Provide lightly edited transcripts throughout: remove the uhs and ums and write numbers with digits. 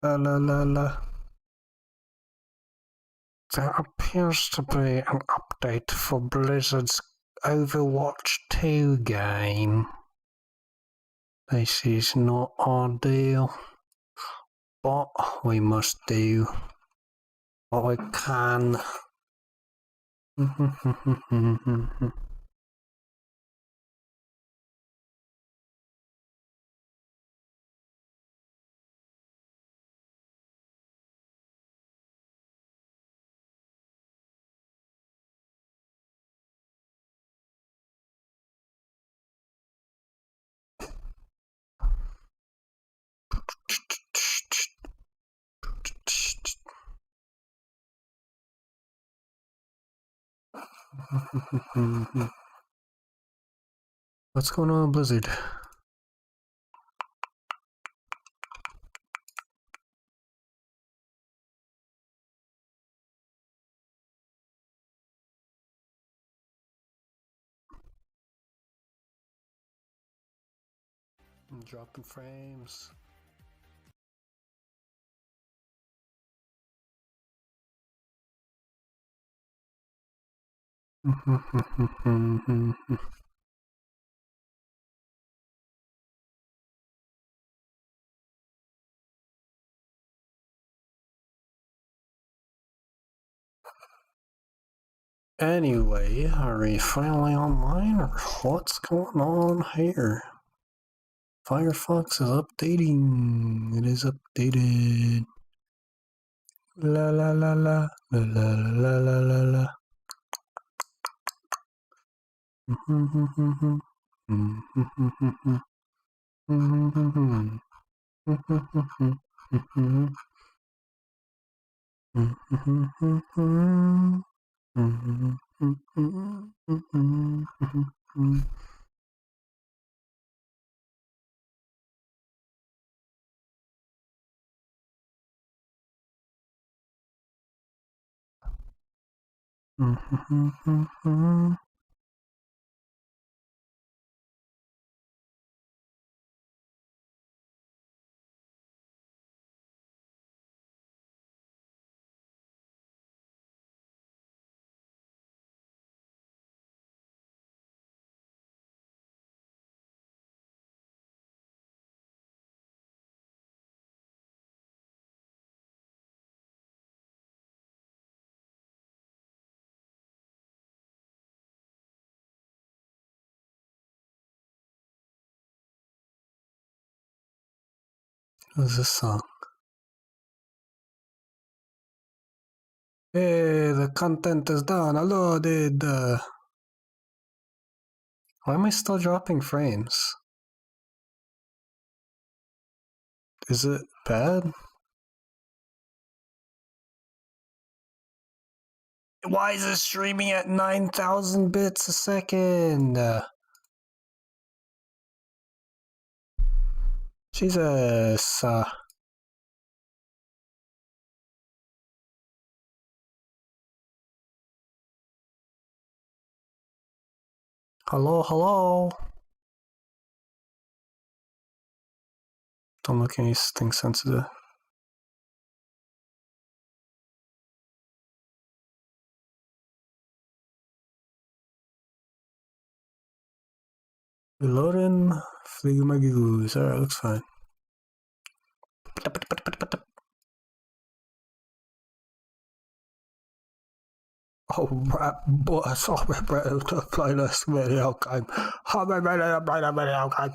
La la la la. There appears to be an update for Blizzard's Overwatch 2 game. This is not ideal, but we must do what we can. What's going on, Blizzard? I'm dropping frames. Anyway, are we finally online, or what's going on here? Firefox is updating. It is updated. La la la la la la la la la la. What's this song? Hey, the content is downloaded. Why am I still dropping frames? Is it bad? Why is it streaming at 9,000 bits a second? Jesus. Hello, hello. Don't look anything sensitive. Reloading. Fligu my gigus. Alright, looks fine. Oh, rap boss. Oh, rap to playlist video game. How many video game?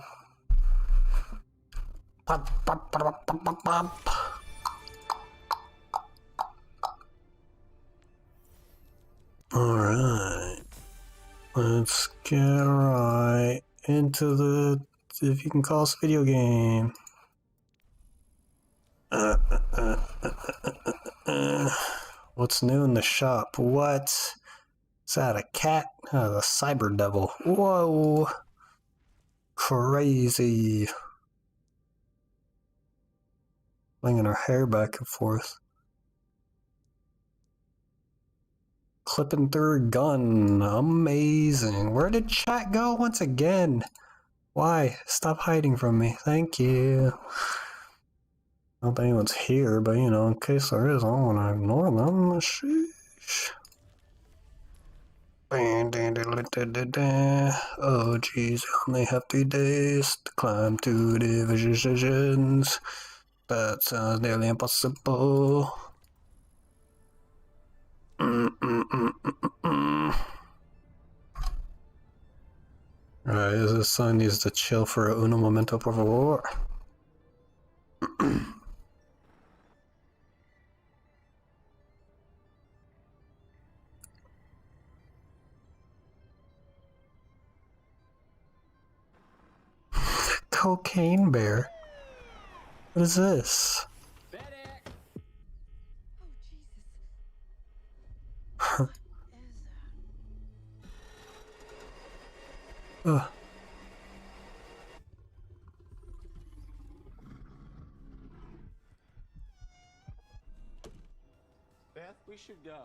Let's get right into the, if you can call this a video game. What's new in the shop? What? Is that a cat? Oh, the cyber devil. Whoa. Crazy. Flinging her hair back and forth. Clipping through her gun. Amazing. Where did chat go once again? Why? Stop hiding from me. Thank you. Not that anyone's here, but you know, in case there is, I don't want to ignore them. Sheesh. Oh jeez, I only have 3 days to climb 2 divisions. That sounds nearly impossible. Alright, this son needs to chill for a uno momento por favor. Cocaine bear? What is this? Oh, Jesus. Huh. What is that? Ugh. Beth, we should go.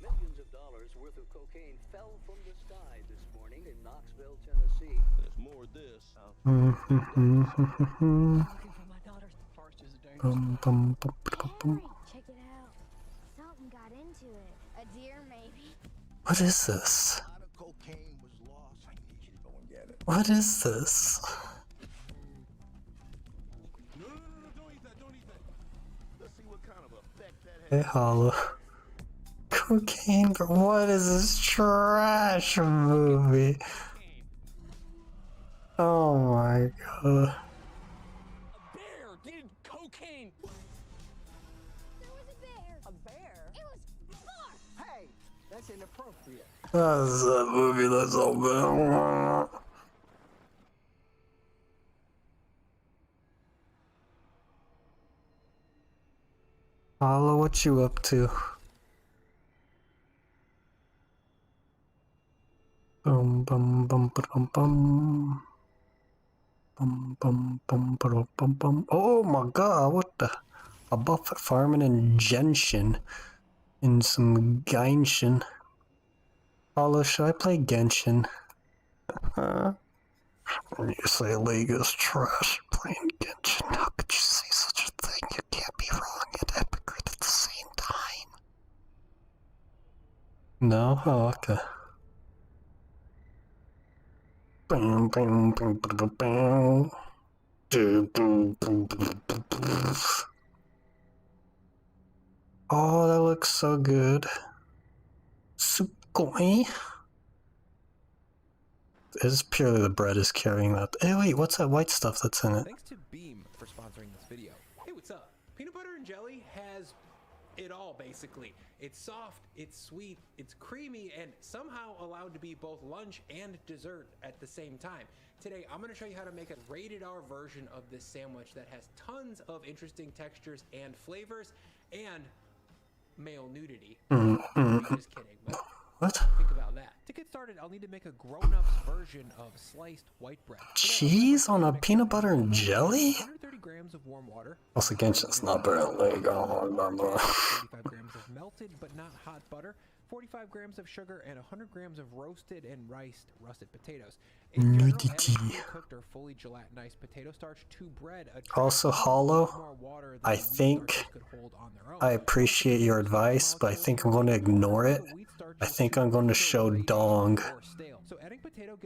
Millions of dollars worth of cocaine fell from the sky this morning in Knoxville, Tennessee. There's more of this. Looking for my daughter's forest is a dangerous. Henry, check it out. Something got into it. A deer, maybe. What is this? A lot of cocaine was lost. I need you to go and get it. What is this? No, don't eat that, don't eat that. Let's see what kind of effect that Hey, has. Hollow. Cocaine bear? What is this trash movie? Oh my god. A bear did cocaine. There was a bear. A bear? It was far. Hey, that's inappropriate. That's that movie that's so bad. Hollow, what you up to? Bum bum bum bum bum. Bum bum bum bum bum bum. Oh my god, what the? A buffet farming in Genshin. In some Genshin. Hollow, should I play Genshin? You say Lega's trash playing Genshin. How could you say such a thing? You can't be wrong and hypocrite at the same time. No? Oh, okay. Oh, that looks so good. Sugoi. It's purely the bread is carrying that. Hey, wait, what's that white stuff that's in it? Thanks to Beam for sponsoring this video. Hey, what's up? Peanut butter and jelly has it all, basically. It's soft, it's sweet, it's creamy, and somehow allowed to be both lunch and dessert at the same time. Today, I'm gonna show you how to make a rated R version of this sandwich that has tons of interesting textures and flavors, and male nudity. Just kidding, but What? think about that. To get started, I'll need to make a grown-up's version of sliced white bread. Cheese on a peanut butter and jelly? 130 grams of warm water, Also, Genshin's not better than Lego. 35 grams of melted but not hot butter, 45 grams of sugar, and 100 grams of roasted and rusted potatoes. In general, Nudity. adding cooked or fully gelatinized potato starch to bread Also, attracts Hollow, more water than I wheat think starches could hold on their own. I appreciate your advice, but I think I'm going to ignore it. I think I'm going to show dong.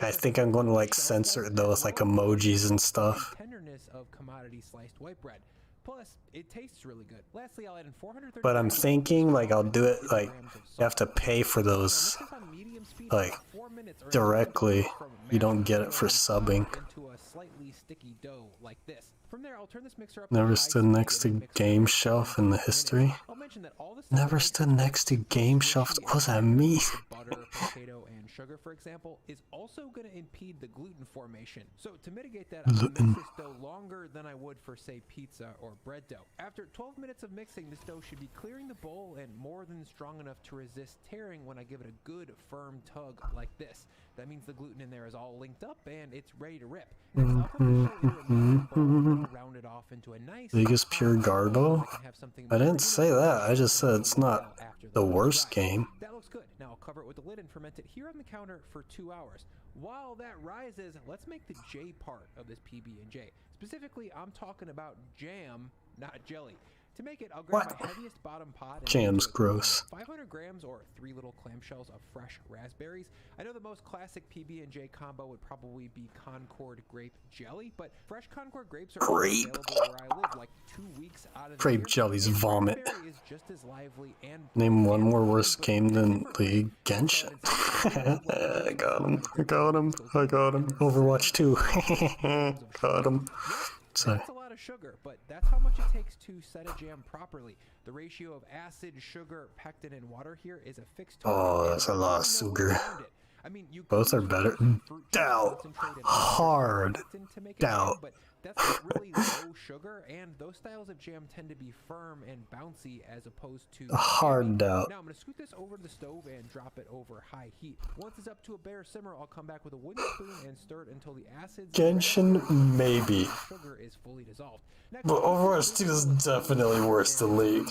I think I'm going to like censor it though with like emojis and stuff. Tenderness of commodity sliced white bread. Plus, it tastes really good. Lastly, I'll add in 430 But I'm grams of thinking like I'll do it like grams of you have to pay for Now, those mix this on medium speed like for 4 minutes or directly. from You don't mashed get it for potato subbing. into a slightly sticky dough like this. From there, I'll turn this mixer up Never to high stood speed next to and mix it game for shelf 10 in the minutes. history. I'll mention that all the Never stood next to game shelves. What does that mean? Butter, potato, and sugar, for example, is also going to impede the gluten formation. So to mitigate that, I'm going to mix this dough longer than I would for, say, pizza or bread dough. After 12 minutes of mixing, this dough should be clearing the bowl and more than strong enough to resist tearing when I give it a good, firm tug like this. That means the gluten in there is all linked up and it's ready to rip. Next, I'll put the dough into a mixing bowl and I'll round it off into a nice Biggest pure hot dough so Garbo? I can have something I didn't more say that. I just said it's not after the food worst dries. game. That looks good. Now I'll cover it with the lid and ferment it here on the counter for 2 hours. While that rises, let's make the J part of this PB&J. Specifically, I'm talking about jam, not jelly. To make it, I'll grab my heaviest bottom pot. And Jam's into it, gross. 500 grams or 3 little clamshells of fresh raspberries. I know the most classic PB&J combo would probably be Concord grape jelly, but fresh Concord grapes are Grape. available where I live like 2 weeks out of the Grape year. jelly's And vomit. raspberry is just as lively and Name one and more fruity, worse but game than different. League Genshin. I got him. I got him. I got him. Overwatch 2. Got him. So, That's a lot of sugar, but that's how much it takes to set a jam properly. The ratio of acid, sugar, pectin, and water here is a fixed oh, that's a lot of sugar. I mean, you Both could are use better. fruit juice Doubt. concentrated Hard. pectin to make a Doubt. jam, but that's not really low sugar, and those styles of jam tend to be firm and bouncy as opposed to Hard jammy. doubt. Now I'm going to scoot this over to the stove and drop it over high heat. Once it's up to a bare simmer, I'll come back with a wooden spoon and stir it until the acids Genshin, maybe. and sugar is fully dissolved. Next, But Overwatch 2 is definitely worse than League.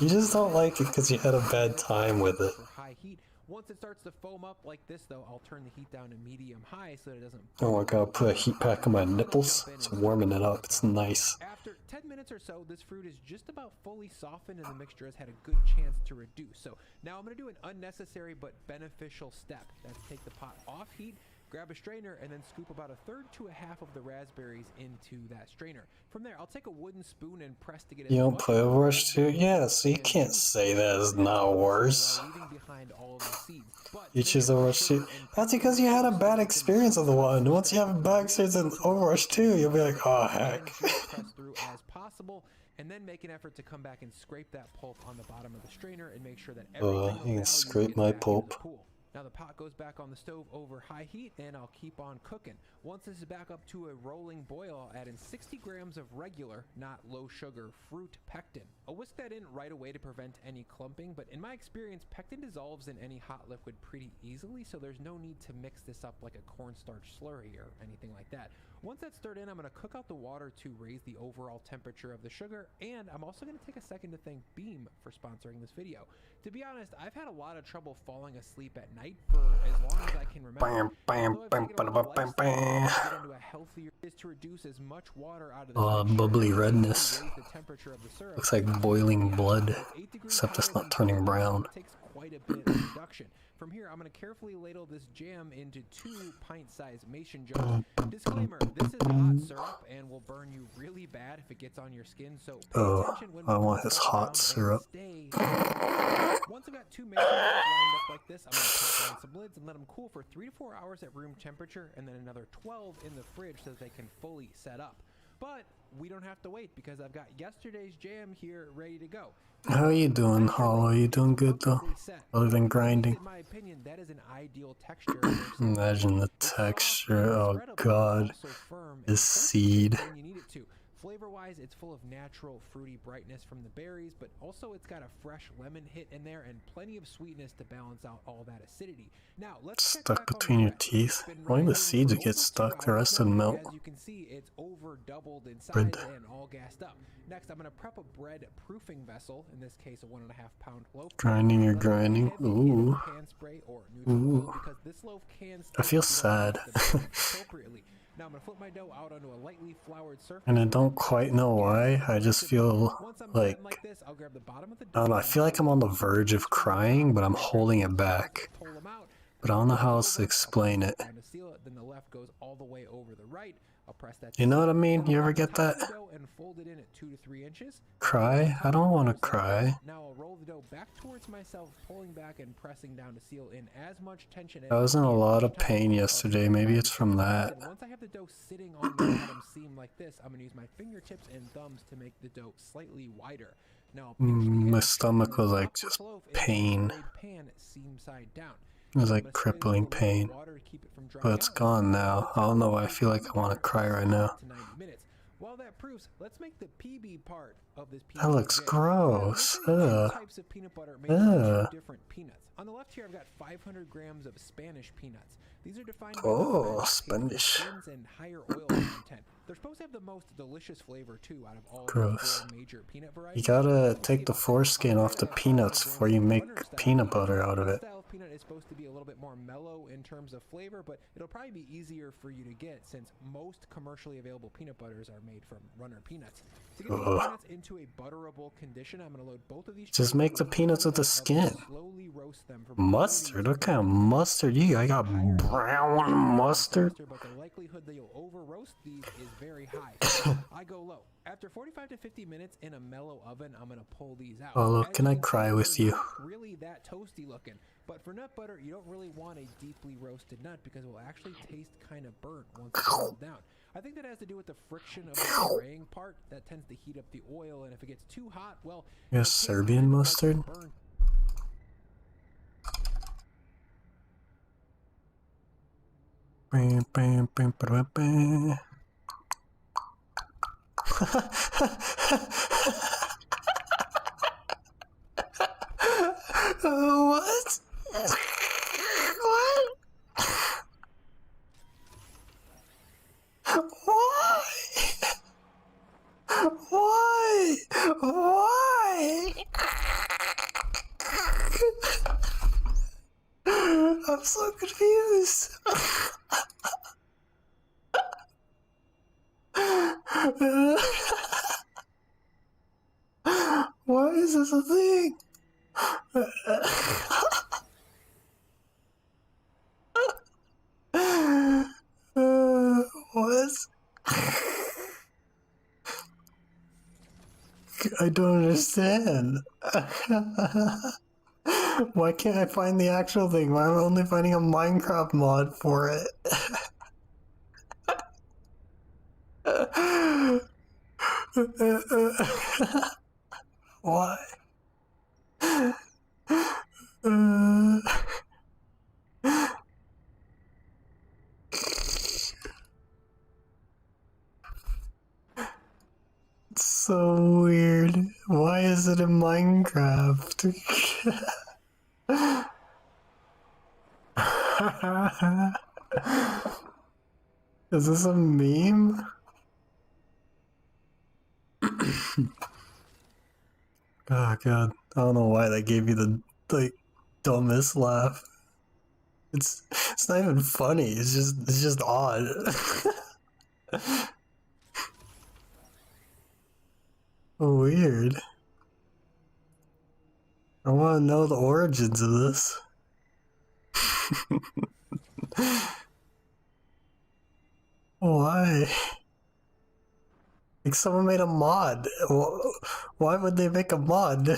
You just don't like it because you had a bad time with it. for high heat. Once it starts to foam up like this, though, I'll turn the heat down to medium-high so that it doesn't. Oh my god, put a heat pack on my nipples. It's warming it up. It's nice. After 10 minutes or so, this fruit is just about fully softened and the mixture has had a good chance to reduce. So now I'm going to do an unnecessary but beneficial step. That's take the pot off heat, grab a strainer, and then scoop about 1/3 to 1/2 of the raspberries into that strainer. From there, I'll take a wooden spoon and press to get it. You don't play Overwatch 2? Yeah, so you can't say that is not worse. Leaving behind all of the seeds. But You choose Overwatch 2. That's because you had a bad experience with the one. Once you have a bad experience in Overwatch 2, you'll be like, oh heck. press through as possible, and then make an effort to come back and scrape that pulp on the bottom of the strainer and make sure that everything of you can value scrape gets my back into pulp. the pool. Now the pot goes back on the stove over high heat, and I'll keep on cooking. Once this is back up to a rolling boil, I'll add in 60 grams of regular, not low sugar, fruit pectin. I'll whisk that in right away to prevent any clumping, but in my experience, pectin dissolves in any hot liquid pretty easily, so there's no need to mix this up like a cornstarch slurry or anything like that. Once that's stirred in, I'm going to cook out the water to raise the overall temperature of the sugar, and I'm also going to take a second to thank Beam for sponsoring this video. To be honest, I've had a lot of trouble falling asleep at night for as long as I can remember. Get into a healthier is to reduce as much water out of the mixture Bubbly and redness. raise the temperature of the syrup. Looks like boiling blood, With 8 degrees except it's higher not than turning 2, brown. It takes quite a bit of reduction. From here, I'm going to carefully ladle this jam into 2 pint-sized mason jars. Disclaimer, this is hot syrup and will burn you really bad if it gets on your skin, so pay attention when I moving want his stuff hot around and syrup. stay Once I've got 2 mason jars lined up like this, I'm going to pop on some lids and let them cool for 3 to 4 hours at room temperature, and then another 12 in the fridge so that they can fully set up. But we don't have to wait because I've got yesterday's jam here ready to go. How are you doing, Hollow? You doing good though? Other than grinding? In my opinion, that is an ideal texture. Imagine the texture. Oh god. This seed. You need it to. Flavor-wise, it's full of natural fruity brightness from the berries, but also it's got a fresh lemon hit in there and plenty of sweetness to balance out all that acidity. Now, let's check Stuck back on between the your bread. teeth? It's been Only the rising seeds for would get over 2 stuck, the hours rest would now. melt. As you can see, it's over doubled in size Bread. and all gassed up. Next, I'm going to prep a bread proofing vessel, in this case a 1.5 pound loaf. Grinding, you're Let it be grinding. heavy in Ooh. pan spray or neutral oil because this loaf can I feel stick if you don't sad. mix the bread appropriately. Now I'm going to flip my dough out onto a lightly floured surface. And I don't quite know why. I just feel Once I'm like, done like this, I'll grab the bottom of the I don't know, I feel like I'm on the verge of crying, but I'm holding it back. pull them out. But I don't know how else to explain it. Down to seal it, then the left goes all the way over the right. I'll press that. You know what I mean? Then You I'll ever grab get the top that? of the dough and fold it in at 2 to 3 inches. Cry? I don't want to cry. Now I'll roll the dough back towards myself, pulling back and pressing down to seal in as much tension as I was in a lot of pain I'll yesterday. seal Maybe back it's from and that. once I have the dough sitting on the bottom seam like this, I'm going to use my fingertips and thumbs to make the dough slightly wider. Now, My stomach was like drop just this loaf into a pain. sprayed pan seam side down. It was I'm like gonna spray this crippling with a little pain. water to keep it from drying But it's out. gone now. I don't know why I feel like I want to cry right now. To 90 minutes. While that proofs, let's make the PB part of this That looks PB. gross. Now, there's Ugh. two types of peanut butter made from Ugh. two different peanuts. On the left here, I've got 500 grams of Spanish peanuts. These are defined by Oh, the Spanish. skins and higher oil content. They're supposed to have the most delicious flavor too out of all Gross. the four major peanut You varieties. gotta take the foreskin off the peanuts before you make peanut butter out of This it. style of peanut is supposed to be a little bit more mellow in terms of flavor, but it'll probably be easier for you to get since most commercially available peanut butters are made from runner peanuts. To get these Ugh. peanuts into a butterable condition, I'm going to load both of these. Just make the peanuts with the skin. Slowly roast them for Mustard? What kind of mustard you got? I got brown mustard? But the likelihood that you'll over roast these is very high. I go low. After 45 to 50 minutes in a mellow oven, I'm gonna pull these out. Oh, look, As can you I see, cry with they're you? not really that toasty looking. But for nut butter, you don't really want a deeply roasted nut because it will actually taste kind of burnt once it's cooled down. I think that has to do with the friction of the spraying part that tends to heat up the oil, and if it gets too hot, well, You it'll got taste Serbian kind of like mustard? burnt. Bam, bam, bam, bam, bam. What? What? Why? Why? Why? I'm so confused. Why is this a thing? What? I don't understand. Why can't I find the actual thing? Why am I only finding a Minecraft mod for it? Why? It's so weird. Why is it in Minecraft? Is this a meme? Oh god, I don't know why that gave you the dumbest laugh. It's not even funny. It's just odd. Weird. I want to know the origins of this. Why? Like someone made a mod. Why would they make a mod?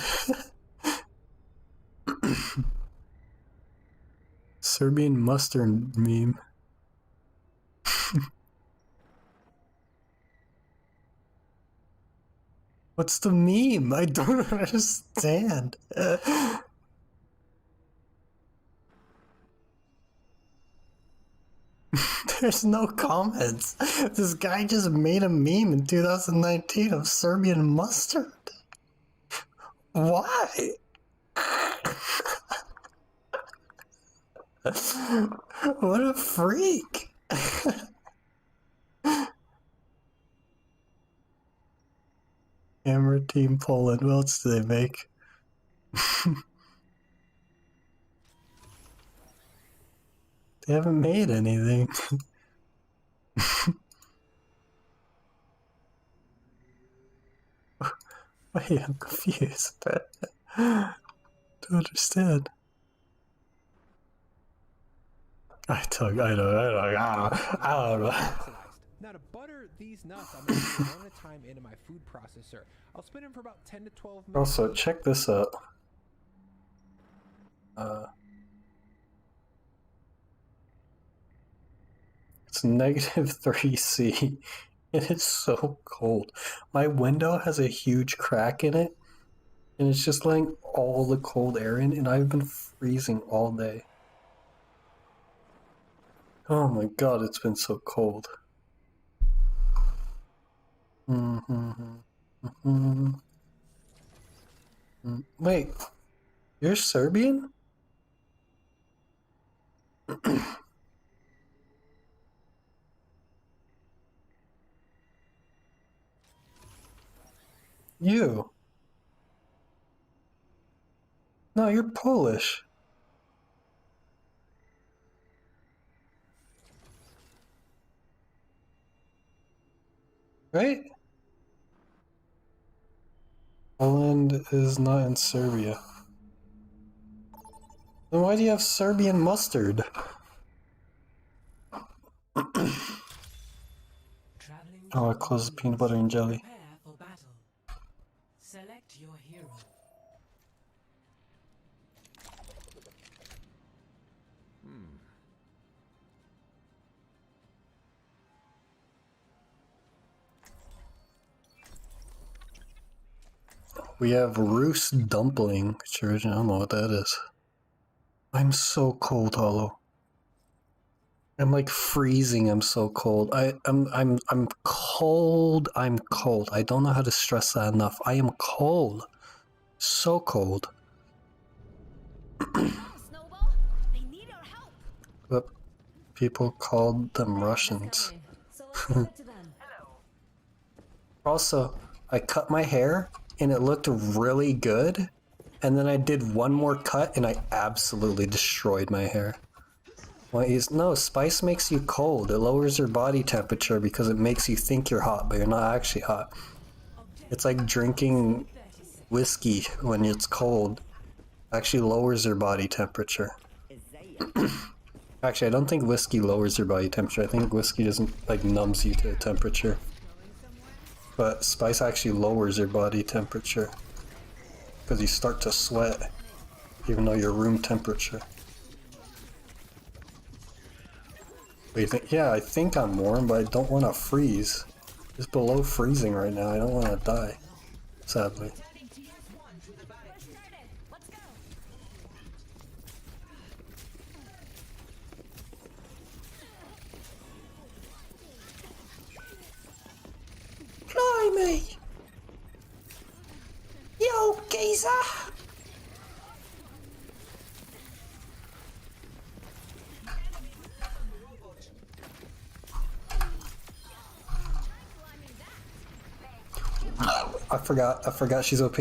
Serbian mustard meme. What's the meme? I don't understand. There's no comments. This guy just made a meme in 2019 of Serbian mustard. Why? What a freak. Hammer Team Poland. What else do they make? They haven't made anything. Wait, I'm confused. Don't understand. I don't know. Now to butter these nuts, I'm going to put one at a time into my food processor. I'll spin them for about 10 to 12 minutes. Also, check this out. It's negative 3°C. It is so cold. My window has a huge crack in it, And it's just letting all the cold air in, and I've been freezing all day. Oh my god, it's been so cold. Wait, you're Serbian? You? No, you're Polish. Right? Poland is not in Serbia. Then why do you have Serbian mustard? Oh, I closed the peanut butter and jelly. Prepare for battle. Select your hero. We have roast dumpling. Sure, I don't know what that is. I'm so cold, Hollow. I'm like freezing. I'm so cold. I'm cold. I'm cold. I don't know how to stress that enough. I am cold. So cold. Snowball, they need our help. But people called them Russians. So let's give it to them. Also, I cut my hair and it looked really good. And then I did one more cut and I absolutely destroyed my hair. No, spice makes you cold. It lowers your body temperature because it makes you think you're hot, but you're not actually hot. It's like drinking whiskey when it's cold. It actually lowers your body temperature. Actually, I don't think whiskey lowers your body temperature. I think whiskey doesn't, like, numbs you to the temperature. But spice actually lowers your body temperature. Because you start to sweat, even though you're room temperature. What do you think? Yeah, I think I'm warm, but I don't want to freeze. It's below freezing right now. I don't want to die, sadly. Blimey! Yo, geezer! I forgot she's OP.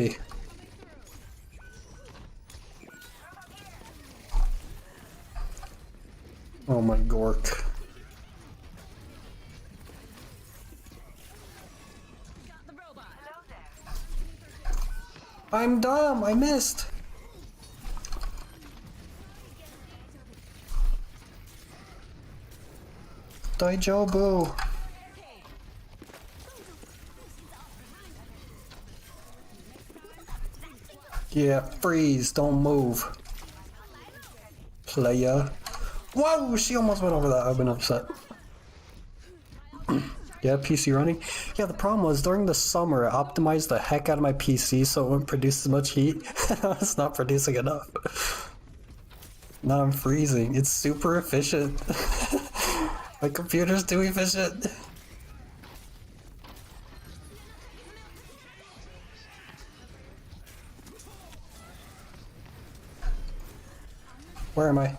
Oh my gork. I'm dumb, I missed. Daijobu. Yeah, freeze, don't move. Player. Whoa, she almost went over that. I've been upset. Yeah, PC running. Yeah, the problem was during the summer, I optimized the heck out of my PC so it wouldn't produce as much heat. It's not producing enough. Now I'm freezing. It's super efficient. My computer's too efficient. Where am I?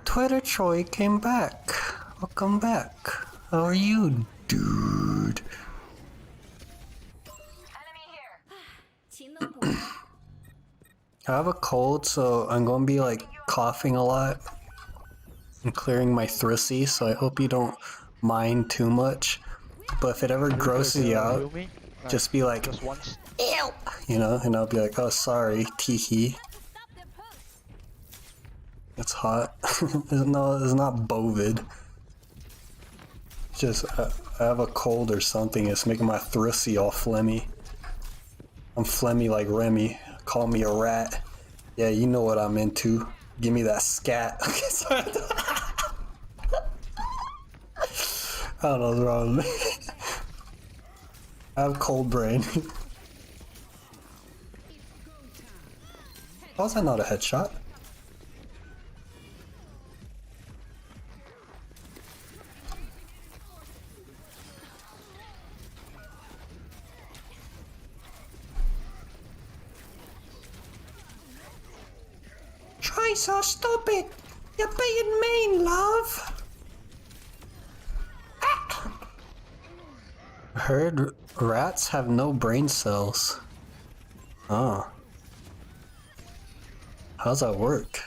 Twitter Troy came back. Welcome back. How are you, dude? I have a cold, so I'm gonna be like coughing a lot and clearing my thrussy, so I hope you don't mind too much. But if it ever grosses you out, just be like, ew, you know, and I'll be like, oh, sorry, teehee. It's hot. No, it's not bovid. It's just, I have a cold or something. It's making my thrussy all phlegmy. I'm phlegmy like Remy. Call me a rat. Yeah, you know what I'm into. Give me that scat. Okay, sorry. I don't know what's wrong with me. I have cold brain. How's that not a headshot? Try so stupid! You're being mean, love! Ah. Heard rats have no brain cells. Oh. How's that work?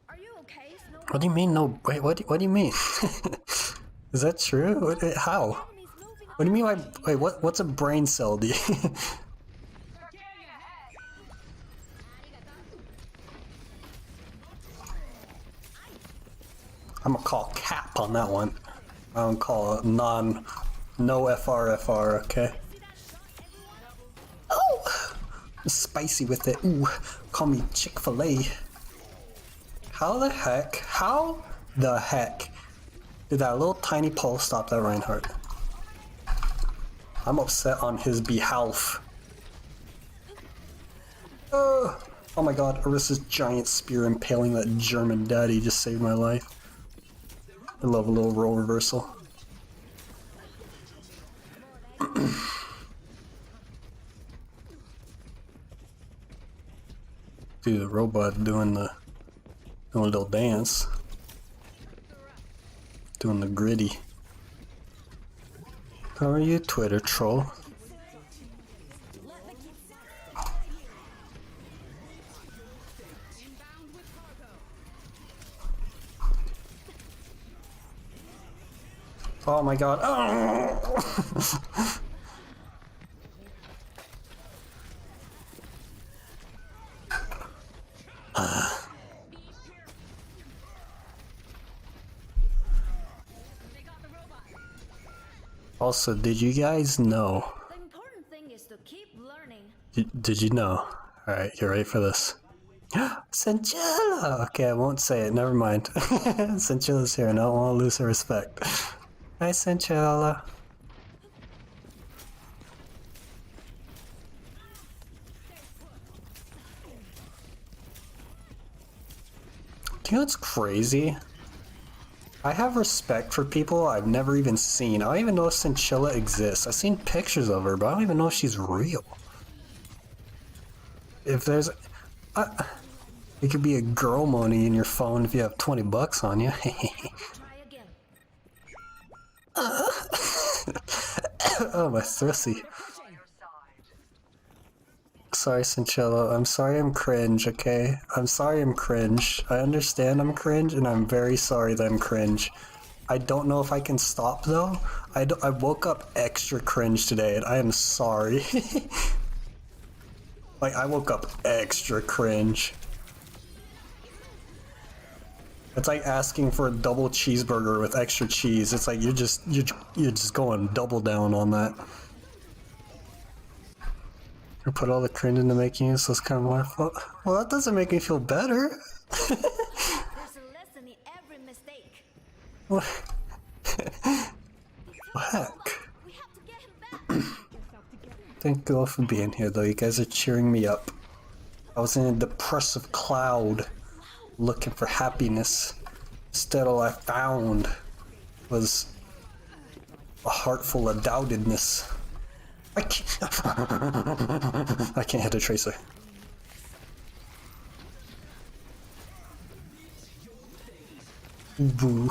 Are you okay, Snow? What do you mean no? Wait, what do you mean? Is that true? How? Enemies moving What do you mean by, wait, what's a brain cell? Do you I'm gonna call cap on that one. I don't call it no FRFR, okay? Oh! Spicy with it. Ooh, call me Chick-fil-A. How the heck did that little tiny pole stop that Reinhardt? I'm upset on his behalf. Oh my god, Arissa's giant spear impaling that German daddy just saved my life. I love a little role reversal. Dude, the robot doing a little dance. Doing the gritty. How are you, Twitter troll? Oh my god. Oh! Also, did you guys know? The important thing is to keep learning. Did you know? Alright, you're ready for this. Sanchella! Okay, I won't say it, never mind. Sanchella's here and I don't want to lose her respect. Hi, Sanchella. Do you know what's crazy? I have respect for people I've never even seen. I don't even know if Sanchella exists. I've seen pictures of her, but I don't even know if she's real. If there's... it could be a girl money in your phone if you have 20 bucks on you. Oh, my thrusty. Sorry, Sanchella. I'm sorry I'm cringe, okay? I'm sorry I'm cringe. I understand I'm cringe, and I'm very sorry that I'm cringe. I don't know if I can stop, though. I woke up extra cringe today, and I am sorry. Like, I woke up extra cringe. It's like asking for a double cheeseburger with extra cheese. It's like you're just going double down on that. You put all the cringe into making it so it's kind of my fault. Well, that doesn't make me feel better. There's a lesson in every mistake. What? Heck. We have to get him back. Thank you all for being here, though. You guys are cheering me up. I was in a depressive cloud, looking for happiness. Instead, all I found was a heart full of doubtedness. I can't hit a tracer. Boo.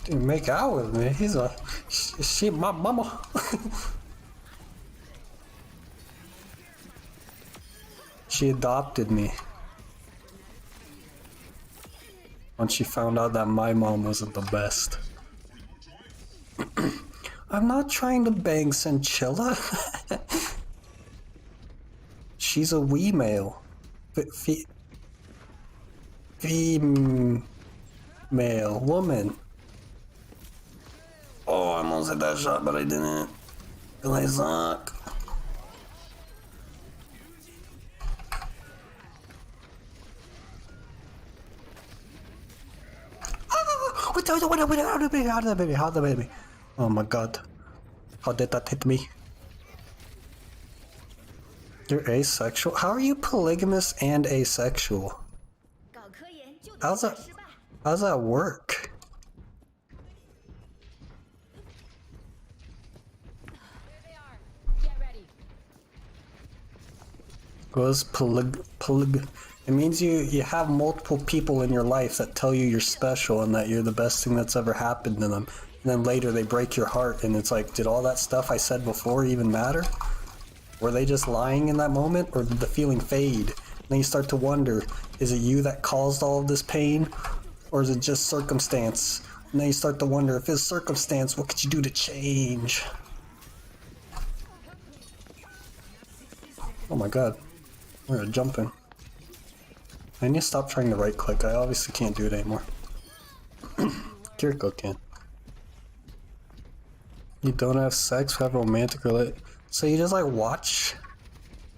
Didn't make out with me. He's a... She my mama. She adopted me. Once she found out that my mom wasn't the best. I'm not trying to bang Sanchilla. She's a wee male. Female woman. Oh, I almost hit that shot, but I didn't. Cause I suck. the baby. Oh my god. How did that hit me? You're asexual? How are you polygamous and asexual? How's that work? Was it means you have multiple people in your life that tell you you're special and that you're the best thing that's ever happened to them. And then later they break your heart and it's like, did all that stuff I said before even matter? Were they just lying in that moment, or did the feeling fade? And then you start to wonder, is it you that caused all of this pain? Or is it just circumstance? And then you start to wonder, if it's circumstance, what could you do to change? Oh my god. We're jumping. I need to stop trying to right click. I obviously can't do it anymore. Kiriko can. You don't have sex, have romantic relate. So you just like watch?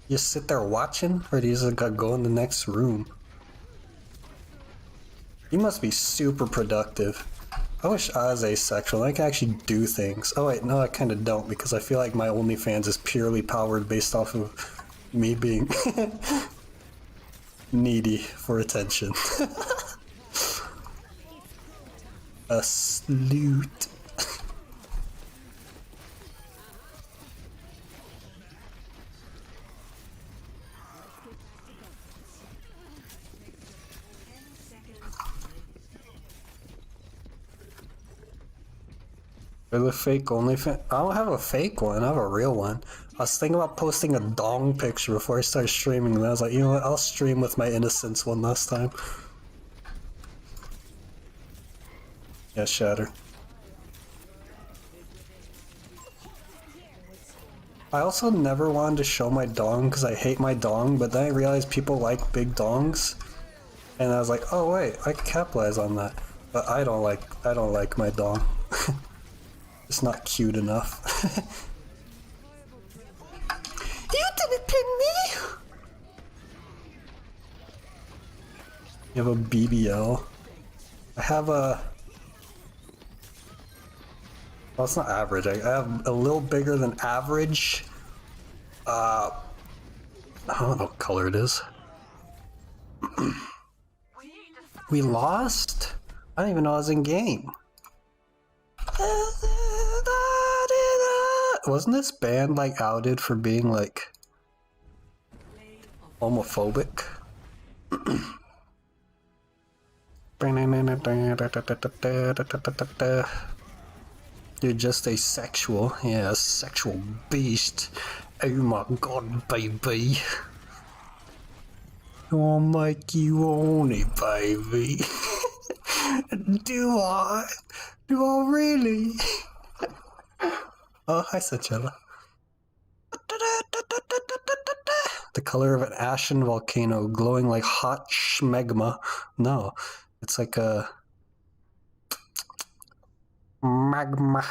You just sit there watching? Or do you just gotta go in the next room? You must be super productive. I wish I was asexual. I can actually do things. Oh wait, no I kinda don't, because I feel like my OnlyFans is purely powered based off of me being needy for attention. A salute. Or the fake OnlyFans. I don't have a fake one, I have a real one. I was thinking about posting a dong picture before I started streaming, and I was like, you know what, I'll stream with my innocence one last time. Yeah, Shatter. I also never wanted to show my dong because I hate my dong, but then I realized people like big dongs. And I was like, oh wait, I can capitalize on that. But I don't like my dong. It's not cute enough. You didn't pin me! You have a BBL. I have a... Well, it's not average. I have a little bigger than average. I don't know what color it is. We lost? I don't even know I was in game. Wasn't this band like outed for being like homophobic? You're just asexual. Yeah, a sexual beast. Oh my god, baby. I'll make you horny, baby. Do I? Do I really? Oh, hi, Satchella. The color of an ashen volcano, glowing like hot schmegma. No, it's like a magma.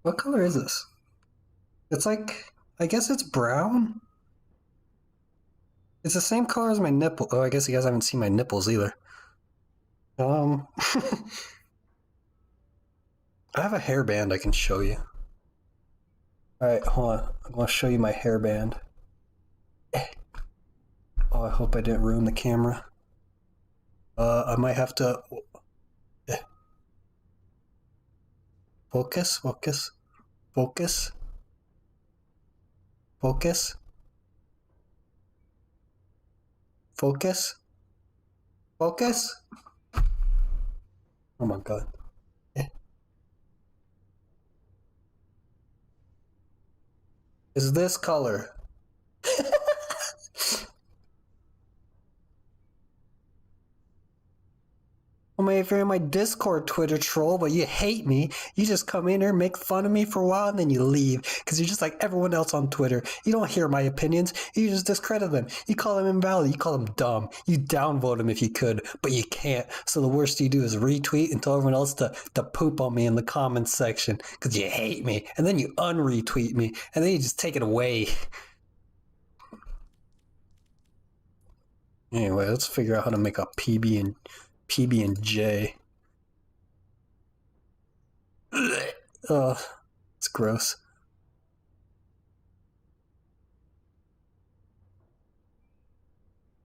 What color is this? It's like, I guess it's brown? It's the same color as my nipple. Oh, I guess you guys haven't seen my nipples either. I have a hairband I can show you. Alright, hold on. I'm gonna show you my hairband. Oh, I hope I didn't ruin the camera. I might have to... Focus, focus, focus, focus, focus, focus. Oh my god. Is this color? Well, if you're in my Discord, Twitter troll, but you hate me, you just come in here, make fun of me for a while, and then you leave. Because you're just like everyone else on Twitter. You don't hear my opinions. You just discredit them. You call them invalid. You call them dumb. You downvote them if you could, but you can't. So the worst you do is retweet and tell everyone else to poop on me in the comments section because you hate me. And then you unretweet me, and then you just take it away. Anyway, let's figure out how to make a PB and J. Ugh, it's gross.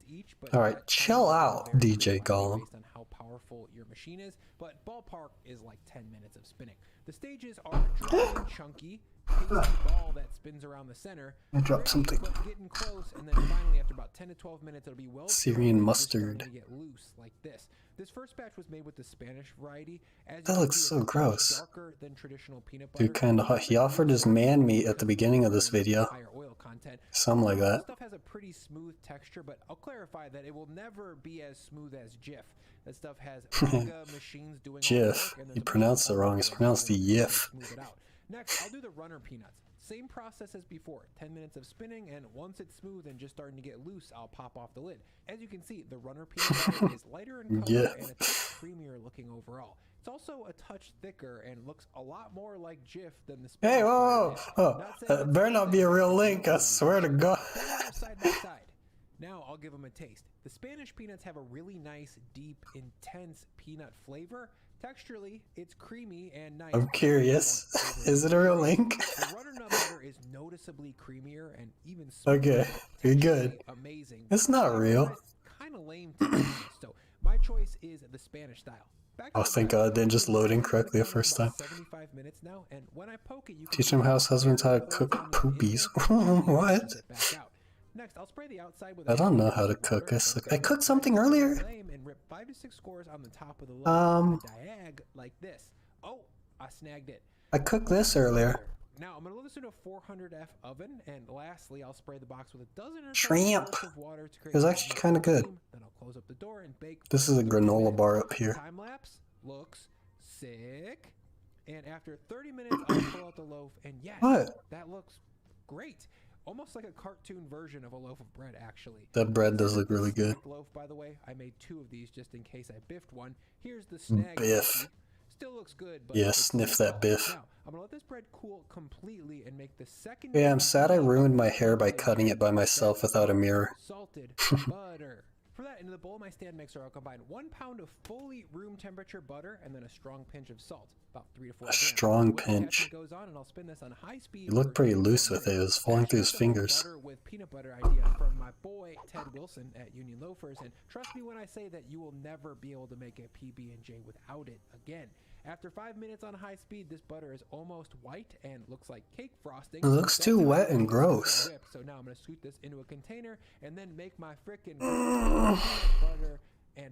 Each, but Alright, chill out, DJ Gollum. Gollum. Based on how powerful your machine is, but ballpark is like 10 minutes of spinning. The stages are dry and chunky, pasty ball that spins around the center. I dropped something. But getting close, and then finally after about 10 to 12 minutes, it'll be well Syrian mustard. to get loose like this. This first batch was made with the Spanish variety. As That looks so gross. darker than traditional peanut butter. Dude, kinda hot. He offered his man meat at the beginning of this video. Higher oil content. Something like that. This stuff has a pretty smooth texture, but I'll clarify that it will never be as smooth as Jif. That stuff has mega machines doing all the Jif. work, and there's You a pronounced it bunch of wrong. It's pronounced the to Yif. smooth it out. Next, I'll do the runner peanuts. Same process as before. 10 minutes of spinning, and once it's smooth and just starting to get loose, I'll pop off the lid. As you can see, the runner peanut butter is lighter in color Yeah. and it's creamier looking overall. It's also a touch thicker and looks a lot more like Jif than the Hey, Spanish whoa, variety. whoa. Not saying it's Better not be a real link, I swear to God. Put them side by side. Now I'll give them a taste. The Spanish peanuts have a really nice, deep, intense peanut flavor. Texturally, it's creamy and nice. I'm curious. Is it a real link? The runner nut butter is noticeably creamier and even smoother. Okay, you're good. Amazing. It's not real. Kind of lame to be honest. So my choice is the Spanish style. Back to Oh, the thank bread. God it didn't just load in correctly the first time. 75 minutes now, and when I poke it, you can Teach see them house the husbands how to flavor cook comes on the poopies. inside, What? sit back out. Next, I'll spray the outside with I don't know how to cook. I cooked something earlier. flame and rip 5 to 6 scores on the top of the loaf. Diag like this. Oh, I snagged it. I cooked this earlier. Now I'm gonna load this into a 400F oven, and lastly I'll spray the box with a dozen or so Shrimp. squirts of water to create It was a actually nice kinda good. steam. Then I'll close up the door and bake. This for is a 30 granola minutes. bar up here. Time lapse looks sick, and after 30 minutes I'll pull out the loaf, and yes, What? that looks great. Almost like a cartoon version of a loaf of bread, actually. That bread does look really good. Snack loaf, by the way. I made 2 of these just in case I biffed one. Here's the snag. Biff. cookie. Still looks good, but Yeah, it's sniff small. that biff. Now, I'm gonna let this bread cool completely and make the second. Yeah, I'm sad I ruined my hair by cutting it by myself without a mirror. Salted butter. For that, into the bowl of my stand mixer, I'll combine 1 pound of fully room temperature butter and then a strong pinch of salt, about 3 to 4 grams. strong Whip pinch. attachment goes on, and I'll spin this on high speed. He looked for pretty 2 to 4 loose with it. It minutes. was falling through his Actually, it's a fingers. butter with peanut butter idea from my boy Ted Wilson at Union Loafers, and trust me when I say that you will never be able to make a PB&J without it again. After 5 minutes on high speed, this butter is almost white and looks like cake frosting. It looks That's too how wet it and is gross. whipped. So now I'm going to scoot this into a container and then make my frickin'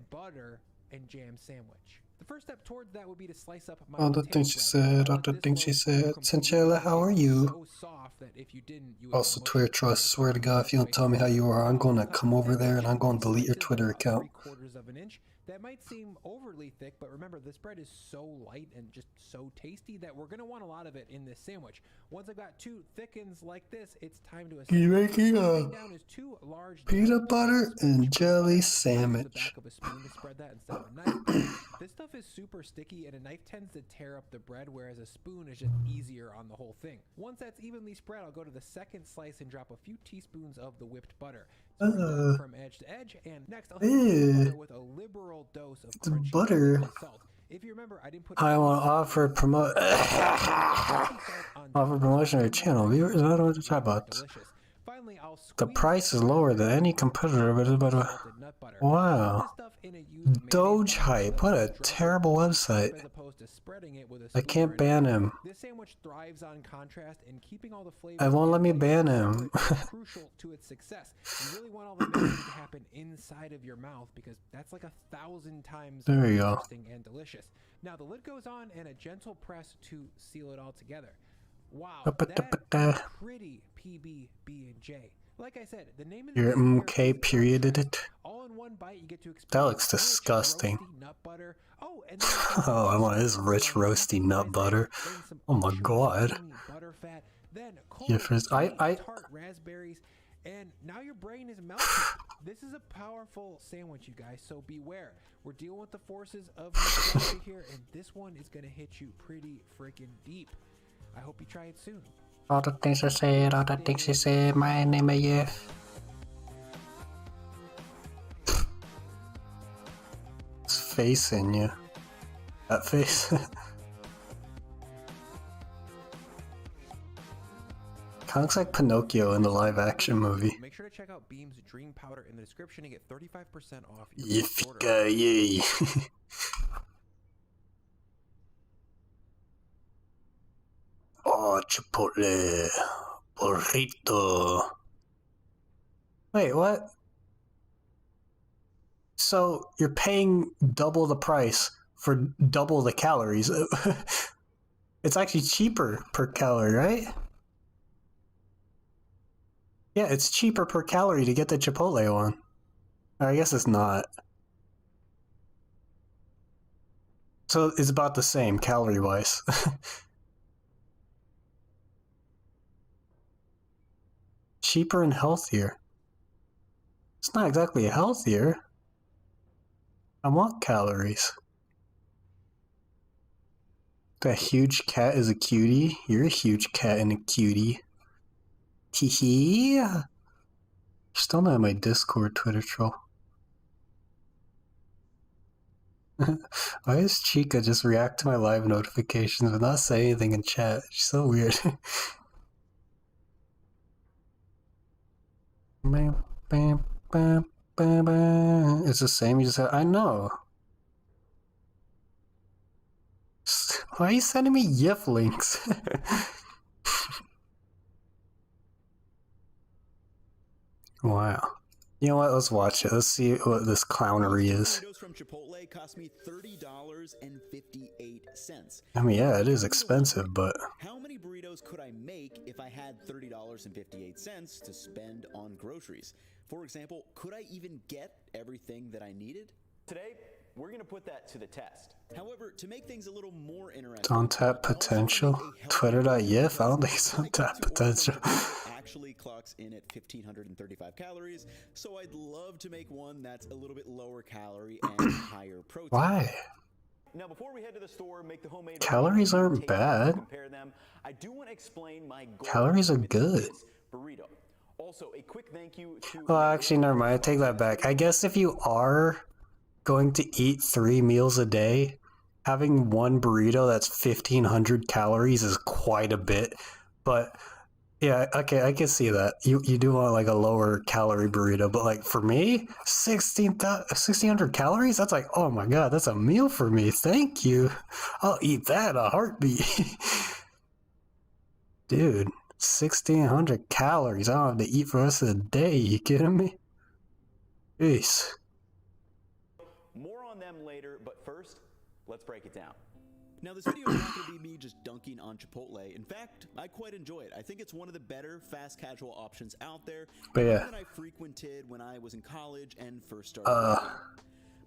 butter and jam sandwich. The first step towards that would be to slice up my All the potato things she bread. said, I all want the this things she loaf said. completely Sinchella, how are you? so soft that if you didn't, you would Also, mush Twitter it. trust. Swear to God, if you don't tell me how you are, I'm gonna come over there and I'm gonna delete your Twitter account. 3/4 of an inch. That might seem overly thick, but remember, this bread is so light and just so tasty that we're gonna want a lot of it in this sandwich. Once I've got 2 thickens like this, it's time to You assemble. making What I'm a laying down is 2 large peanut butter and jelly the sandwich? back of a spoon to spread that instead of a knife. This stuff is super sticky, and a knife tends to tear up the bread, whereas a spoon is just easier on the whole thing. Once that's evenly spread, I'll go to the second slice and drop a few teaspoons of the whipped butter. Spread that from edge to edge, and next I'll hit the butter with a liberal dose of crunchy butter. and salt. If you remember, I didn't put I any want to salt offer promote on offer promotion to your channel viewers. I don't know what to talk about. delicious. Finally, I'll The squeeze price is lower than any competitor, but it's about salted nut butter. wow. Put this stuff in a used Doge mayonnaise Hype, what a drop it terrible as website. opposed to spreading it with a I spoon can't or ban knife. him. This sandwich thrives on contrast, and keeping all the flavors I won't let me in ban place him. is crucial to its success. You really want all the mixing to happen inside of your mouth because that's like 1,000 times There more you go. interesting and delicious. Now the lid goes on and a gentle press to seal it all together. Wow, that's pretty PB&J. Like I said, the name of the Your game here MK is perioded it. all in one bite, you get to experience That looks rich, disgusting. roasty nut butter. Oh, and then Oh, I want his rich roasty nut butter. Oh my God. Butter fat, then Yeah, first, I tart raspberries, and now your brain is melting. This is a powerful sandwich, you guys, so beware. We're dealing with the forces of nostalgia here, and this one is gonna hit you pretty freaking deep. I hope you try it soon. all the things I said, all the things she said. My name is Yef. face in you. That face. Kinda looks like Pinocchio in the live action movie. Make sure to check out Beam's Dream Powder in the description and get 35% off your first order. Yippee-ki-yay. Oh, Chipotle. Burrito. Wait, what? So you're paying double the price for double the calories. It's actually cheaper per calorie, right? Yeah, it's cheaper per calorie to get the Chipotle one. Or I guess it's not. So it's about the same calorie-wise. Cheaper and healthier. It's not exactly healthier. I want calories. That huge cat is a cutie. You're a huge cat and a cutie. Teehee. You're still not in my Discord, Twitter troll. Why does Chica just react to my live notifications but not say anything in chat? She's so weird. Bam, bam, bam, bam, bam. It's the same. You just have, I know. Why are you sending me GIF links? Wow. You know what? Let's watch it. Let's see what this clownery is. Burritos from Chipotle cost me $30.58. I mean, yeah, it is expensive, but How many burritos could I make if I had $30.58 to spend on groceries? For example, could I even get everything that I needed? Today, we're going to put that to the test. However, to make things a little more interesting, it's untapped potential. Twitter.gif? I don't think it's untapped potential. actually clocks in at 1,535 calories, so I'd love to make one that's a little bit lower calorie and higher protein. Why? Now, before we head to the store, make the homemade Calories burrito, aren't taste bad. compare them. I do want to explain my goal Calories are with good. this burrito. Also, a quick thank you to Well, actually, never mind. I take that back. I guess if you are going to eat 3 meals a day, having one burrito that's 1,500 calories is quite a bit. But yeah, okay, I can see that. You do want like a lower calorie burrito, but like for me, 1,600 calories? That's like, oh my god, that's a meal for me. Thank you. I'll eat that in a heartbeat. Dude, 1,600 calories. I don't have to eat for the rest of the day. You kidding me? Jeez. more on them later, but first, let's break it down. Now, this video is not going to be me just dunking on Chipotle. In fact, I quite enjoy it. I think it's one of the better fast casual options out there. But yeah. One that I frequented when I was in college and first started working.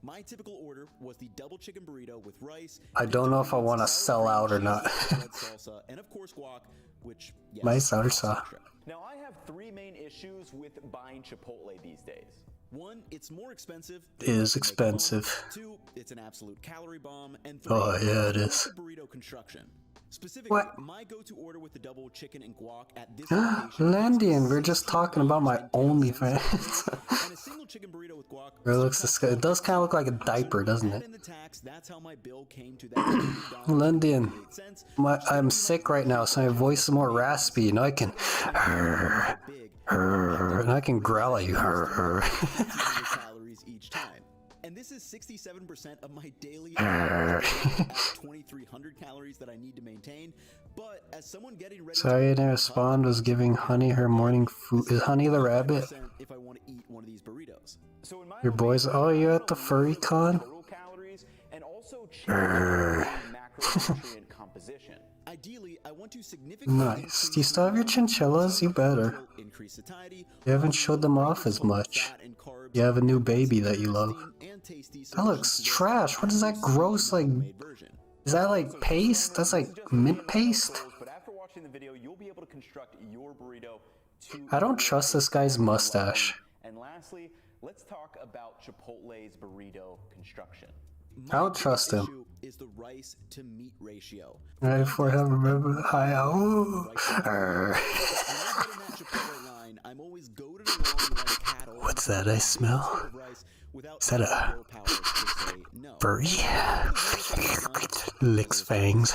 My typical order was the double chicken burrito with rice. I don't know if I want to sell out or not. red salsa, and of course guac, which yes, My salsa. extra. Now, I have 3 main issues with buying Chipotle these days. 1, it's more expensive. It is to make at home. expensive. 2, it's an absolute calorie bomb. And 3, Oh, yeah, it I like is. the burrito construction. Specifically, What? my go-to order with the double chicken and guac at this location Landian, is we're just talking about my OnlyFans. and a single chicken burrito with guac. It looks disgusting. It does kind of look like a diaper, doesn't Add it? in the tax, that's how my bill came to that $30.58. Landian, I'm sick right now, so my voice is more raspy. You know, I can, and I can growl at you. 200 calories each time. And this is 67% of my daily average at 2,300 calories that I need to maintain. But as someone getting ready Sorry I didn't respond, was giving Honey her morning food. Is Honey the rabbit? if I want to eat one of these burritos. So in my Your boys, oh, you at the furry con? total calories and also change the macronutrient composition. Ideally, I want to significantly Nice. Do you still have your chinchillas? You better. increase satiety. You haven't showed them off as much. You have a new baby that you love. That looks trash. What is that gross, like, is that like paste? That's like mint paste? But after watching the video, you'll be able to construct your burrito to I don't trust this guy's mustache. And lastly, let's talk about Chipotle's burrito construction. I don't trust him. Issue is the rice to meat ratio. Right before I remember hi. I'm always goaded along like cattle. What's that I smell? without Is that a willpower to say no. furry? Licks fangs.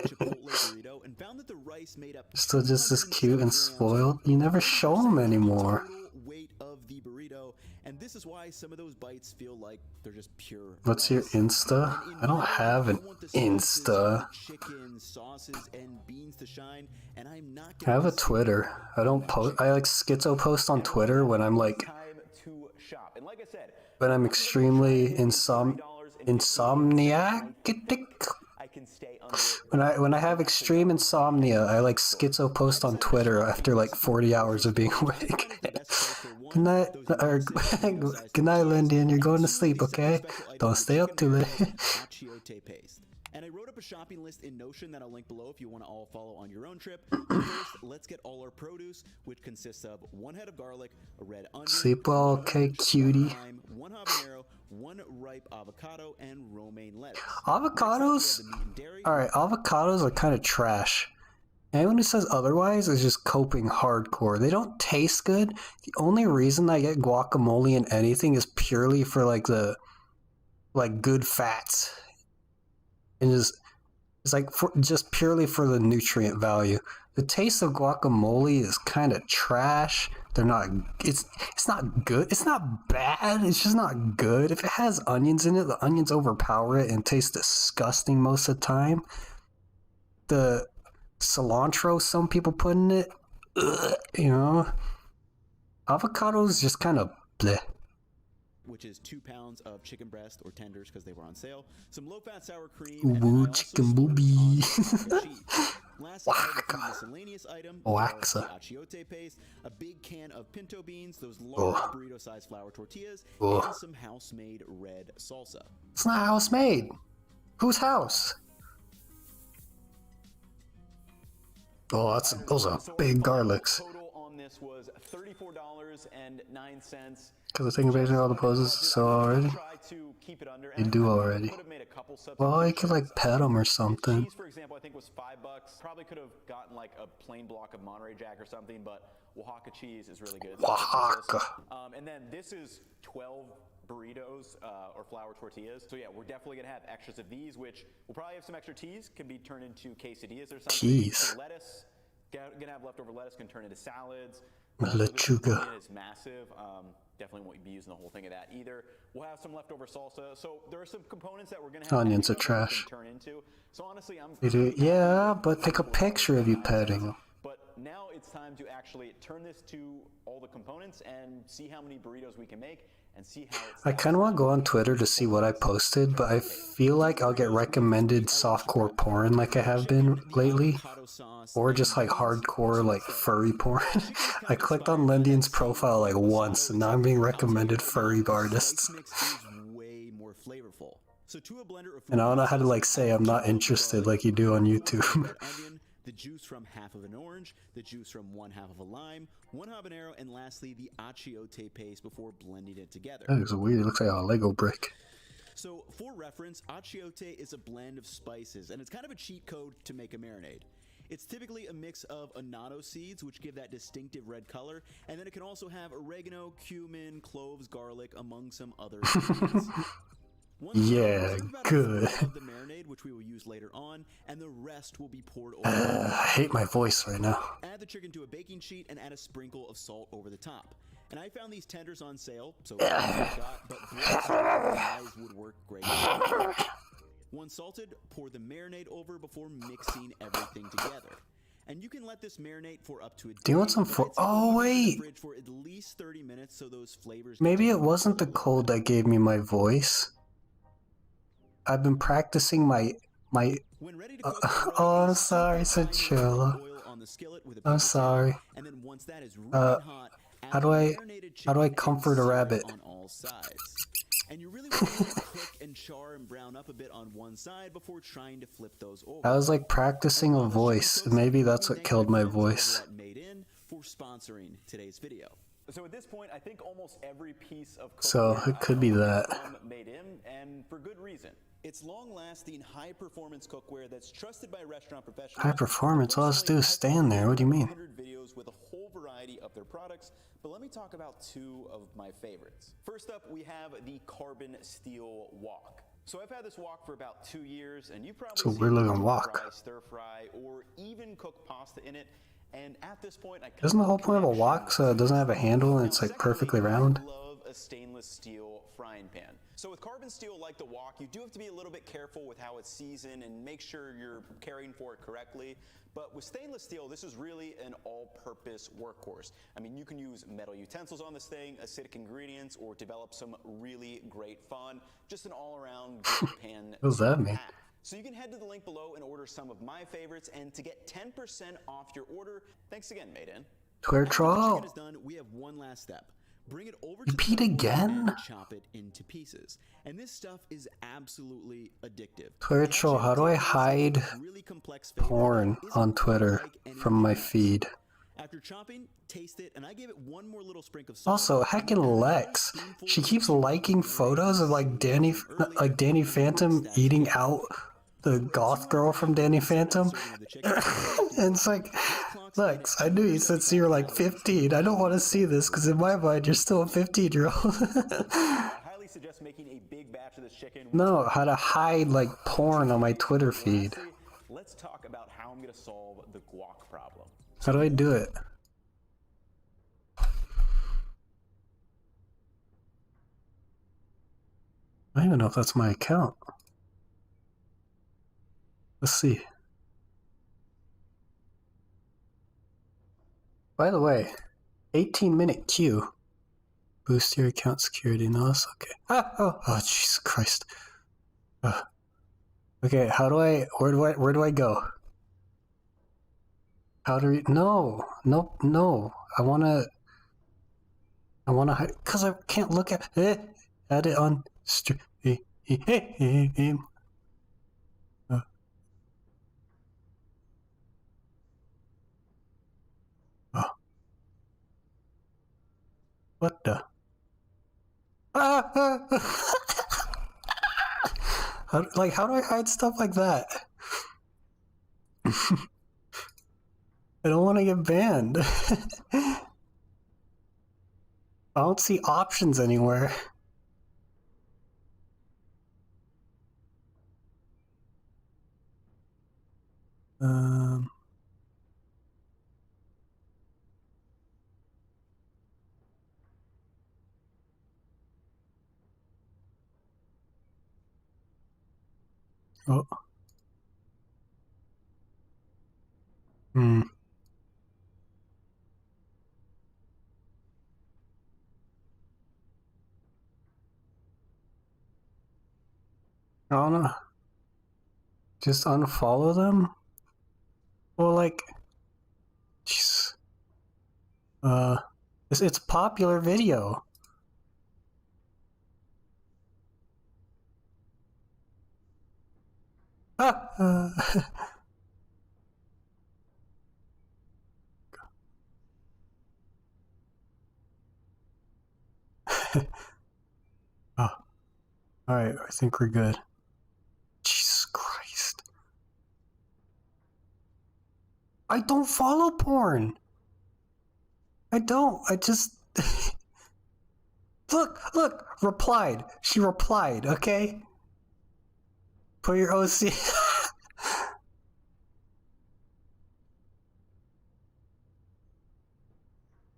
Chipotle burrito and found that the rice made up Still just as cute and 207 spoiled. You never show them anymore. total weight of the burrito, and this is why some of those bites feel like they're just pure What's your rice. Insta? I don't have an Insta. Chicken, sauces, and beans to shine, and I'm not I have a Twitter. I don't post. I like schizo post on Twitter when I'm like, Time to shop. And like I said, when I'm extremely insomniac. I can stay under When I have extreme insomnia, I like schizo post on Twitter after like 40 hours of being awake. Good night, good night, Lindy, and you're going to sleep, okay? Don't stay up too late. Achiote paste. And I wrote up a shopping list in Notion that I'll link below if you want to all follow on your own trip. First, let's get all our produce, which consists of 1 head of garlic, a red onion, Sleep well, okay, cutie. 1 habanero, 1 ripe avocado, and romaine lettuce. Avocados? Alright, avocados are kind of trash. Anyone who says otherwise is just coping hardcore. They don't taste good. The only reason I get guacamole in anything is purely for like the good fats. And it's like just purely for the nutrient value. The taste of guacamole is kind of trash. They're not. It's not good. It's not bad. It's just not good. If it has onions in it, the onions overpower it and taste disgusting most of the time. The cilantro some people put in it, you know. Avocados just kind of bleh. Which is 2 pounds of chicken breast or tenders because they were on sale, some low-fat sour cream, Ooh, and then I also chicken splurged booby. on avocado cheese. Lastly, I have a few miscellaneous item, Waxa. the achiote paste, a big can of pinto beans, those large burrito-sized flour tortillas, and some house-made red salsa. It's not house-made. Whose house? Oh, those are big garlics. total on this was $34.09. Because I think basically all the poses so already. Try to keep it under. They do already. Could have made a couple Well, you could like pet them or something. Cheese, for example, I think was $5. Probably could have gotten like a plain block of Monterey Jack or something, but Oaxaca cheese is really good. Oaxaca. And then this is 12 burritos or flour tortillas. So yeah, we're definitely gonna have extras of these, which we'll probably have some extra teas, can be turned into quesadillas or something. Cheese. Lettuce, gonna have leftover lettuce, can turn into salads. Lechuga. It's massive. Definitely won't be using the whole thing of that either. We'll have some leftover salsa. So there are some components that we're gonna have. Onions are trash. Turn into. So honestly, Yeah, but take a picture of you petting them. But now it's time to actually turn this to all the components and see how many burritos we can make and see how it's. I kind of want to go on Twitter to see what I posted, but I feel like I'll get recommended softcore porn like I have been lately. Or just like hardcore like furry porn. I clicked on Lindian's profile like once and now I'm being recommended furry artists. Way more flavorful. So to a blender of And I don't know how to like say I'm not interested like you do on YouTube. The juice from half of an orange, the juice from 1/2 of a lime, 1 habanero, and lastly the achiote paste before blending it together. That looks weird. It looks like a Lego brick. So for reference, achiote is a blend of spices, and it's kind of a cheat code to make a marinade. It's typically a mix of annatto seeds, which give that distinctive red color, and then it can also have oregano, cumin, cloves, garlic, among some other ingredients. Yeah, good. Of the marinade, which we will use later on, and the rest will be poured over. I hate my voice right now. Add the chicken to a baking sheet and add a sprinkle of salt over the top. And I found these tenders on sale, so eyes would work great. Once salted, pour the marinade over before mixing everything together. And you can let this marinate for up to a day. Do you want some Oh, wait. For at least 30 minutes so those flavors. Maybe it wasn't the cold that gave me my voice. I've been practicing my oh, I'm sorry, Cinchilla. I'm sorry. And then once that is hot, how do I comfort a rabbit? On all sides. And you really want to cook and char and brown up a bit on one side before trying to flip those over. I was like practicing a voice. Maybe that's what killed my voice. Made in for sponsoring today's video. So at this point, I think almost every piece of So it could be that. Made in, and for good reason. It's long-lasting, high-performance cookware that's trusted by restaurant professionals. High performance? All I have to do is stand there. What do you mean? 100 videos with a whole variety of their products, but let me talk about two of my favorites. First up, we have the carbon steel wok. So I've had this wok for about 2 years, and you probably It's a seen weird me looking deep wok. fry, stir fry, or even cook pasta in it. And at this point, I Isn't the whole point of a wok so it doesn't have a handle and it's like perfectly round? I love a stainless steel frying pan. So with carbon steel like the wok, you do have to be a little bit careful with how it's seasoned and make sure you're caring for it correctly. But with stainless steel, this is really an all-purpose workhorse. I mean, you can use metal utensils on this thing, acidic ingredients, or develop some really great fun. Just an all-around great pan. What does that mean? So you can head to the link below and order some of my favorites, and to get 10% off your order, thanks again, Maydan. Twitter After the troll. chicken is done, we have one last step. Bring it over You to the peed cutting board again? and chop it into pieces. And this stuff is absolutely addictive. Twitter troll, how do I hide Really complex flavor porn that on isn't Twitter like anything from my else. feed? After chopping, taste it, and I give it one more little sprinkle of salt. Also, heckin' Lex, she keeps liking photos of like Danny Phantom eating out the goth girl from Danny Phantom. And it's like, Lex, I knew you since you were like 15. I don't want to see this because in my mind you're still a 15-year-old. I highly suggest making a big batch of this chicken. No, how to hide like porn on my Twitter feed. Lastly, let's talk about how I'm going to solve the guac problem. How do I do it? I don't even know if that's my account. Let's see. By the way, 18-minute queue. Boost your account security. No, that's okay. Oh, Jesus Christ. Okay, how do I? Where do I go? How do we? No. I wanna, cause I can't look at add it on stream. What the? How do I hide stuff like that? I don't want to get banned. I don't see options anywhere. Oh. I don't know. Just unfollow them? Well, like, jeez. It's a popular video. Oh. Alright, I think we're good. Jesus Christ. I don't follow porn. I don't. I just... Look, replied. She replied, okay? Put your OC...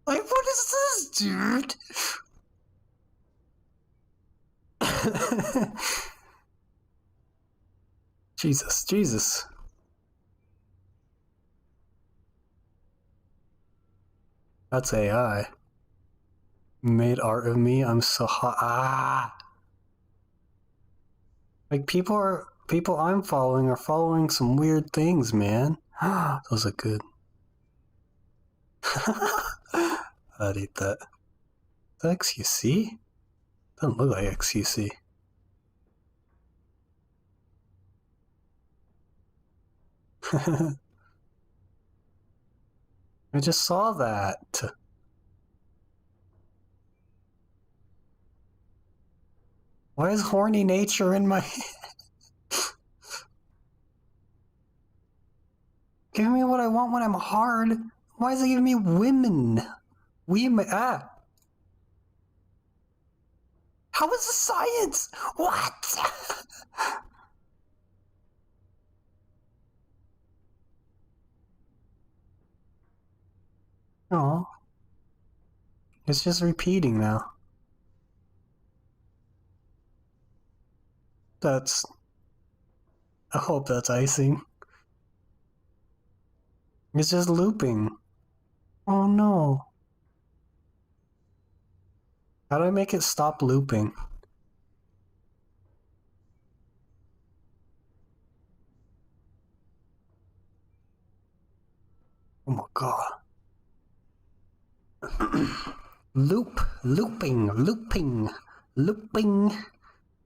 Like, what is this, dude? Jesus. That's AI. Made art of me. I'm so hot. Like, people I'm following are following some weird things, man. Those are good. I'd eat that. Is that XQC? Doesn't look like XQC. I just saw that. Why is horny nature in my... what I want when I'm hard. Why is it giving me women? Women. Ah. How is this science? What? Oh. It's just repeating now. That's... I hope that's icing. It's just looping. Oh no. How do I make it stop looping? Oh my god. Looping.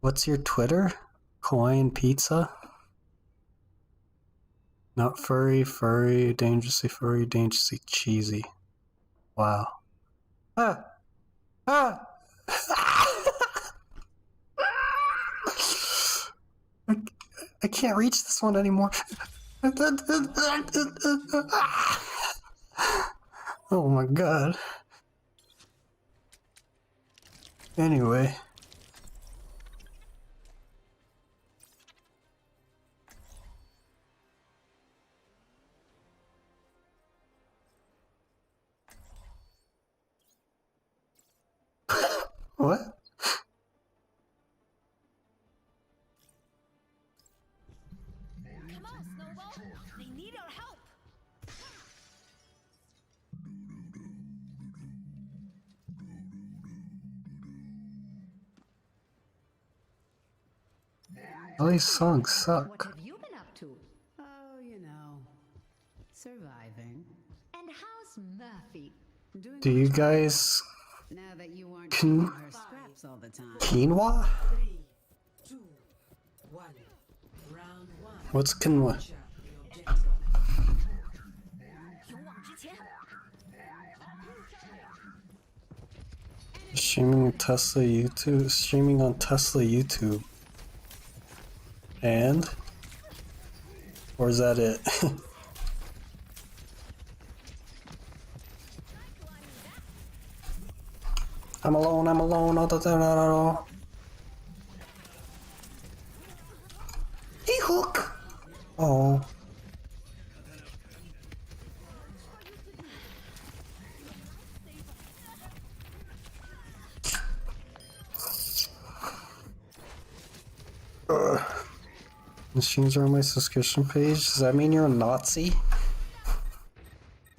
What's your Twitter? Hawaiian pizza? Not furry, dangerously cheesy. Wow. Ah! Ah! I can't reach this one anymore. Oh my god. Anyway. What? Come on, Snowball. They need our help. All these songs suck. What have you been up to? Oh, you know, surviving. And how's Murphy? Doing Do you guys now that you aren't Can- eating her scraps all the time. quinoa? 3, 2, 1. Round 1. What's quinoa? Capture the objective. Streaming on Tesla YouTube. And? Or is that it? I'm alone. Oh, Hey, Hook! Oh. Machines are on my subscription page. Does that mean you're a Nazi?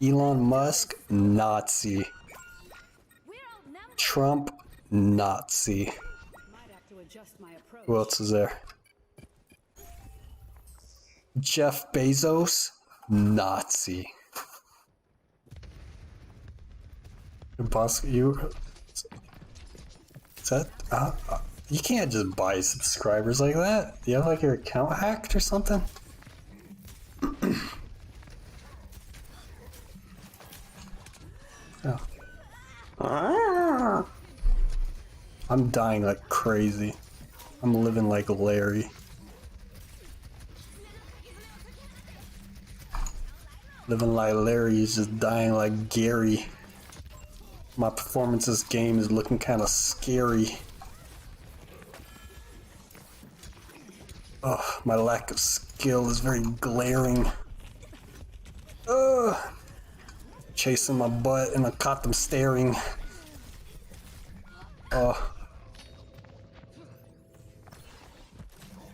Elon Musk, Nazi. Trump, Nazi. Might have to adjust my approach. Who else is there? Jeff Bezos, Nazi. Boss, you... Is that... you can't just buy subscribers like that. Do you have like your account hacked or something? Oh. I'm dying like crazy. I'm living like Larry. Living like Larry is just dying like Gary. My performance this game is looking kind of scary. Oh, my lack of skill is very glaring. Ugh. Chasing my butt and I caught them staring. Oh.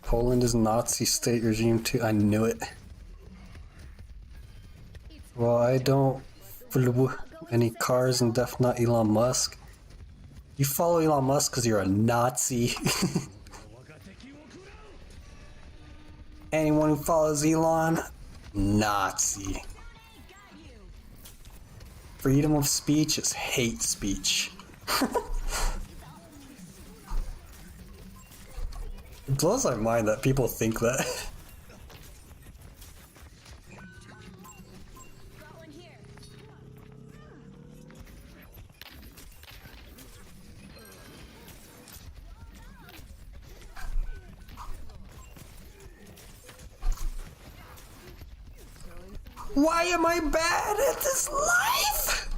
Poland is Nazi state regime too. I knew it. Well, I don't follow any cars and definitely not Elon Musk. You follow Elon Musk because you're a Nazi. Anyone who follows Elon, Nazi. Freedom of speech is hate speech. It blows my mind that people think that. Why am I bad at this life?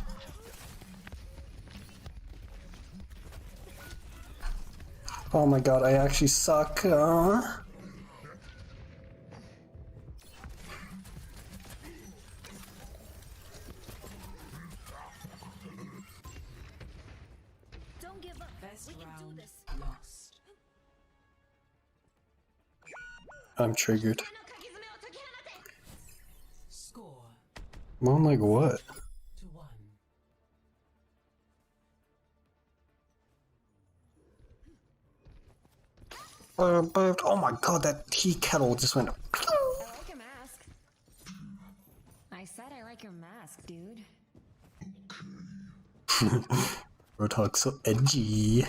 Oh my god, I actually suck. Don't give up. Best We can do round this. lost. I'm triggered. Score I'm like, what? 2-1. Oh my god, that tea kettle just went. I like your mask. I said I like your mask, dude. Roadhog's so edgy.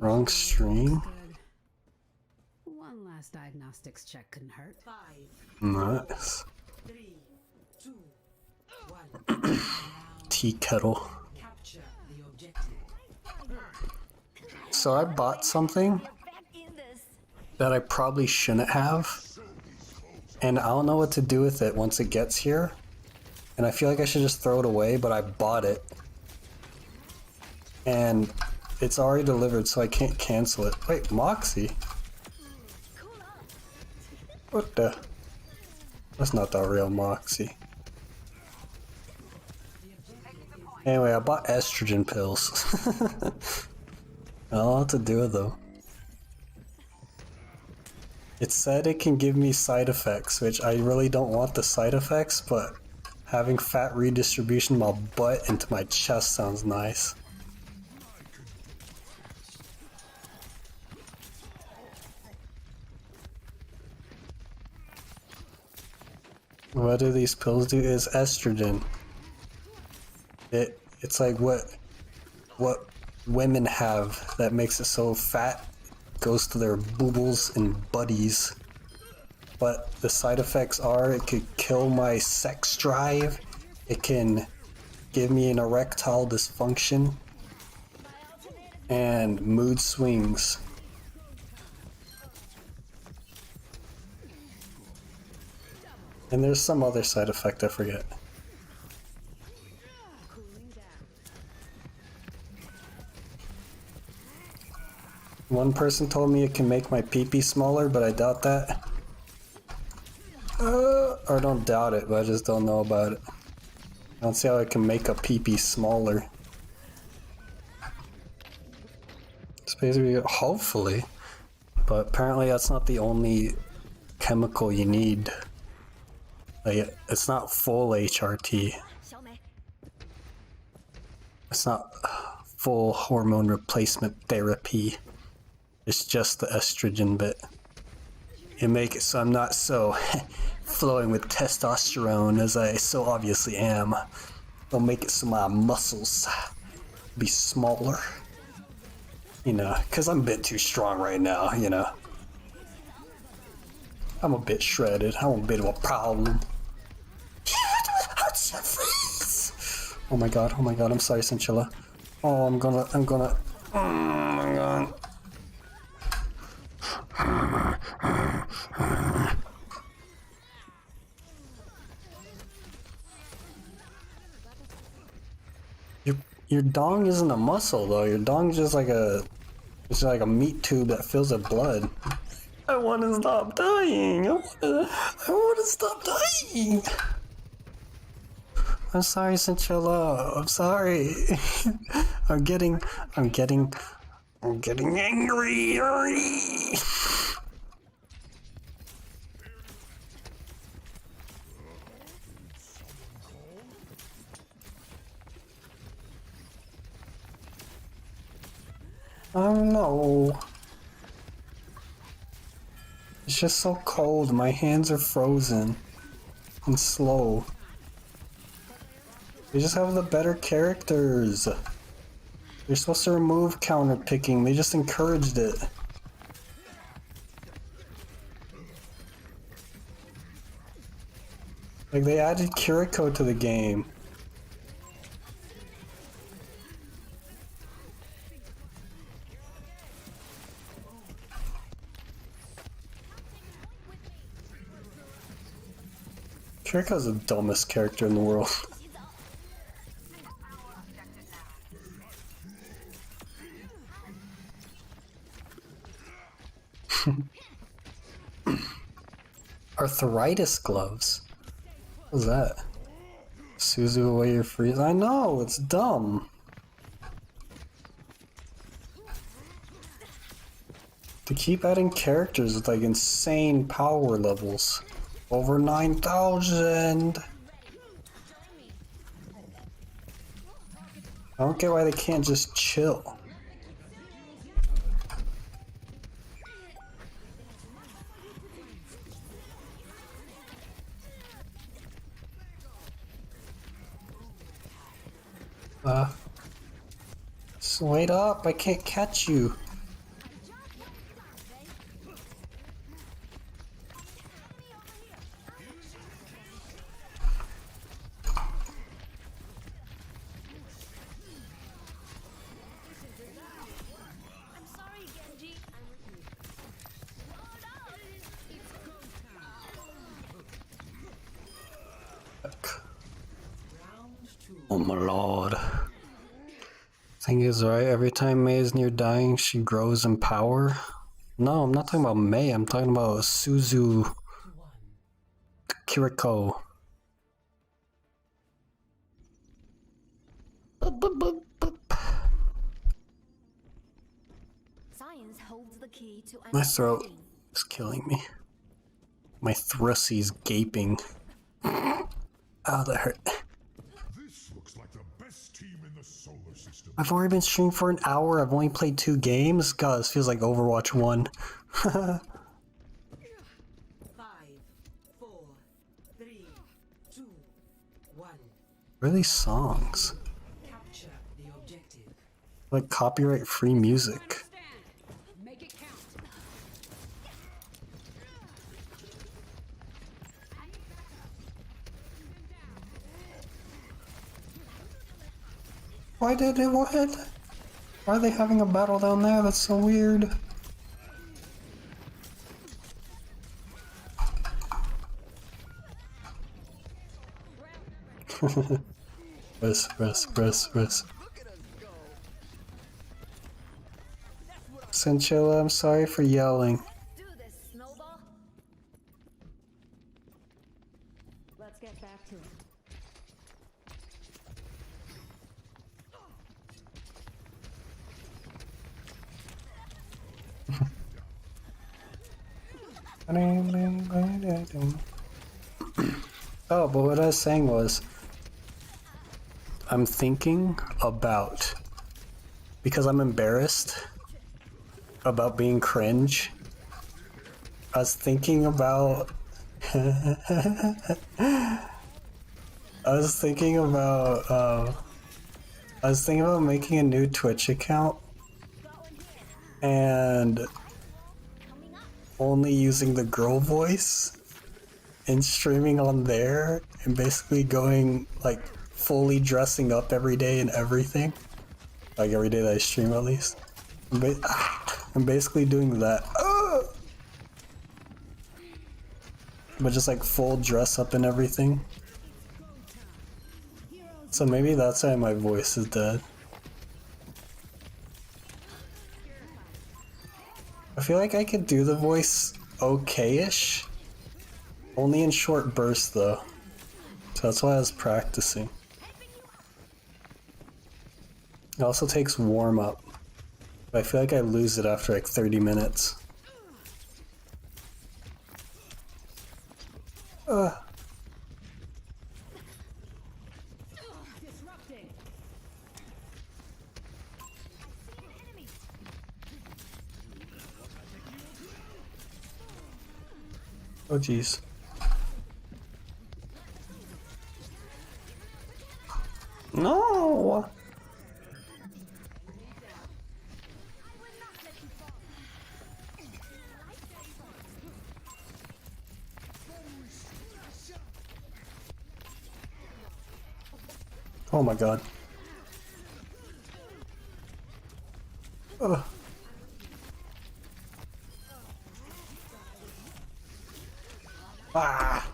Wrong stream. One last diagnostics check couldn't hurt. 5, Nice. 3, 2, 1. Tea kettle. Capture the objective. So I bought something that I probably shouldn't have. And I don't know what to do with it once it gets here. And I feel like I should just throw it away, but I bought it. And it's already delivered, so I can't cancel it. Wait, Moxie? What the? That's not the real Moxie. Anyway, I bought estrogen pills. I don't know what to do with them. It said it can give me side effects, which I really don't want the side effects, but having fat redistribution in my butt into my chest sounds nice. What do these pills do? Is estrogen. It's like what women have that makes it so fat goes to their boobles and buddies. But the side effects are it could kill my sex drive, it can give me an erectile dysfunction, and mood swings. And there's some other side effect I forget. One person told me it can make my pee-pee smaller, but I doubt that. Or don't doubt it, but I just don't know about it. I don't see how it can make a pee-pee smaller. It's basically, hopefully. But apparently that's not the only chemical you need. Like, it's not full HRT. It's not full hormone replacement therapy. It's just the estrogen bit. You make it so I'm not so flowing with testosterone as I so obviously am. They'll make it so my muscles be smaller. You know, because I'm a bit too strong right now, you know. I'm a bit shredded. I'm a bit of a problem. Oh my god, I'm sorry, Cinchilla. Oh, I'm gonna, oh my god. Your dong isn't a muscle though. Your dong's just like it's like a meat tube that fills with blood. I want to stop dying. I want to stop dying. I'm sorry, Cinchilla. I'm sorry. I'm getting angry. Oh no. It's just so cold. My hands are frozen and slow. They just have the better characters. They're supposed to remove counter picking. They just encouraged it. Like, they added Kiriko to the game. Kiriko's the dumbest character in the world. Arthritis gloves? What's that? Suzu away your freeze. I know, it's dumb. To keep adding characters with like insane power levels. Over 9,000. I don't get why they can't just chill. So wait up, I can't catch you. I'm sorry, Genji. Oh my lord. Thing is, right, every time Mei is near dying, she grows in power. No, I'm not talking about Mei, I'm talking about Suzu Kiriko. Science holds the key to My throat is killing me. My thrussy's gaping. Ow, that hurt. This looks like the best team in the solar system. I've already been streaming for an hour, I've only played 2 games? God, this feels like Overwatch 1. 5, 4, 3, 2, 1. What are these songs? Capture the objective. Like copyright free music. Make it count. Why did it what? Why are they having a battle down there? That's so weird. Rest. Cinchilla, I'm sorry for yelling. do this, Snowball. Let's get back to it. Oh, but what I was saying was, I'm thinking about, because I'm embarrassed about being cringe, I was thinking about, I was thinking about making a new Twitch account and only using the girl voice and streaming on there and basically going like fully dressing up every day and everything, like every day that I stream at least. I'm basically doing that, but just like full dress up and everything. So maybe that's why my voice is dead. I feel like I could do the voice okay-ish, only in short bursts though. So that's why I was practicing. It also takes warm up, but I feel like I lose it after like 30 minutes. Disrupting. Oh jeez. No! Oh my god. Ugh. Ah!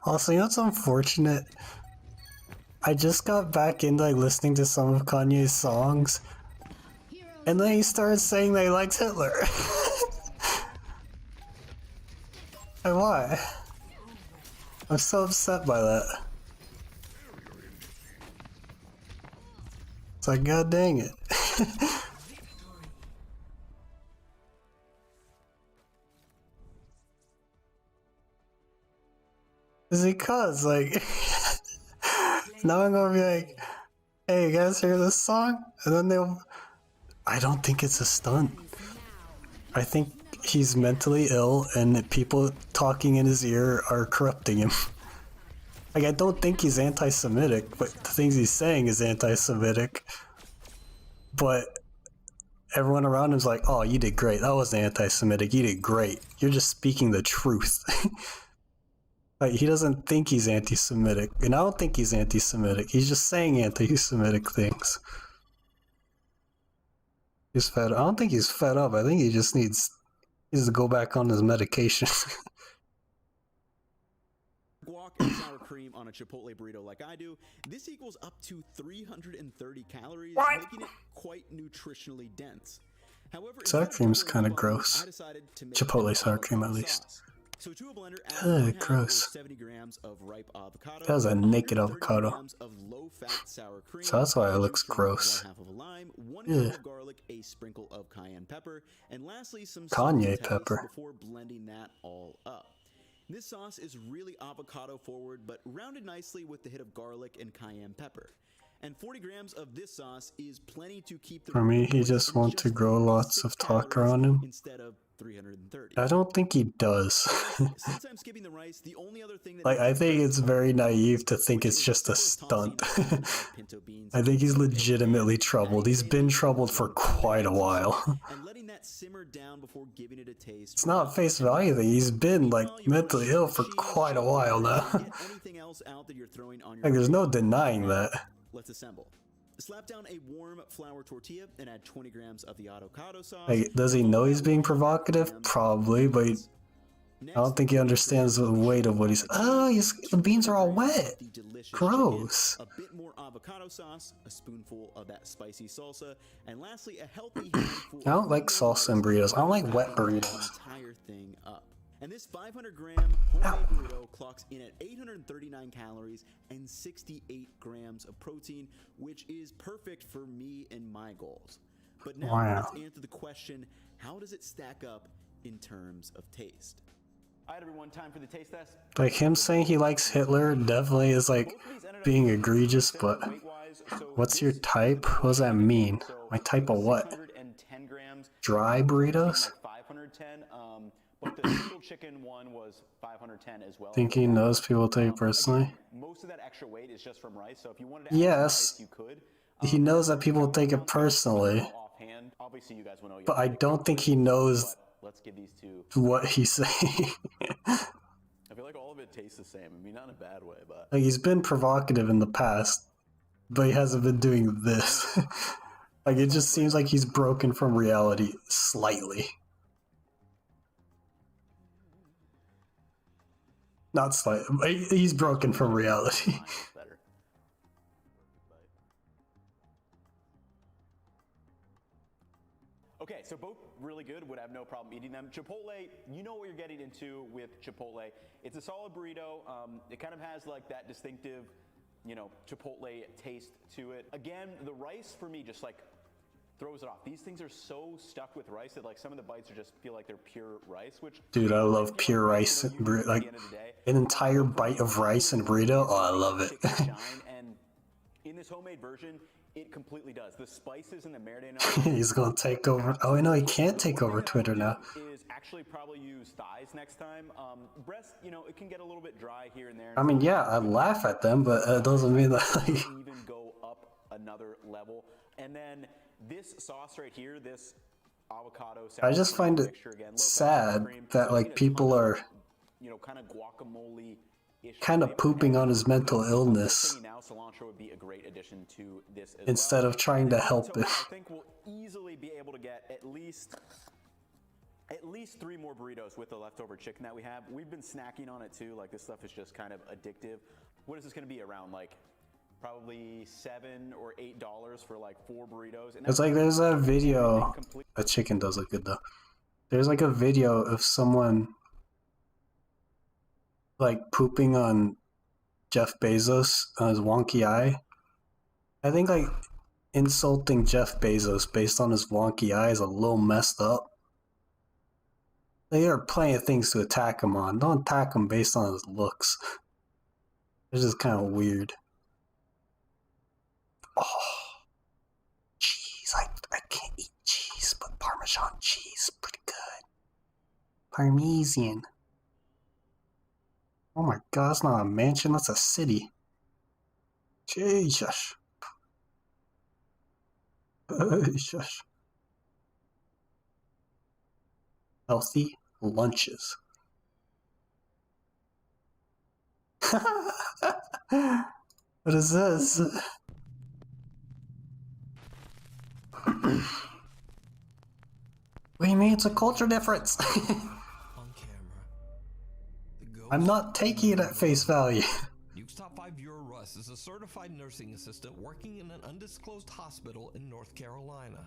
Also, you know what's unfortunate? I just got back into like listening to some of Kanye's songs, and then he started saying that he likes Hitler. And why? I'm so upset by that. It's like, god dang it. Is because, like, now I'm gonna be like, hey, you guys hear this song? And then they'll. I don't think it's a stunt. I think he's mentally ill and people talking in his ear are corrupting him. Like, I don't think he's anti-Semitic, but the things he's saying is anti-Semitic. But everyone around him's like, oh, you did great. That wasn't anti-Semitic. You did great. You're just speaking the truth. Like, he doesn't think he's anti-Semitic. And I don't think he's anti-Semitic. He's just saying anti-Semitic things. He's fed up. I don't think he's fed up. I think he just needs to go back on his medication. Guac and sour cream on a Chipotle burrito like I do, this equals up to 330 calories, making it quite nutritionally dense. However, sour cream's kind of gross. Chipotle sour cream, at least. So to a blender, add gross. 70 grams of ripe avocado. That was a naked avocado. Grams of low-fat sour cream, So that's why it looks gross. 1/2 of a lime, 1 cup of garlic, a sprinkle of cayenne pepper, and lastly some Kanye salt pepper before blending that all up. This sauce is really avocado forward, but rounded nicely with the hit of garlic and cayenne pepper. And 40 grams of this sauce is plenty to keep the For me, he just wants to grow lots of talk around him. Instead of 330. I don't think he does. Since I'm skipping the rice, the only other thing that like, I think it's very naive to think it's just a stunt. I think he's legitimately troubled. He's been troubled for quite a while. And letting that simmer down before giving it a taste. It's not face value thing. He's been, like, mentally ill for quite a while now. Like, there's no denying that. Let's assemble. Slap down a warm flour tortilla and add 20 grams of the avocado sauce. Like, does he know he's being provocative? Probably, but I don't think he understands the weight of what he's. Oh, the beans are all wet. Gross. A bit more avocado sauce, a spoonful of that spicy salsa, and lastly a healthy handful. I don't like salsa and burritos. I don't like wet burritos. Entire thing up. And this 500-gram homemade burrito clocks in at 839 calories and 68 grams of protein, which is perfect for me and my goals. But now let's answer the question, how does it stack up in terms of taste? All right, everyone, time for the taste test. Like, him saying he likes Hitler definitely is, like, being egregious, but what's your type? What does that mean? My type of what? Dry burritos? 510, but the single chicken one was 510 as well. Think he knows people take it personally? Most of that extra weight is just from rice, so if you wanted to add yes, rice, you could. He knows that people take it personally, Offhand, obviously you guys will know. But I don't think he knows let's give these two what he's saying. I feel like all of it tastes the same. I mean, not in a bad way, but like, he's been provocative in the past, but he hasn't been doing this. Like, it just seems like he's broken from reality slightly. Not slightly. He's broken from reality. Okay, so both really good, would have no problem eating them. Chipotle, you know what you're getting into with Chipotle. It's a solid burrito. It kind of has like that distinctive, you know, Chipotle taste to it. Again, the rice for me just like throws it off. These things are so stuck with rice that like some of the bites are just feel like they're pure rice, which dude, I love pure rice. Like an entire bite of rice and burrito. Oh, I love it. And in this homemade version, it completely does. The spices and the marinade. He's gonna take over. Oh, no, he can't take over Twitter now. Is actually probably use thighs next time. Breast, you know, it can get a little bit dry here and there. I mean, yeah, I laugh at them, but it doesn't mean that. Like, even go up another level. And then this sauce right here, this avocado. I just find it sad that like people are, you know, kind of guacamole. Kind of pooping on his mental illness instead of trying to help it. I think we'll easily be able to get at least at least 3 more burritos with the leftover chicken that we have. We've been snacking on it too. Like, this stuff is just kind of addictive. What is this going to be around? Like, probably $7 or $8 for like 4 burritos. And It's like there's a video. The chicken does look good though. There's like a video of someone like pooping on Jeff Bezos on his wonky eye. I think like insulting Jeff Bezos based on his wonky eye is a little messed up. There are plenty of things to attack him on. Don't attack him based on his looks. It's just kind of weird. Oh, cheese. I can't eat cheese, but Parmesan cheese is pretty good. Parmesan. Oh my god, it's not a mansion, that's a city. Jesus. Jesus. Healthy lunches. What is this? What do you mean it's a culture difference? I'm not taking it at face value. Duke's top 5 viewer Russ is a certified nursing assistant working in an undisclosed hospital in North Carolina.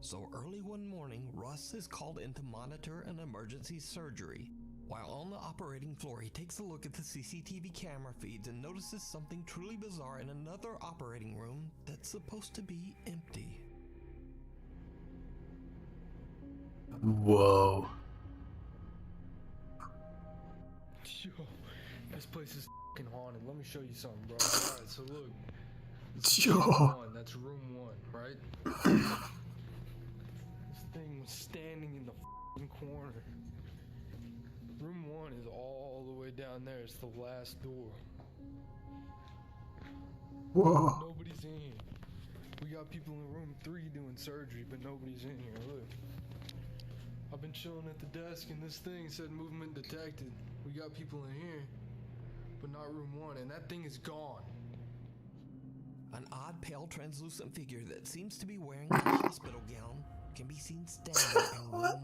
So early one morning, Russ is called in to monitor an emergency surgery. While on the operating floor, he takes a look at the CCTV camera feeds and notices something truly bizarre in another operating room that's supposed to be empty. Whoa. Yo, this place is f***ing haunted. Let me show you something, bro. Alright, so look. This is room 1. That's room 1, right? This thing was standing in the f***ing corner. Room 1 is all the way down there. It's the last door. Whoa. Nobody's in here. We got people in room 3 doing surgery, but nobody's in here. Look. I've been chilling at the desk and this thing said movement detected. We got people in here, but not room 1, and that thing is gone. An odd, pale, translucent figure that seems to be wearing a hospital gown can be seen standing in room 1,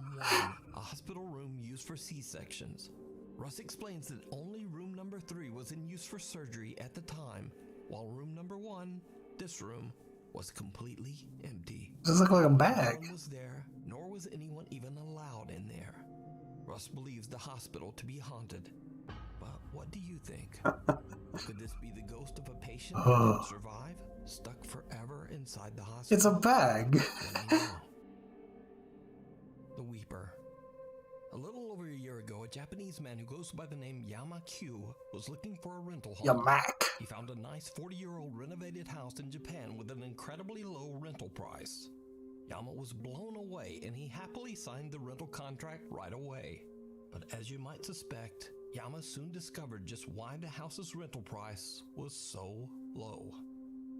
a hospital room used for C-sections. Russ explains that only room number 3 was in use for surgery at the time, while room number 1, this room, was completely empty. Does look like a bag. No one was there, nor was anyone even allowed in there. Russ believes the hospital to be haunted. But what do you think? Could this be the ghost of a patient who didn't survive, stuck forever inside the hospital? It's a bag. Let me know. The Weeper. A little over a year ago, a Japanese man who goes by the name Yama Q was looking for a rental home. Yamak. He found a nice 40-year-old renovated house in Japan with an incredibly low rental price. Yama was blown away and he happily signed the rental contract right away. But as you might suspect, Yama soon discovered just why the house's rental price was so low.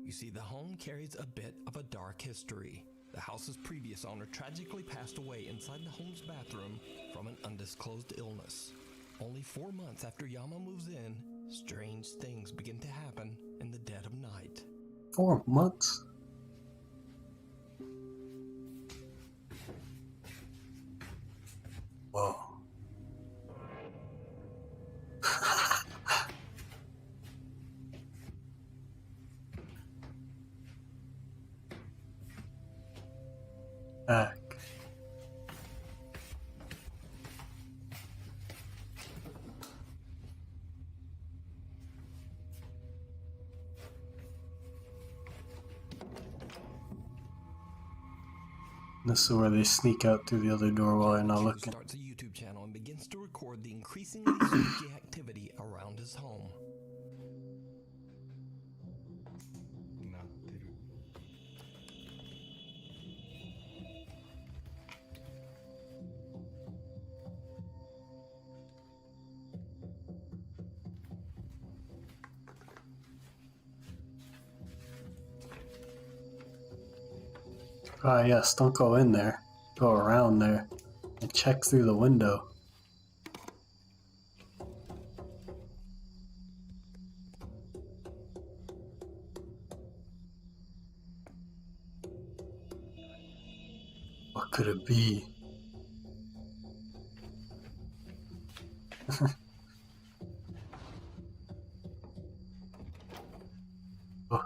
You see, the home carries a bit of a dark history. The house's previous owner tragically passed away inside the home's bathroom from an undisclosed illness. Only 4 months after Yama moves in, strange things begin to happen in the dead of night. 4 months? Whoa. Back. This is where they sneak out through the other door while I'm not looking. Starts a YouTube channel and begins to record the increasingly spooky activity around his home. Ah, yes, don't go in there. Go around there and check through the window. What could it be? Oh.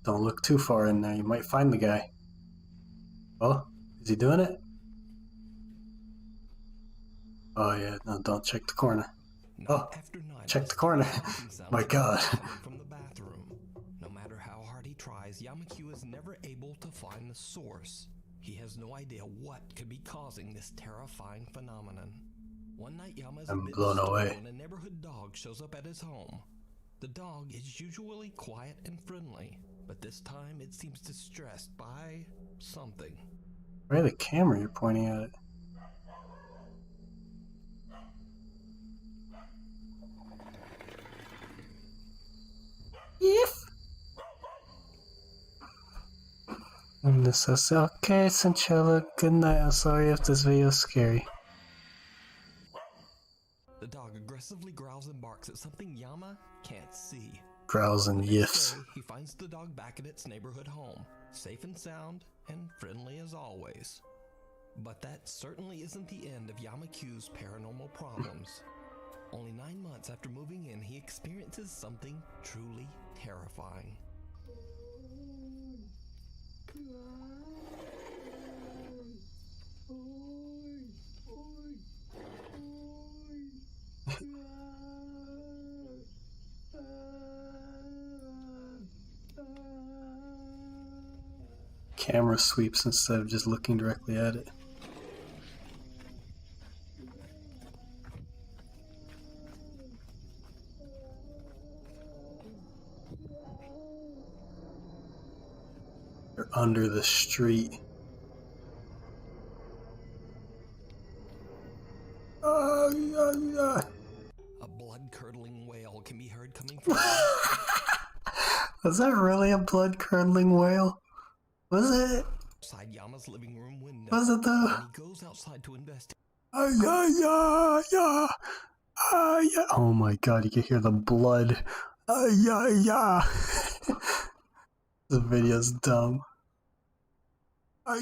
Don't look too far in there, you might find the guy. Oh, is he doing it? Oh yeah, no, don't check the corner. Oh, check the corner. My god. From the bathroom. No matter how hard he tries, Yamakyu is never able to find the source. He has no idea what could be causing this terrifying phenomenon. One night, Yama is a bit blown disturbed away. when a neighborhood dog shows up at his home. The dog is usually quiet and friendly, but this time it seems distressed by something. Where the camera you're pointing at it? If and this says, okay, Cinchella, good night. I'm sorry if this video is scary. The dog aggressively growls and barks at something Yama can't see. Growls and yiffs. He finds the dog back at its neighborhood home, safe and sound, and friendly as always. But that certainly isn't the end of Yamakyu's paranormal problems. Only 9 months after moving in, he experiences something truly terrifying. Camera sweeps instead of just looking directly at it. They're under the street. A blood-curdling wail can be heard coming from Was that really a blood-curdling wail? Was it? outside Yama's living room window. Was it though? And he goes outside to investigate. Oh my god, you can hear the blood. This video's dumb. I've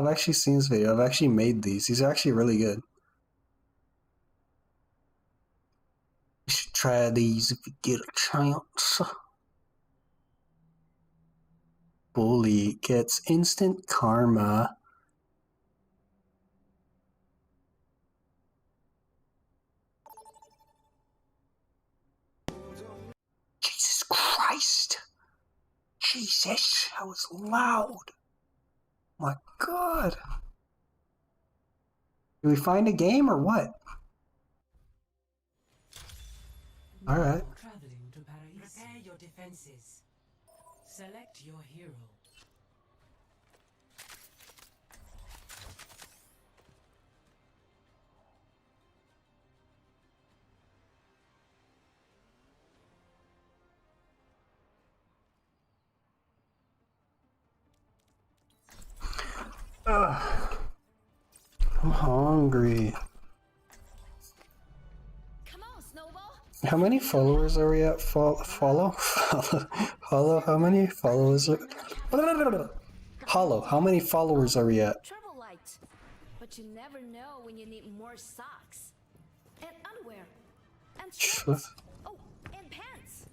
actually seen this video. I've actually made these. These are actually really good. You should try these if you get a chance. Bully gets instant karma. Jesus Christ! Jesus, that was loud. My god. Did we find a game or what? Alright. Traveling to Paris. Prepare your defenses. Select your hero. I'm hungry. Come on, Snowball. How many followers are we at? Follow? How many followers are... Hollow, how many followers are we at? Trouble light. But you never know when you need more socks. And underwear. And shorts. Oh, and pants.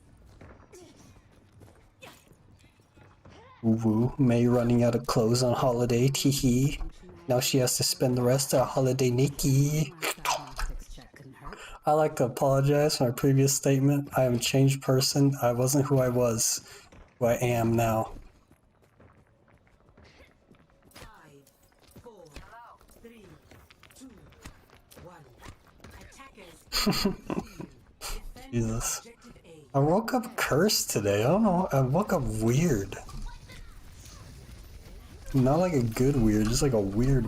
Woo, May running out of clothes on holiday, teehee. Now she has to spend the rest of the holiday naked. I like to apologize for my previous statement. I am a changed person. I wasn't who I was. Who I am now. 5, 4, 3, 2, 1. Attackers. Jesus. I woke up cursed today. I don't know. I woke up weird. Not like a good weird, just like a weird.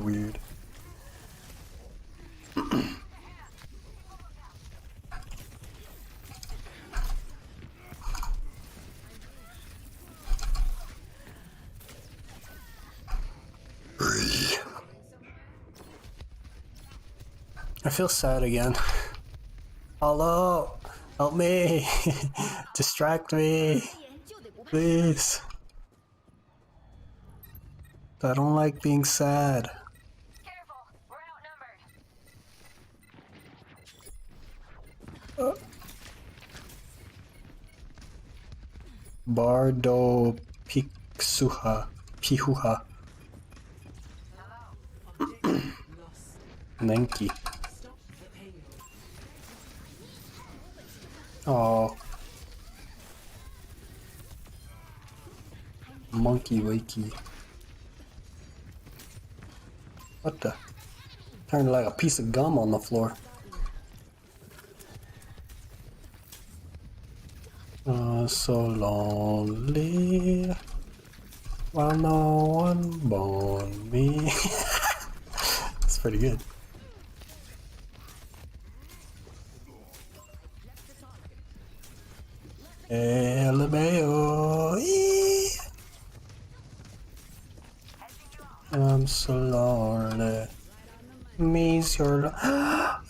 I feel sad again. Hello, help me, distract me, please. I don't like being sad. Careful, we're outnumbered. Bardo Pixuha. Pihuha. Nenki. Oh. Monkey wakey. What the? Turned like a piece of gum on the floor. So lonely. While no one born me. It's pretty good. LMAO. I'm so lonely. Means you're.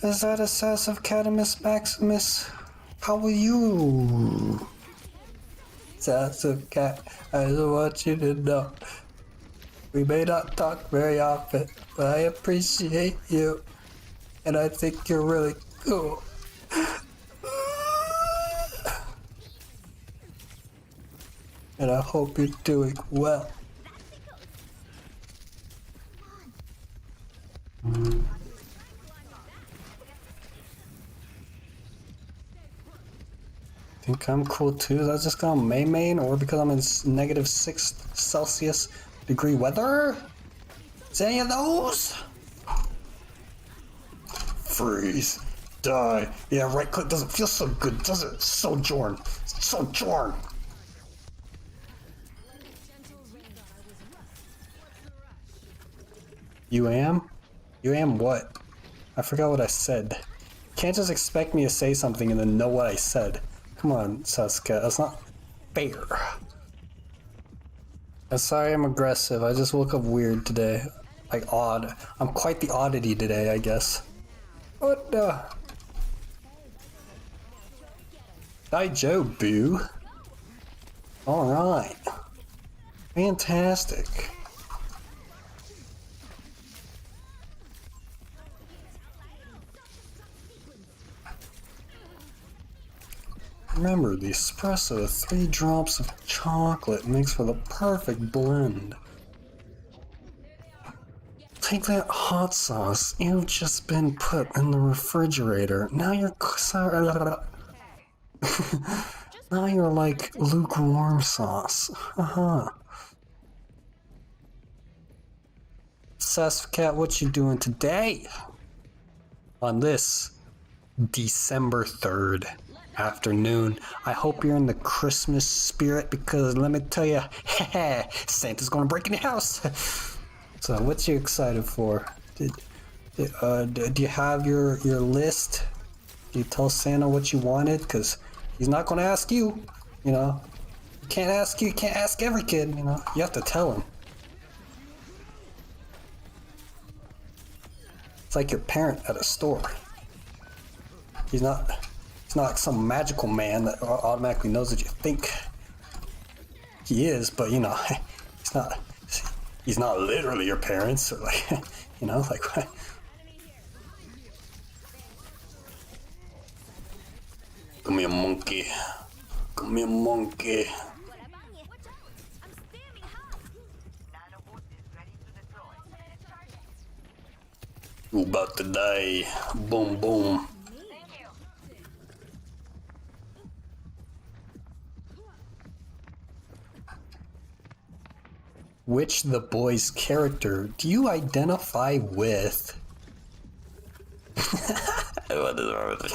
Is that Assassin Catamus Maximus? How are you? Assassin Cat, I just want you to know. We may not talk very often, but I appreciate you. And I think you're really cool. And I hope you're doing well. Think I'm cool too? Is that just because I'm main or because I'm in -6 Celsius degree weather? Is any of those? Freeze. Die. Yeah, right click doesn't feel so good, does it? Sojourn. Sojourn. You am? You am what? I forgot what I said. Can't just expect me to say something and then know what I said. Come on, Sasuke, that's not fair. I'm sorry I'm aggressive, I just woke up weird today. Like odd. I'm quite the oddity today, I guess. What the? Hi, Joe, boo. Alright. Fantastic. Remember, the espresso with 3 drops of chocolate makes for the perfect blend. Take that hot sauce you've just been put in the refrigerator. Now you're now you're like lukewarm sauce. Sasuke, what you doing today? On this December 3rd afternoon. I hope you're in the Christmas spirit because let me tell you, Santa's gonna break in your house. So what you excited for? Do you have your list? Do you tell Santa what you wanted? Because he's not gonna ask you, you know. You can't ask every kid, you know. You have to tell him. It's like your parent at a store. He's not like some magical man that automatically knows what you think he is, but you know, he's not literally your parents, or like, you know, like what? Give me a monkey. Give me a monkey. You about to die. Boom, boom. Which the boy's character do you identify with? What is wrong with it?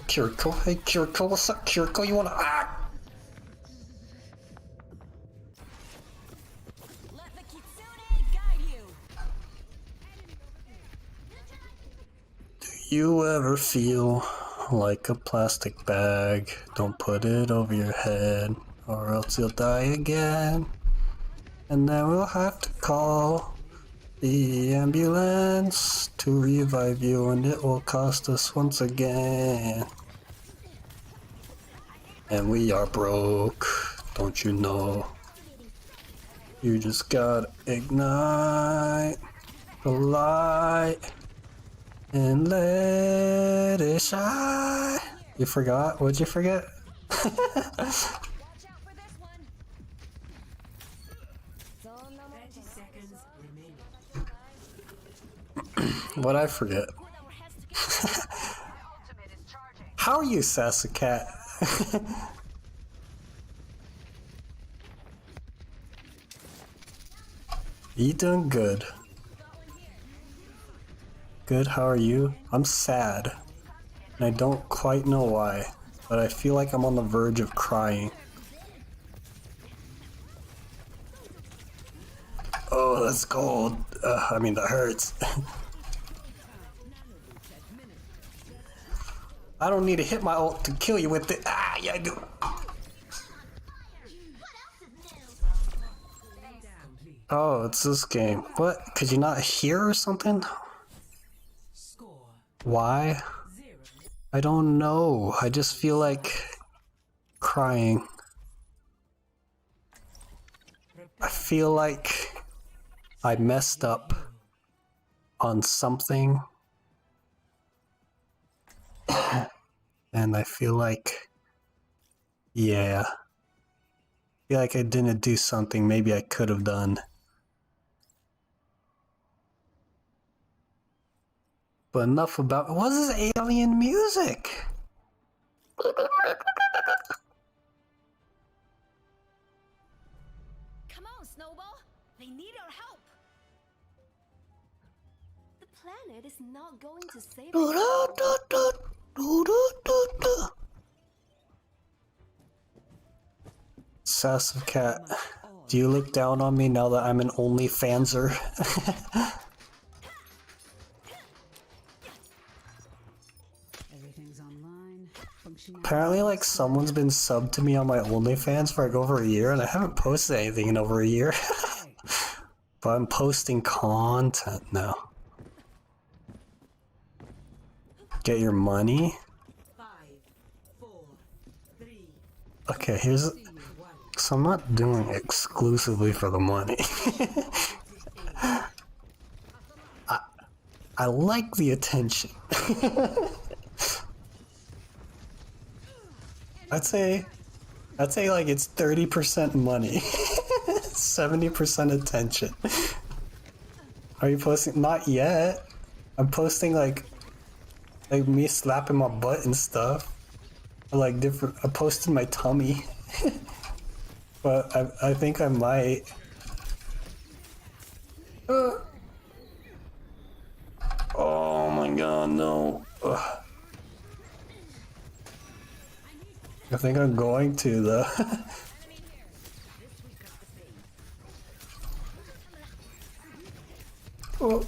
Kiriko, hey Kiriko, what's up, Kiriko? You wanna Let the Kitsune guide you. Do you ever feel like a plastic bag? Don't put it over your head, or else you'll die again. And then we'll have to call the ambulance to revive you, and it will cost us once again. And we are broke, don't you know? You just gotta ignite the light and let it shine. You forgot? What'd you forget? What'd I forget? How are you, Sasuke? You doing good? Good, how are you? I'm sad. And I don't quite know why, but I feel like I'm on the verge of crying. Oh, that's cold. I mean, that hurts. I don't need to hit my ult to kill you with it. Ah, yeah, I do. Oh, it's this game. What? Could you not hear or something? Why? I don't know. I just feel like crying. I feel like I messed up on something. And I feel like, yeah. I feel like I didn't do something maybe I could have done. But enough about, what is this alien music? Come on, Snowball. They need our help. The planet is not going to save us. Sassive cat, do you look down on me now that I'm an OnlyFanser? Everything's online. Apparently, like, someone's been subbed to me on my OnlyFans for like over a year, and I haven't posted anything in over a year. But I'm posting content now. Get your money? Okay, here's... So I'm not doing it exclusively for the money. I like the attention. I'd say like it's 30% money, 70% attention. Are you posting? Not yet. I'm posting like me slapping my butt and stuff. Or like different. I posted my tummy, but I think I might. Oh my god, no. Ugh. I think I'm going to though. Oh.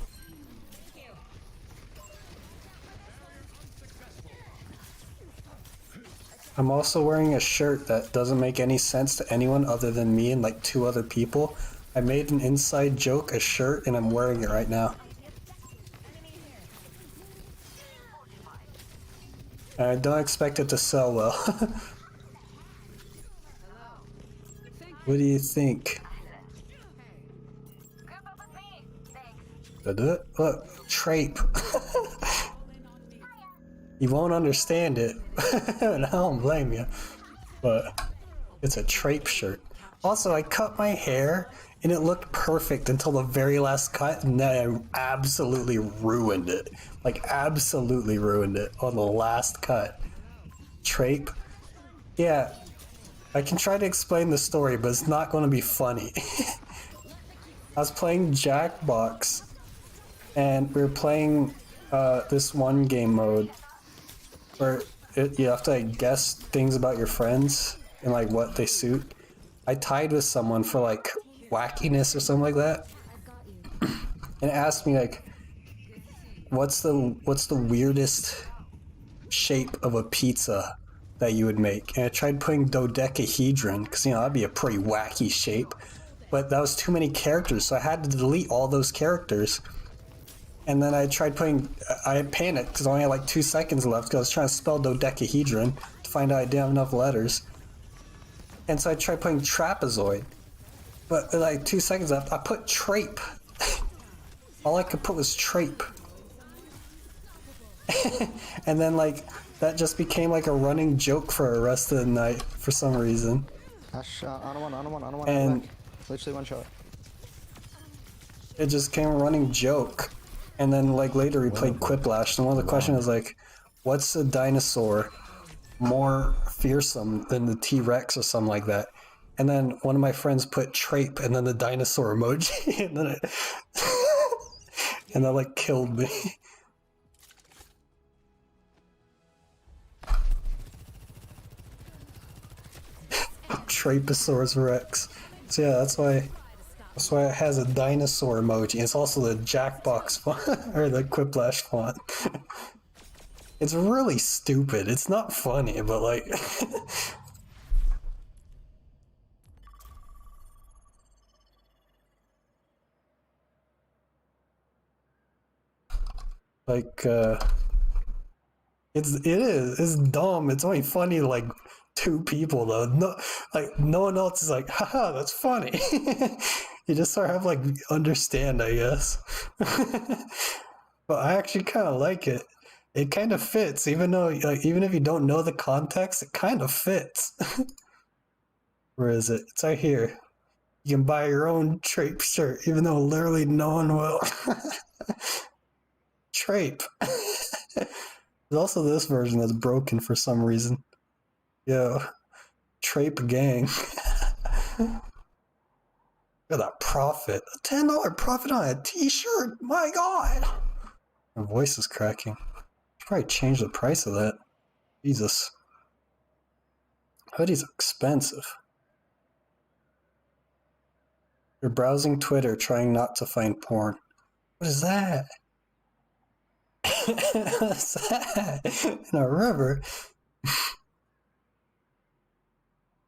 I'm also wearing a shirt that doesn't make any sense to anyone other than me and like 2 other people. I made an inside joke, a shirt, and I'm wearing it right now. And I don't expect it to sell well. What do you think? Look, trape. You won't understand it, and I don't blame you, but it's a trape shirt. Also, I cut my hair, and it looked perfect until the very last cut, and then I absolutely ruined it. Like, absolutely ruined it on the last cut. Trape? Yeah, I can try to explain the story, but it's not going to be funny. I was playing Jackbox, and we were playing this one game mode where you have to like, guess things about your friends and like what they suit. I tied with someone for like wackiness or something like that, and it asked me like, what's the weirdest shape of a pizza that you would make? And I tried putting dodecahedron because that'd be a pretty wacky shape, but that was too many characters, so I had to delete all those characters. And then I tried putting, I panicked because I only had like 2 seconds left because I was trying to spell dodecahedron to find out I didn't have enough letters. And so I tried putting trapezoid. But like 2 seconds left, I put trape. All I could put was trape. And then like, that just became like a running joke for the rest of the night for some reason. On one. And literally one shot. It just became a running joke. And then like later we played Quiplash, and one of the questions was like, what's a dinosaur more fearsome than the T-Rex or something like that? And then one of my friends put trape and then the dinosaur emoji, and then and that like killed me. Trapeosaurus Rex. So yeah, that's why it has a dinosaur emoji. It's also the Jackbox font, or the Quiplash font. It's really stupid. It's not funny, but like... like, it's dumb. It's only funny to like 2 people though. No, like no one else is like, haha, that's funny. You just sort of like understand, I guess. But I actually kind of like it. It kind of fits, even though like even if you don't know the context, it kind of fits. Where is it? It's right here. You can buy your own Trape shirt, even though literally no one will. Trape. There's also this version that's broken for some reason. Yo, Trape gang. Look at that profit. A $10 profit on a t-shirt? My god! My voice is cracking. Should probably change the price of that. Jesus. Hoodie's expensive. You're browsing Twitter trying not to find porn. What is that? What's that? In a river?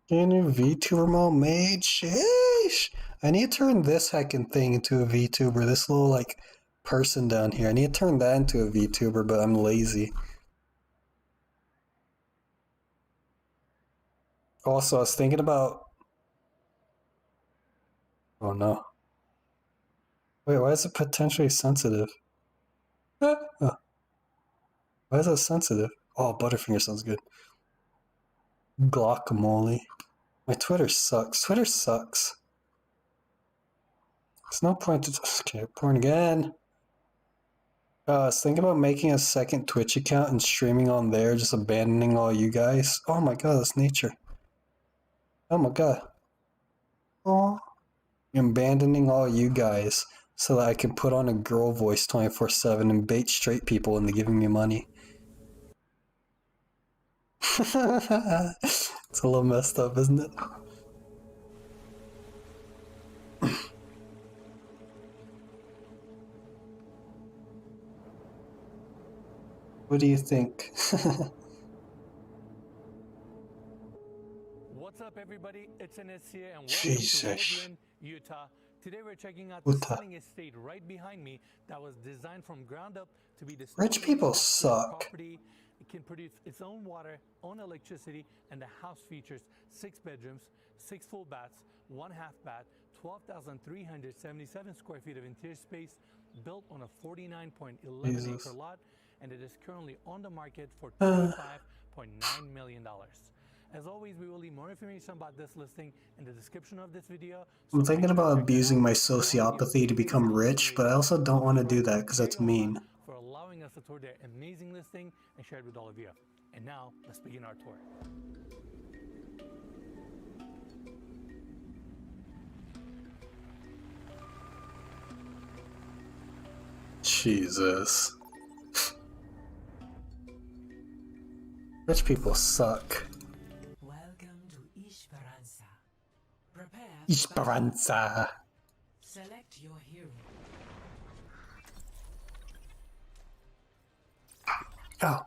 Can a VTuber mode made? Sheesh! I need to turn this heckin' thing into a VTuber. This little, like, person down here. I need to turn that into a VTuber, but I'm lazy. Also, I was thinking about... Oh, no. Wait, why is it potentially sensitive? Oh. Why is that sensitive? Oh, Butterfinger sounds good. Guacamole. My Twitter sucks. Twitter sucks. There's no point to... Okay, porn again. I was thinking about making a second Twitch account and streaming on there, just abandoning all you guys. Oh my god, that's nature. Oh my god. Oh. I'm abandoning all you guys so that I can put on a girl voice 24/7 and bait straight people into giving me money. It's a little messed up, isn't it? What do you think? What's up, everybody? It's Enes here, and welcome Jesus. to Woodland, Utah. Today we're checking out Utah. the stunning estate right behind me that was designed from ground up to be the Rich people state-of-the-art suck. property. It can produce its own water, own electricity, and the house features 6 bedrooms, 6 full baths, 1 half bath, 12,377 square feet of interior space, built on a 49.11 Jesus. acre lot, and it is currently on the market for $25.9 million. As always, we will leave more information about this listing in the description of this video. I'm thinking about abusing my sociopathy to become rich, but I also don't want to do that because that's mean. For allowing us to tour their amazing listing and share it with all of you. And now, let's begin our tour. Jesus. Rich people suck. Welcome to Esperanza. Prepare for Esperanza. Select your hero. Oh.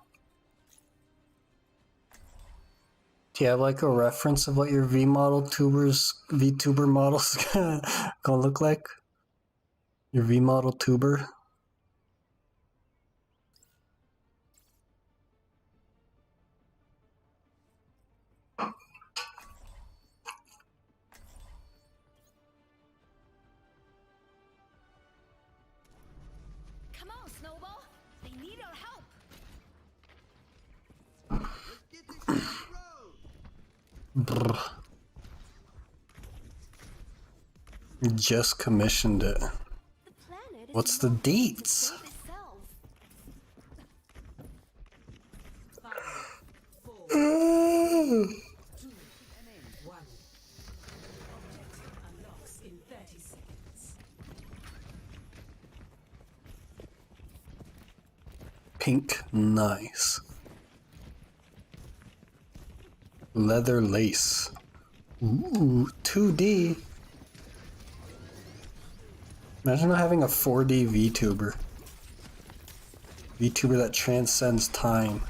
Do you have like a reference of what your VTuber models gonna look like? Your V model tuber? Come on, Snowball. They need our help. Brr. Just commissioned it. What's the dates? Pink, nice. Leather lace. Ooh, 2D. Imagine having a 4D VTuber. VTuber that transcends time.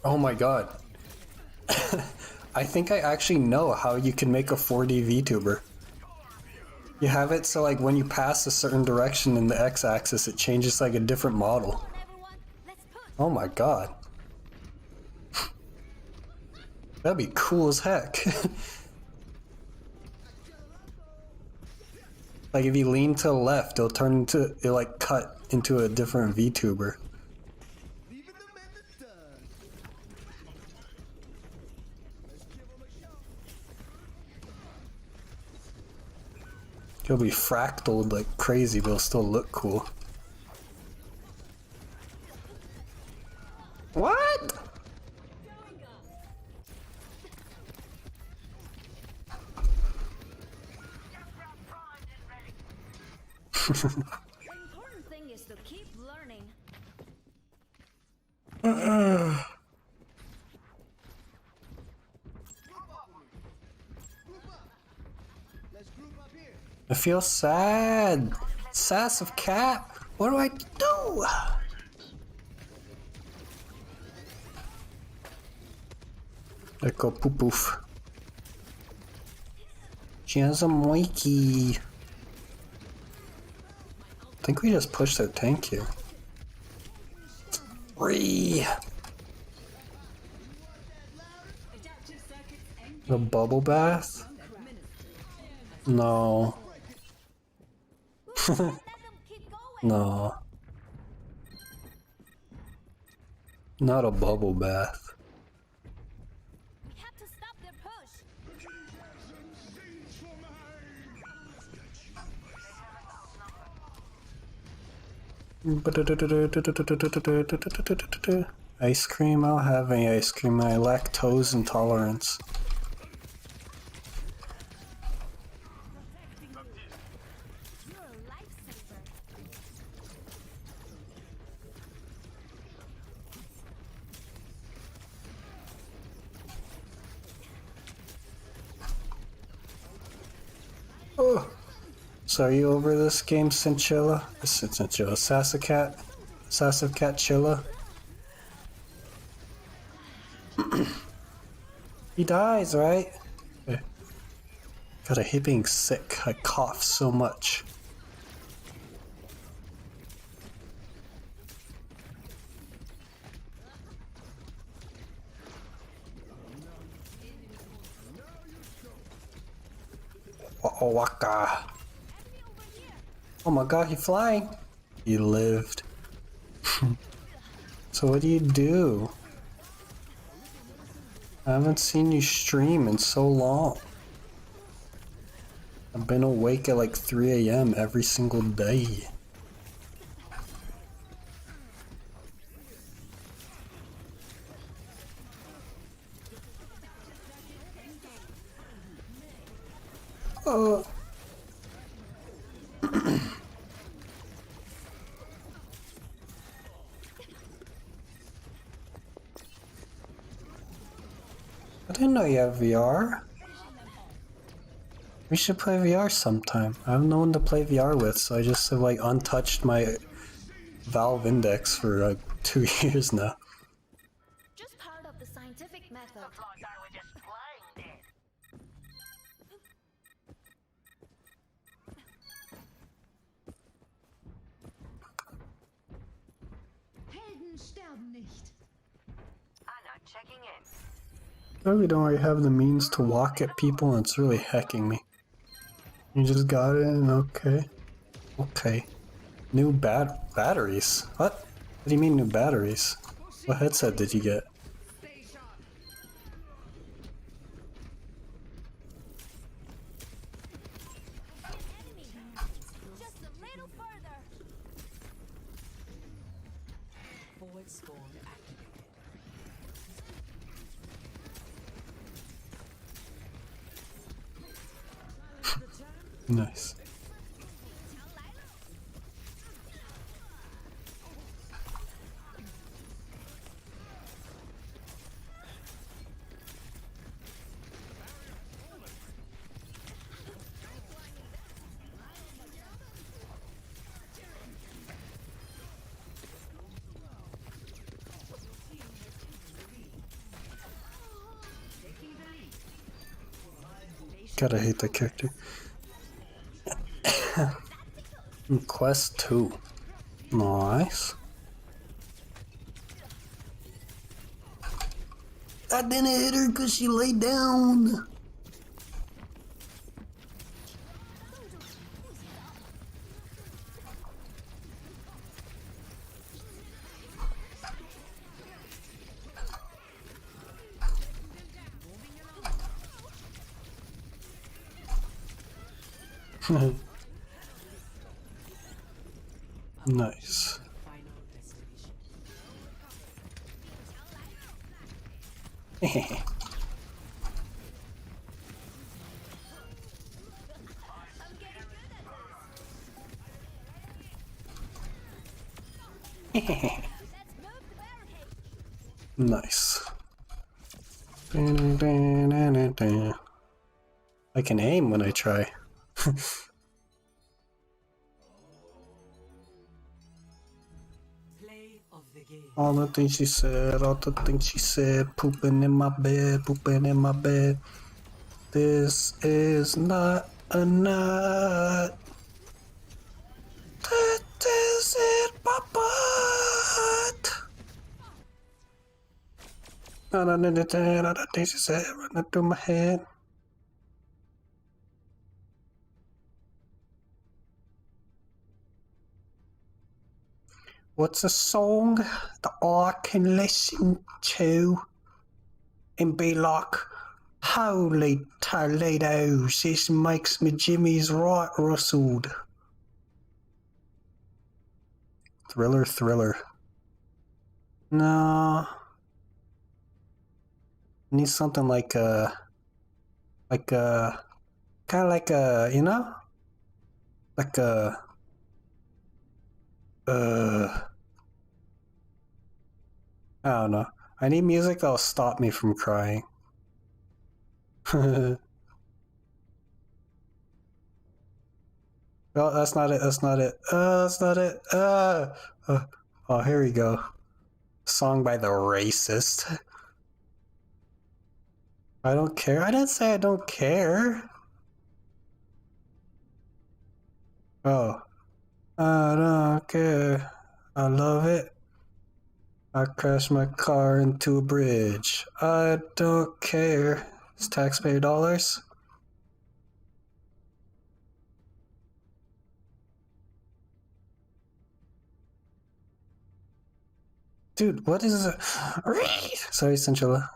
Oh my god. I think I actually know how you can make a 4D VTuber. You have it so like when you pass a certain direction in the x-axis it changes like a different model. Oh my god. That'd be cool as heck. Like if you lean to the left it'll like cut into a different VTuber. It'll be fractaled like crazy, but it'll still look cool. What? The important thing is to keep learning. I feel sad. Sass of cat. What do I do? Echo poof poof. She has a moikey. I think we just pushed their tank here. Free. The bubble bath? No. No. Not a bubble bath. We have to stop their push. Ice cream? I don't have any ice cream. I lactose intolerance. Oh. So are you over this game, Cinchilla? Cinchilla. Sassafcat? Sassafcat Chilla? He dies, right? Okay. God, I hate being sick. I cough so much. Oh, waka. Oh my god, he's flying. He lived. So what do you do? I haven't seen you stream in so long. I've been awake at like 3 AM every single day. I didn't know you have VR. We should play VR sometime. I have no one to play VR with, so I just have like untouched my Valve Index for like 2 years now. Just part of the scientific method. Looks like I was just playing dead. sterben nicht. Anna checking in. I really don't really have the means to walk at people, and it's really hacking me. You just got it, and okay. Okay. New batteries? What? What do you mean new batteries? What headset did you get? Just a little further. Forward spawn activated. Nice. God, I hate that character. Quest 2. Nice. I didn't hit her because she laid down. Nice. Nice. I can aim when I try. All the things she said, all the things she said, pooping in my bed, pooping in my bed. This is not a nut. This is my butt. All the things she said running through my head. What's a song that I can listen to and be like, holy Toledo's, this makes me Jimmy's right rustled. Thriller. No. I need something like kind of like a, you know? Like a, I don't know. I need music that'll stop me from crying. Well, that's not it. That's not it. Oh, here we go. Song by the Racist. I don't care. I didn't say I don't care. Oh. I don't care. I love it. I crashed my car into a bridge. I don't care. It's taxpayer dollars. Dude, what is it? Sorry, Cinchilla.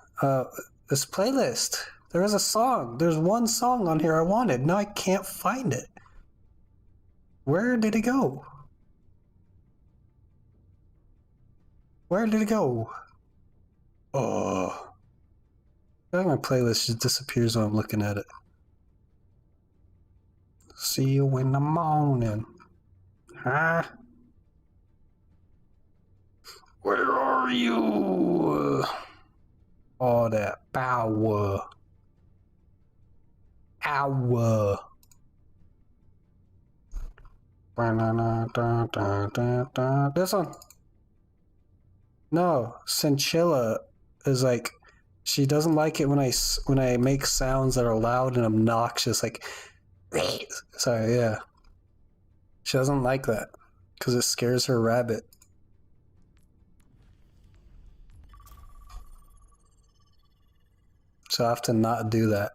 This playlist. There was a song. There's one song on here I wanted. Now I can't find it. Where did it go? Where did it go? Oh. I think my playlist just disappears when I'm looking at it. See you in the morning. Huh? Where are you? All that power. Hour. This one. No, Cinchilla is like, she doesn't like it when I make sounds that are loud and obnoxious, like, sorry, yeah. She doesn't like that because it scares her rabbit. So I have to not do that.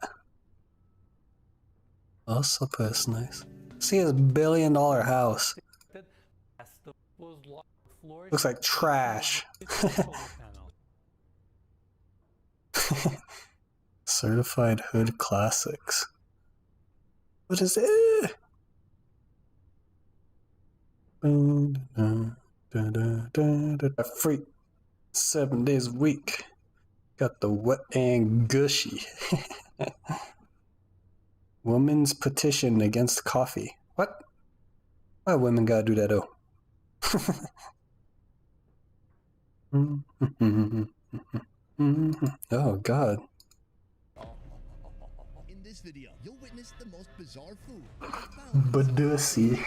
Oh, supper is nice. See his $1 billion house. Looks like trash. Certified Hood Classics. What is it? Free 7 days a week. Got the wet and gushy. Women's petition against coffee. What? Why women gotta do that? Oh God. In this video, you'll witness the most bizarre food. Badussy.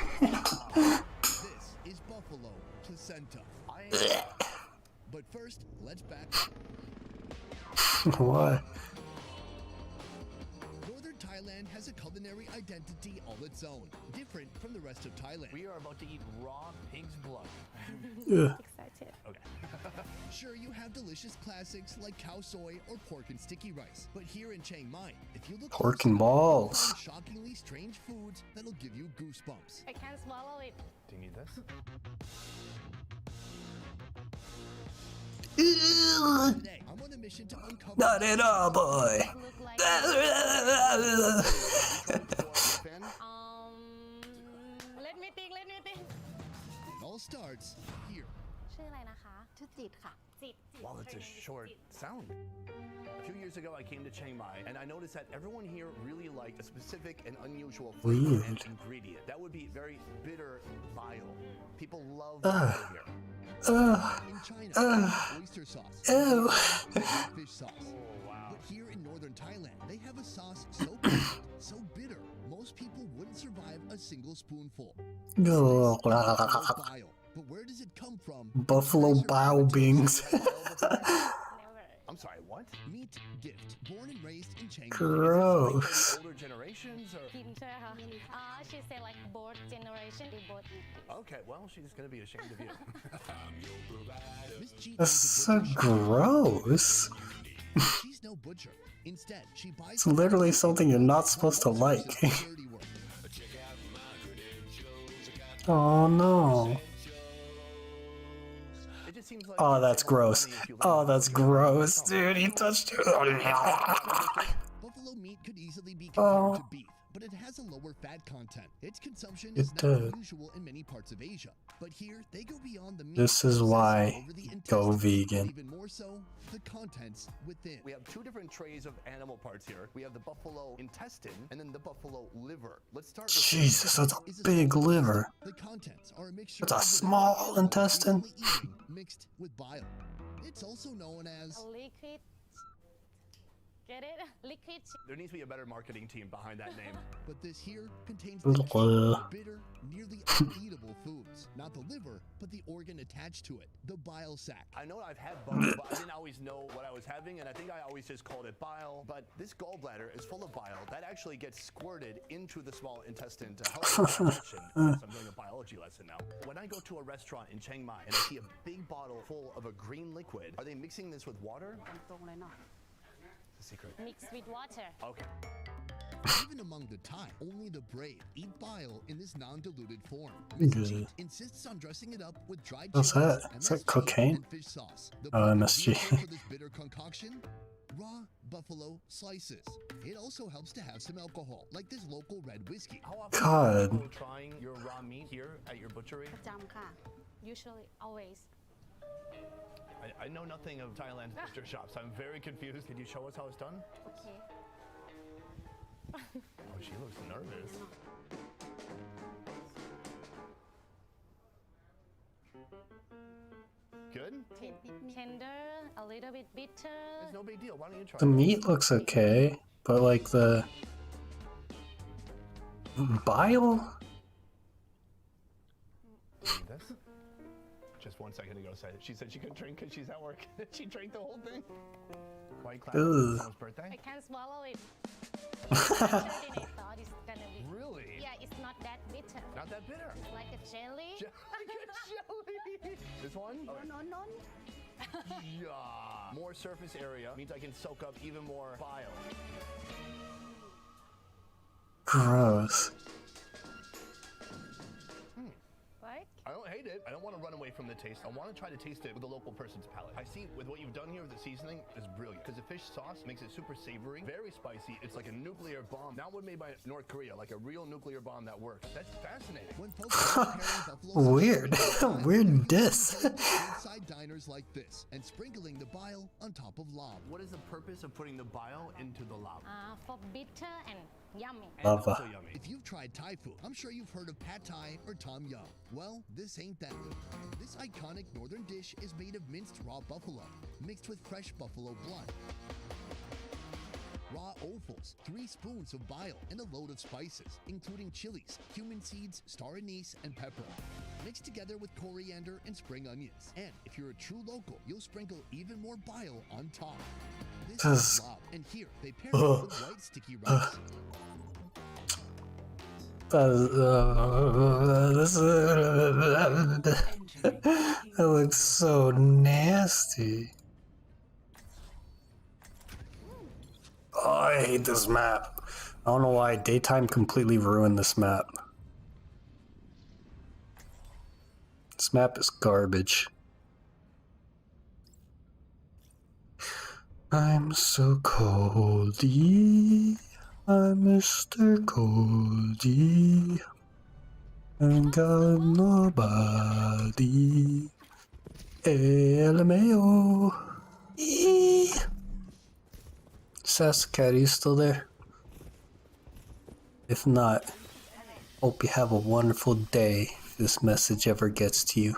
This is buffalo placenta. But first, let's back up. Why? Northern Thailand has a culinary identity all its own, different from the rest of Thailand. We are about to eat raw pig's blood. Yeah. Excited. Okay. Sure, you have delicious classics like cow soy or pork and sticky rice, but here in Chiang Mai, if you look Pork and balls. you'll find shockingly strange foods that'll give you goosebumps. I can't swallow it. Do you need this? Today, I'm on a mission to uncover Not at all, boy. Let me think. It all starts here. ชื่ออะไรนะคะ ชื่อจิตค่ะ จิต Wow, that's a short sound. A few years ago, I came to Chiang Mai, and I noticed that everyone here really liked a specific and unusual flavor and ingredient. That would be very bitter bile. People love bile here. In China, oyster sauce. Fish sauce. Oh, wow. But here in northern Thailand, they have a sauce so cold, so bitter, most people wouldn't survive a single spoonful. Bile. But where does it come from? Buffalo bile beans. I'm sorry, what? Meat gift. Born and raised in Chiang Mai. Gross. Older generations or? กินใช่ไหมคะ she said like both generation they both eat it. Okay, well, she's gonna be ashamed of you. Miss G That's so gross. She's no butcher. Instead, she buys It's literally something you're not supposed to like. Oh no. Oh, that's gross. Oh, that's gross, dude. He touched it. Buffalo meat could easily be compared to beef, but it has a lower fat content. Its consumption is not unusual in many parts of Asia. But here, they go beyond the meat. This is why go vegan. Even more so, the contents within. We have two different trays of animal parts here. We have the buffalo intestine and then the buffalo liver. Let's start with Jesus, that's a big liver. The contents are a mixture That's a of small intestine. mixed with bile. It's also known as a liquid. Get it? Liquid. There needs to be a better marketing team behind that name. But this here contains the bitter, nearly uneatable foods. Not the liver, but the organ attached to it, the bile sac. I know I've had both, but I didn't always know what I was having, and I think I always just called it bile. But this gallbladder is full of bile that actually gets squirted into the small intestine to help with digestion. Yes, I'm doing a biology lesson now. When I go to a restaurant in Chiang Mai and I see a big bottle full of a green liquid, are they mixing this with water? Secret. Mixed with water. Okay. Even among the Thai, only the brave eat bile in this non-diluted form. Good. Insists on dressing it up with dried What's that? chickens, Is that MSG, cocaine? and fish sauce. The Oh, perfect MSG. vehicle for this bitter concoction? Raw buffalo slices. It also helps to have some alcohol, like this local red whiskey. How often God. are people trying your raw meat here at your butchery? ประจำค่ะ usually always I know nothing of Thailand's butcher shops. I'm very confused. Could you show us how it's done? okay Oh, she looks nervous. Good? tender a little bit bitter It's no big deal. Why don't you try The it? meat looks okay, but like the bile? Need this? Just 1 second ago, she said she couldn't drink because she's at work. She drank the whole thing. Why are you clapping? Ugh. Someone's birthday? I can't swallow it actually I thought it's gonna be Really? yeah it's not that bitter Not that bitter. it's like a jelly Like a jelly. This one? no Yeah. More surface area means I can soak up even more bile. Gross. What? I don't hate it. I don't want to run away from the taste. I want to try to taste it with a local person's palate. I see with what you've done here with the seasoning is brilliant because the fish sauce makes it super savory, very spicy. It's like a nuclear bomb. Not one made by North Korea, like a real nuclear bomb that works. That's fascinating. When folks are preparing buffalo Weird. Weird diss. inside diners like this and sprinkling the bile on top of lava. What is the purpose of putting the bile into the lava? For bitter and yummy. Lava. If you've tried Thai food, I'm sure you've heard of pad Thai or tom yum. Well, this ain't that. This iconic northern dish is made of minced raw buffalo, mixed with fresh buffalo blood, raw offals, 3 spoons of bile, and a load of spices, including chilies, cumin seeds, star anise, and pepper. Mixed together with coriander and spring onions. And if you're a true local, you'll sprinkle even more bile on top. This is love, and here they pair it with white sticky rice. That looks so nasty. Oh, I hate this map. I don't know why daytime completely ruined this map. This map is garbage. I'm so coldy. I'm Mr. Coldy. Ain't got nobody. LMAO. Sasuke, are you still there? If not, hope you have a wonderful day if this message ever gets to you.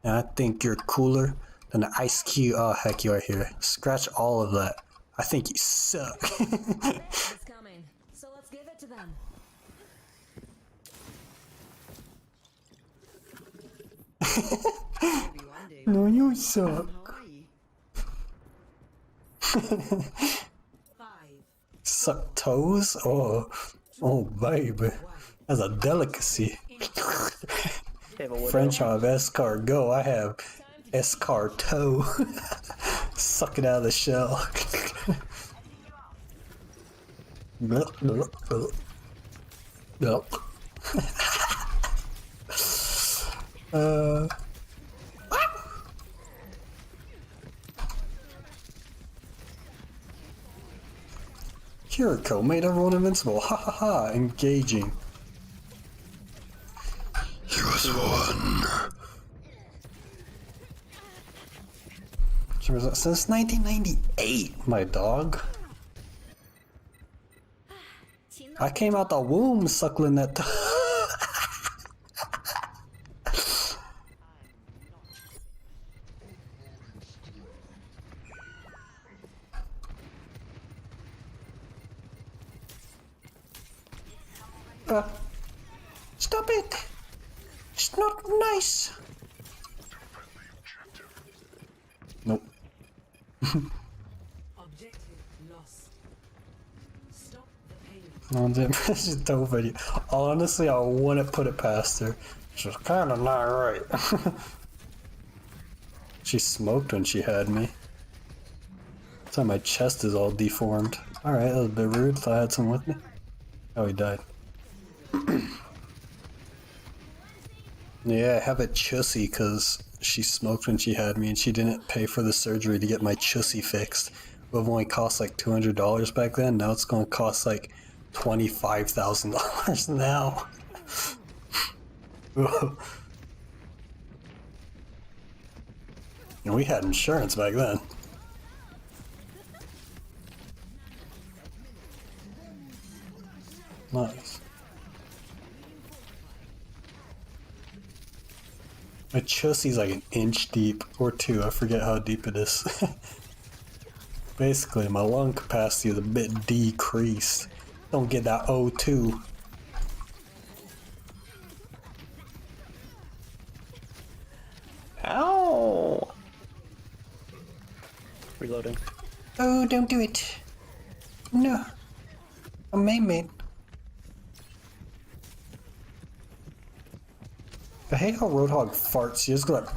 And I think you're cooler than an ice cube. Oh, heck, you are here. Scratch all of that. I think you suck. It's coming, so let's give it to them. No, you suck. Suck toes? Oh, baby. That's a delicacy. French have escargot. I have escargot. Suck it out of the shell. Kiriko made everyone invincible. Ha ha ha. Engaging. He was one. Since 1998, my dog. I came out the womb suckling that. Stop it! It's not nice. Nope. Objective lost. Stop the pain. No, just over you. Honestly, I wouldn't put it past her. She was kind of not right. She smoked when she had me. That's why my chest is all deformed. Alright, that was a bit rude. Thought I had some with me. Oh, he died. Yeah, I have a chussy because she smoked when she had me and she didn't pay for the surgery to get my chussy fixed. It would have only cost like $200 back then. Now it's going to cost like $25,000 now. And we had insurance back then. Nice. My chussy's like an inch deep, or 2, I forget how deep it is. Basically, my lung capacity is a bit decreased. Don't get that O2. Ow! Reloading. Oh, don't do it. No. A maid. I hate how Roadhog farts. You just go like.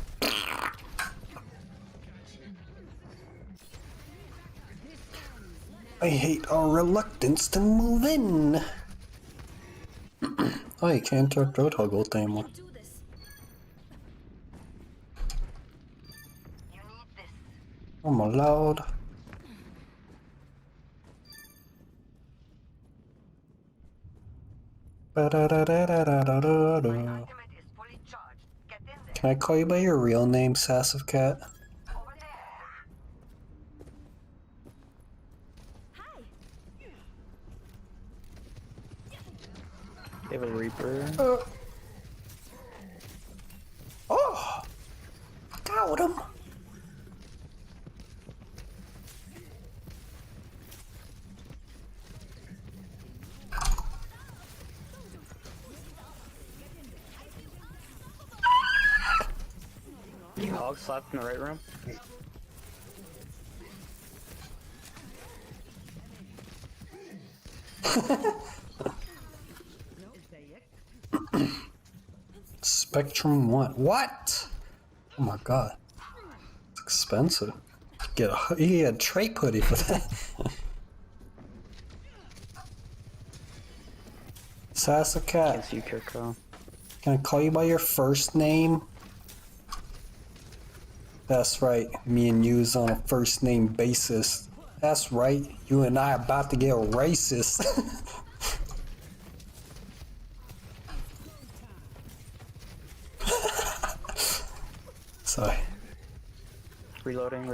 I hate our reluctance to move in. Oh, you can't talk Roadhog ult anymore. Oh my lord. Can I call you by your real name, Sassive Cat? They have a Reaper. Oh! Got him! Hog slapped in the right room. Spectrum 1. What? Oh my god. It's expensive. Get a he had trait putty for that. Sasuke. Can I call you by your first name? That's right, me and you's on a first name basis. That's right, you and I are about to get racist. Sorry. Reloading.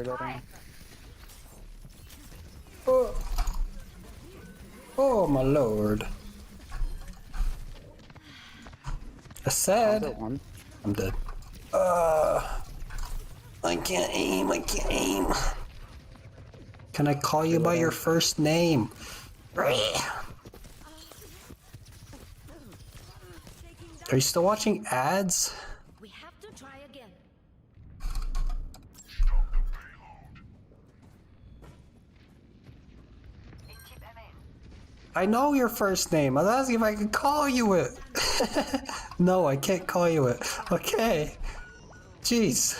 Oh my lord. I said I'm dead. I can't aim. Can I call you by your first name? Are you still watching ads? We have to try again. I know your first name. I was asking if I could call you it. No, I can't call you it. Okay. Jeez.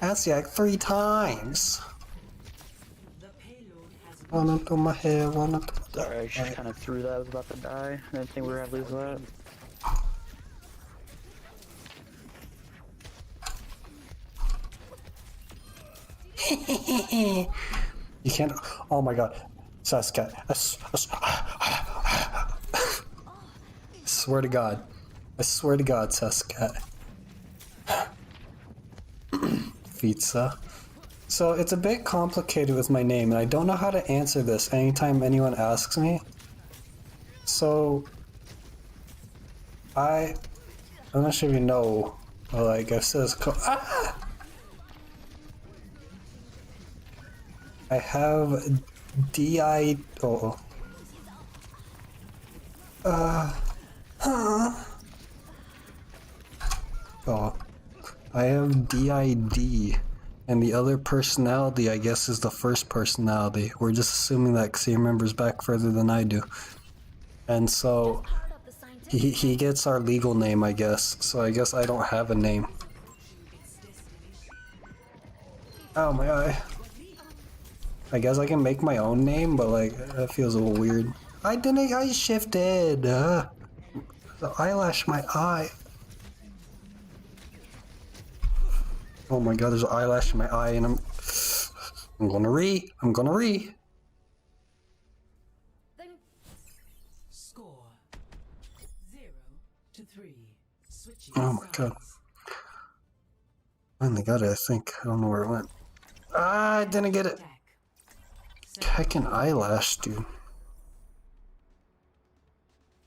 Asked you like 3 times. One up to my head, one up to my head. Sorry, I just kind of threw that. I was about to die. I didn't think we were gonna lose that. You can't. Oh my god. Sasuke. I swear to god. I swear to god, Sasuke. Pizza. So it's a bit complicated with my name, and I don't know how to answer this anytime anyone asks me. So I'm not sure if you know, but like I says, I have I have DID, and the other personality, I guess, is the first personality. We're just assuming that because he remembers back further than I do. And so, he gets our legal name, I guess. So I guess I don't have a name. Oh, my eye. I guess I can make my own name, but like, that feels a little weird. I shifted! The eyelash my eye. Oh my god, there's an eyelash in my eye, and I'm gonna re. Score 0-3. Switching Oh my god. Finally got it, I think. I don't know where it went. I didn't get it. Heckin' eyelash, dude.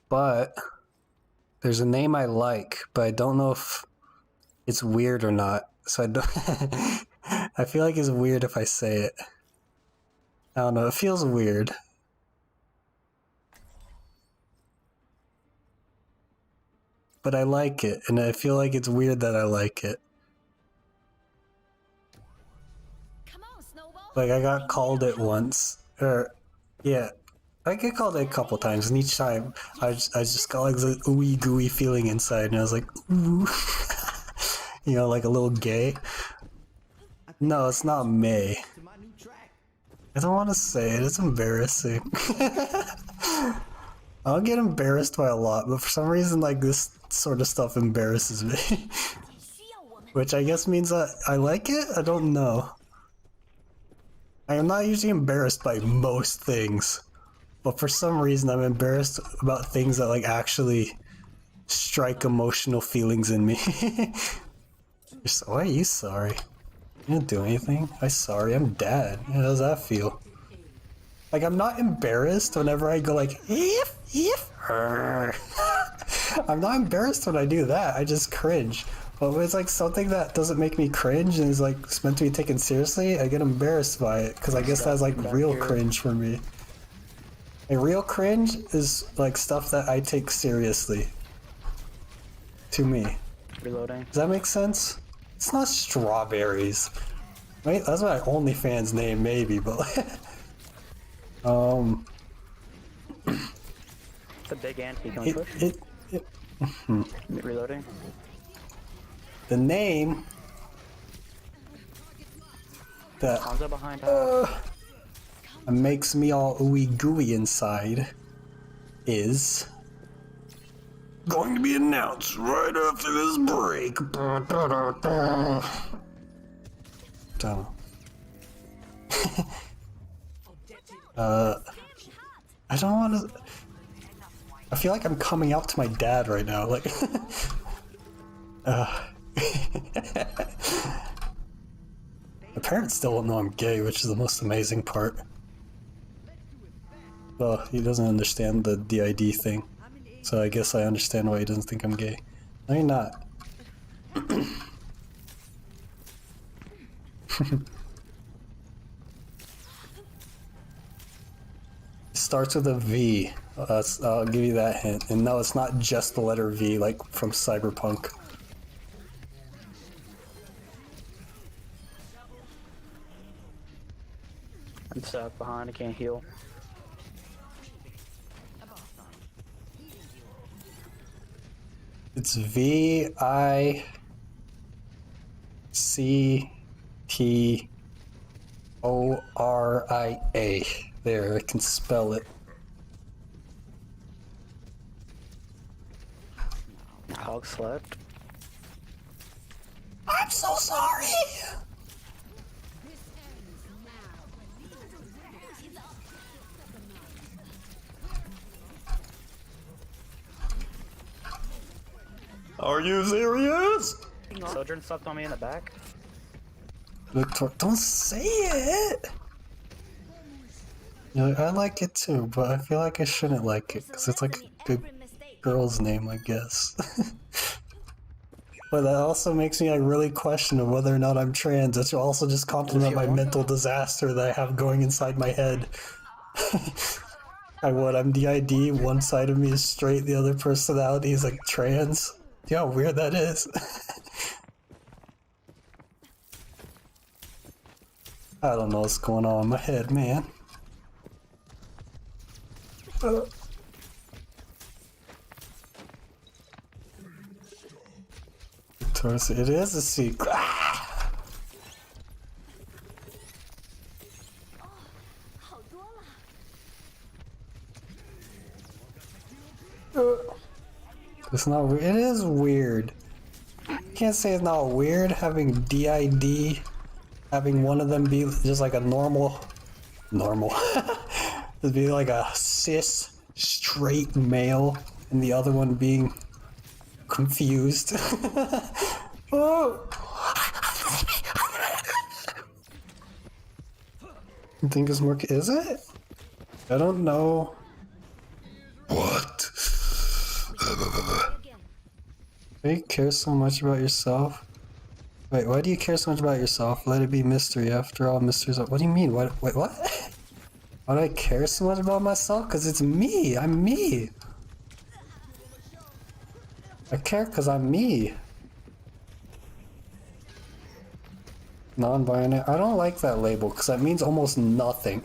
But there's a name I like, but I don't know if it's weird or not. So I don't. I feel like it's weird if I say it. I don't know. It feels weird. But I like it, and I feel like it's weird that I like it. Like I got called it once, or yeah, I get called it a couple times, and each time I just got like the ooey gooey feeling inside, and I was like, ooh, like a little gay. No, it's not May. I don't want to say it, it's embarrassing. I'll get embarrassed by a lot, but for some reason, like, this sort of stuff embarrasses me. Which I guess means that I like it? I don't know. I am not usually embarrassed by most things, but for some reason I'm embarrassed about things that, like, actually strike emotional feelings in me. Why are you sorry? You didn't do anything. I'm sorry, I'm dad. How does that feel? Like, I'm not embarrassed whenever I go like, if. I'm not embarrassed when I do that, I just cringe. But when it's like something that doesn't make me cringe and is like it's meant to be taken seriously, I get embarrassed by it, because I guess that's like real cringe for me. A real cringe is like stuff that I take seriously. To me. Reloading. Does that make sense? It's not strawberries. Wait, that's my OnlyFans name, maybe, but It's a big ant. Can we push? Reloading. The name that makes me all ooey gooey inside is going to be announced right after this break. Don't. I don't want to. I feel like I'm coming out to my dad right now. Like, my parents still don't know I'm gay, which is the most amazing part. Well, he doesn't understand the DID thing, so I guess I understand why he doesn't think I'm gay. No, you're not. It starts with a V. I'll give you that hint. And no, it's not just the letter V, like from Cyberpunk. I'm stuck behind, I can't heal. It's VICTORIA. There, I can spell it. Hog slept. I'm so sorry! Are you serious? Sojourn slept on me in the back. Victor, don't say it! You know, I like it too, but I feel like I shouldn't like it, because it's like a good girl's name, I guess. But that also makes me like really question whether or not I'm trans. It should also just compliment my mental disaster that I have going inside my head. I'm DID, one side of me is straight, the other personality is like trans. See how weird that is? I don't know what's going on in my head, man. It is a secret. It's not weird. It is weird. I can't say it's not weird having DID, having one of them be just like a normal, it'd be like a cis straight male, and the other one being confused. Oh. You think it's more? Is it? I don't know. What? Why do you care so much about yourself? Wait, why do you care so much about yourself? Let it be mystery. After all, mysteries are— What do you mean? Wait, what? Why do I care so much about myself? Because it's me. I'm me. I care because I'm me. Non-binary. I don't like that label because that means almost nothing.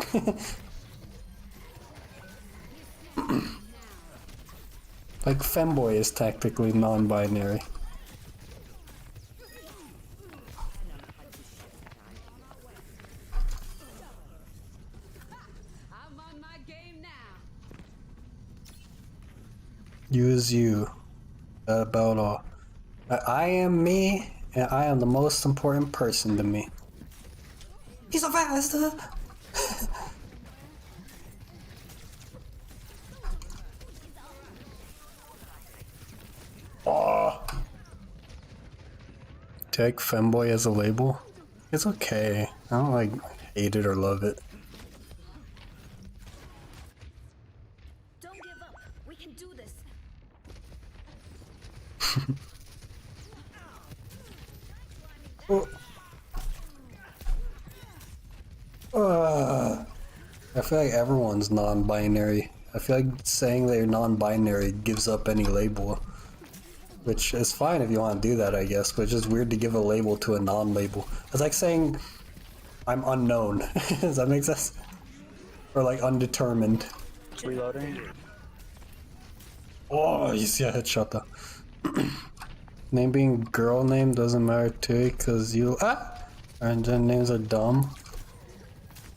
Like femboy is technically non-binary. You is you. That about all. I am me, and I am the most important person to me. He's so fast! Oh. Take femboy as a label? It's okay. I don't like hate it or love it. Don't give up. We can do this. I feel like everyone's non-binary. I feel like saying they're non-binary gives up any label. Which is fine if you want to do that, I guess, but it's just weird to give a label to a non-label. It's like saying I'm unknown. Does that make sense? Or like undetermined. Reloading. Oh, you see a headshot though. Name being girl name doesn't matter too, because you and then names are dumb.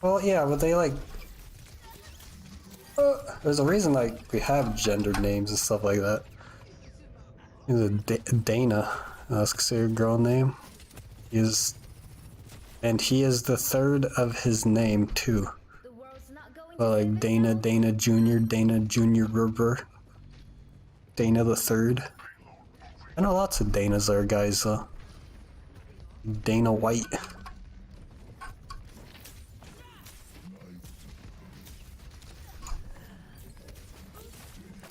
Well, yeah, but they like. There's a reason like we have gendered names and stuff like that. He's a Dana. That's considered a girl name. And he is the third of his name too. But like Dana Jr. River, Dana the third. I know lots of Danas there, guys. Dana White.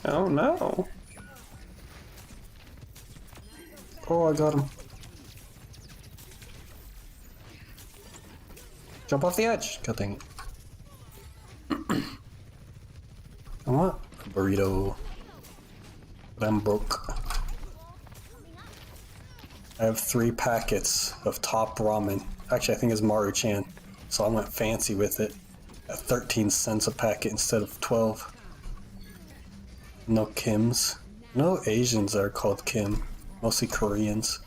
Oh no. Oh, I got him. Jump off the edge. God dang it. I want a burrito. But I'm broke. I have 3 packets of top ramen. Actually, I think it's Maruchan. So I went fancy with it. At 13 cents a packet instead of 12. No Kims. No Asians are called Kim. Mostly Koreans.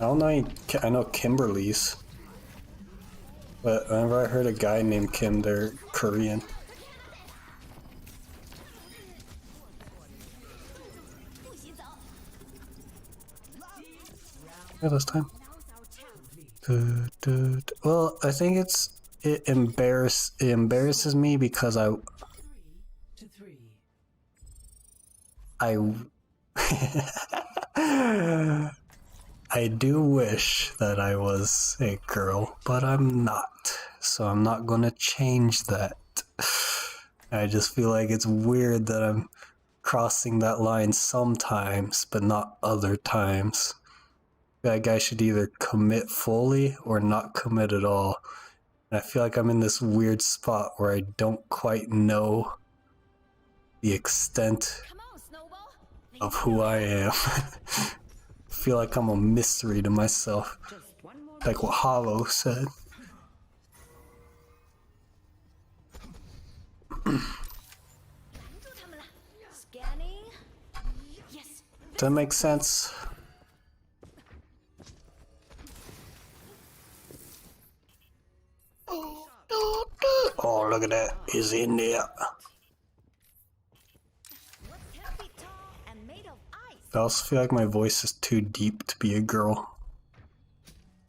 I don't know any, I know Kimberly's. But whenever I heard a guy named Kim, they're Korean. Yeah, this time. Well, I think it embarrasses me because I do wish that I was a girl, but I'm not. So I'm not gonna change that. I just feel like it's weird that I'm crossing that line sometimes, but not other times. That guy should either commit fully or not commit at all. And I feel like I'm in this weird spot where I don't quite know the extent of who I am. I feel like I'm a mystery to myself. Like what Hollow said. Does that make sense? Oh, look at that. He's in there. I also feel like my voice is too deep to be a girl.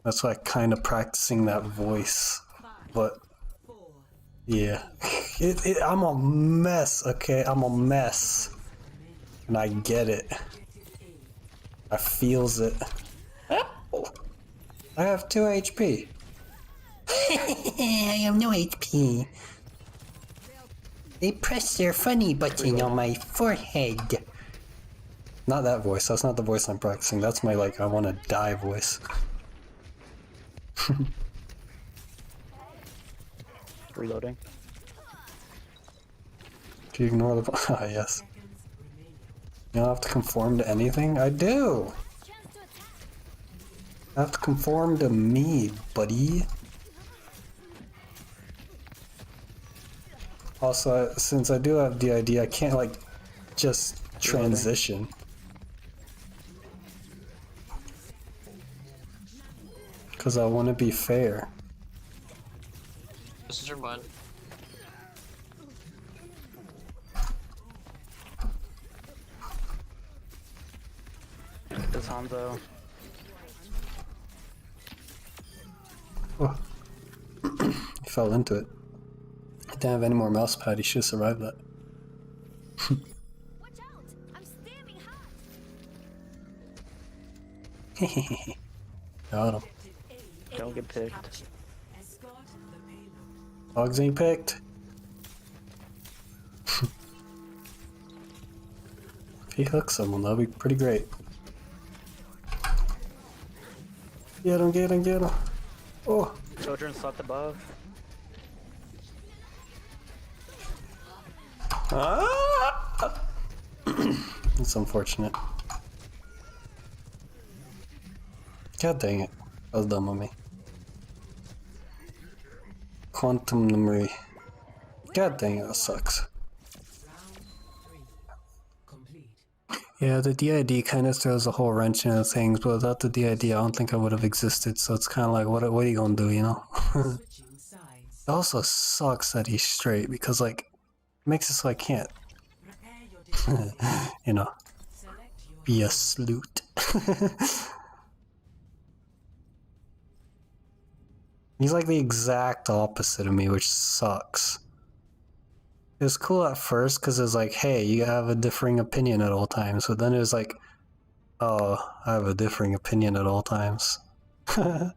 That's why I'm kind of practicing that voice. But, yeah. I'm a mess, okay? I'm a mess. And I get it. I feels it. I have 2 HP. I have no HP. They press their funny button on my forehead. Not that voice. That's not the voice I'm practicing. That's my, like, I want to die voice. Reloading. Do you ignore the... Ah, yes. You don't have to conform to anything? I do! I have to conform to me, buddy. Also, since I do have DID, I can't, like, just transition. Because I want to be fair. This is your bud. this Hanzo. Oh. He fell into it. He didn't have any more mouse pad, he should have survived that. Watch out! I'm steaming hot. Got him. Don't get picked. Dogs ain't picked. If he hooks someone, that'll be pretty great. Get him, get him, get him. Oh. Children slept above. Ah! It's unfortunate. God dang it. That was dumb of me. Quantum memory. God dang it, that sucks. Yeah, the DID kind of throws a whole wrench into things, but without the DID, I don't think I would have existed, so it's kind of like, what are you gonna do, you know? It also sucks that he's straight, because, like, it makes it so I can't, you know, be a sloot. He's like the exact opposite of me, which sucks. It was cool at first because it was like, hey, you have a differing opinion at all times. But then it was like, oh, I have a differing opinion at all times. Come on,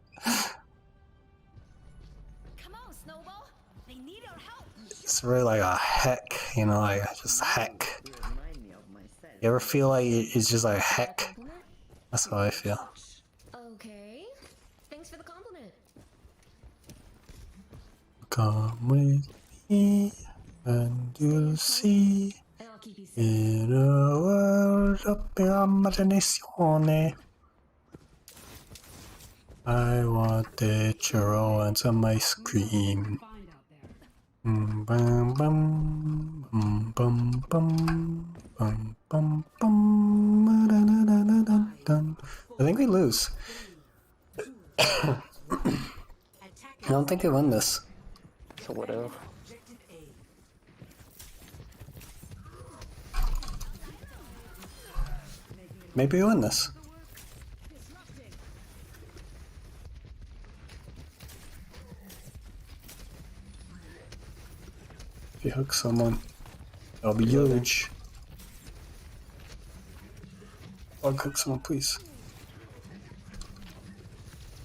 Snowball. They need our help. It's really like a heck, you know, like just heck. You ever feel like it's just like heck? That's how I feel. Okay. Thanks for the compliment. Come with me. And you'll see in a world of imagination. I want a churro and some ice cream. Bum bum bum bum bum bum bum bum. I think we lose. I don't think we win this. So what else? Maybe we win this. If you hook someone, that'll be huge. I'll hook someone, please.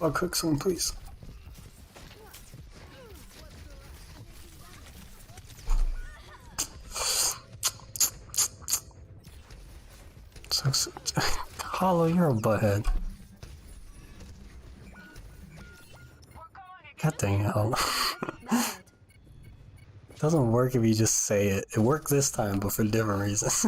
I'll hook someone, please. Hollow, you're a butthead. God dang it, Hollow. It doesn't work if you just say it. It worked this time, but for different reasons.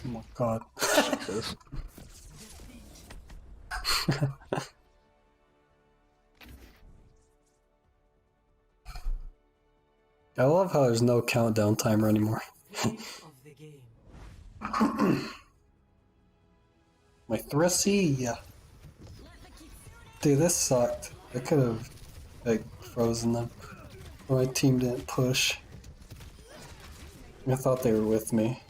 Oh my god. I love how there's no countdown timer anymore. My Thrissy! Dude, this sucked. I could have, like, frozen them. But my team didn't push. I thought they were with me.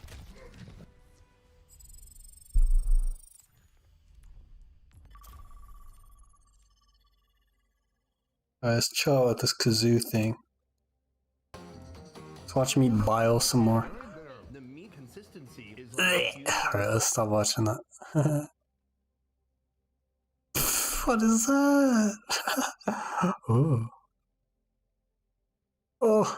Let's chill with this kazoo thing. Let's watch me bile some more. Alright, let's stop watching that. What is that? Oh. Oh.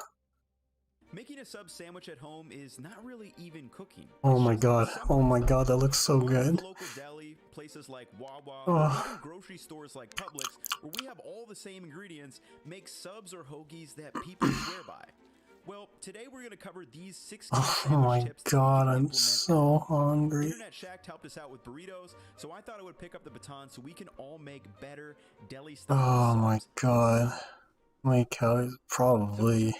Making a sub sandwich at home is not really even cooking. Oh my god. Oh my god, that looks so good. Local deli, places like Wawa, Oh. even grocery stores like Publix, where we have all the same ingredients, make subs or hoagies that people swear by. Well, today we're going to cover these 16 Oh sandwich my tips that god, you can I'm implement so hungry. Internet Shack helped us out with burritos, so I thought I would pick up the baton so we can all make better deli style Oh subs. my god. My calories probably.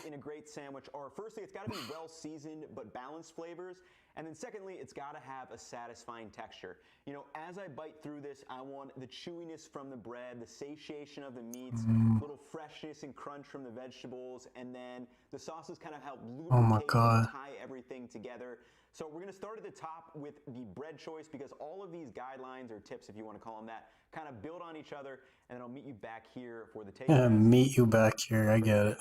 in a great sandwich are, firstly, it's got to be well seasoned but balanced flavors, and then secondly, it's got to have a satisfying texture. You know, as I bite through this, I want the chewiness from the bread, the satiation of the meats, little freshness and crunch from the vegetables, and then the sauces kind of help Oh my lubricate God. and tie everything together. So we're going to start at the top with the bread choice, because all of these guidelines or tips, if you want to call them that, kind of build on each other, and then I'll meet you back here for the taste Yeah, test. meet you back here. I get it.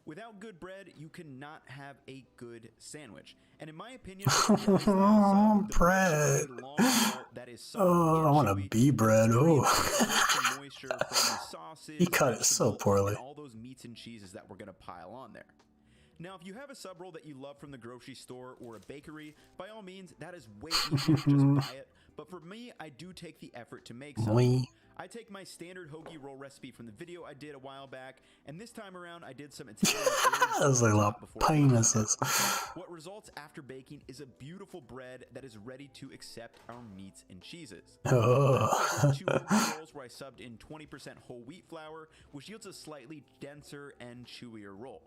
Without good bread, you cannot have a good sandwich. And in my opinion, Oh, bread. Oh, I want a bee bread. Oh. He cut it so poorly. and all those meats and cheeses that we're going to pile on there. Now, if you have a sub roll that you love from the grocery store or a bakery, by all means, that is way easier to just buy it. But for me, I do take the effort to make some. Moi. I take my standard hoagie roll recipe from the video I did a while back, and this time around I did some Italian That was like a lot of penises. What results after baking is a beautiful bread that is ready to accept our meats and cheeses. Oh. I did 2 hoagie rolls where I subbed in 20% whole wheat flour, which yields a slightly denser and chewier roll.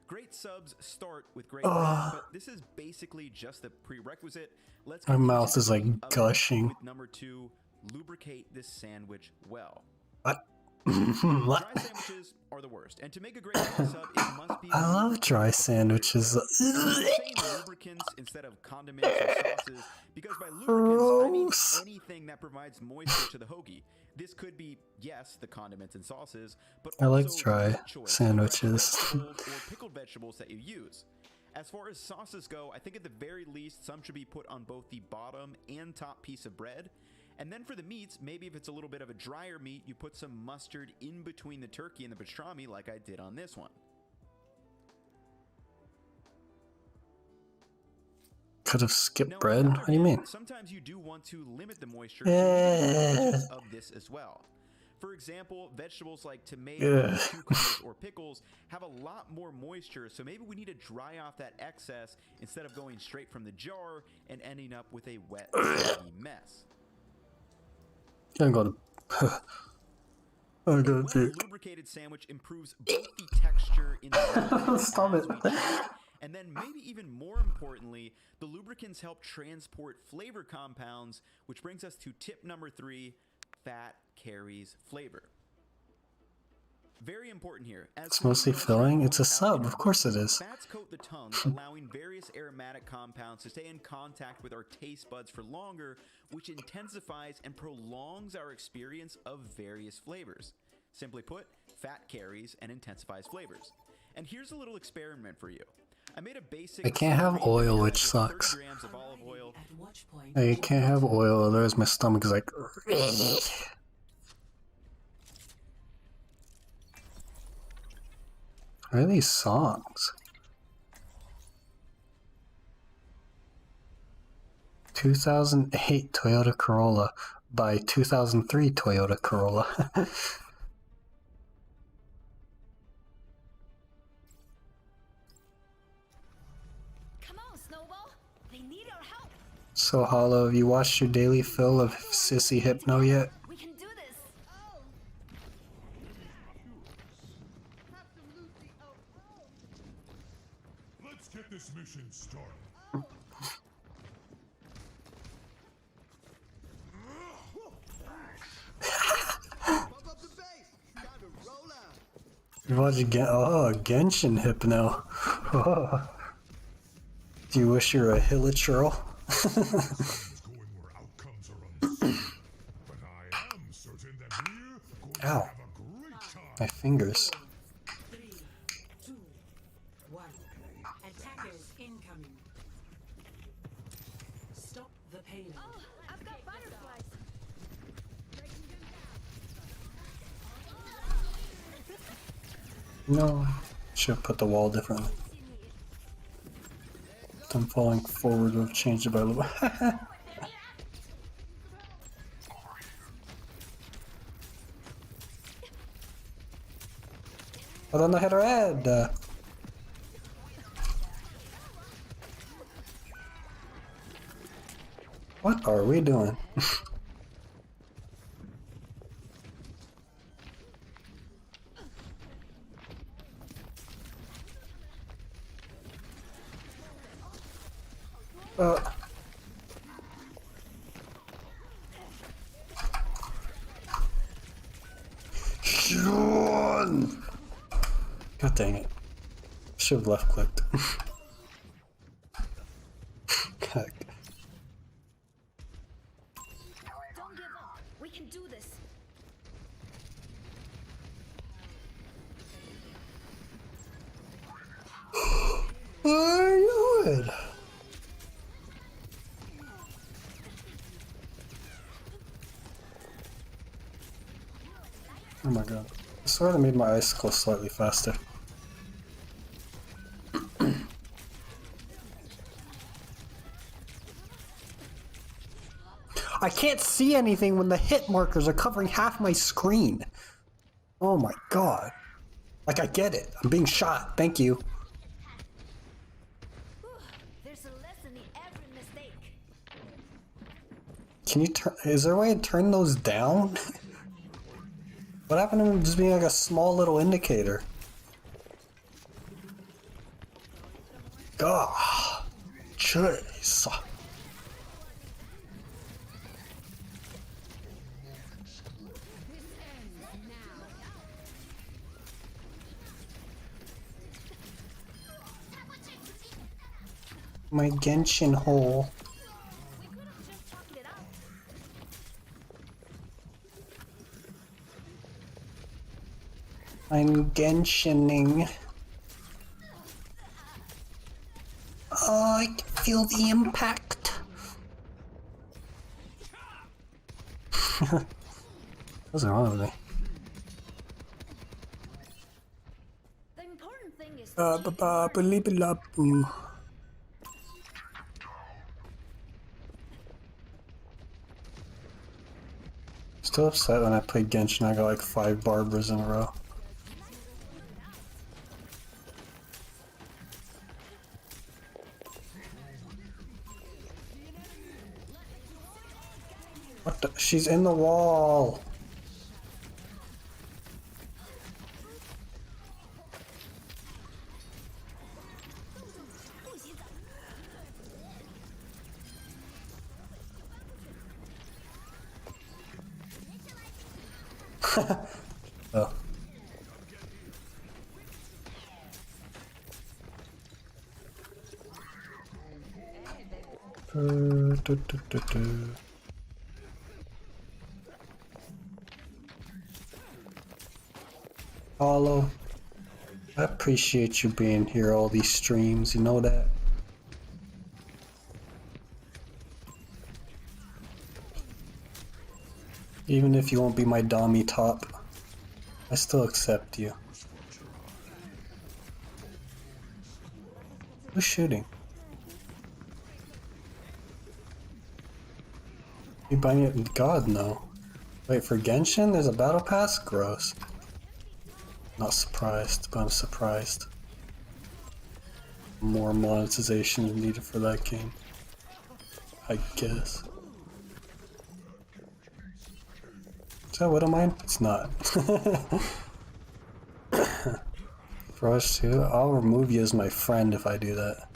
Great subs start with great bread, but this is basically just a prerequisite. Let's My continue mouth to is like the oven gushing. With number 2, lubricate this sandwich well. What? Dry sandwiches are the worst, and to make a great sub, it must be. I love dry sandwiches. I'm saying lubricants instead of condiments or sauces, because by lubricants I mean anything that provides moisture to the hoagie. This could be, yes, the condiments and sauces, but I like also dry meat choice, sandwiches. vegetables or pickled vegetables that you use. As far as sauces go, I think at the very least some should be put on both the bottom and top piece of bread. And then for the meats, maybe if it's a little bit of a drier meat, you put some mustard in between the turkey and the pastrami like I did on this one. Could have skipped Now, bread? What do you mean? Sometimes you do want to limit the moisture to the of this as well. For example, vegetables like tomatoes, cucumbers, or pickles have a lot more moisture, so maybe we need to dry off that excess instead of going straight from the jar and ending up with a wet, soggy mess. I'm gonna. I'm gonna A puke. lubricated sandwich improves both the texture in the Stop it. and then maybe even more importantly, the lubricants help transport flavor compounds, which brings us to tip number 3, fat carries flavor. Very important here. It's mostly filling. It's a sub. Of course it is. Fats coat the tongue, allowing various aromatic compounds to stay in contact with our taste buds for longer, which intensifies and prolongs our experience of various flavors. Simply put, fat carries and intensifies flavors. And here's a little experiment for you. I made a basic. I can't have oil, which sucks. 30 grams of olive oil. I can't have oil, otherwise my stomach is like. What are these songs? 2008 Toyota Corolla by 2003 Toyota Corolla. So Hollow, have you watched your daily fill of Sissy Hypno yet? We can do this. Let's get this mission started. You watch Genshin Hypno. Do you wish you're a Hilichurl? Ow. My fingers. 3, 2, 1. Attackers incoming. Stop the payload. Oh, I've got butterflies. No. Should put the wall differently. I'm falling forward, we've changed it by a little bit. I don't know how to add. What are we doing? Sean! God dang it. Should have left clicked. Heck. Don't give up. We can do this. I knew it. Oh my god. I swear they made my icicle slightly faster. I can't see anything when the hit markers are covering half my screen. Oh my god. Like, I get it. I'm being shot. Thank you. There's a lesson in every mistake. Can you turn... Is there a way to turn those down? What happened to them just being like a small little indicator? God. Jeez. My Genshin hole. I'm Genshining. Oh, I can feel the impact. What's wrong with me? The important thing is Ba-ba-ba-ba-li-ba-la-boo. Still upset when I played Genshin, I got like 5 Barbaras in a row. What the? She's in the wall! Oh. Hollow, I appreciate you being here all these streams, you know that? Even if you won't be my Dami top, I still accept you. Who's shooting? You buying it? God, no. Wait, for Genshin, there's a battle pass? Gross. Not surprised, but I'm surprised. More monetization is needed for that game, I guess. Is that Widow Mine? It's not. For us too, I'll remove you as my friend if I do that.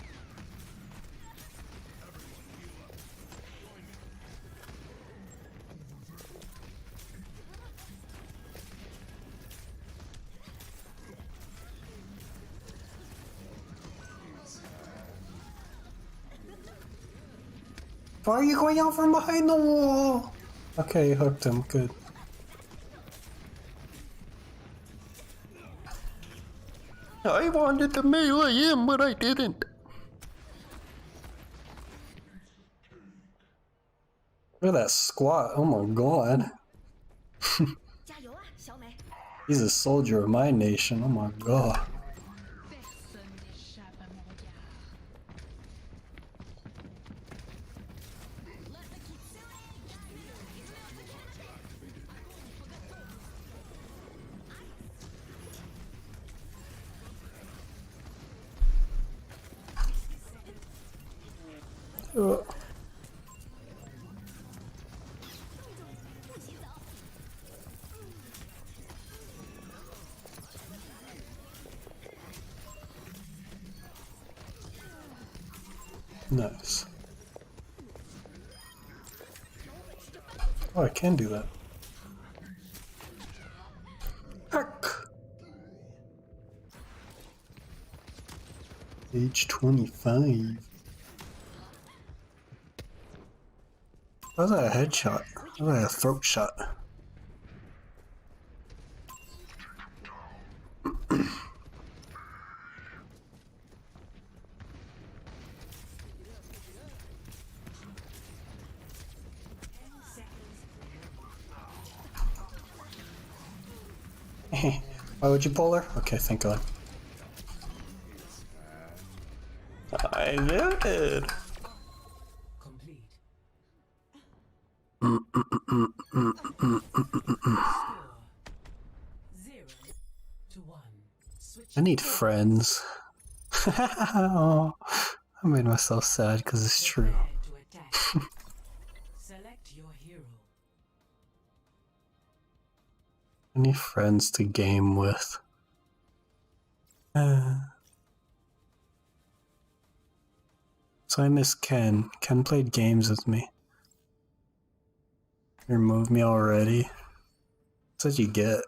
Why are you going out from behind the wall? Okay, you hooked him. Good. I wanted to melee him, but I didn't. Look at that squat. Oh my god. He's a soldier of my nation. Oh my god. Nice. Oh, I can do that. Heck. Age 25. Was that a headshot? Was that a throat shot? Why would you pull her? Okay, thank God. I noted. I need friends. Oh, I made myself sad because it's true. Select your hero. I need friends to game with. So I miss Ken. Ken played games with me. You removed me already? That's what you get.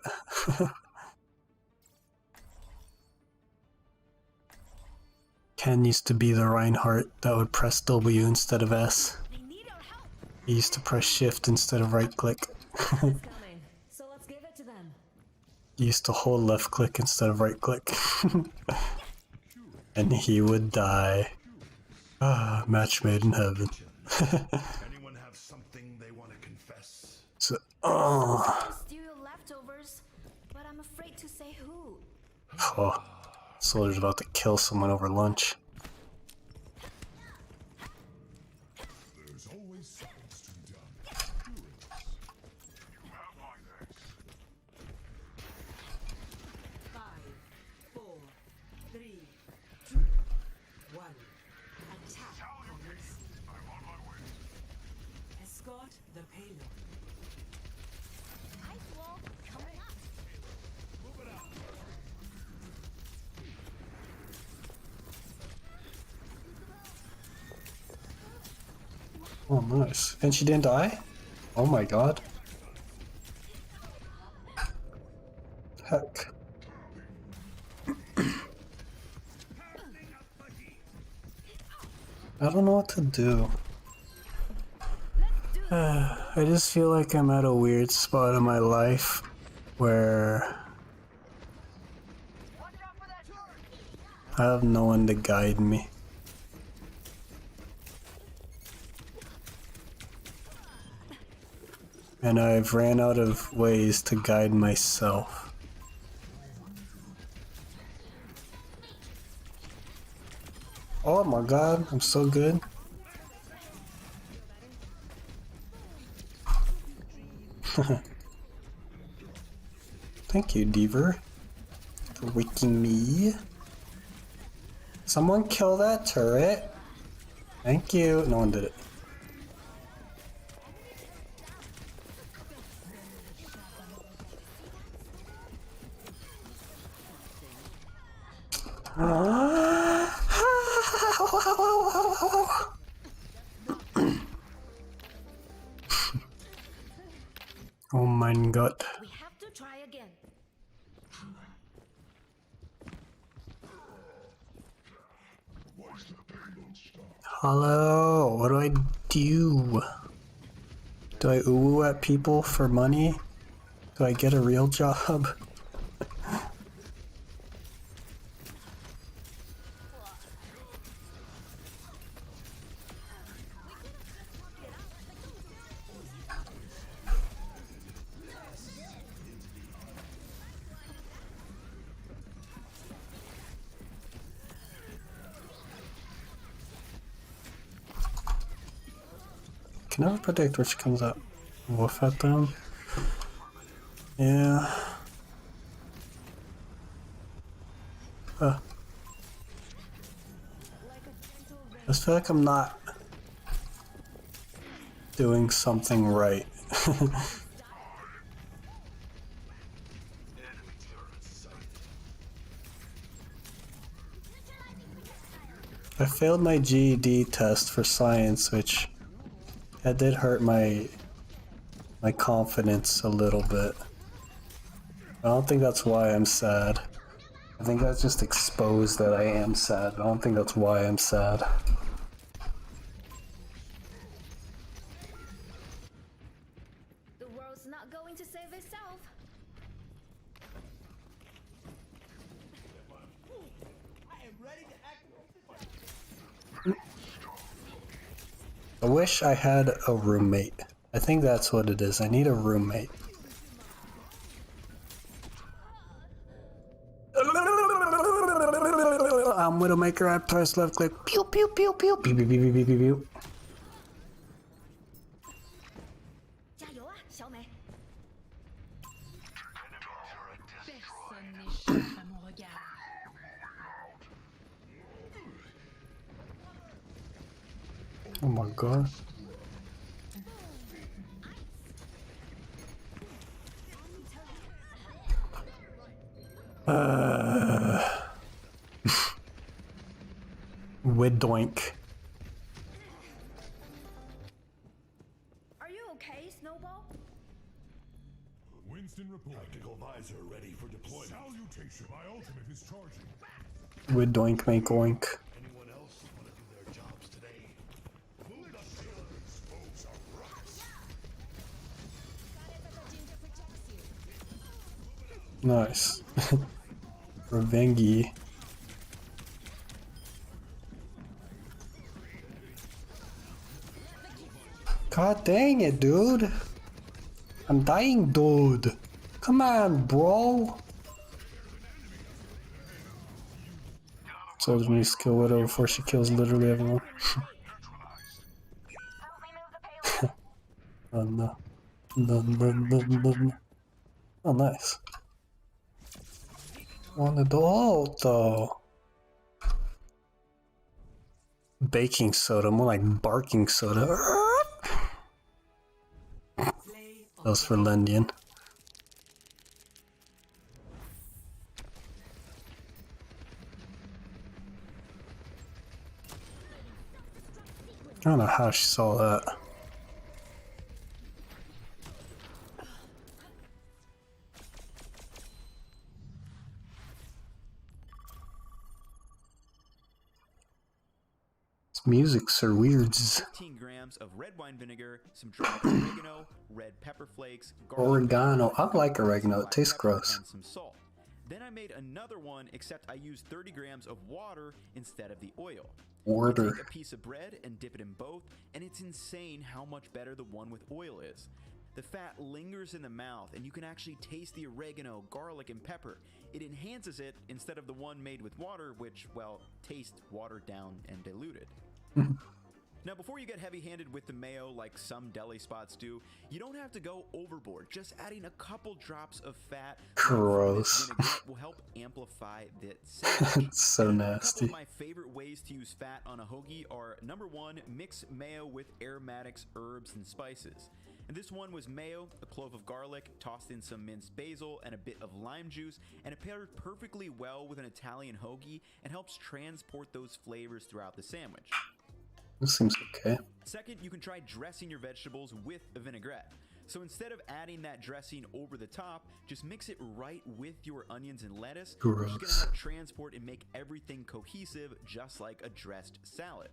Ken used to be the Reinhardt that would press W instead of S. He used to press shift instead of right click. So let's give it to them. He used to hold left click instead of right click. And he would die. Ah, match made in heaven. Anyone have something they want to confess? So, Steal your leftovers, but I'm afraid to say who. oh, Soldier's about to kill someone over lunch. There's always something to be done. You have my thanks. 5, 4, 3, 2, 1. Attack, comrades. I'm on my way. Escort the payload. Ice wall coming up. Move it out. Oh, nice. And she didn't die? Oh my God. Heck. I don't know what to do. I just feel like I'm at a weird spot in my life where I have no one to guide me. And I've ran out of ways to guide myself. Oh my God, I'm so good. Thank you, Deaver, for waking me. Someone kill that turret. Thank you. No one did it. Oh my God. We have to try again. Hello, what do I do? Do I ooh at people for money? Do I get a real job? Can never predict which comes up. Wolf at them. Yeah. I just feel like I'm not doing something right. I failed my GED test for science, which that did hurt my my confidence a little bit. I don't think that's why I'm sad. I think that's just exposed that I am sad. I don't think that's why I'm sad. The world's not going to save itself. I am ready to activate I wish I had a roommate. I think that's what it is. I need a roommate. I'm Widowmaker, I press left click. Pew pew pew pew pew pew pew pew pew pew pew. 加油啊，小美！ Personne n'échappe à mon regard. Oh my god. Widoink. Are you okay, Snowball? Winston report. Tactical visor ready for deployment. Salutation. My ultimate is charging. Widoink make oink. Anyone else want to do their jobs today? Move the sailors, foes are rocks. Nice. Revengi. God dang it, dude. I'm dying, dude. Come on, bro. Soldier needs to kill Widow before she kills literally everyone. Oh no. Oh, nice. Wanted the ult though. Baking soda, more like barking soda. That was for Lendian. I don't know how she saw that. These musics are weirds. 15 grams of red wine vinegar, some dried oregano, red pepper flakes, Oregano. I like oregano. It tastes gross. and some salt. Then I made another one, except I used 30 grams of water instead of the oil. You take a piece of bread and dip it in both, and it's insane how much better the one with oil is. The fat lingers in the mouth, and you can actually taste the oregano, garlic, and pepper. It enhances it instead of the one made with water, which, well, tastes watered down and diluted. Now, before you get heavy-handed with the mayo like some deli spots do, you don't have to go overboard. Just adding a couple drops of fat Gross. will help amplify the sandwich. It's so A nasty. couple of my favorite ways to use fat on a hoagie are, number one, mix mayo with aromatics, herbs, and spices. And this one was mayo, a clove of garlic, tossed in some minced basil, and a bit of lime juice, and it paired perfectly well with an Italian hoagie and helps transport those flavors throughout the sandwich. This seems okay. Second, you can try dressing your vegetables with a vinaigrette. So instead of adding that dressing over the top, just mix it right with your onions and lettuce, which is going to help transport and make everything cohesive, just like a dressed salad.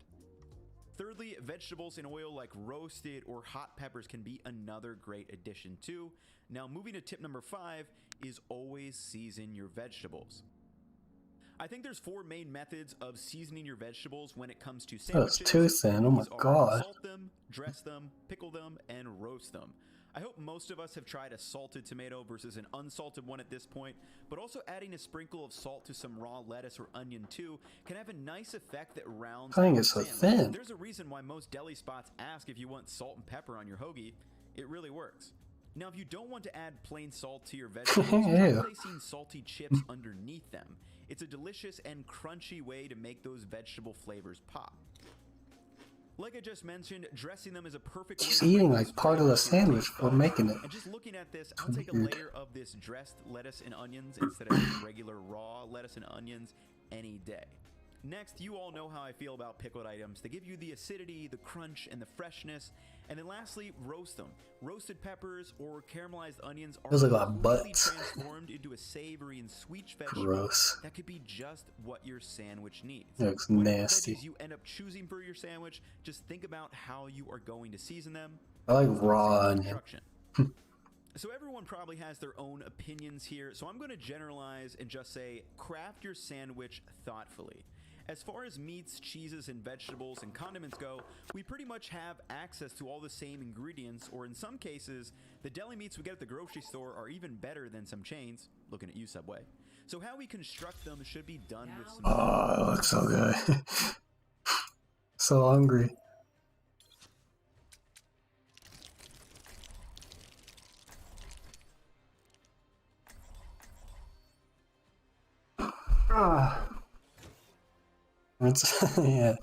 Thirdly, vegetables in oil like roasted or hot peppers can be another great addition too. Now, moving to tip number 5 is always season your vegetables. I think there's 4 main methods of seasoning your vegetables when it comes to sandwiches. That's too thin. Oh my These are god. Salt them, dress them, pickle them, and roast them. I hope most of us have tried a salted tomato versus an unsalted one at this point, but also adding a sprinkle of salt to some raw lettuce or onion too can have a nice effect that rounds Dang, out it's the so sandwich. thin. There's a reason why most deli spots ask if you want salt and pepper on your hoagie. It really works. Now, if you don't want to add plain salt to your vegetables, try Ew. placing salty chips underneath them. It's a delicious and crunchy way to make those vegetable flavors pop. Like I just mentioned, dressing them is a perfect way She's to eating bring like those part of the flavors to sandwich taste before buds. making it. And just looking at this, I'll take a Weird. layer of this dressed lettuce and onions instead of regular raw lettuce and onions any day. Next, you all know how I feel about pickled items. They give you the acidity, the crunch, and the freshness. And then lastly, roast them. Roasted peppers or caramelized onions are Those look like completely butts. transformed into a savory and sweet vegetable Gross. that could be just what your sandwich needs. Looks Whatever nasty. veggies you end up choosing for your sandwich, just think about how you are going to season them. I like raw onion. Instruction. So everyone probably has their own opinions here, so I'm going to generalize and just say craft your sandwich thoughtfully. As far as meats, cheeses, and vegetables and condiments go, we pretty much have access to all the same ingredients, or in some cases, the deli meats we get at the grocery store are even better than some chains. Looking at you, Subway. So how we construct them should be done with some... Oh, it looks so good. So hungry. Ah. It's yeah.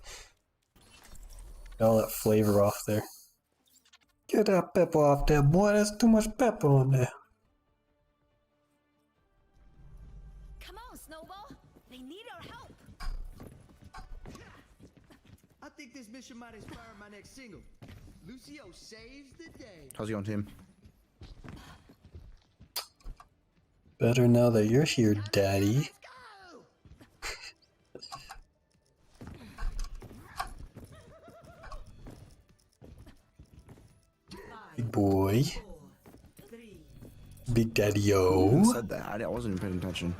Get all that flavor off there. Get that pepper off there, boy. There's too much pepper on there. Come on, Snowball. They need our help. I think this mission might inspire my next single. Lucio saves the day. How's it going, team? Better now that you're here, Daddy. Big boy. Big Daddy-o. Who said that? I wasn't even paying attention.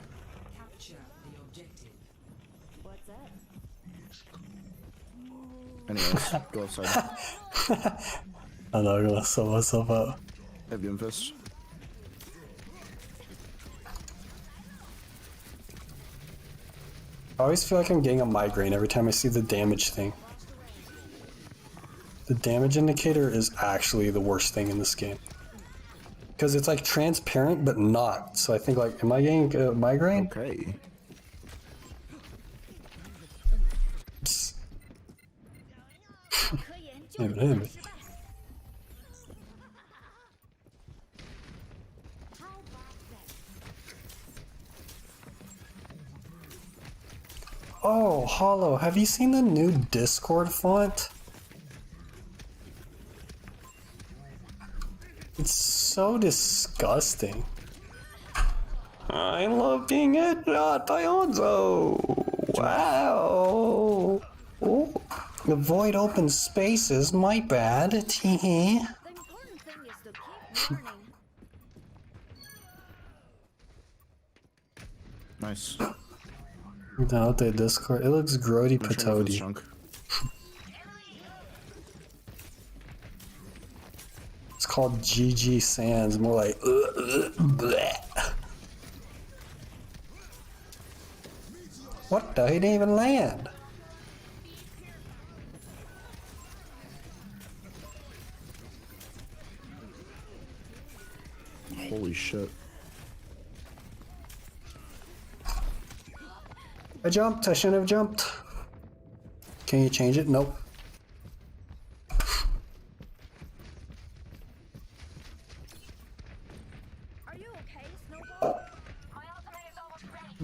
What's up? Anyways, go outside. I'm not gonna sell myself out. Have you infest? I always feel like I'm getting a migraine every time I see the damage thing. The damage indicator is actually the worst thing in this game. Because it's like transparent, but not. So I think like, am I getting a migraine? Okay. Oh, Hollow, have you seen the new Discord font? It's so disgusting. I love being headshot by Onzo. Wow. Oh. Avoid open spaces, my bad. Tee. Nice. Without the Discord, it looks grody patoti. It's called GG Sands, more like bleh. What the? He didn't even land. Holy shit. I jumped. I shouldn't have jumped. Can you change it? Nope. Are you okay, Snowball? My ultimate is almost ready.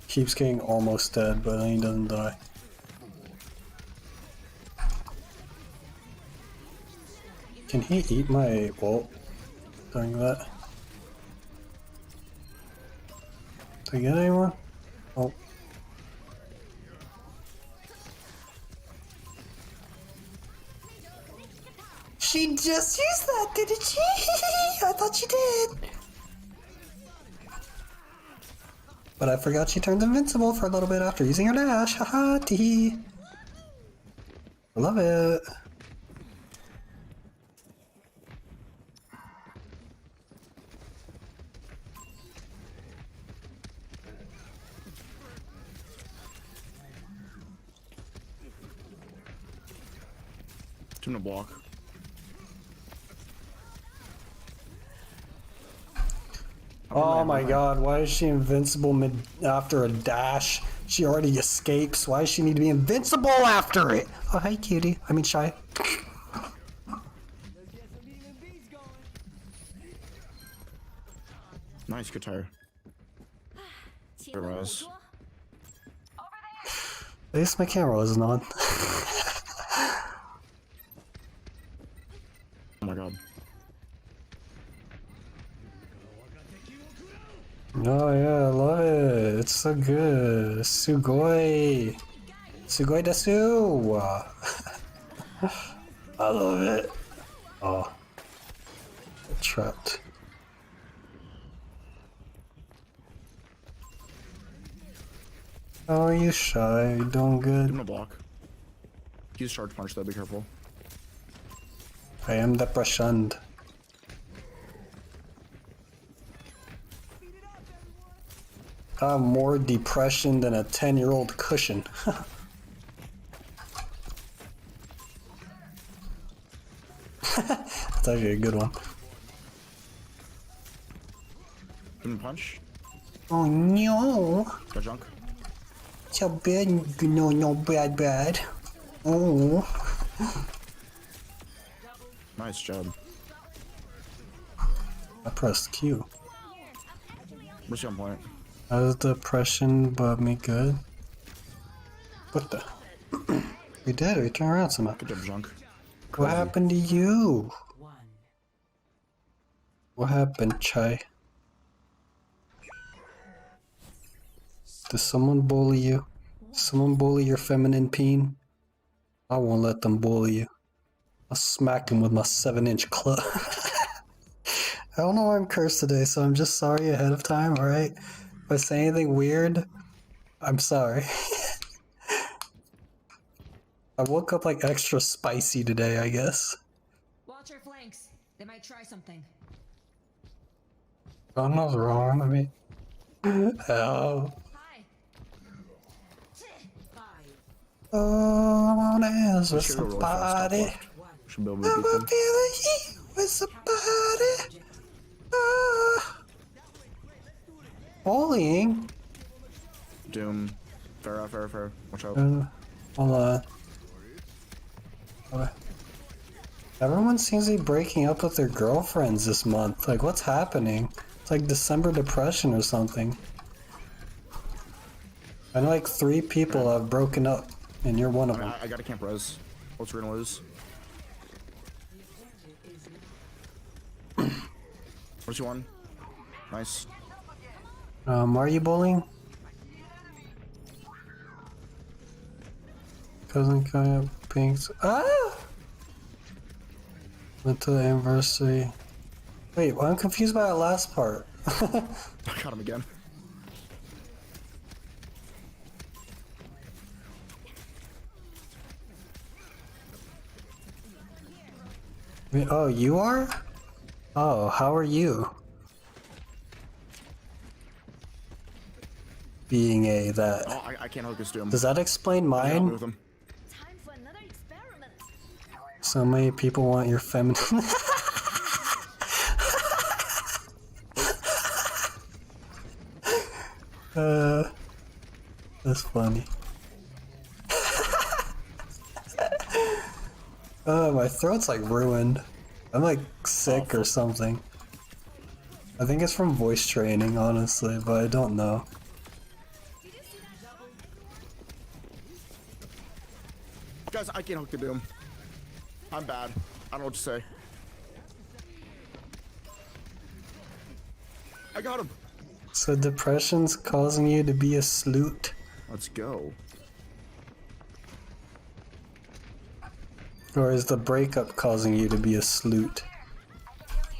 Keeps getting almost dead, but then he doesn't die. Can he eat my ult during that? Did I get anyone? Oh. She just used that, didn't she? I thought she did. But I forgot she turns invincible for a little bit after using her dash. Haha, tee. I love it. Too to block. Oh my god, why is she invincible mid after a dash? She already escapes. Why does she need to be invincible after it? Oh, hi, cutie. I mean, shy. Nice, good tire. There it was. At least my camera wasn't on. Oh my god. Oh yeah, I love it. It's so good. Sugoi. Sugoi desu. I love it. Oh. Trapped. How are you, Shy? You doing good? Give him a block. Use charge punch though, be careful. I am depression. I have more depression than a 10-year-old cushion. That's actually a good one. Give him a punch. Oh no! Got junk. So bad, no, bad. Oh. Nice job. I pressed Q. What's your point? How does depression but me good? What the? We did, we turned around somehow. Good job, junk. What happened to you? What happened, Chai? Does someone bully you? Someone bully your feminine peen? I won't let them bully you. I'll smack him with my 7-inch club. I don't know why I'm cursed today, so I'm just sorry ahead of time, alright? If I say anything weird, I'm sorry. I woke up like extra spicy today, I guess. Watch your flanks. They might try something. I don't know what's wrong with me. Oh. Oh, I wanna dance with somebody. Should be able I to beat wanna them. feel the heat with somebody. Bullying? Doom. Fair. Watch out. Hold on. Okay. Everyone seems to be breaking up with their girlfriends this month. Like, what's happening? It's like December depression or something. I know like 3 people have broken up, and you're one of them. I got a camp res. What's we're gonna lose? What's your one? Nice. Are you bullying? Cousin Kaya Pinks. Ah! Went to the anniversary. Wait, well, I'm confused by that last part. I got him again. Oh, you are? Oh, how are you? Being a that. Oh, I can't focus to him. Does that explain mine? With him. So many people want your feminine. That's funny. My throat's like ruined. I'm like sick or something. I think it's from voice training, honestly, but I don't know. Guys, I can't hook the Doom. I'm bad. I don't know what to say. I got him. So depression's causing you to be a sloot? Let's go. Or is the breakup causing you to be a sloot?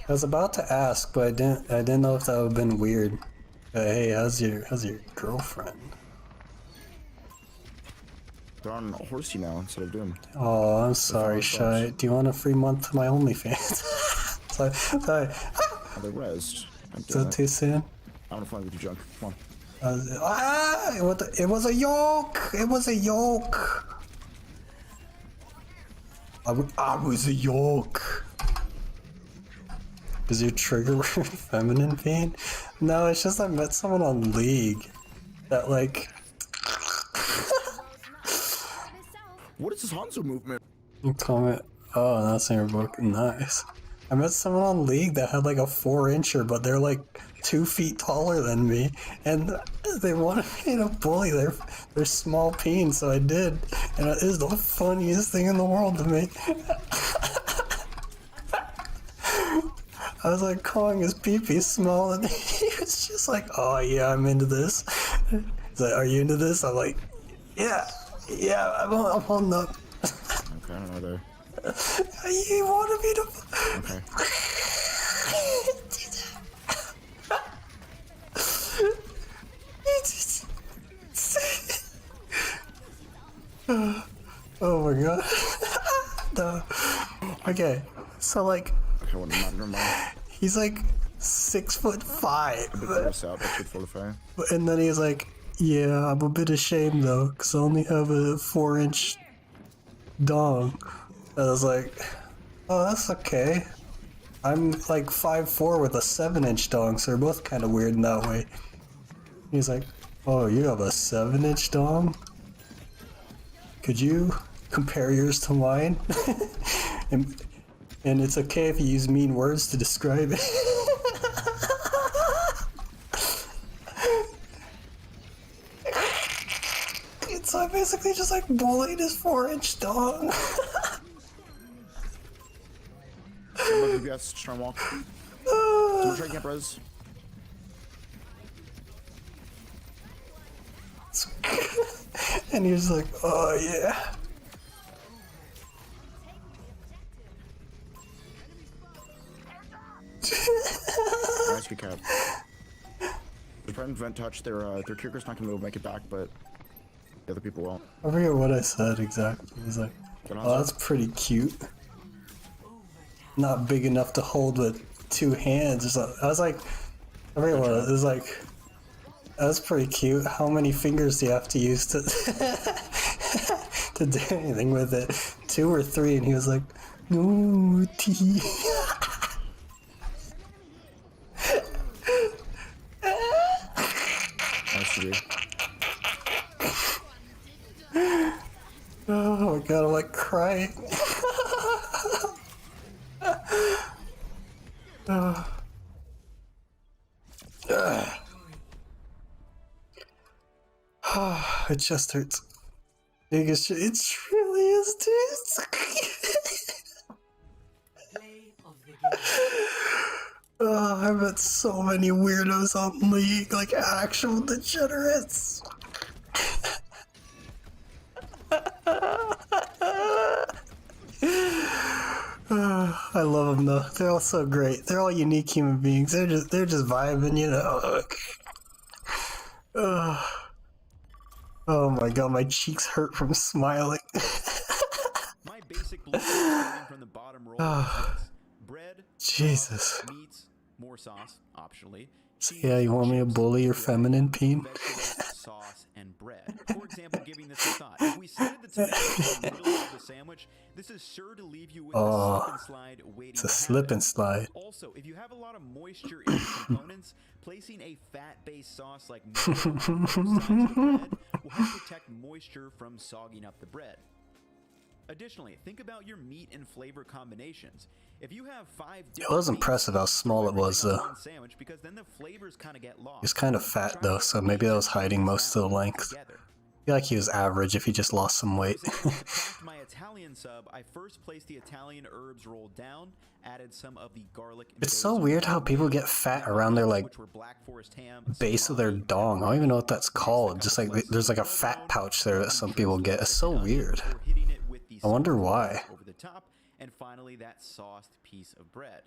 I was about to ask, but I didn't know if that would have been weird. Hey, how's your girlfriend? They're on Horsey now instead of Doom. Oh, I'm sorry, Shy. Do you want a free month to my OnlyFans? sorry. Oh, they're rezzed. Is that too soon? I'm gonna fly with you, Junk. Come on. It was a yoke! It was a yoke! I was a yoke! Is your trigger word feminine pain? No, it's just I met someone on League that like... What is this Hanzo movement? You comment, oh, that's in your book. Nice. I met someone on League that had like a 4-incher, but they're like 2 feet taller than me, and they wanted me to bully their small peen, so I did, and it is the funniest thing in the world to me. I was like calling his pee-pee small, and he was just like, "Oh yeah, I'm into this." He's like, "Are you into this?" I'm like, "Yeah, I'm holding up." Okay, I don't know there. He wanted me to. Okay. Oh my god. No. Okay, so like. Okay, well, never mind. He's like 6'5". And then he's like, "Yeah, I'm a bit ashamed though, because I only have a 4-inch dong." And I was like, "Oh, that's okay. I'm like 5'4" with a 7-inch dong, so we're both kind of weird in that way." He's like, "Oh, you have a 7-inch dong? Could you compare yours to mine?" and it's okay if you use mean words to describe it. So I basically just like bullied his 4-inch dong. Yes, try and walk. Someone try and camp res. And he was like, "Oh yeah." Nice, good cap. The friend vent touch, their Kierkegaard's not gonna be able to make it back, but the other people will. I forget what I said exactly. He was like, "Oh, that's pretty cute. Not big enough to hold with 2 hands or something." I was like, I forget what it was like. That's pretty cute. How many fingers do you have to use to to do anything with it? 2 or 3? And he was like, "No, T." Oh my god, I'm like crying. It just hurts. It really is, dude. I met so many weirdos on League, like actual degenerates. I love them though. They're all so great. They're all unique human beings. They're just vibing, you know. Oh my god, my cheeks hurt from smiling. My basic blueprint from the bottom roll is this. Bread, Jesus. meats, more sauce, optionally. So yeah, you want me to bully your feminine peen? Sauce and bread. For example, giving this a thought. If we slid the tomato in the middle of the sandwich, this is sure to leave you with a slip and slide waiting it's a to slip happen. and slide. Also, if you have a lot of moisture in the components, placing a fat-based sauce like mayo on both sides of the bread will help protect moisture from sogging up the bread. Additionally, think about your meat and flavor combinations. If you have 5 It was impressive how small it was though. sandwich, because then the flavors kind of get lost. He was kind of fat though, so maybe that was hiding most of the length. I feel like he was average if he just lost some weight. My Italian sub, I first placed the Italian herbs rolled down, added some of the garlic. It's so weird how people get fat around their like base of their dong. I don't even know what that's called. Just like there's like a fat pouch there that some people get. It's so weird. I wonder why. Over the top, and finally that sauced piece of bread.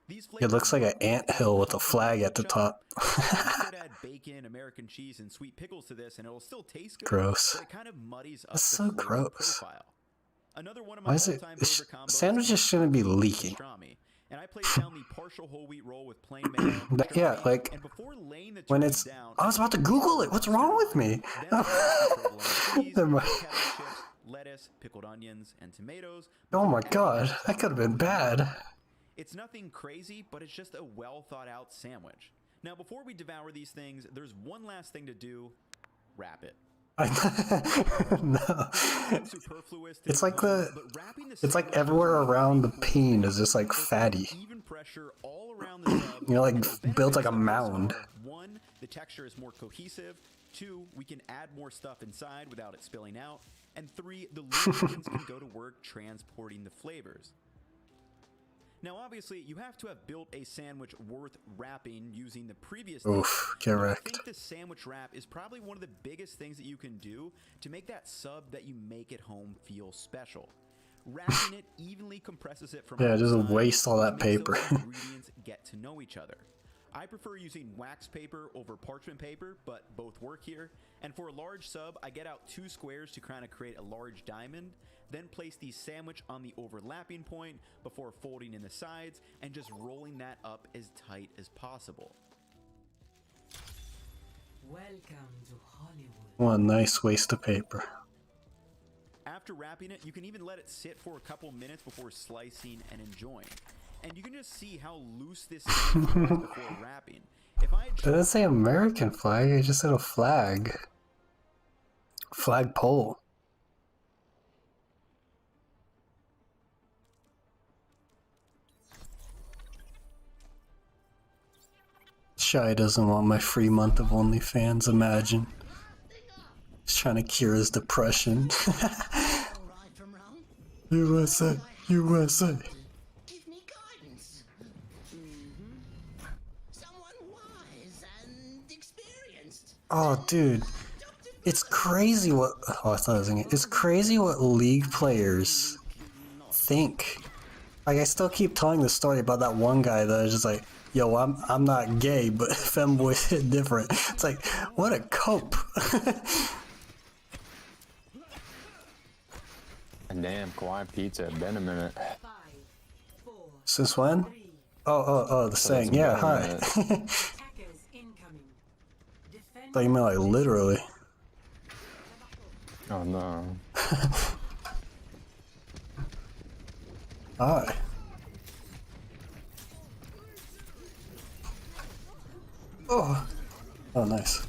It looks like an anthill with a flag at the top. You could add bacon, American cheese, and sweet pickles to this, and it'll still taste good. Gross. But it kind of muddies up That's the so flavor gross. profile. Another one of my Why is it? all-time favorite combos Sandwiches shouldn't be leaking. pastrami. And I placed down the partial whole wheat roll with plain mayo. But yeah, like and before laying the when it's. I was about to Google it. What's wrong with me? Never mind. Lettuce, pickled onions, and tomatoes. Oh my god, that could have been bad. It's nothing crazy, but it's just a well thought out sandwich. Now, before we devour these things, there's one last thing to do. Wrap it. No. It's like it's like everywhere around the peen is just like fatty. You know, like built like a mound. One, the texture is more cohesive. Two, we can add more stuff inside without it spilling out. And three, the lubricants can go to work transporting the flavors. Now, obviously, you have to have built a sandwich worth wrapping using the previous. Oof, correct. I think the sandwich wrap is probably one of the biggest things that you can do to make that sub that you make at home feel special. Wrapping it evenly compresses it from Yeah, just outside waste all that to make paper. those ingredients get to know each other. I prefer using wax paper over parchment paper, but both work here. And for a large sub, I get out 2 squares to kind of create a large diamond, then place the sandwich on the overlapping point before folding in the sides and just rolling that up as tight as possible. Welcome to Hollywood. What a nice waste of paper. After wrapping it, you can even let it sit for a couple minutes before slicing and enjoying. And you can just see how loose this is before wrapping. If I It doesn't say American flag, it just said a flag. Flagpole. Shy doesn't want my free month of OnlyFans, imagine. He's trying to cure his depression. USA, USA. Oh, dude. It's crazy what... Oh, I thought I was thinking. It's crazy what League players think. Like, I still keep telling the story about that one guy that is just like, yo, I'm not gay, but femboys hit different. It's like, what a cope. Damn, Hawaiian pizza, been a minute. Since when? Oh, the saying. Yeah, hi. Thought you meant like literally. Oh no. Hi. Oh. Oh, nice.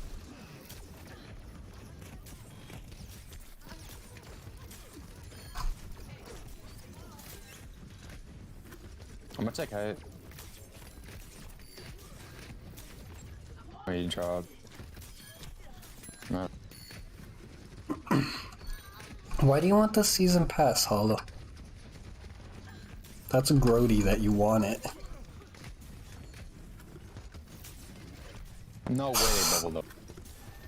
I'm gonna take height. Great job. No. Why do you want the season pass, Hollow? That's grody that you want it. No way, bubbled up.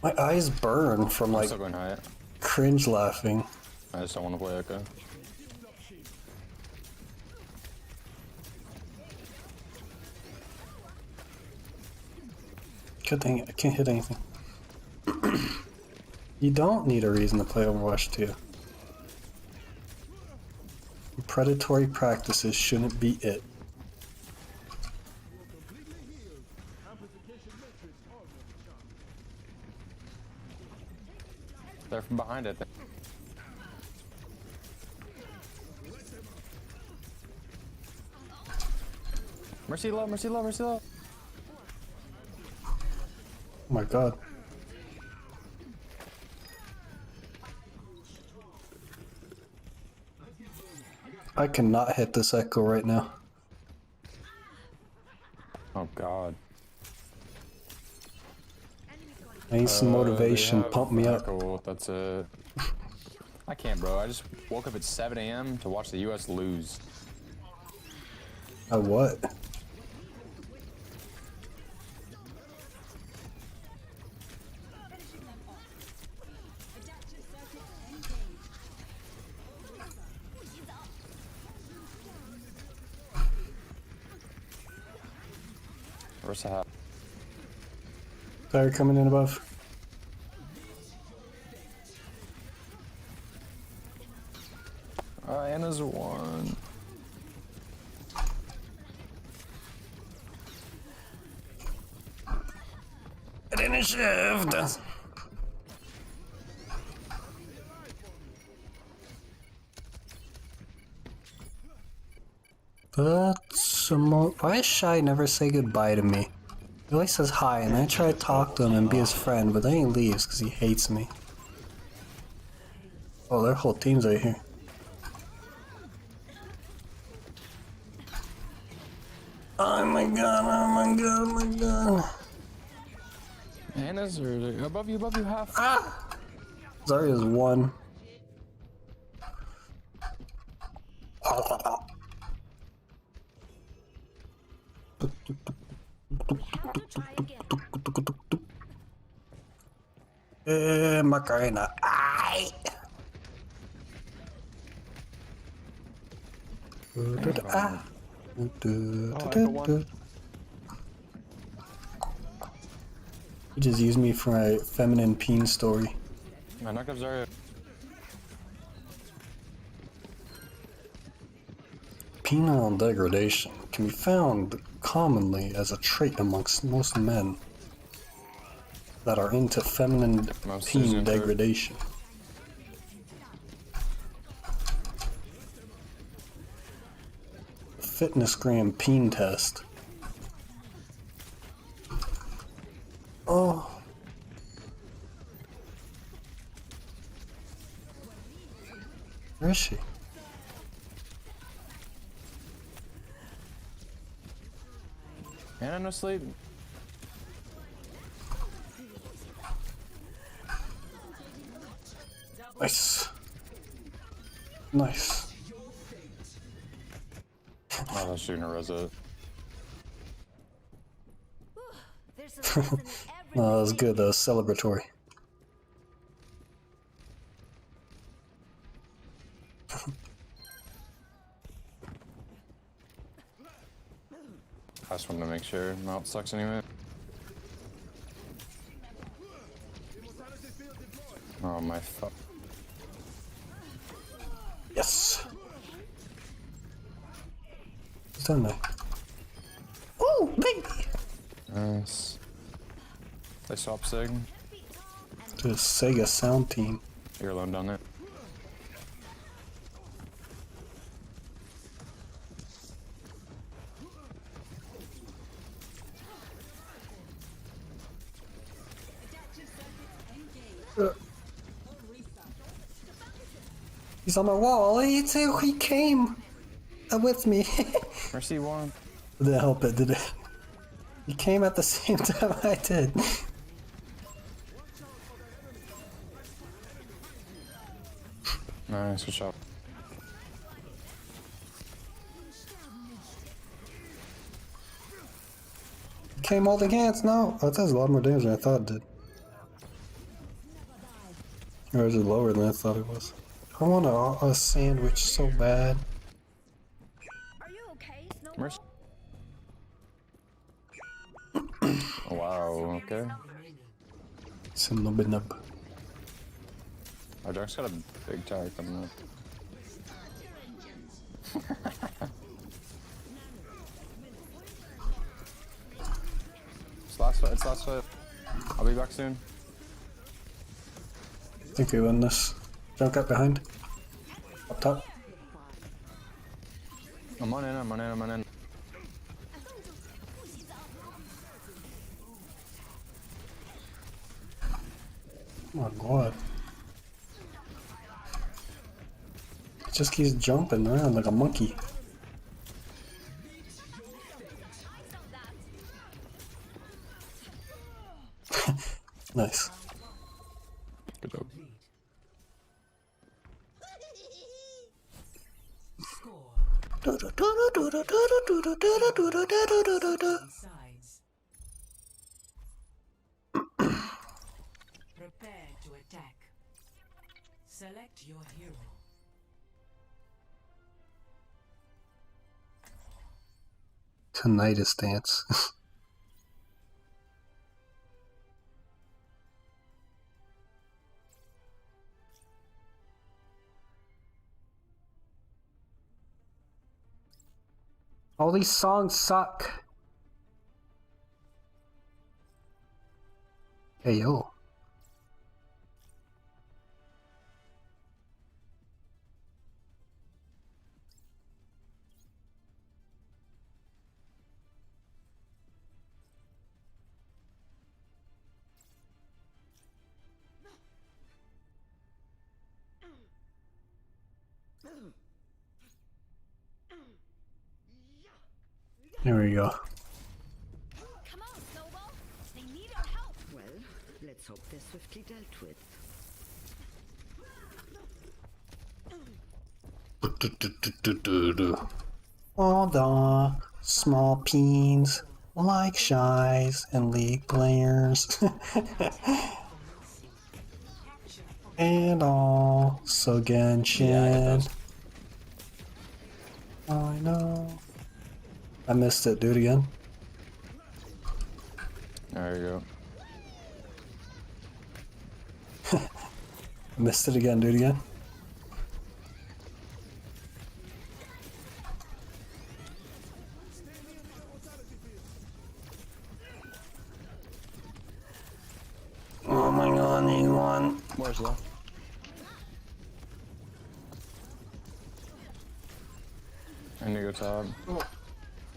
My eyes burn from like still going high. Cringe laughing. I just don't want to play Echo. God dang it, I can't hit anything. You don't need a reason to play Overwatch 2. Predatory practices shouldn't be it. They're from behind it. Mercy low, mercy low, mercy low. Oh my god. I cannot hit this Echo right now. Oh god. I need some motivation, pump me up. Cool, that's it. I can't, bro. I just woke up at 7 AM to watch the US lose. What? Where's the hat? Fire coming in above. Anna's one. It didn't shift. That's why does Shy never say goodbye to me? He always says hi, and I try to talk to him and be his friend, but then he leaves because he hates me. Oh, their whole team's right here. Oh my god, oh my god, oh my god. Hannah's or above you, half. Ah! Zarya's one. Macarena. Ay! Ah! You just used me for a feminine peen story. I knocked up Zarya. Penile degradation can be found commonly as a trait amongst most men that are into feminine peen degradation. Fitnessgram peen test. Oh. Where is she? Hannah, no sleep. Nice. Nice. Oh, that's shooting a Reza. No, that was good. That was celebratory. I just wanted to make sure mount sucks anyway. Oh my fuck. Yes. What's done there? Oh, baby. Nice. They swap Sig. To the Sega sound team. You're alone down there. He's on my wall. He came with me. Mercy one. Didn't help it, did it? He came at the same time I did. Nice, good shot. Came holding hands now. Oh, it does a lot more damage than I thought it did. Or is it lower than I thought it was? I want a sandwich so bad. Mercy. Wow, okay. Sinubinub. Our Jack's got a big tower coming up. It's last fight, it's last fight. I'll be back soon. I think we win this. Jump up behind. Up top. I'm on in, I'm on in, I'm on in. Oh my god. It just keeps jumping around like a monkey. Nice. Good job. Prepare to attack. Select your hero. Tinnitus dance. All these songs suck. Hey yo. There we go. Well, let's hope they're swiftly dealt with. All the small peens like shies and league players. And all so Genshin. I know. I missed it. Do it again. There you I missed it again. Do it again. Oh my god, I need one. Where's that? I need to go top.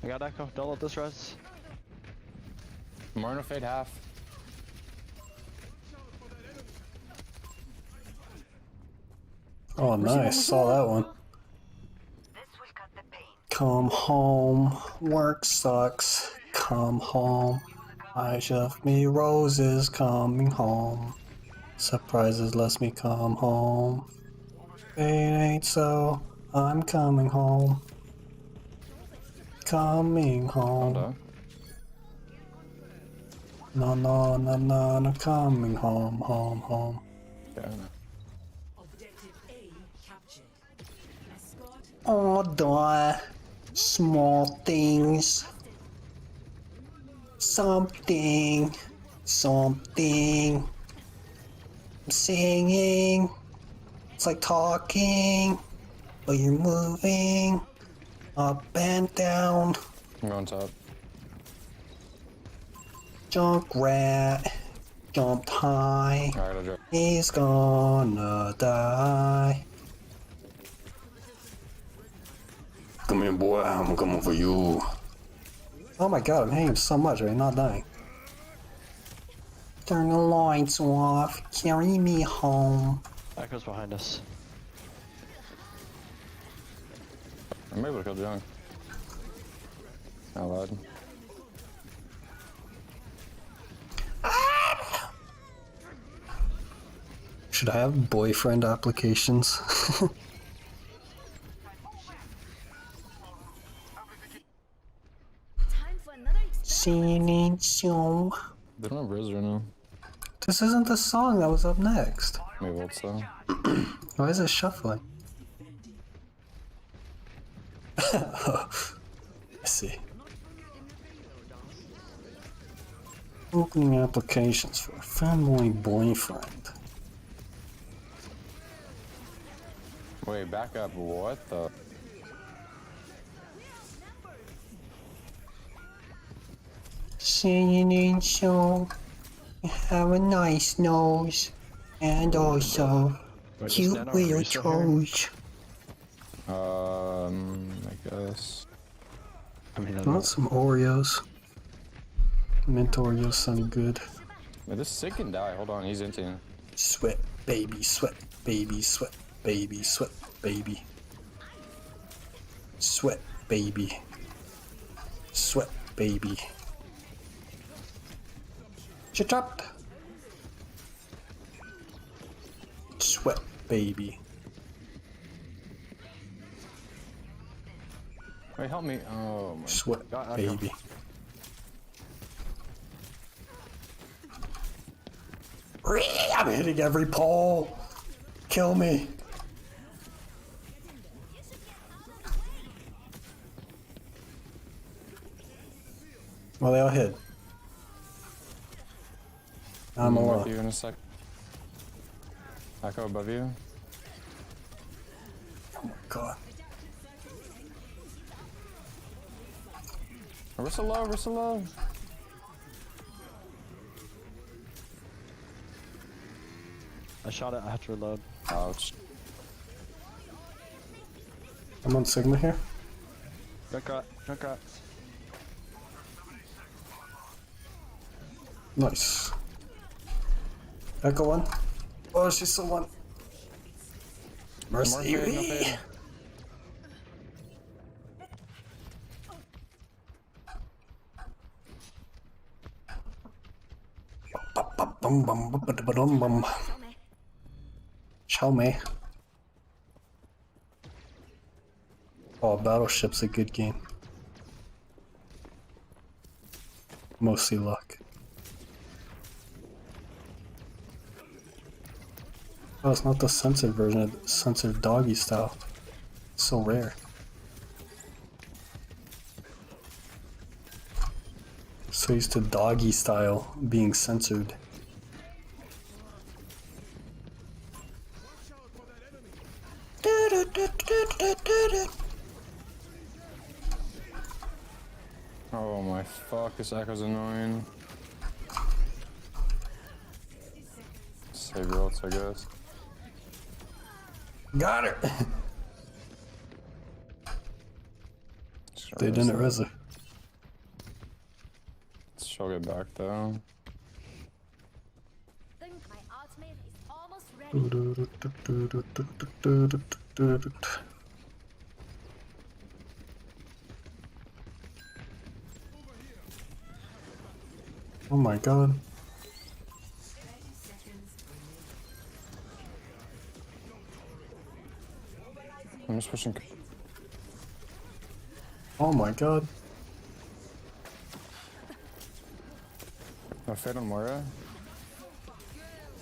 I got Echo. Don't let this res. Marno fade half. Oh, nice. Saw that one. Come home. Work sucks. Come home. I shoved me roses coming home. Surprises lets me come home. It ain't so. I'm coming home. Coming home. No, no, no, no, no, coming home, home, home. Yeah. All the small things. Something, something. Singing. It's like talking, but you're moving up and down. I'm going top. Junkrat jumped high. Alright, I'll drop. He's gonna die. Come here, boy. I'm coming for you. Oh my god, I'm hitting him so much, right? Not dying. Turn the lights off. Carry me home. Echo's behind us. I'm able to kill Junk. Not loud. Should I have boyfriend applications? Singing song. They don't have Riz right now. This isn't the song that was up next. Maybe old song. Why is it shuffling? I see. Opening applications for a family boyfriend. Wait, back up. What the? Singing song. You have a nice nose. And also cute little toes. I guess. I mean, I want some Oreos. Mint Oreos sound good. Wait, this sick can die. Hold on, he's into. Sweat, baby, sweat, baby, sweat, baby, sweat, baby. Sweat, baby. Sweat, baby. Shut up! Sweat, baby. Wait, help me. Oh my Sweat, God. baby. I'm hitting every pole. Kill me. Well, they all hit. I'm above alone. you in a sec. Echo above you. Oh my god. Wrist low, wrist low. I shot it. I have to reload. Ouch. I'm on Sigma here. Junkrat. Junkrat. Nice. Echo one. Oh, she's still one. Mercy. Show me. Oh, Battleship's a good game. Mostly luck. Oh, it's not the censored version, it's the censored doggy style. It's so rare. So used to doggy style being censored. Oh my fuck, this echo's annoying. Save your ults, I guess. Got her! They didn't res her. She'll get back though. Think my ultimate is almost ready. Oh my god. I'm just pushing. Oh my god. No fade on Moira.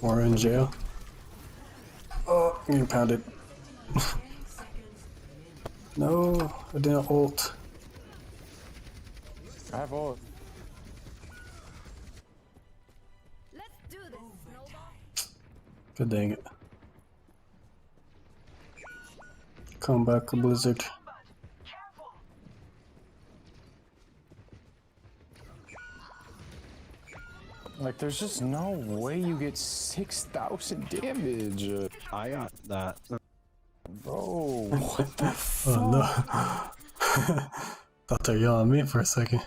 We're in jail. Oh, I'm getting pounded. No, I didn't ult. I have ult. Let's do this, Snowball. God dang it. Come back, Blizzard. Like, there's just no way you get 6,000 damage. I got that. Bro, what the fuck? Oh no. Thought they were yelling at me for a second.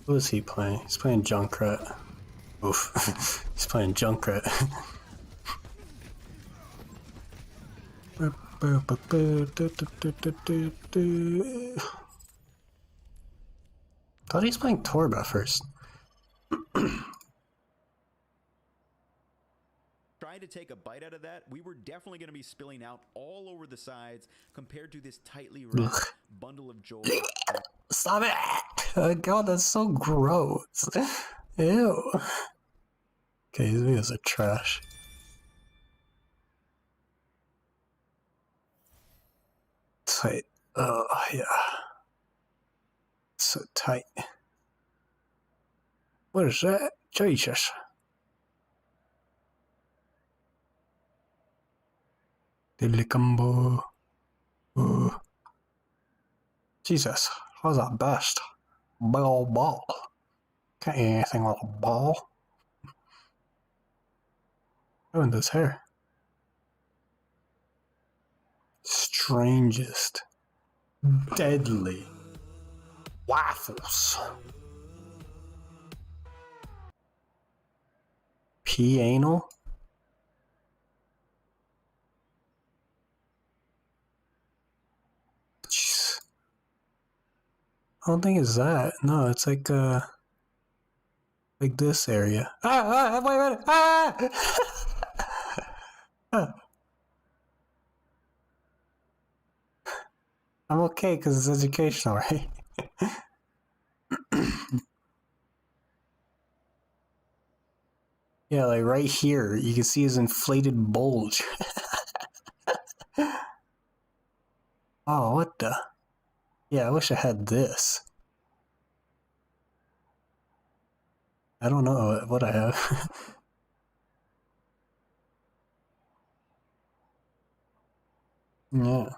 Who is he playing? He's playing Junkrat. Oof. He's playing Junkrat. Thought he's playing Torb at first. Trying to take a bite out of that, we were definitely going to be spilling out all over the sides compared to this tightly wrapped bundle of joy. Stop it! Oh god, that's so gross. Ew. Okay, these videos are trash. Tight. Oh, yeah. So tight. What is that? Jesus. Diddly combo. Ooh. Jesus, how's that best? Big old ball. Can't eat anything like a ball. Oh, and this hair. Strangest. Deadly. Waffles. P-anal? Jeez. I don't think it's that. No, it's like this area. Wait a minute! I'm okay because it's educational, right? Yeah, like right here, you can see his inflated bulge. Oh, what the? Yeah, I wish I had this. I don't know what I have. Yeah.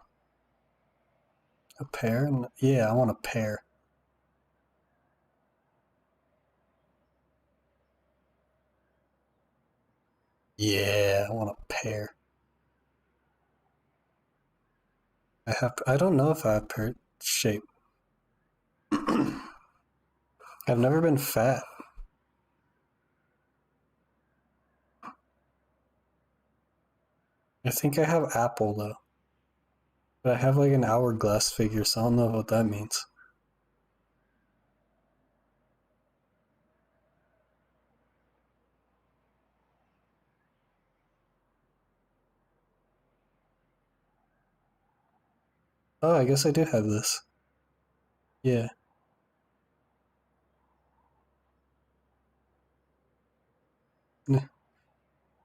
A pair? Yeah, I want a pair. Yeah, I want a pair. I don't know if I have pear shape. I've never been fat. I think I have apple though. But I have like an hourglass figure, so I don't know what that means. Oh, I guess I do have this. Yeah.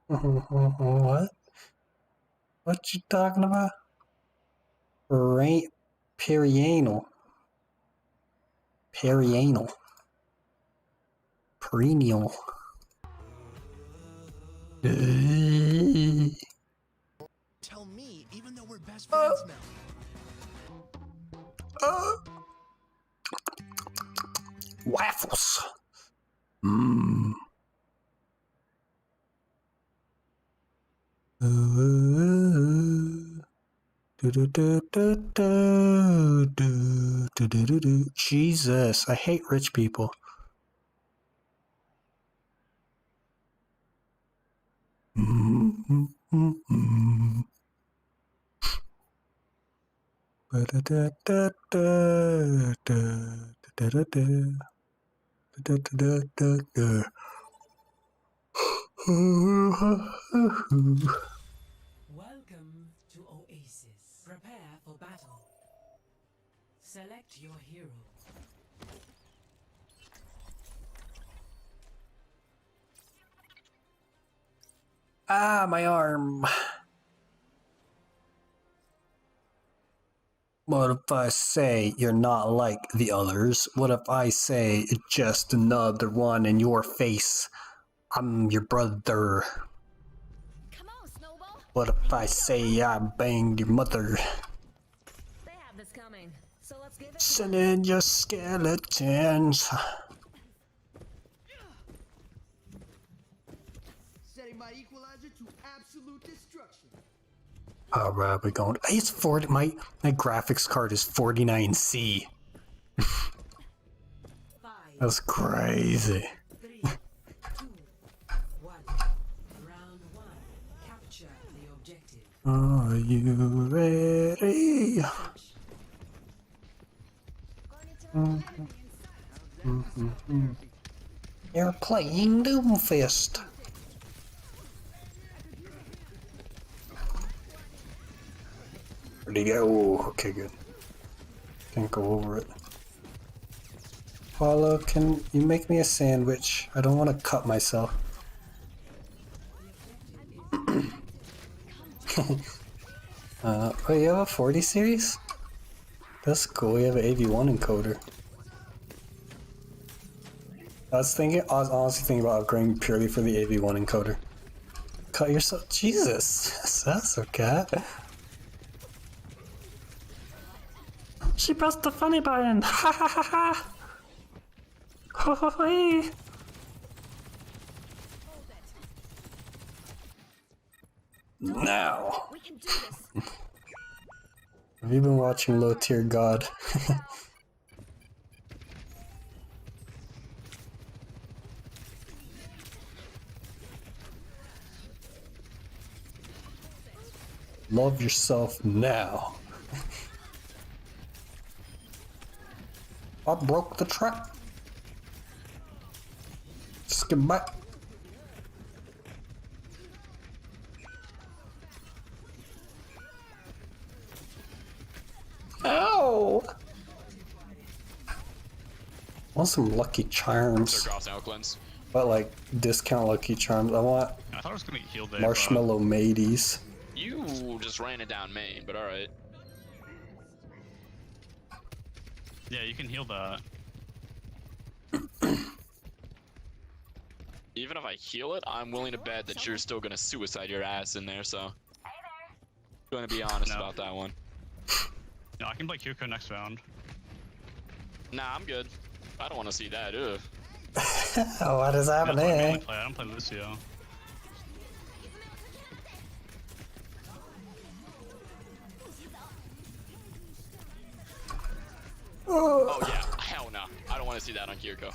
What? What you talking about? Perianal. Perianal. Perennial. Tell me, even though we're best friends now. Waffles. Mmm. Jesus, I hate rich people. Welcome to Oasis. Prepare for battle. Select your hero. Ah, my arm. What if I say you're not like the others? What if I say just another one in your face? I'm your brother. What if I say I banged your mother? They have this coming, so let's give it. Send in your skeletons. Setting my equalizer to absolute destruction. Alright, we're going. It's 40. My graphics card is 49C. That's crazy. 3, 2, 1. Round 1. Capture the objective. Are you ready? You're playing Doomfist. Where'd he go? Okay, good. Can't go over it. Paulo, can you make me a sandwich? I don't want to cut myself. Wait, you have a 40 series? That's cool, we have an AV1 encoder. I was honestly thinking about upgrading purely for the AV1 encoder. Cut yourself? Jesus, that's okay. She pressed the funny button! Ha ha ha ha! Ho ho ho! Now! Have you been watching Low Tier God? Love yourself now. I broke the trap. Just get back. Ow! Want some Lucky Charms. But like discount Lucky Charms. I want I thought I was gonna get healed there. Marshmallow Mateys. You just ran it down main, but alright. Yeah, you can heal that. Even if I heal it, I'm willing to bet that you're still gonna suicide your ass in there, so. Gonna be honest about that one. No, I can play Kyoko next round. Nah, I'm good. I don't want to see that, ugh. What is happening? I don't play Lucio. Oh yeah, hell no. I don't want to see that on Kiriko.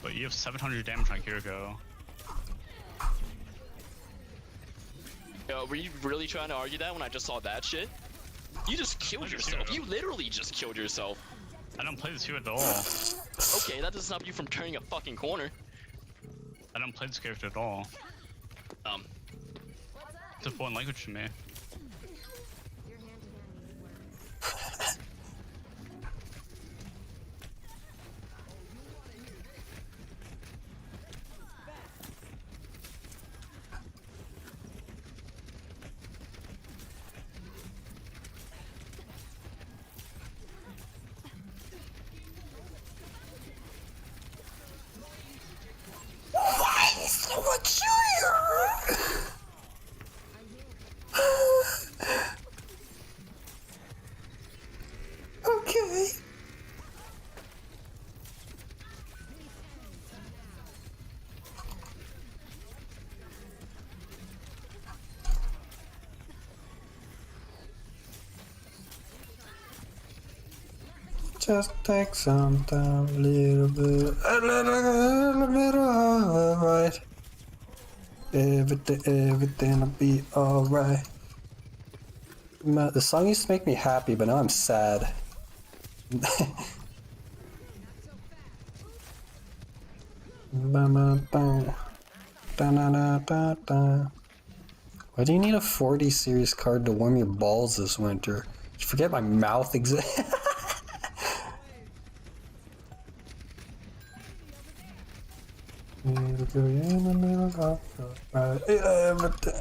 But you have 700 damage on Kiriko. Yo, were you really trying to argue that when I just saw that shit? You just killed yourself. You literally just killed yourself. I don't play this hero at all. Okay, that doesn't stop you from turning a fucking corner. I don't play this character at all. It's a foreign language to me. Why is so much here? Okay. Just take some time, a little bit alright. Everything'll be alright. The song used to make me happy, but now I'm sad. Why do you need a 40 series card to warm your balls this winter? Did you forget my mouth exists?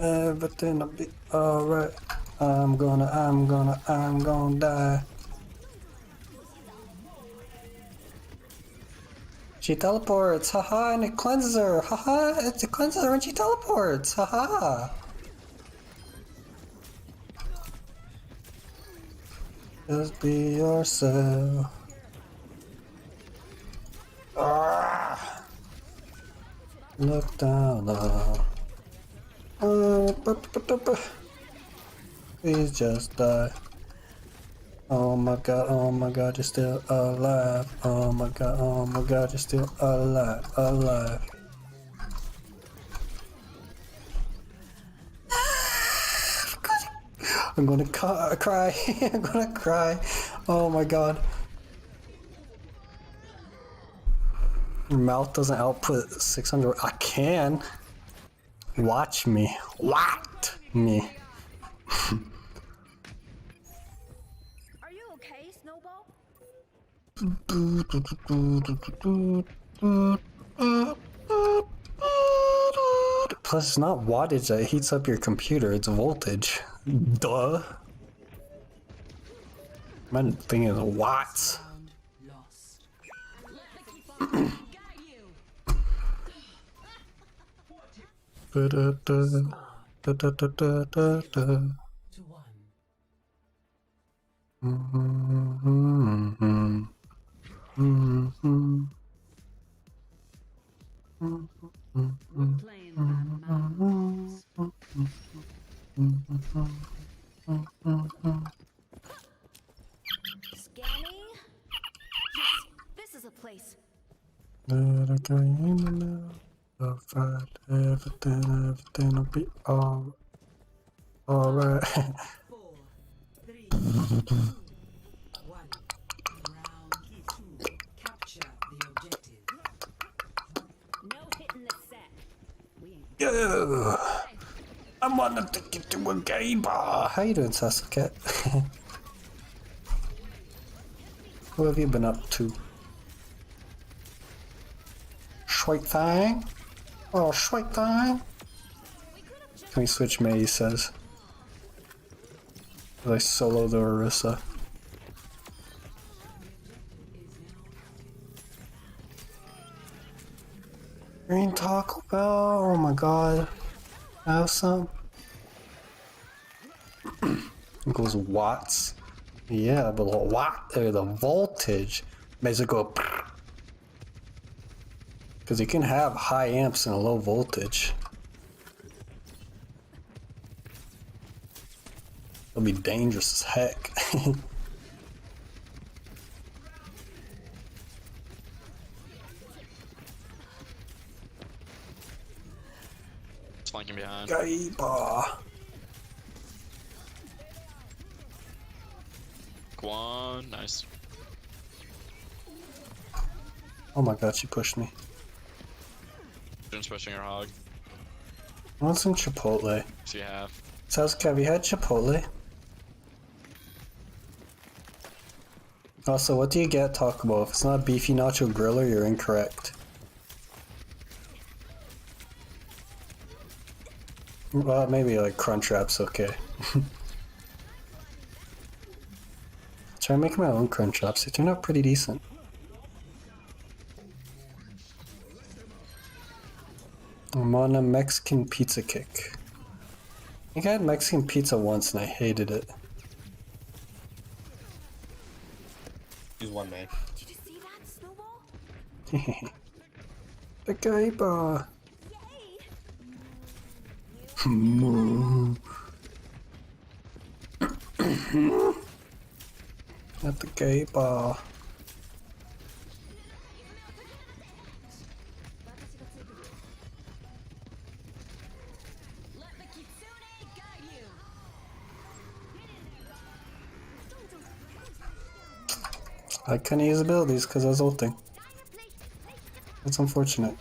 Everything'll be alright. I'm gonna die. She teleports, haha, and it cleanses her, haha, it cleanses her when she teleports, haha. Just be yourself. Ah. Look down low. Please just die. Oh my god, you're still alive. Oh my god, you're still alive. I'm gonna cry. I'm gonna cry. Oh my god. Your mouth doesn't output 600. I can. Watch me. What? Me. Are you okay, Snowball? Plus, it's not wattage that heats up your computer, it's voltage. Duh. My thing is watts. Scanning? Yes, this is a place. Everything'll be alright. Yo! I wanted to get to a gay bar. How you doing, Sasuke? What have you been up to? Sweet thing? Oh, sweet thing? Can we switch May, he says. I solo the Orisa. Green Taco Bell, oh my god. Have some? It goes watts. Yeah, but the watt there, the voltage makes it go. Because you can have high amps and a low voltage. It'll be dangerous as heck. It's flanking behind. Gaiba. Take one. Nice. Oh my god, she pushed me. Just pushing her hog. I want some Chipotle. So you have. Sasuke, have you had Chipotle? Also, what do you get at Taco Bell? If it's not beefy nacho griller, you're incorrect. Well, maybe like Crunchwrap's okay. Try making my own Crunchwraps. They turn out pretty decent. I'm on a Mexican pizza kick. I think I had Mexican pizza once and I hated it. Use one man. Did you see that, Snowball? The gay bar. At the gay bar. I couldn't use abilities because I was ulting. That's unfortunate.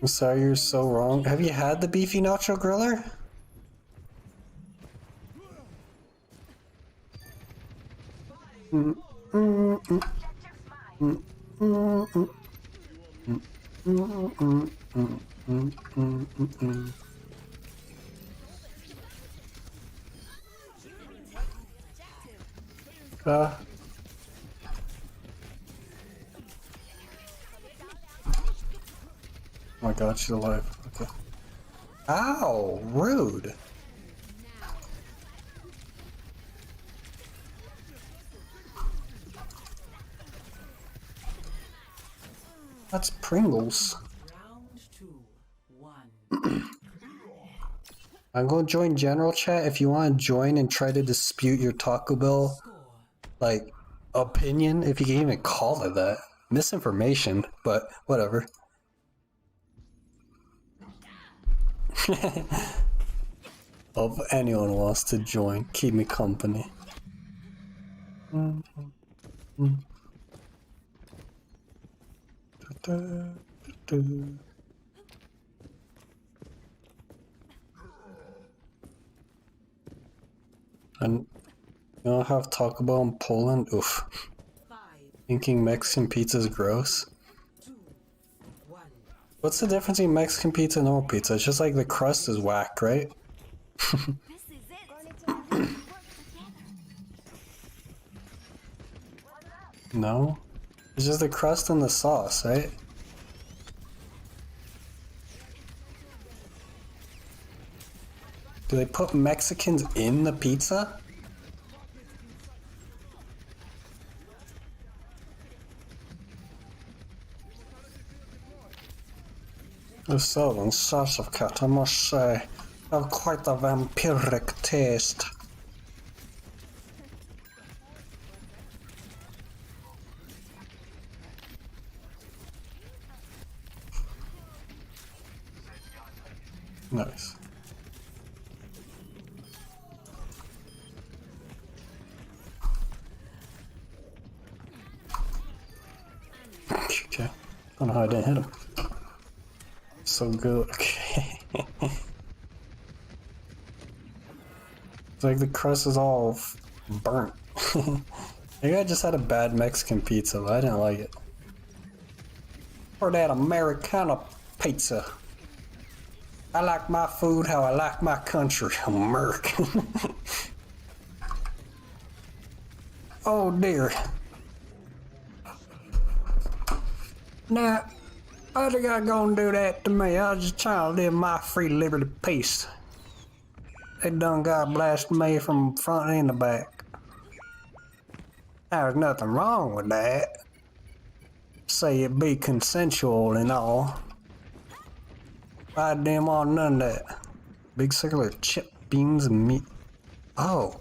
I'm sorry, you're so wrong. Have you had the beefy nacho griller? Oh my god, she's alive. Okay. Ow! Rude! That's Pringles. I'm going to join general chat if you want to join and try to dispute your Taco Bell, like, opinion, if you can even call it that. Misinformation, but whatever. If anyone wants to join, keep me company. And you don't have Taco Bell in Poland? Oof. Thinking Mexican pizza is gross? What's the difference between Mexican pizza and normal pizza? It's just like the crust is whack, right? No? It's just the crust and the sauce, right? Do they put Mexicans in the pizza? The southern sauce of cat, I must say, have quite a vampiric taste. Nice. Okay. I don't know how I didn't hit him. So good. Okay. It's like the crust is all burnt. Maybe I just had a bad Mexican pizza, but I didn't like it. Or that Americana pizza. I like my food how I like my country, American. Oh dear. Now, what's the guy gonna do that to me? I was just trying to live my free liberty peace. They done got blasted me from front and the back. There's nothing wrong with that. Say it be consensual and all. I damn on none of that. Big circular chip, beans, and meat. Oh.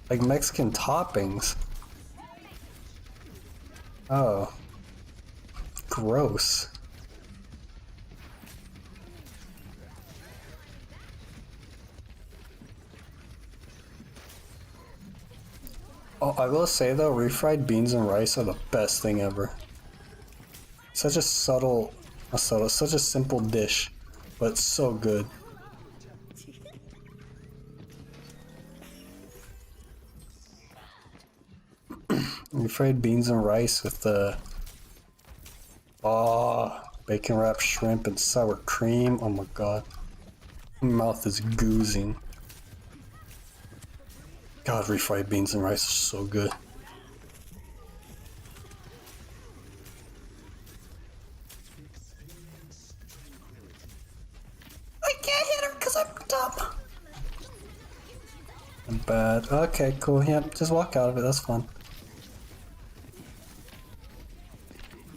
Like Mexican toppings. Oh. Oh, I will say though, refried beans and rice are the best thing ever. Such a subtle, such a simple dish, but it's so good. Refried beans and rice with the bacon wrapped shrimp and sour cream. Oh my god, my mouth is goozing. God, refried beans and rice are so good. I can't hit her because I'm dumb. I'm bad. Okay, cool. Yep, just walk out of it. That's fun.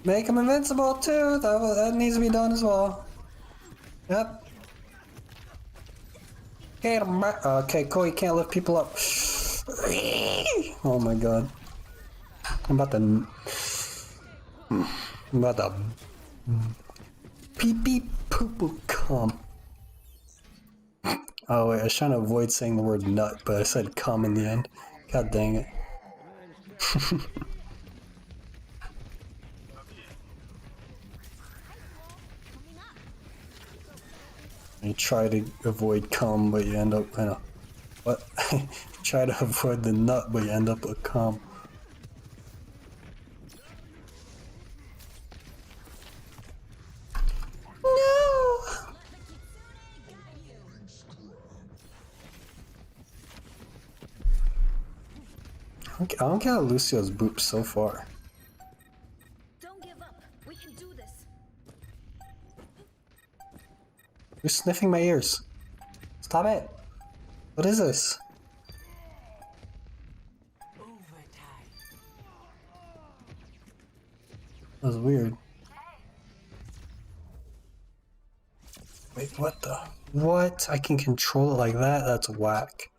Make him invincible too. That needs to be done as well. Yep. Hit him. Okay, cool. You can't lift people up. Oh my god. I'm about to pee pee poo poo cum. Oh wait, I was trying to avoid saying the word nut, but I said cum in the end. God dang it. You try to avoid cum, but you end up, what? You try to avoid the nut, but you end up with cum. No! I don't get Lucio's boop so far. Don't give up. We can do this. You're sniffing my ears. Stop it. What is this? That was weird. Wait, what the? What? I can control it like that? That's whack.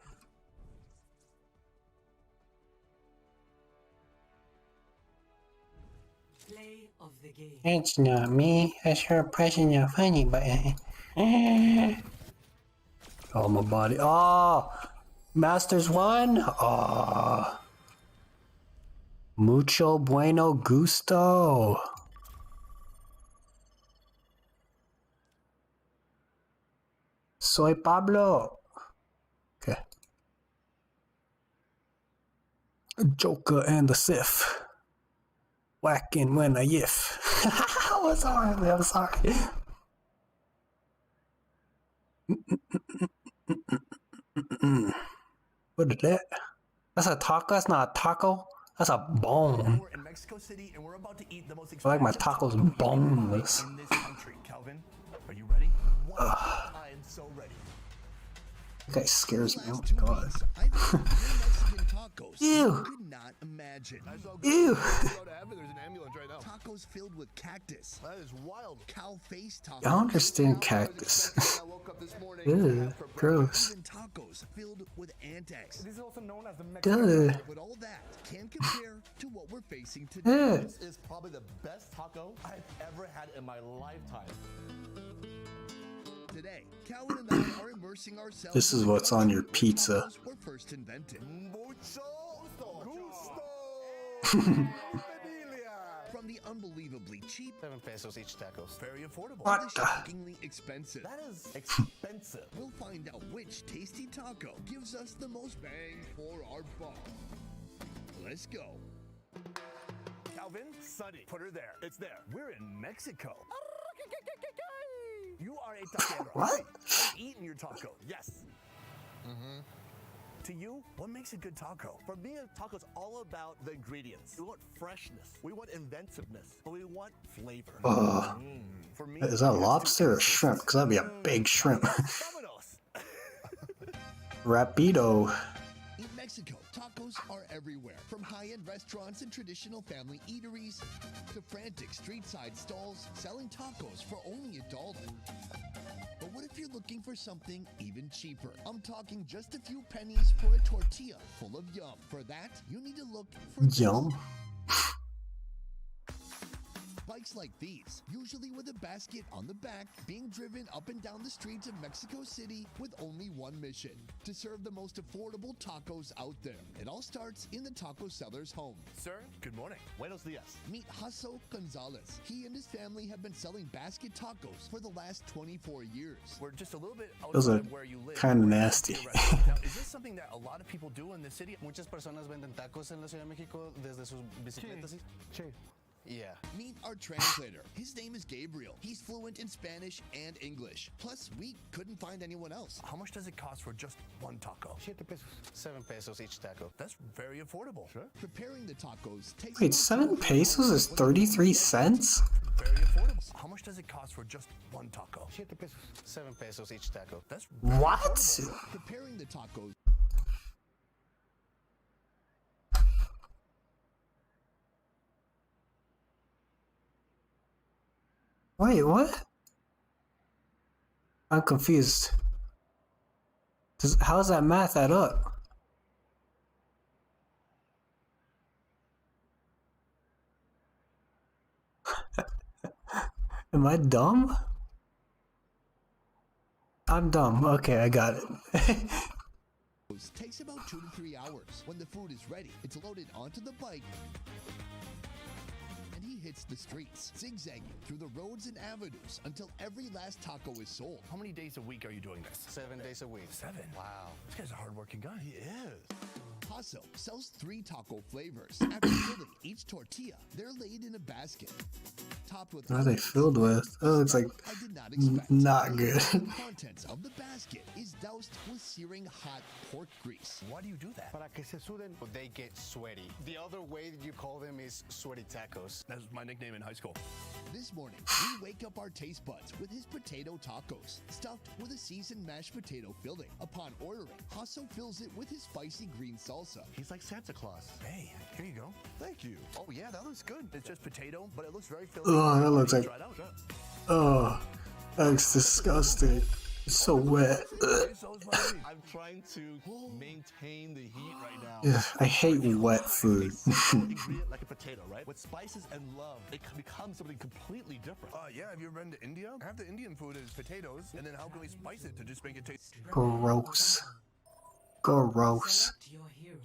Play of the game. It's not me. I sure pressing your funny button. Oh, my body. Oh! Masters won? Oh. Mucho bueno gusto. Soy Pablo. Okay. Joker and the Sith. Whacking when I yiff. I'm sorry. I'm sorry. What is that? That's a taco? That's not a taco. That's a bone. We're in Mexico City and we're about to eat the most I like my tacos boneless. in this country. Calvin, are you ready? I am so ready. That guy scares me. Oh my god. Tacos. Ew. You could not imagine. Ew. There's an ambulance right now. Tacos filled with cactus. That is wild. Cow face tacos. I don't understand cactus. Ew, gross. Even tacos filled with ant eggs. This is also known as the Duh. But all that can't compare to what we're facing today. Yeah. This is probably the best taco I've ever had in my lifetime. Today, Calvin and I are immersing ourselves. This is what's on your pizza. Tacos were first invented. Mucho gusto. From the unbelievably cheap 7 pesos each tacos. Very affordable. What to the the? shockingly expensive. That is expensive. We'll find out which tasty taco gives us the most bang for our buck. Let's go. Calvin, Sunny, put her there. It's there. We're in Mexico. You are a taquero. What? I've eaten your taco. Yes. To you, what makes a good taco? For me, a taco's all about the ingredients. We want freshness. We want inventiveness. But we want flavor. For me, Is that lobster or shrimp? Because that'd be a big shrimp. Rapido. In Mexico, tacos are everywhere. From high-end restaurants and traditional family eateries to frantic street-side stalls selling tacos for only $1. But what if you're looking for something even cheaper? I'm talking just a few pennies for a tortilla full of yum. For that, you need to look for Yum. By bikes like these, usually with a basket on the back, being driven up and down the streets of Mexico City with only one mission: to serve the most affordable tacos out there. It all starts in the taco seller's home. Sir, good morning. Buenos dias. Meet Hasso Gonzalez. He and his family have been selling basket tacos for the last 24 years. We're just a little bit Those outside are of where you live. kind of nasty. Now, is this something that a lot of people do in the city? Muchas personas venden tacos en la Ciudad de México desde sus bicicletas. Yeah. Meet our translator. His name is Gabriel. He's fluent in Spanish and English. Plus, we couldn't find anyone else. How much does it cost for just one taco? 7 pesos each taco. That's very affordable. Sure. Preparing the tacos takes... Wait, 7 pesos is 33 cents? Very affordable. How much does it cost for just one taco? 7 pesos each taco. That's What? Preparing the tacos... Wait, what? I'm confused. How does that math add up? Am I dumb? I'm dumb. Okay, I got it. Takes about 2 to 3 hours. When the food is ready, it's loaded onto the bike and he hits the streets, zigzagging through the roads and avenues until every last taco is sold. How many days a week are you doing this? 7 days a week. 7? Wow. This guy's a hardworking guy. He is. Hasso sells 3 taco flavors. After filling each tortilla, they're laid in a basket, topped with... What are they filled with? Oh, it's like I did not expect. not good. The contents of the basket is doused with searing hot pork grease. Why do you do that? Para que se suden, they get sweaty. The other way that you call them is sweaty tacos. That's my nickname in high school. This morning, we wake up our taste buds with his potato tacos, stuffed with a seasoned mashed potato filling. Upon ordering, Hasso fills it with his spicy green salsa. He's like Santa Claus. Hey, here you go. Thank you. Oh yeah, that looks good. It's just potato, but it looks very filling. Oh, that looks like... Try it out. Oh, that looks disgusting. It's so wet. I'm trying to maintain the heat right now. Yeah, I hate wet food. Ingredient like a potato, right? With spices and love, it becomes something completely different. Yeah, have you ever been to India? Half the Indian food is potatoes, and then how can we spice it to just make it taste... Gross. Gross. Select your hero.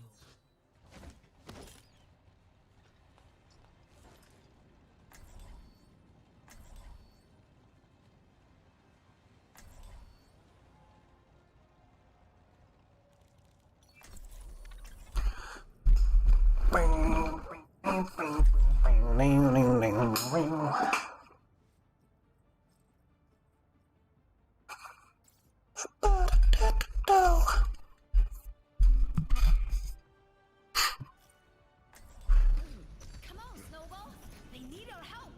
Come on, Snowball. They need our help.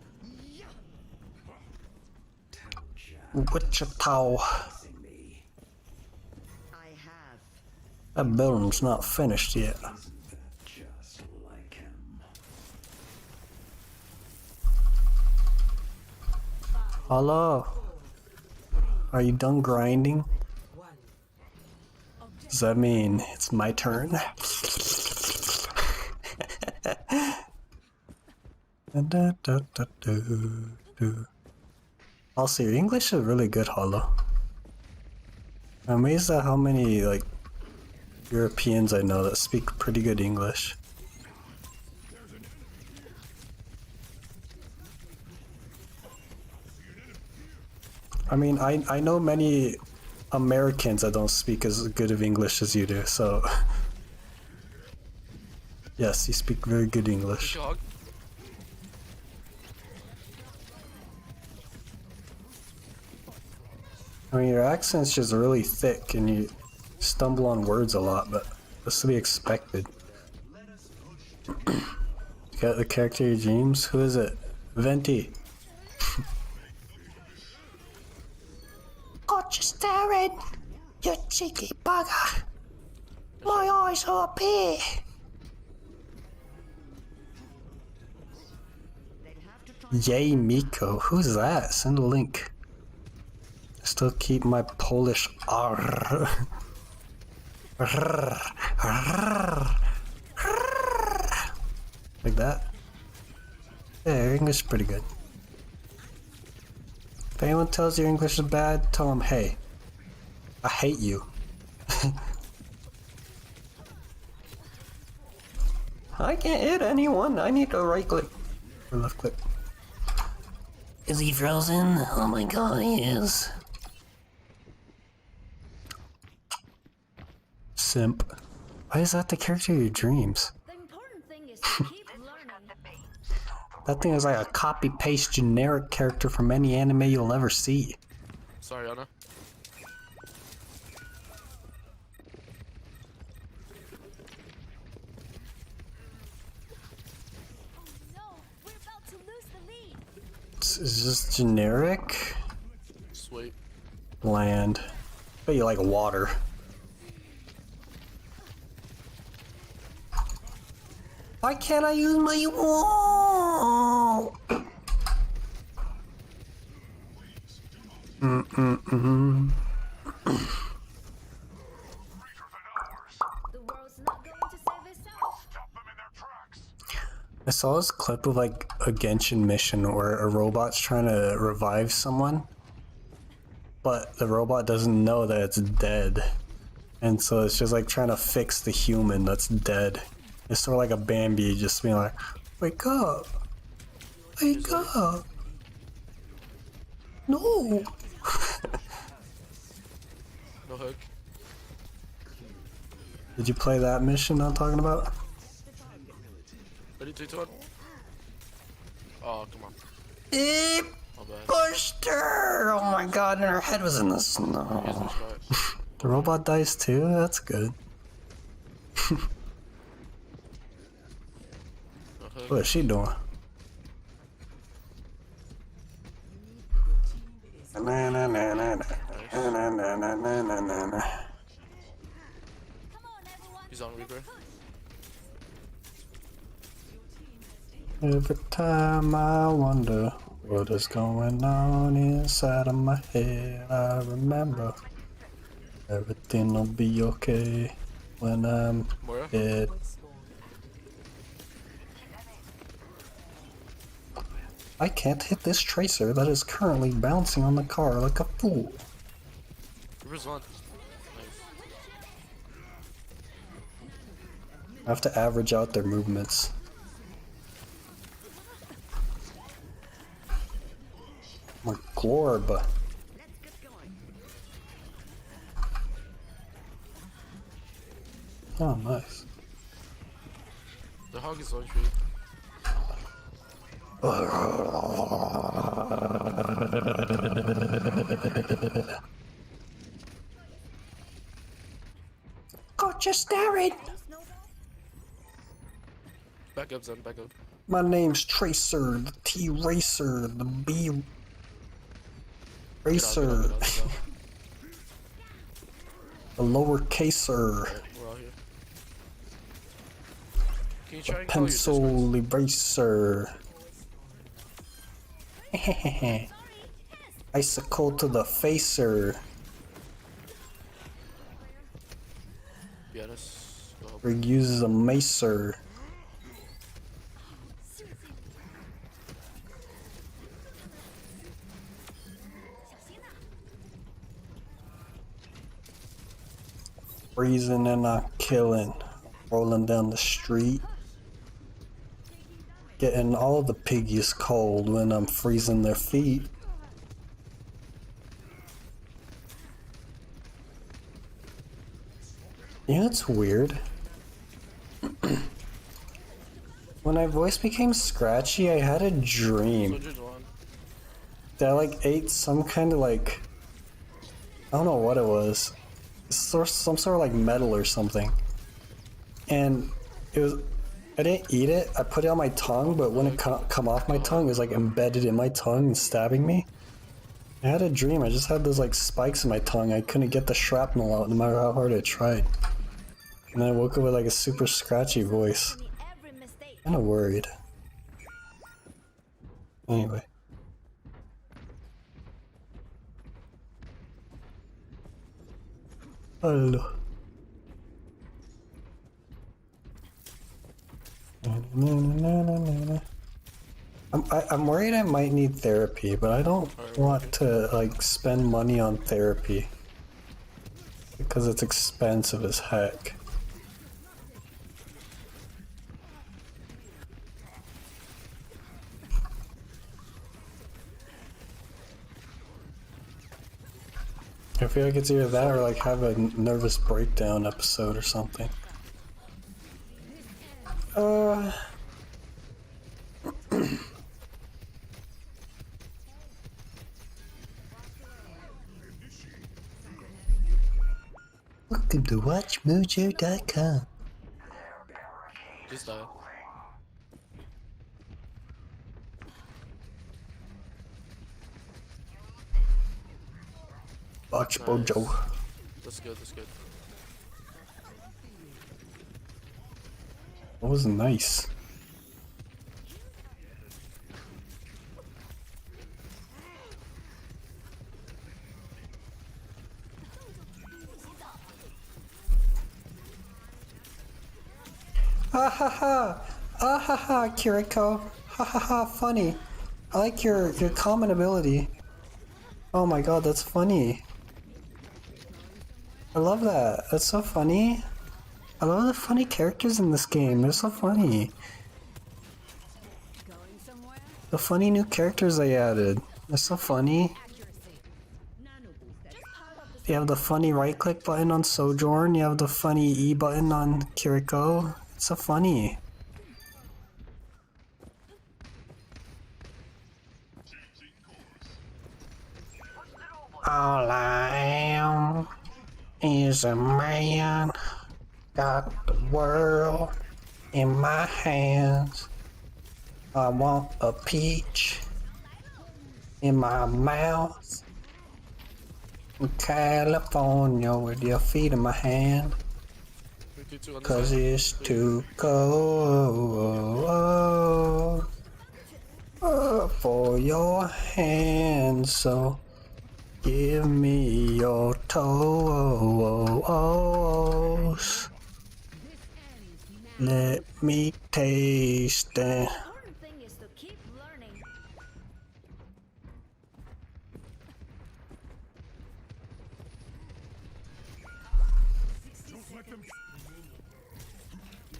Wichita. I have. That building's not finished yet. Just like him. Hello? Are you done grinding? Does that mean it's my turn? Also, your English is really good, Hollow. I'm amazed at how many, like, Europeans I know that speak pretty good English. I mean, I know many Americans that don't speak as good of English as you do, so... Yes, you speak very good English. I mean, your accent's just really thick and you stumble on words a lot, but that's to be expected. You got the character of your dreams? Who is it? Venti. Got you staring, you cheeky bugger. My eyes are up here. Yay, Miko. Who's that? Send a link. Still keep my Polish R. Like that. Yeah, your English is pretty good. If anyone tells you English is bad, tell them, hey, I hate you. I can't hit anyone. I need to right click or left click. Is he frozen? Oh my god, he is. Simp. Why is that the character of your dreams? The important thing is to keep learning. That thing is like a copy-paste generic character from any anime you'll ever see. Sorry, Anna. It's just generic. Sweet. Land. But you like water. Why can't I use my wall? Mm-mm-mm. I saw this clip of like a Genshin mission where a robot's trying to revive someone, but the robot doesn't know that it's dead. And so it's just like trying to fix the human that's dead. It's sort of like a Bambi just being like, wake up! Wake up! No! No hook. Did you play that mission I'm talking about? Ready, 3, 2, 1. Oh, come on. It pushed her! Oh my god, and her head was in the snow. The robot dies too? That's good. What is she doing? Na na na na na na na na na na na. He's on Reaper. Every time I wonder what is going on inside of my head, I remember everything will be okay when I'm dead. I can't hit this tracer that is currently bouncing on the car like a fool. Reaper's on. I have to average out their movements. My glorb. Oh, nice. The hog is on tree. Got you staring. Back up, Zen, back up. My name's Tracer, the T Racer, the B Racer, the lower caser, We're out here. Can you try the and call your pencil eraser. Icicle to the facer. Be honest. Rig uses a macer. Freezing and not killing. Rolling down the street. Getting all the piggies cold when I'm freezing their feet. Yeah, it's weird. When my voice became scratchy, I had a dream that I like ate some kind of like, I don't know what it was, some sort of like metal or something, and it was, I didn't eat it, I put it on my tongue, but when it come off my tongue, it was like embedded in my tongue and stabbing me. I had a dream, I just had those like spikes in my tongue, I couldn't get the shrapnel out no matter how hard I tried. And then I woke up with like a super scratchy voice. Kinda worried. Anyway. Hello. I'm I'm worried I might need therapy, but I don't want to like spend money on therapy because it's expensive as heck. I feel like it's either that or like have a nervous breakdown episode or something. Welcome to WatchMojo.com. Just die. Watch Mojo. That's good, that's good. That was nice. Ah ha ha! Ah ha ha, Kiriko! Ha ha ha, funny. I like your common ability. Oh my god, that's funny. I love that. That's so funny. I love the funny characters in this game. They're so funny. The funny new characters they added. They're so funny. You have the funny right click button on Sojourn. You have the funny E button on Kiriko. It's so funny. All I am is a man. Got the world in my hands. I want a peach in my mouth. In California with your feet in my hand. 'Cause it's too cold for your hands, so give me your toes. Let me taste it. Important thing is to keep learning.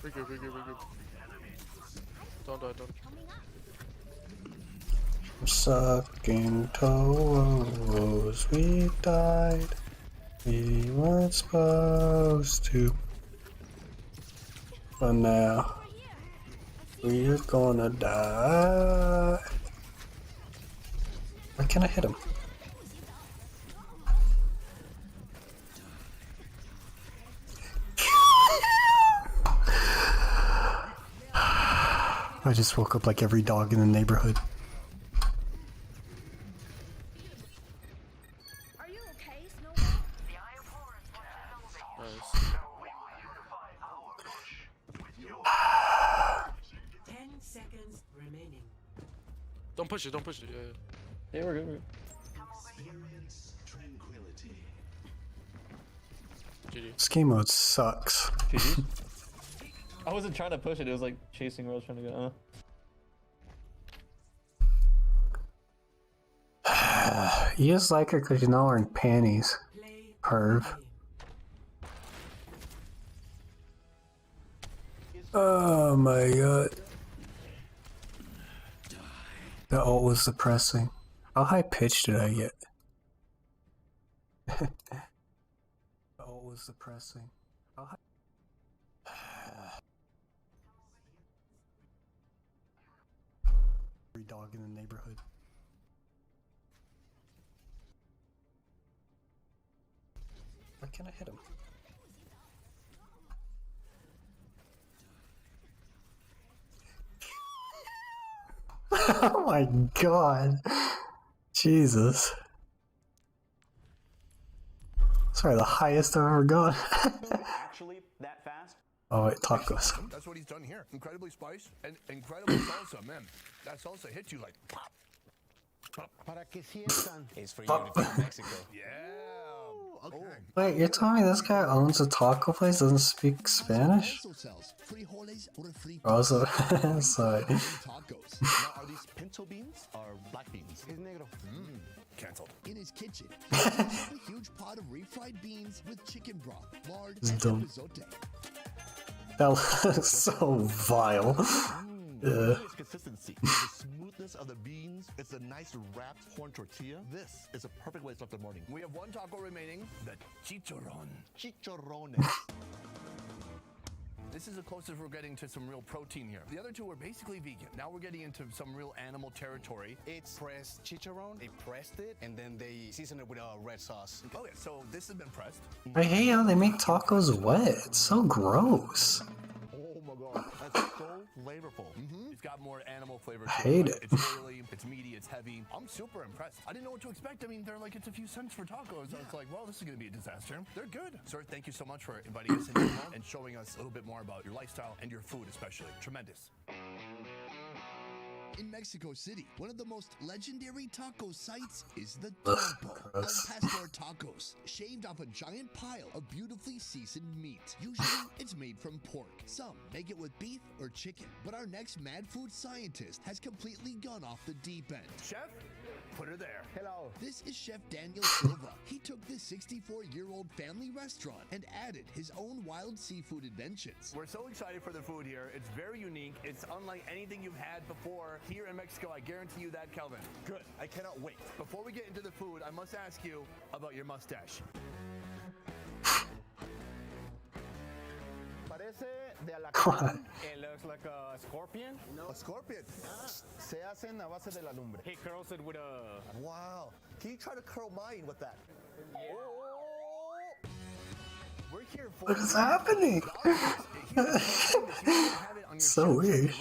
We're good, we're good, we're good. Don't die, don't. Sucking toes, we died. We weren't supposed to. But now, we're gonna die. Why can't I hit him? I just woke up like every dog in the neighborhood. Are you okay, Snowball? Nice. 10 seconds remaining. Don't push it, don't push it. Yeah, yeah. Yeah, we're good, we're good. Experience tranquility. GG. This game mode sucks. GG. I wasn't trying to push it, it was like chasing where I was trying to go. You just like her because you're not wearing panties. Perv. Oh my god. The ult was depressing. How high pitch did I get? The ult was depressing. How high? Every dog in the neighborhood. Why can't I hit him? Oh my god. Jesus. Sorry, the highest I've ever gone. Actually, that fast? Oh wait, tacos. That's what he's done here. Incredibly spiced and incredible salsa, man. That salsa hits you like pop. Pop. Para que sientan. It's for you to feel Mexico. Yeah. Wait, you're telling me this guy owns a taco place, doesn't speak Spanish? Also sells frijoles or free Also, sorry. tacos. Now, are these pinto beans or black beans? Es negro. Cancelled. In his kitchen, he cooks up a huge pot of refried beans with chicken broth, lard, It's and dumb. epazote. That looks so vile. Really is consistency. The smoothness of the beans. It's a nice wrapped corn tortilla. This is a perfect way to start the morning. We have one taco remaining. The chicharron. Chicharrones. This is the closest we're getting to some real protein here. The other two were basically vegan. Now we're getting into some real animal territory. It's pressed chicharron. They pressed it and then they seasoned it with a red sauce. Okay, so this has been pressed. I hate how they make tacos wet. It's so gross. Oh my god, that's so flavorful. It's got more animal flavor to I hate it. it. It's oily, it's meaty, it's heavy. I'm super impressed. I didn't know what to expect. I mean, they're like, it's a few cents for tacos. I was like, well, this is gonna be a disaster. They're good. Sir, thank you so much for inviting us into your home and showing us a little bit more about your lifestyle and your food especially. Tremendous. In Mexico City, one of the most legendary taco sites is the Trompo El Pastor Tacos, shaved off a giant pile of beautifully seasoned meat. Usually, it's made from pork. Some make it with beef or chicken, but our next mad food scientist has completely gone off the deep end. Chef, put her there. Hello. This is Chef Daniel Silva. He took this 64-year-old family restaurant and added his own wild seafood inventions. We're so excited for the food here. It's very unique. It's unlike anything you've had before here in Mexico. I guarantee you that, Kelvin. Good. I cannot wait. Before we get into the food, I must ask you about your mustache. Parece de alacrán. It looks like a scorpion. A scorpion? Se hacen a base de la lumbre. He curls it with a... Wow. Can you try to curl mine with that? We're here for... What is happening? So weird.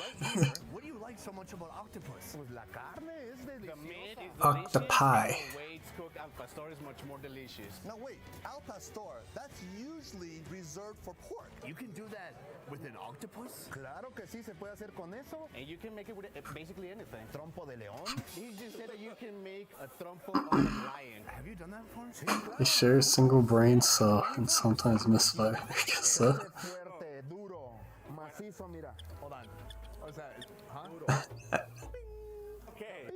What do you like so much about octopus? Pues la carne es deliciosa. The meat is Octopi. delicious. The way it's cooked al pastor is much more delicious. Now wait, al pastor, that's usually reserved for pork. You can do that with an octopus? Claro que sí, se puede hacer con eso. And you can make it with basically anything. Trompo de león? He just said that you can make a trompo on a lion. Have you done that before? They share a single brain cell and sometimes misfire. I guess so. Fuerte, duro, macizo, mira. Hold on. What's that? Huh? Okay.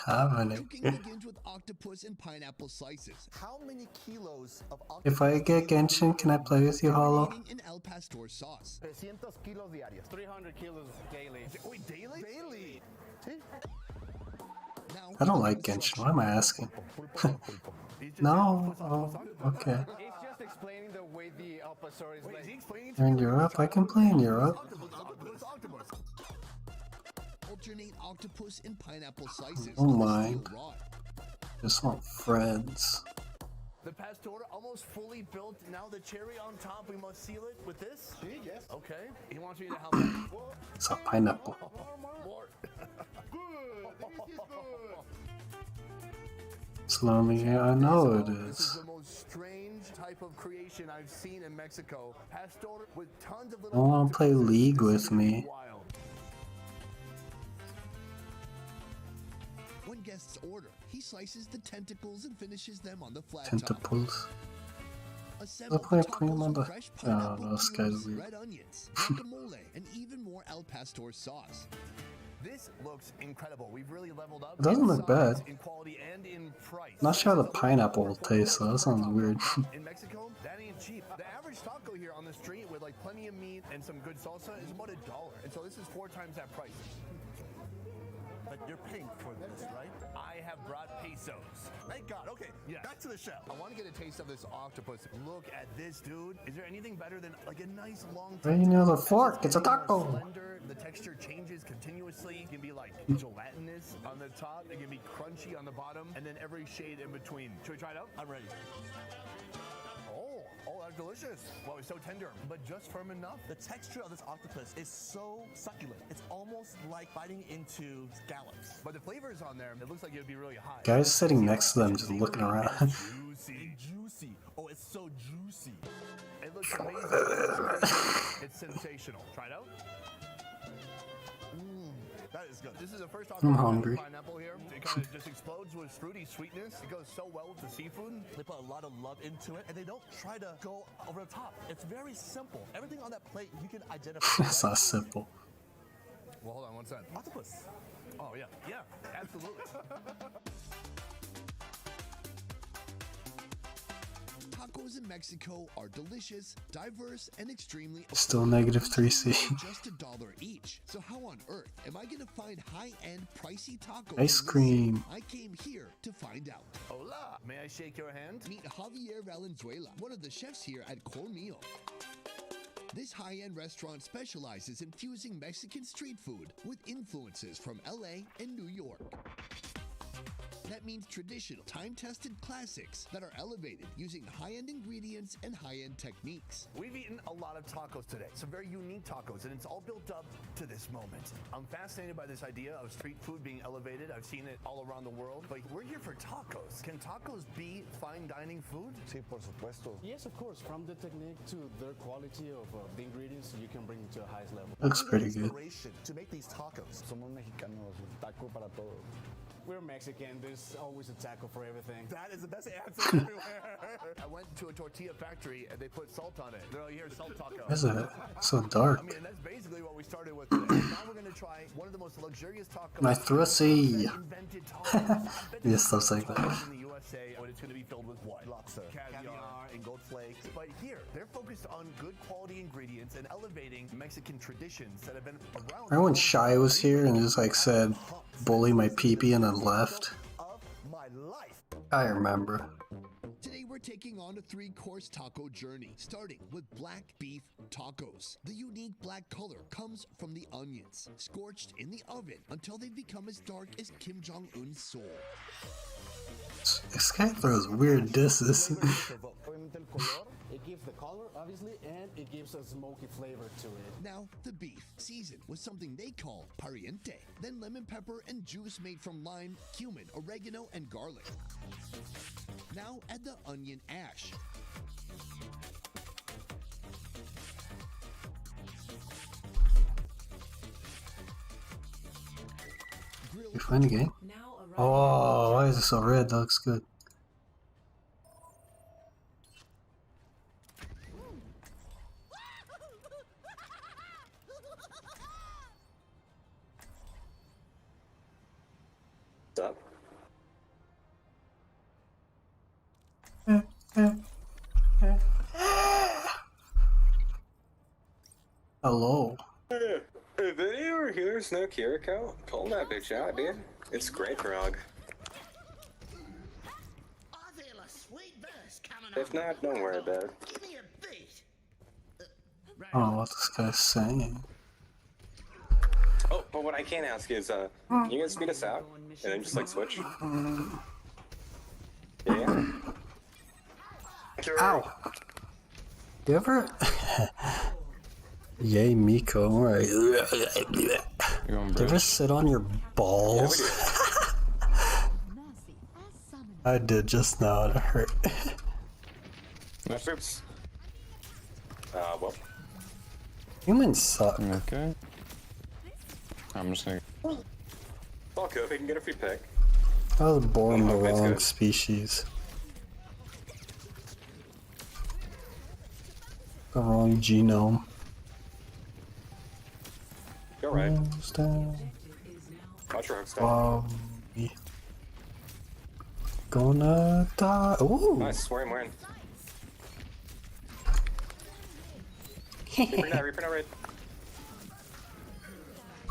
Happening. Cooking begins with octopus and pineapple slices. How many kilos of octopus? If I get Genshin, can I play with you, Hollow? Eating in El Pastor sauce. 300 kilos diarios. 300 kilos daily. Wait, daily? Daily. Now, I don't like Genshin. Why am I asking? No. Oh, okay. He's just explaining the way the El Pastor is like. You're in Europe? I can play in Europe. Octopus. alternate octopus and pineapple slices. Don't mind. Just want friends. The pastor almost fully built. Now the cherry on top, we must seal it with this? Yes. Okay. He wants me to help him. It's a pineapple. More. Slowly, yeah, I know it This is is. the most strange type of creation I've seen in Mexico. Pastor with tons of I little want to play League with me. wild. When guests order, he slices the tentacles and finishes them on the flat top. Tentacles. Assemble Look like tacos putting them on with the. fresh Oh, pineapple no, this cubes, guy's weird. red onions, guacamole, and even more El Pastor sauce. This looks incredible. We've really leveled up. It doesn't in look size, bad. in quality, and in price. Not sure how the pineapple will taste, though. That sounds weird. In Mexico, that ain't cheap. The average taco here on the street with like plenty of meat and some good salsa is about $1. And so this is 4 times that price. But you're paying for this, right? I have brought pesos. Thank God. Okay, back to the show. I want to get a taste of this octopus. Look at this, dude. Is there anything better than like a nice long Right near the fork. It's a taco. slender? The texture changes continuously. It can be like gelatinous on the top. It can be crunchy on the bottom. And then every shade in between. Should we try it out? I'm ready. Oh, that's delicious. Well, it's so tender, but just firm enough. The texture of this octopus is so succulent. It's almost like biting into scallops. But the flavor is on there. It looks like it would be really hot. Guys sitting next to them just looking around. Juicy. Oh, it's so juicy. It looks amazing. It's sensational. Try it out. That That is good. This is the first taco I'm I've had with hungry. pineapple here. It kind of just explodes with fruity sweetness. It goes so well with the seafood. They put a lot of love into it, and they don't try to go over the top. It's very simple. Everything on that plate you can identify. It's not simple. Well, hold on, what's that? Octopus. Oh, yeah. Yeah, absolutely. Tacos in Mexico are delicious, diverse, and extremely Still negative 3C. just $1 each. So how on earth am I gonna find high-end, pricey tacos? Ice in this cream. city? I came here to find out. Hola, may I shake your hand? Meet Javier Valenzuela, one of the chefs here at Cormio. This high-end restaurant specializes in fusing Mexican street food with influences from LA and New York. That means traditional, time-tested classics that are elevated using high-end ingredients and high-end techniques. We've eaten a lot of tacos today, some very unique tacos, and it's all built up to this moment. I'm fascinated by this idea of street food being elevated. I've seen it all around the world, but we're here for tacos. Can tacos be fine dining food? Sí, por supuesto. Yes, of course. From the technique to their quality of the ingredients, you can bring it to the highest level. Looks pretty good. To make these tacos. Somos mexicanos, taco para todo. We're Mexican, there's always a taco for everything. That is the best answer everywhere. I went to a tortilla factory and they put salt on it. They're like, here's salt taco. Why is that so dark? I mean, that's basically what we started with today. Now we're going to try one of the most luxurious tacos. My thrussy. Invented tacos. Yes, stuff like that. In the USA, but it's going to be filled with what? Lobster, caviar, and gold flakes. But here, they're focused on good quality ingredients and elevating Mexican traditions that have been around. Remember when Shy was here and just like said, bully my peepee and then left? I remember. Today we're taking on a 3-course taco journey, starting with black beef tacos. The unique black color comes from the onions, scorched in the oven until they become as dark as Kim Jong-un's soul. This guy throws weird disses. It gives the color, obviously, and it gives a smoky flavor to it. Now, the beef, seasoned with something they call pariente. Then lemon pepper and juice made from lime, cumin, oregano, and garlic. Now add the onion ash. You find the game? Oh, why is it so red? That looks good. What's up? Hello. If any of our healers know Kiriko, call that bitch out, dude. It's great, Rog. If not, don't worry about it. Oh, what this guy's saying. Oh, but what I can ask is, you gonna speed us out? And then just like switch? Yeah. Ow! You ever... Yay, Miko. Alright. You ever sit on your balls? I did just now, it hurt. Oops. Well. Humans suck. Okay. I'm just gonna... Fuck up, he can get a free pick. I was born the that's wrong good. species. The wrong genome. You're right. Watch your hook stop. Gonna die. Ooh. Nice, where I'm wearing. Reaper now, right.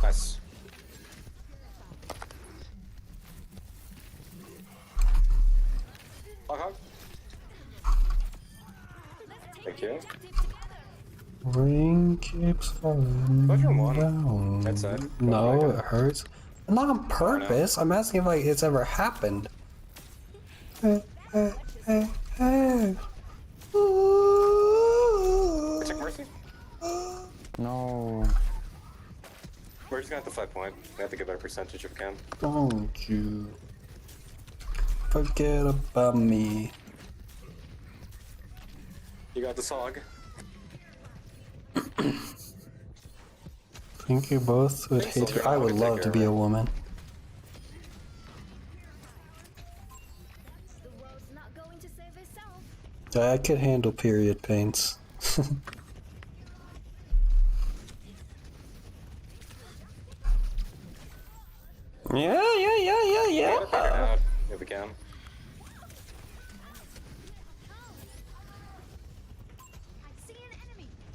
Nice. Hog. Thank you. Ring keeps falling down. That's it. No, it hurts. Not on purpose. I'm asking if like it's ever happened. Protect Mercy? No. We're just gonna have to 5 point. We have to give our percentage if we can. Don't you forget about me. You got the Sog. think you both would hate her. I would love to be a woman. I could handle period pains. Yeah. If we can.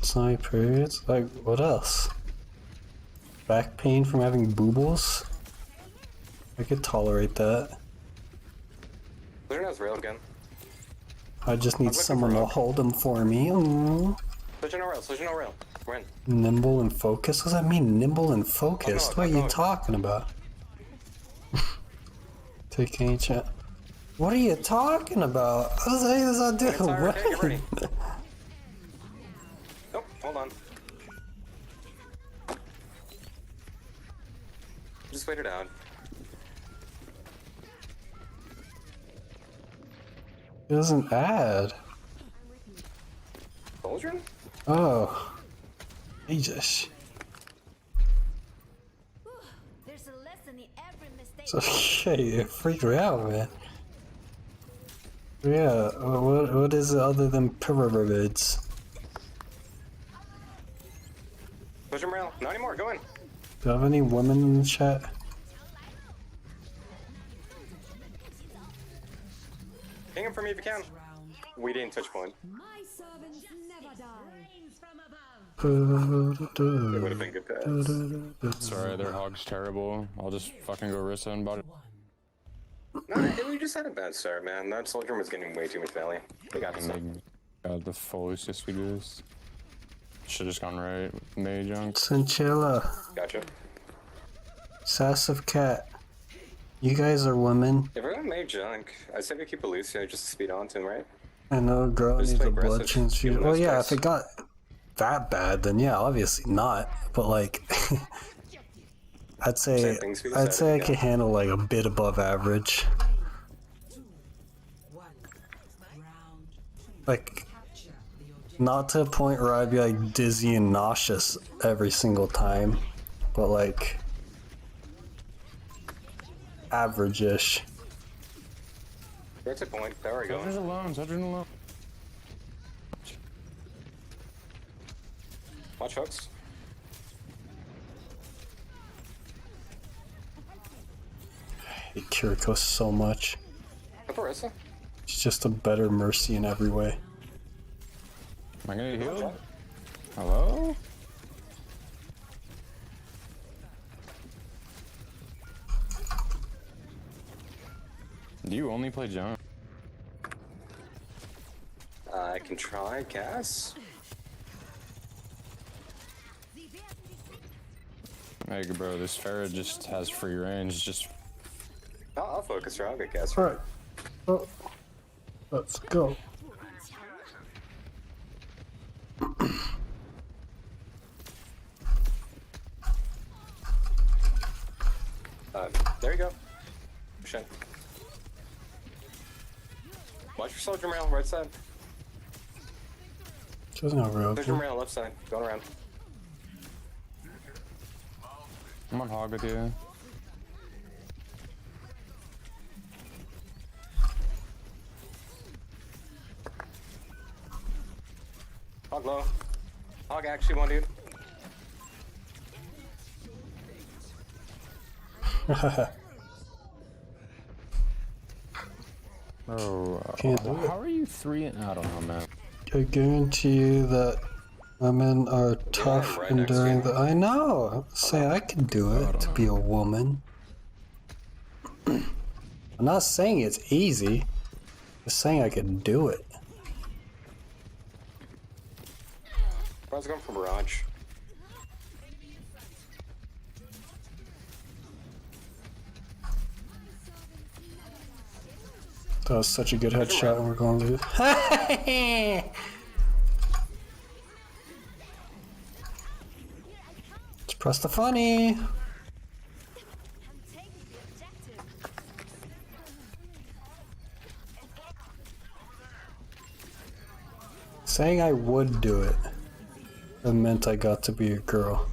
Side periods? Like, what else? Back pain from having boobles? I could tolerate that. Clear nose rail again. I just need someone to hold them for me. Aww. Switch no rail. We're in. Nimble and focused? What does that mean, nimble and focused? What are you talking about? Take ancient. What are you talking about? What the heck does that do? Get ready. Nope, hold on. Just wait it out. It doesn't add. Soldier? Oh. Jesus. There's a lesson in every mistake. So, okay, it freaked me out, man. Yeah, what is it other than pyramids? Push him rail. Not anymore, go in. Do you have any women in the chat? Ping him for me if you can. We didn't touch point. My servants never die. It would have been good pass. Sorry, their hog's terrible. I'll just fucking go Rissa and bot it. Nah, we just had a bad start, man. That soldier was getting way too much value. They got this. God, the fullest just we do this. Should've just gone right with May junk. Cinchilla. Gotcha. Sassive Cat. You guys are women. If we're gonna May junk, I said we keep Alicia just to speed on to him, right? I know a girl Just needs play a blood aggressive. transfusion. Even Well, those yeah, guys. if it got that bad, then yeah, obviously not. But like, I'd say I could handle like a bit above average. Like, not to a point where I'd be like dizzy and nauseous every single time, but like average-ish. That's a point. There we go. Soldier's alone. Watch hooks. I hate Kiriko so much. Marissa. She's just a better Mercy in every way. Am I gonna get healed? Hello? Do you only play junk? I can try, Cass. Hey, bro, this Farah just has free range. Just. I'll focus her. I'll get Cass. Alright. Oh. Let's go. There you go. Shen. Watch your soldier mail, right side. She's not real. Soldier mail, left side. Going around. I'm on hog with you. Hog low. Hog actually one dude. How are you 3 and I don't know, man. I guarantee you that women are tough right enduring next to the. I know. Say I could do it to be a woman. I'm not saying it's easy. Just saying I could do it. I was going for Barrage. That was such a good headshot, and we're going to lose. Let's press the funny. Saying I would do it, it meant I got to be a girl.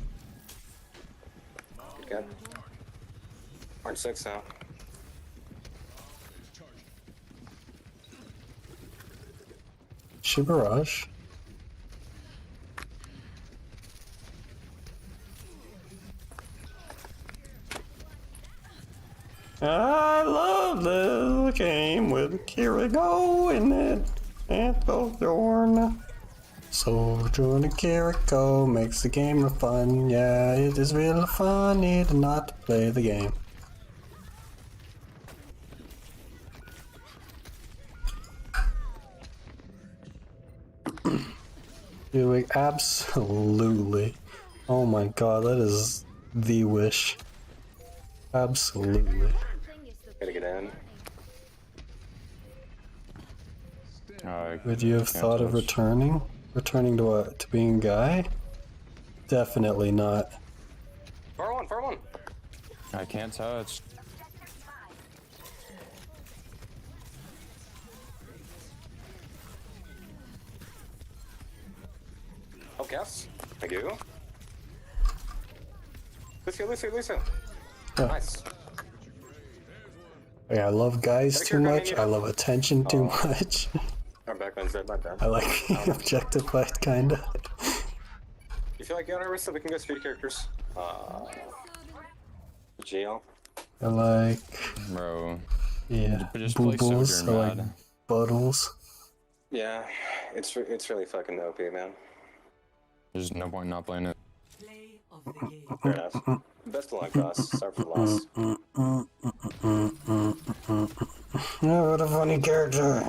Orange 6 now. She barrage. I love this game with Kiriko in it. And Sojourn. Sojourn and Kiriko makes the game fun. Yeah, it is really funny to not play the game. Doing absolutely. Oh my god, that is the wish. Absolutely. Gotta get in. Would you have thought of returning? Returning to what? To being a guy? Definitely not. Far one, far one. I can't touch. Oh, guess. Thank you. Lucio. Oh. Nice. Yeah, I love guys too much. I love attention too much. Our backline's dead, my bad. I like being objectified, kinda. You feel like you want to risk that we can go speed characters? GL. I like... Bro. Yeah, Just play boobles. I Sojourn, like man. buttles. Yeah, it's really fucking OP, man. There's no point not playing it. Fair enough. Best of luck, Goss. Sorry for the loss. Oh, what a funny character.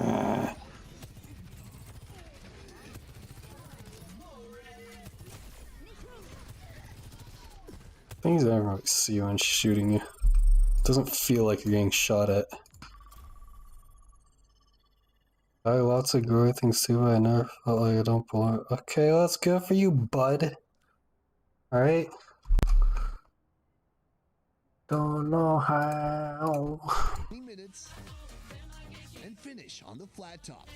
Things I don't really see when shooting you. It doesn't feel like you're getting shot at. I have lots of growing things too, but I never felt like I don't belong. Okay, well, that's good for you, bud. Alright? Don't know how. 3 minutes and finish on the flat top.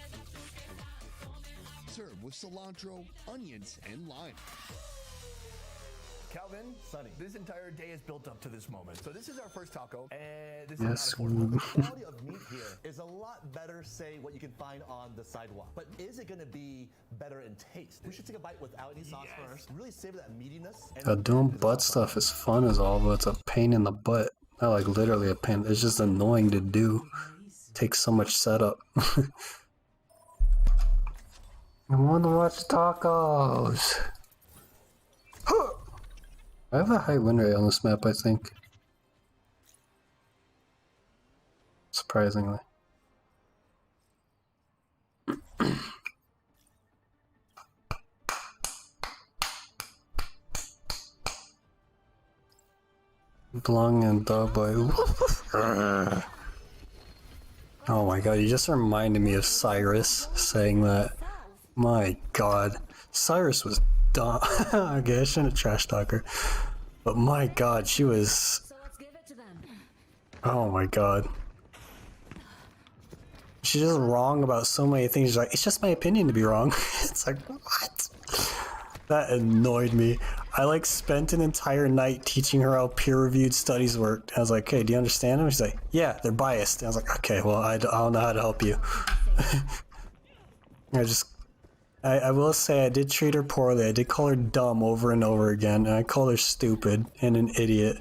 Serve with cilantro, onions, and lime. Calvin, Sonny, this entire day is built up to this moment. So this is our first taco, and this Yes, is not affordable. The quality of meat here is a lot better, say, what you can find on the sidewalk. But is it going to be better in taste? We should take a bite without any sauce first. Really savor that meatiness. Doing butt stuff is fun as all, but it's a pain in the butt. Not like literally a pain. It's just annoying to do. Takes so much setup. I want to watch tacos. I have a high win rate on this map, I think. Surprisingly. Belong and dog boy. Oh my god, you just reminded me of Cyrus saying that. My god. Cyrus was dumb. Okay, I shouldn't trash talk her. But my god, she was... Oh my god. She's just wrong about so many things. She's like, it's just my opinion to be wrong. It's like, what? That annoyed me. I like spent an entire night teaching her how peer-reviewed studies worked. I was like, hey, do you understand them? She's like, yeah, they're biased. And I was like, okay, well, I don't know how to help you. I will say I did treat her poorly. I did call her dumb over and over again. And I called her stupid and an idiot.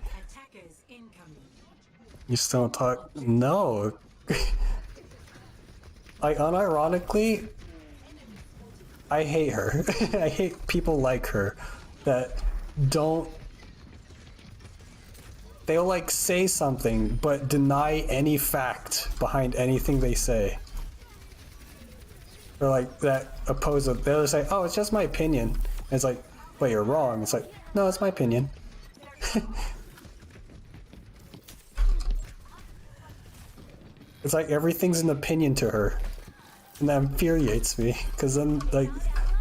You still don't talk? No. Like, unironically, I hate her. I hate people like her that don't... They'll like say something but deny any fact behind anything they say. Or like that oppose it. They'll say, oh, it's just my opinion. And it's like, wait, you're wrong. It's like, no, it's my opinion. It's like everything's an opinion to her. And that infuriates me, because then, like,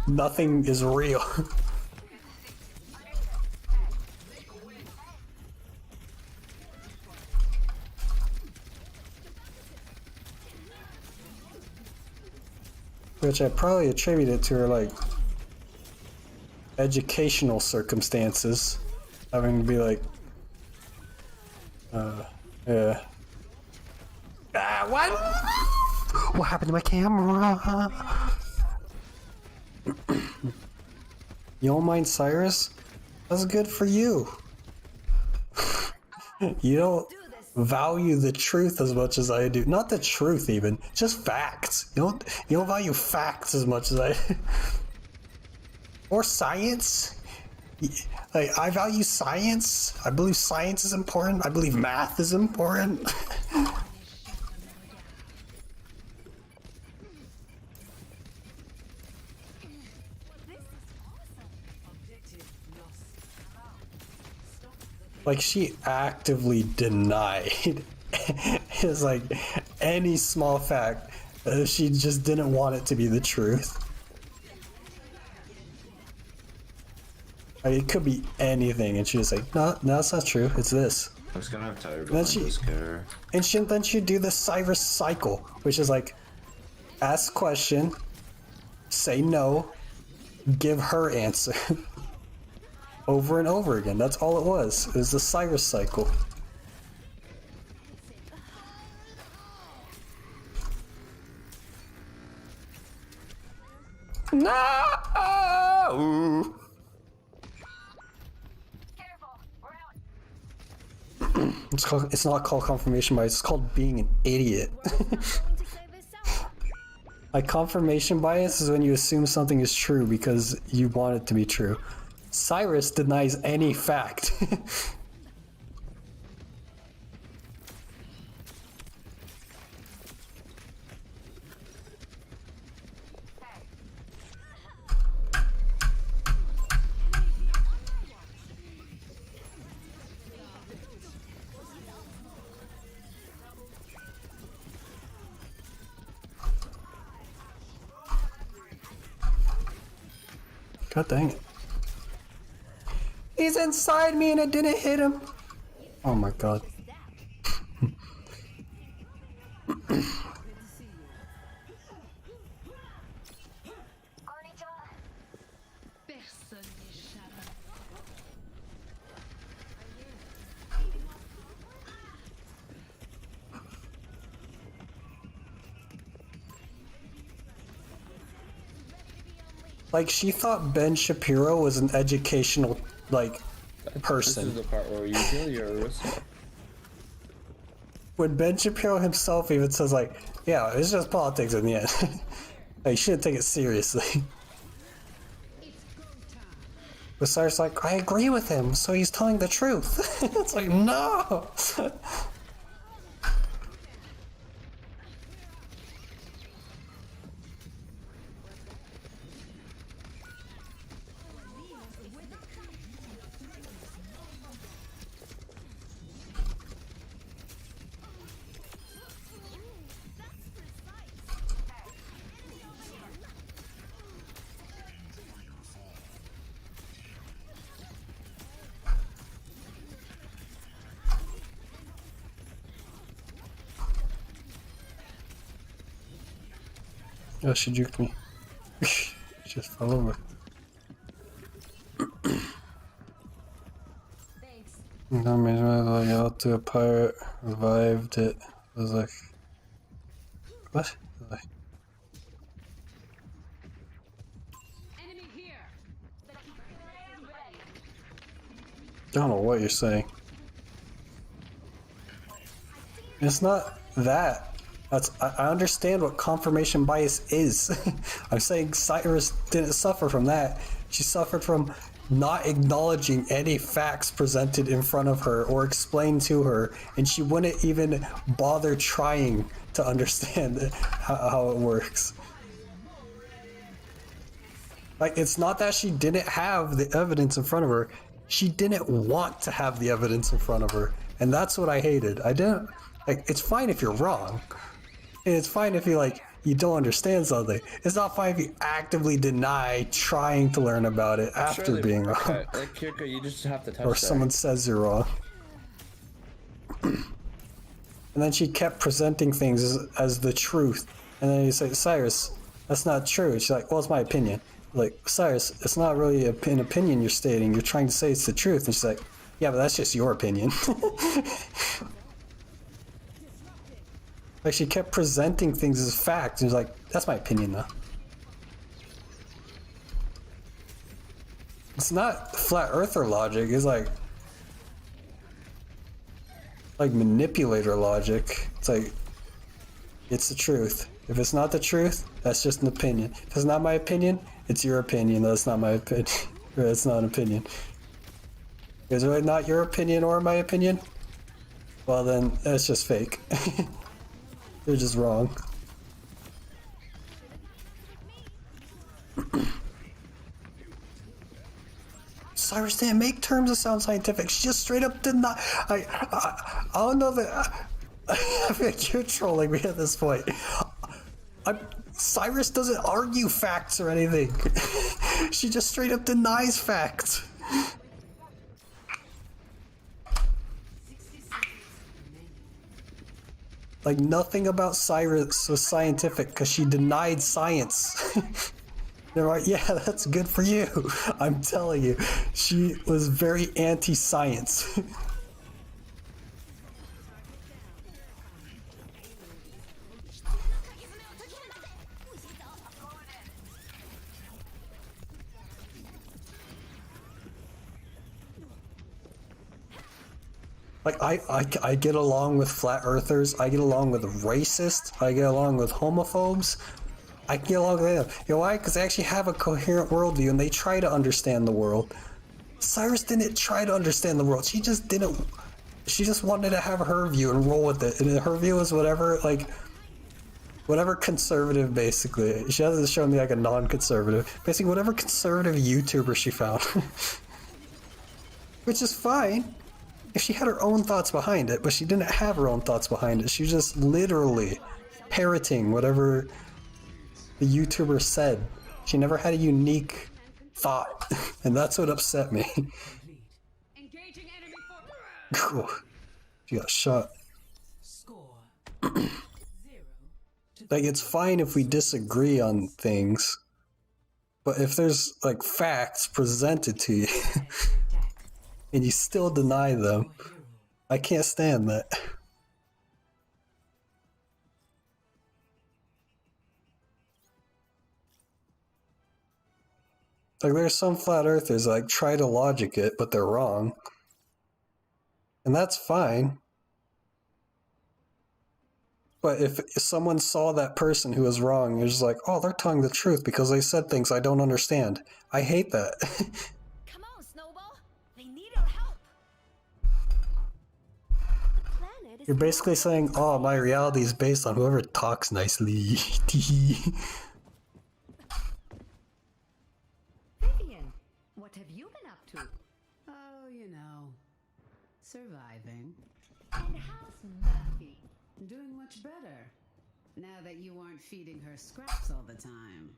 nothing is real. Which I probably attribute it to her, like, educational circumstances. Having to be like, Yeah. Ah, what? What happened to my camera? You don't mind Cyrus? That's good for you. You don't value the truth as much as I do. Not the truth even, just facts. You don't value facts as much as I do. Or science. Like, I value science. I believe science is important. I believe math is important. Like, she actively denied it's like any small fact. She just didn't want it to be the truth. Like, it could be anything, and she was like, no, that's not true. It's this. I was gonna have Tyler go Then find this car. And then she'd do the Cyrus cycle, which is like, ask question, say no, give her answer. Over and over again. That's all it was. It was the Cyrus cycle. No! It's not called confirmation bias, it's called being an idiot. Like, confirmation bias is when you assume something is true because you want it to be true. Cyrus denies any fact. God dang it. He's inside me and I didn't hit him. Oh my god. Like, she thought Ben Shapiro was an educational, like, person. This is the part where you kill your wrist. When Ben Shapiro himself even says, like, yeah, it's just politics in the end. Like, you shouldn't take it seriously. But Cyrus like, I agree with him, so he's telling the truth. It's like, no! Oh, she juked me. Just fell over. Damage was out to a pirate, revived it. I was like, what? Like, I don't know what you're saying. It's not that. I understand what confirmation bias is. I'm saying Cyrus didn't suffer from that. She suffered from not acknowledging any facts presented in front of her or explained to her, and she wouldn't even bother trying to understand how it works. Like, it's not that she didn't have the evidence in front of her, she didn't want to have the evidence in front of her, and that's what I hated. I didn't, like, it's fine if you're wrong. It's fine if you, like, you don't understand something. It's not fine if you actively deny trying to learn about it after being wrong. Like, Kirka, you just have to touch Or that. someone says you're wrong. And then she kept presenting things as the truth. And then you say, Cyrus, that's not true. She's like, well, it's my opinion. Like, Cyrus, it's not really an opinion you're stating. You're trying to say it's the truth. And she's like, yeah, but that's just your opinion. Like, she kept presenting things as facts. It was like, that's my opinion, though. It's not flat earther logic, it's like manipulator logic. It's like, it's the truth. If it's not the truth, that's just an opinion. If it's not my opinion, it's your opinion. That's not my opinion. It's not an opinion. Is it not your opinion or my opinion? Well then, that's just fake. They're just wrong. Cyrus didn't make terms that sound scientific. She just straight up did not. I don't know that. I think you're trolling me at this point. Cyrus doesn't argue facts or anything. She just straight up denies facts. Like, nothing about Cyrus was scientific because she denied science. They're like, yeah, that's good for you. I'm telling you, she was very anti-science. Like, I get along with flat earthers, I get along with racists, I get along with homophobes, I can get along with them. You know why? Because they actually have a coherent worldview and they try to understand the world. Cyrus didn't try to understand the world, she just didn't, she just wanted to have her view and roll with it. And her view was whatever, like, whatever conservative, basically. She hasn't shown me like a non-conservative. Basically, whatever conservative YouTuber she found. Which is fine. If she had her own thoughts behind it, but she didn't have her own thoughts behind it. She was just literally parroting whatever the YouTuber said. She never had a unique thought, and that's what upset me. Cool. She got shot. Like, it's fine if we disagree on things, but if there's like facts presented to you and you still deny them, I can't stand that. Like, there's some flat earthers that, like, try to logic it, but they're wrong. And that's fine. But if someone saw that person who was wrong, you're just like, oh, they're telling the truth because they said things I don't understand. I hate that. Come on, Snowball. They need our help. You're basically saying, oh, my reality is based on whoever talks nicely. Vivian, what have you been up to? Oh, you know, surviving. And how's Buffy? Doing much better, now that you aren't feeding her scraps all the time.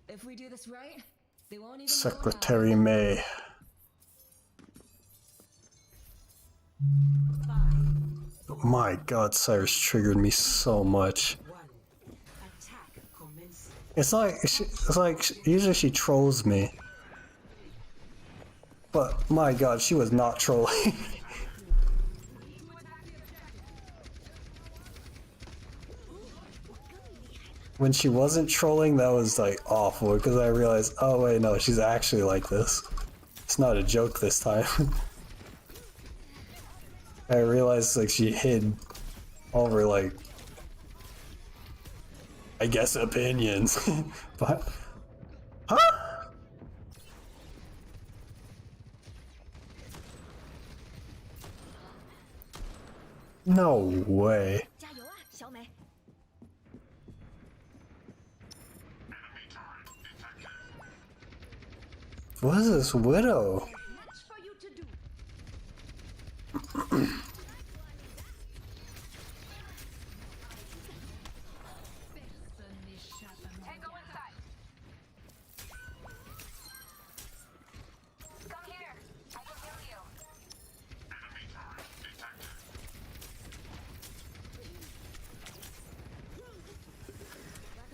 If we do this right, they won't even Secretary May. Oh my god, Cyrus triggered me so much. It's like usually she trolls me. But my god, she was not trolling. When she wasn't trolling, that was like awful because I realized, oh wait, no, she's actually like this. It's not a joke this time. I realized like she hid all her like, I guess, opinions. But, huh? No way. What is this widow?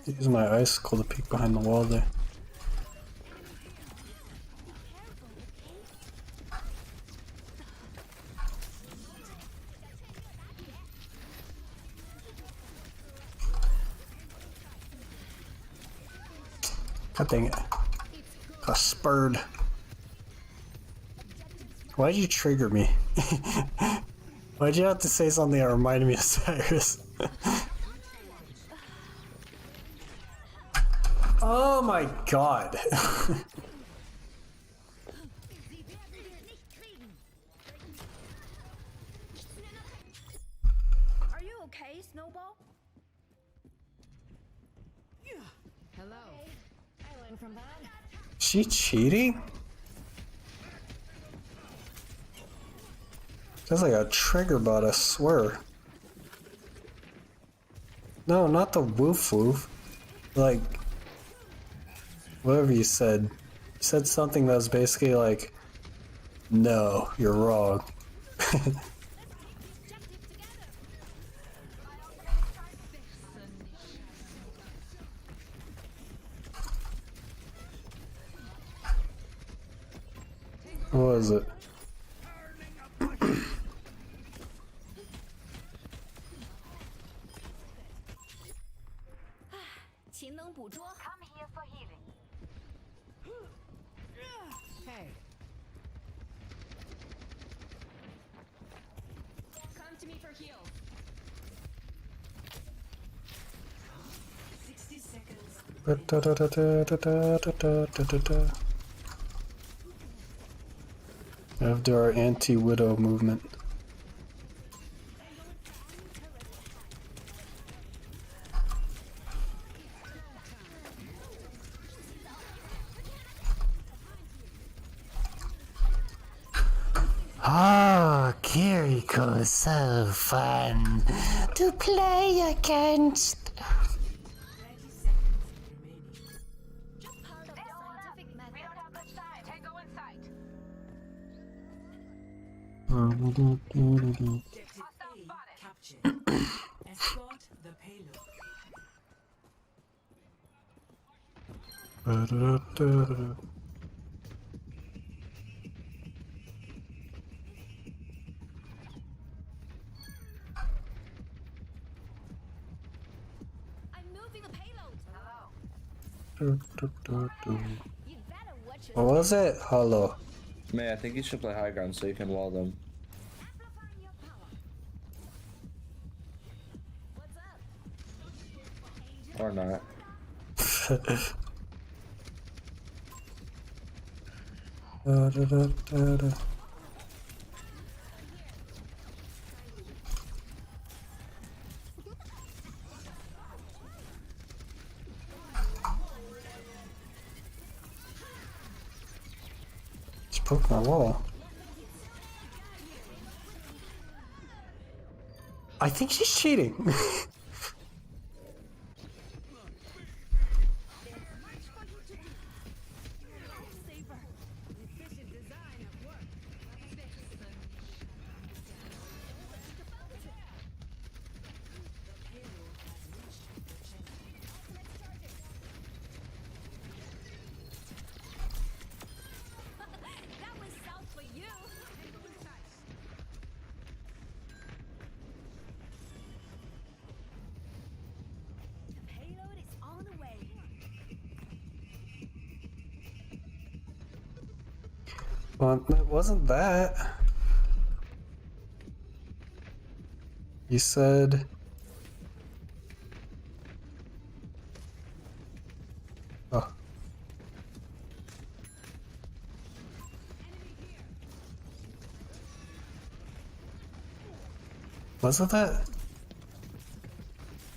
Use my icicle to peek behind the wall there. God dang it. Got spurred. Why'd you trigger me? Why'd you have to say something that reminded me of Cyrus? Oh my god. Are you okay, Snowball? Hello. I learned from that. She cheating? That's like a trigger bot, I swear. No, not the woof woof. Like, whatever you said. You said something that was basically like, no, you're wrong. What was it? Come here for healing. Hey. Come to me for heals. 60 seconds. We have to do our anti-widow movement. Oh, Kiriko's so fun to play against. Escort the payload. I'm moving the payload. What was it? Hello. Man, I think you should play high ground so you can wall them. Or not. Just broke my wall. I think she's cheating. That was south for you. The payload is on the way. Well, it wasn't that. You said... Oh. Was it that?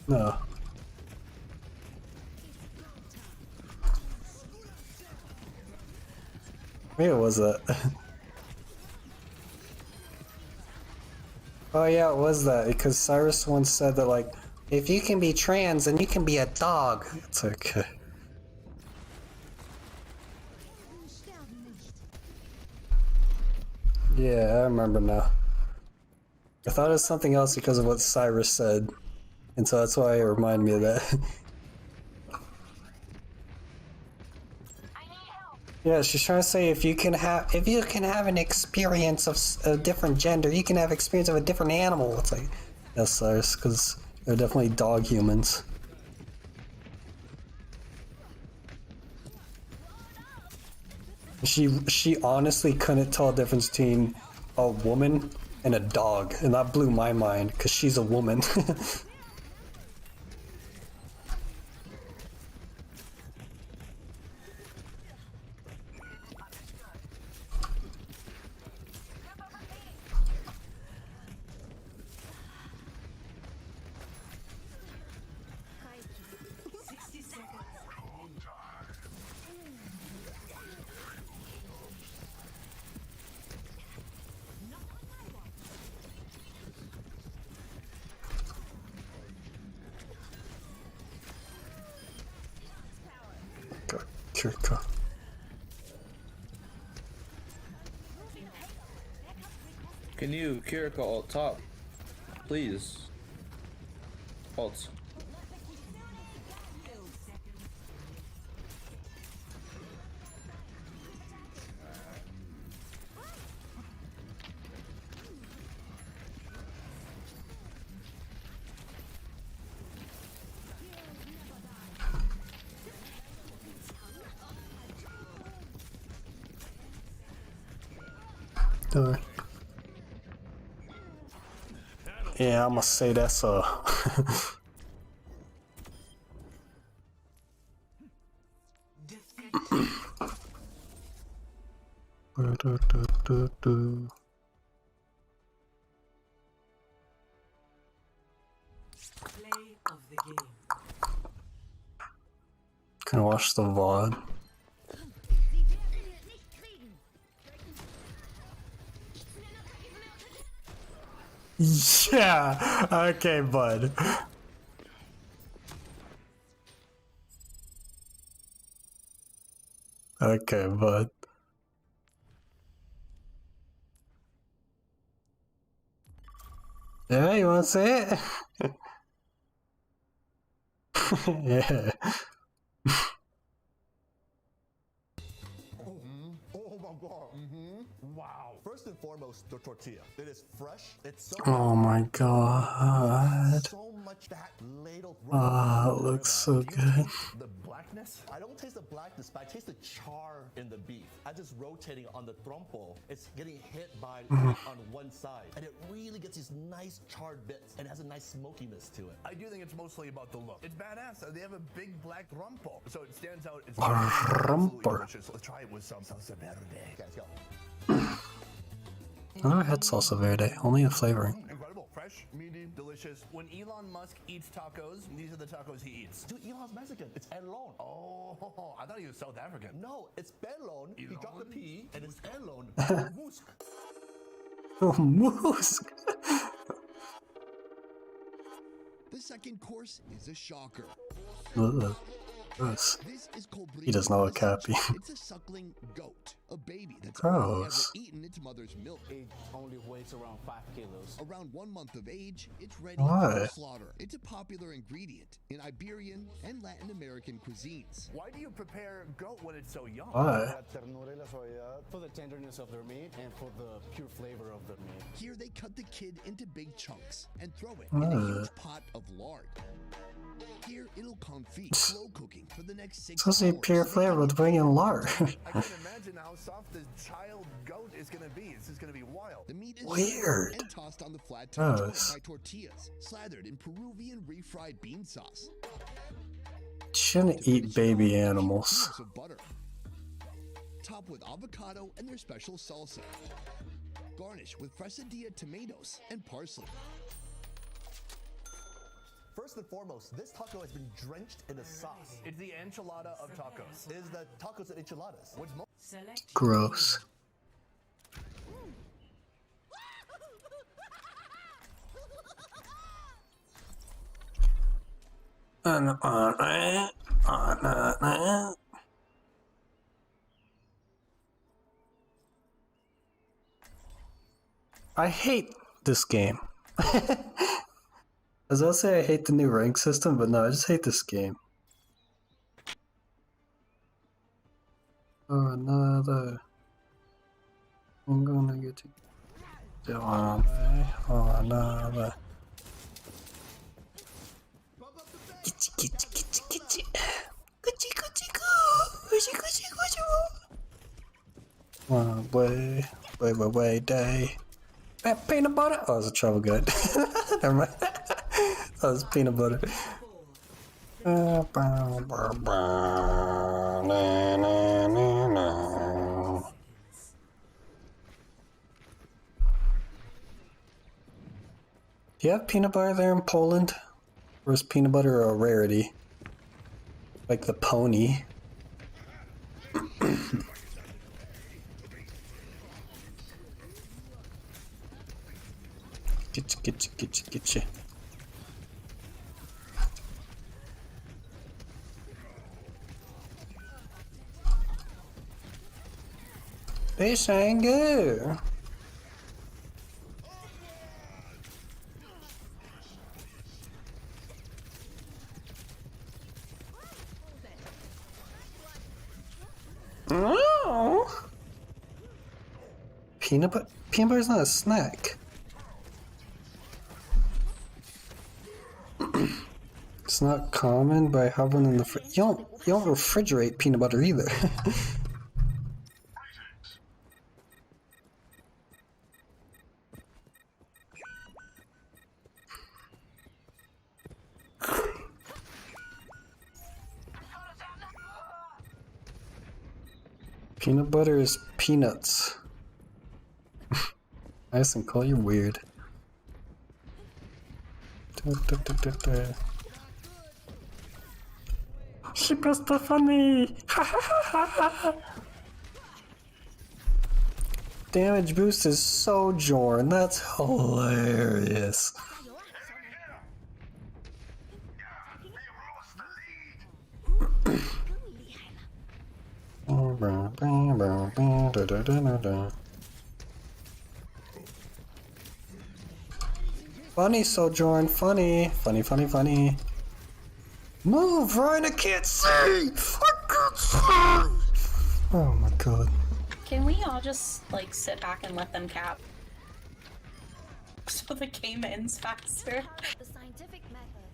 No. Maybe it was that. Oh yeah, it was that, because Cyrus once said that, like, if you can be trans, then you can be a dog. It's okay. Yeah, I remember now. I thought it was something else because of what Cyrus said, and so that's why it reminded me of that. Yeah, she's trying to say if you can have an experience of a different gender, you can have experience of a different animal. It's like, yes, Cyrus, because they're definitely dog humans. She honestly couldn't tell the difference between a woman and a dog, and that blew my mind because she's a woman. Kirka. Can you Kiriko ult top? Please. Ult. Yeah, I'm gonna say that's a. Play of the game. Can watch the VOD. Yeah. Okay, bud. Okay, bud. Yeah, you wanna say it? Yeah. Oh my god. Wow. First and foremost, the tortilla. It is fresh. It's so Oh my god. so much fat ladled Ah, it looks so good. the blackness. I don't taste the blackness, but I taste the char in the beef. I just rotating on the trompo. It's getting hit by on one side, and it really gets these nice charred bits, and it has a nice smokiness to it. I do think it's mostly about the look. It's badass. They have a big black rumpo, so it stands out. It's Rumpo. delicious. Let's try it with some salsa verde. Okay, let's go. I never had salsa verde, only a flavoring. Incredible. Fresh, meaty, delicious. When Elon Musk eats tacos, these are the tacos he eats. Dude, Elon's Mexican. It's Elon. Oh, I thought he was South African. No, it's Belon. He dropped the P, and it's Elon. Musk. Oh, musk. The second course is a shocker. Ugh. Gross. This is called He does not look happy. It's a suckling goat, a baby that's Gross. only ever eaten its mother's milk. It only weighs around 5 kilos. Around 1 month of age, it's ready Why? for slaughter. It's a popular ingredient in Iberian and Latin American cuisines. Why do you prepare goat when it's so young? Why? For the tenderness of their meat and for the pure flavor of their meat. Here they cut the kid into big chunks and throw it in a huge pot of lard. Here it'll confit, slow cooking for the next 6 Supposed to hours. be pure flavor with bringing lard. I can imagine how soft the child goat is going to be. This is going to be wild. The meat is Weird. and tossed on the flat top joint Gross. by tortillas, slathered in Peruvian refried bean sauce. Shouldn't eat baby animals. Cubes of butter. Top with avocado and their special salsa. Garnish with fresadilla tomatoes and parsley. First and foremost, this taco has been drenched in a sauce. It's the enchilada of tacos. It is the tacos and enchiladas. What's more? Select Gross. I hate this game. I was gonna say I hate the new rank system, but no, I just hate this game. Oh, another. I'm gonna get you. Oh, another. Kitty, kitty, kitty, kitty. Kitty, kitty, kitty, kitty, kitty. Way day. That peanut butter? Oh, it's a travel guide. Never mind. That was peanut butter. Do you have peanut butter there in Poland? Or is peanut butter a rarity? Like the pony. Get you. This ain't good. Oh. Peanut butter is not a snack. It's not common by hovering in the you don't refrigerate peanut butter either. Peanut butter is peanuts. Nice and cool, you're weird. Super funny! Damage boost is Sojourn, that's hilarious. Funny, Sojourn, funny. Funny. Move, Ryan, I can't see! I can't see! Oh my god. Can we all just, like, sit back and let them cap? So the game ends faster. The scientific method.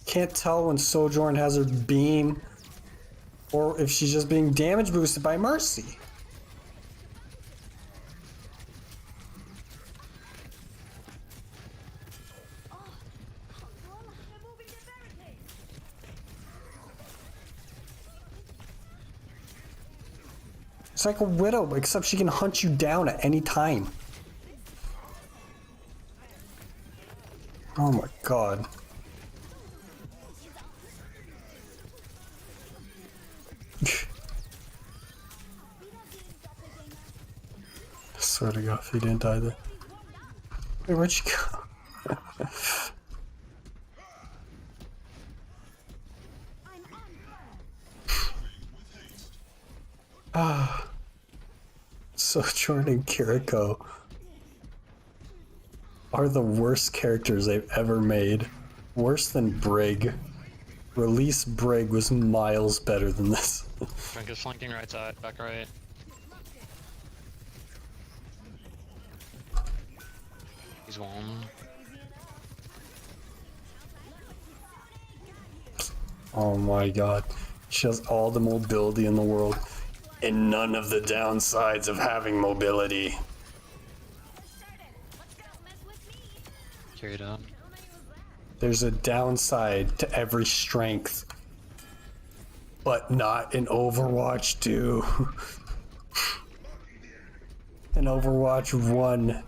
Can't tell when Sojourn has her beam or if she's just being damage boosted by Mercy. It's like a widow, except she can hunt you down at any time. Oh my god. I swear to god, if he didn't die there. Wait, where'd you go? Ah. Sojourn and Kiriko are the worst characters they've ever made. Worse than Brig. Release Brig was miles better than this. Frank is flanking right side, back right. He's one. Oh my god. She has all the mobility in the world and none of the downsides of having mobility. Carried up. There's a downside to every strength, but not in Overwatch 2. In Overwatch 1,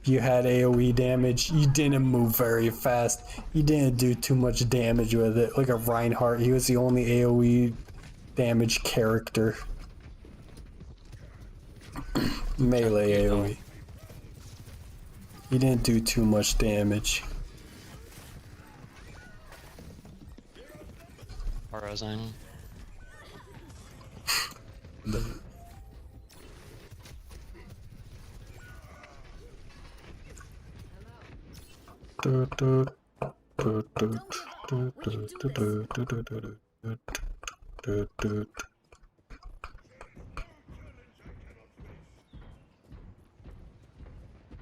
you had AoE damage, you didn't move very fast, you didn't do too much damage with it. Like a Reinhardt, he was the only AoE damage character. Melee AoE. He didn't do too much damage. Rising.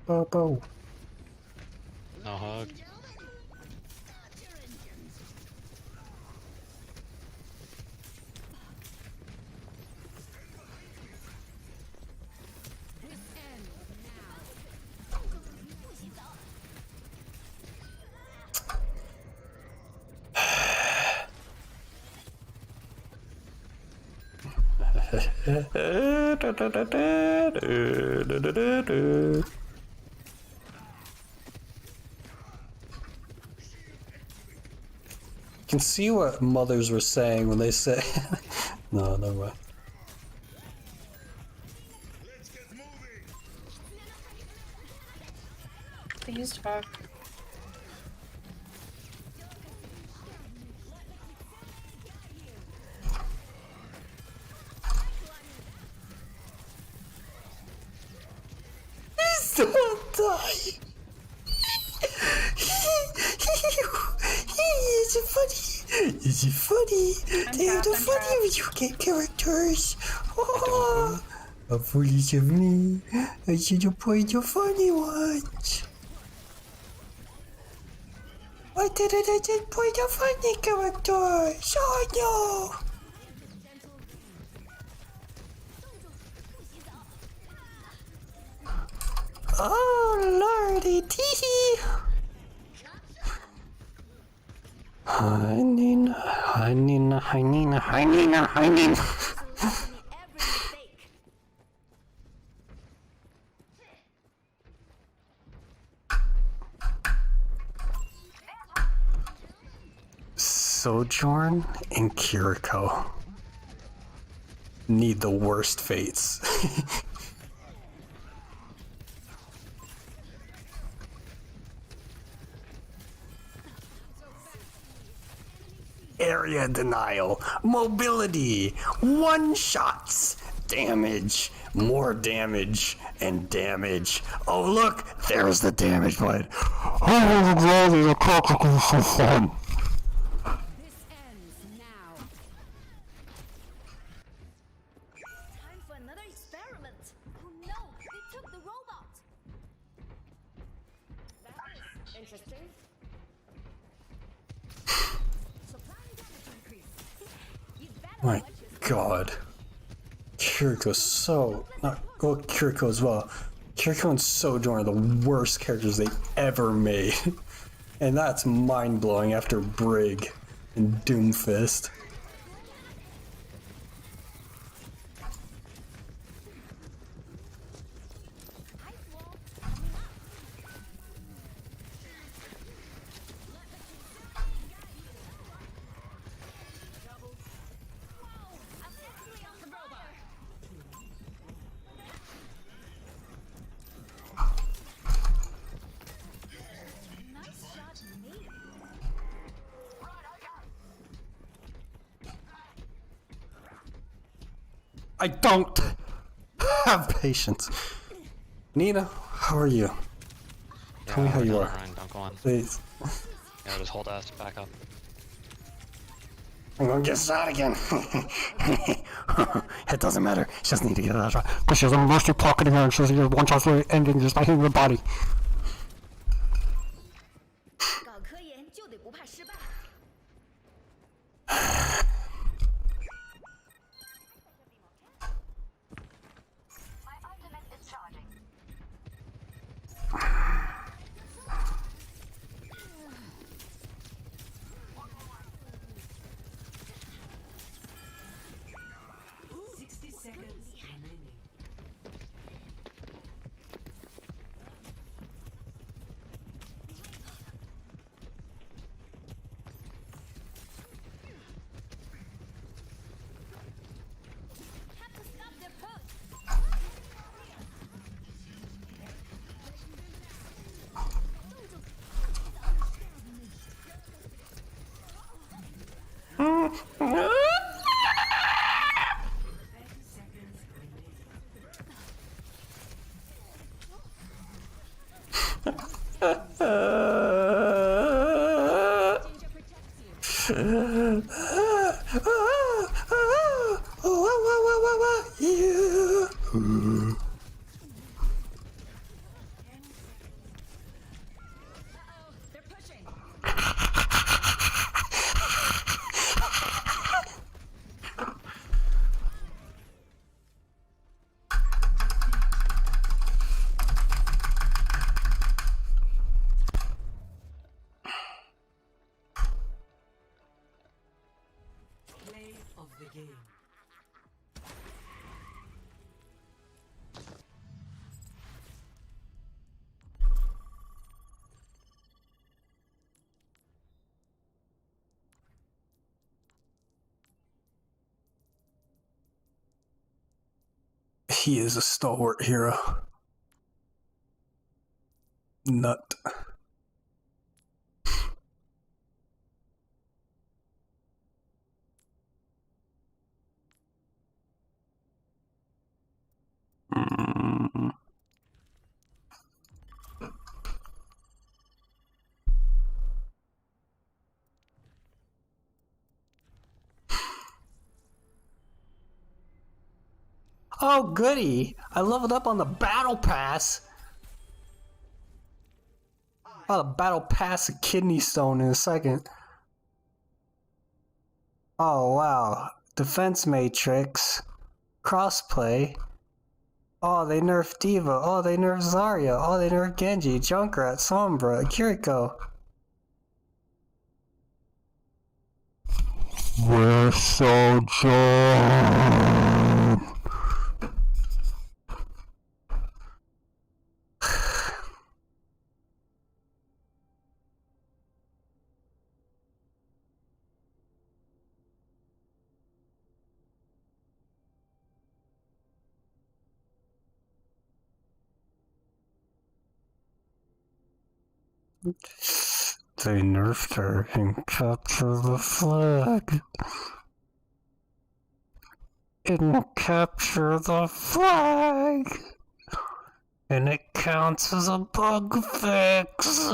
Bo. No hug. You can see what mothers were saying when they say no, never mind. Please talk. Don't die. Is it funny? Is it funny? They are the funny video game characters. Oh, how foolish of me. I should have played your funny ones. Why didn't I just play the funny characters? Oh no. Oh lordy tee. Heinina. Sojourn and Kiriko need the worst fates. Area denial, mobility, one-shots, damage, more damage, and damage. Oh look, there's the damage button. Oh, there's a critical for fun. Time for another experiment. Oh no, they took the robot. That is interesting. My god. Kiriko's so... well, Kiriko as well. Kiriko and Sojourn are the worst characters they've ever made. And that's mind-blowing after Brig and Doomfist. I don't have patience. Nina, how are you? Tell me how you are. Ryan, don't go on. Please. Yeah, just hold us back up. I'm gonna get shot again. It doesn't matter. She doesn't need to get that shot. Because she has a mercy pocketing her and she has a one shot ending just by hitting her body. of the game. He is a stalwart hero. Nut. Oh, goody! I leveled up on the battle pass. Oh, the battle pass a kidney stone in a second. Oh, wow. Defense matrix. Crossplay. Oh, they nerfed Diva. Oh, they nerfed Zarya. Oh, they nerfed Genji, Junkrat, Sombra, Kiriko. We're so joy. They nerfed her and captured the flag. And capture the flag. And it counts as a bug fix.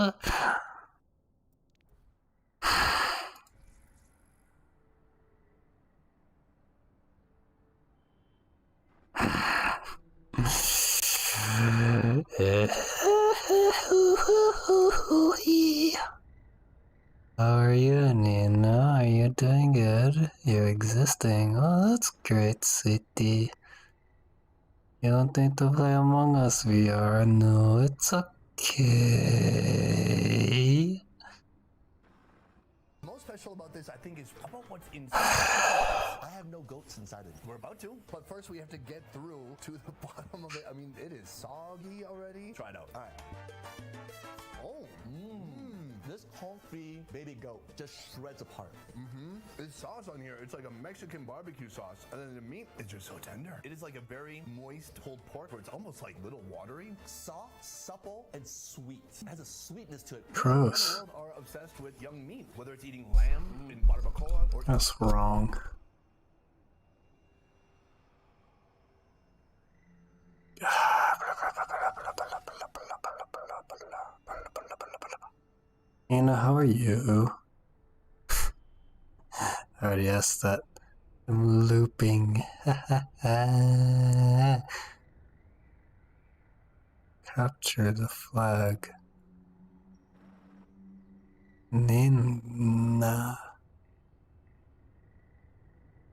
How are you, Nina? Are you doing good? You're existing. Oh, that's great, sweetie. You don't need to play Among Us VR? No, it's okay. Most special about this, I think, is about what's inside. I have no goats inside it. We're about to, but first we have to get through to the bottom of it. I mean, it is soggy already. Try it out. All right. Oh, this comfy baby goat just shreds apart. This sauce on here, it's like a Mexican barbecue sauce, and then the meat is just so tender. It is like a very moist pulled pork, where it's almost like little watery. Soft, supple, and sweet. It has a sweetness to it. Gross. People in the world are obsessed with young meat, whether it's eating lamb in barbacoa or... That's wrong. Anna, how are you? I already asked that. I'm looping. Capture the flag. Nina.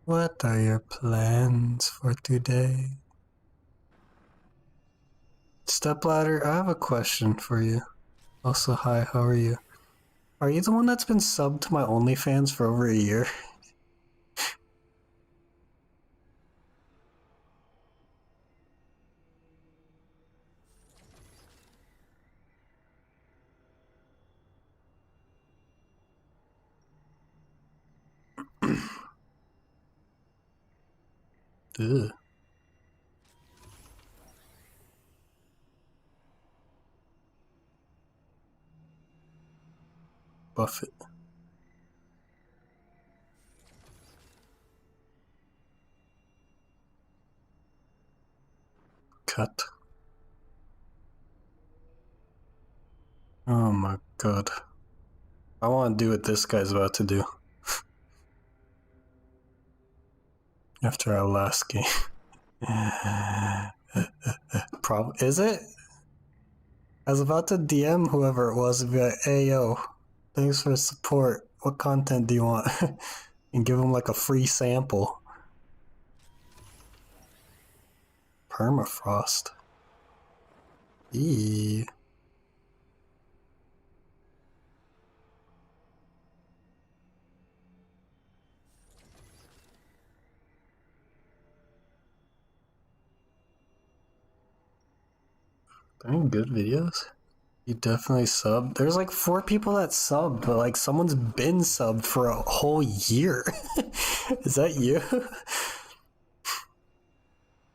What are your plans for today? Stepladder, I have a question for you. Also, hi, how are you? Are you the one that's been subbed to my OnlyFans for over a year? Ugh. Buffett. Cut. Oh my god. I want to do what this guy's about to do. After our last game. Is it? I was about to DM whoever it was and be like, hey yo, thanks for the support. What content do you want? And give him like a free sample. Permafrost. Eee. Any good videos? You definitely subbed. There's like 4 people that subbed, but like someone's been subbed for a whole year. Is that you?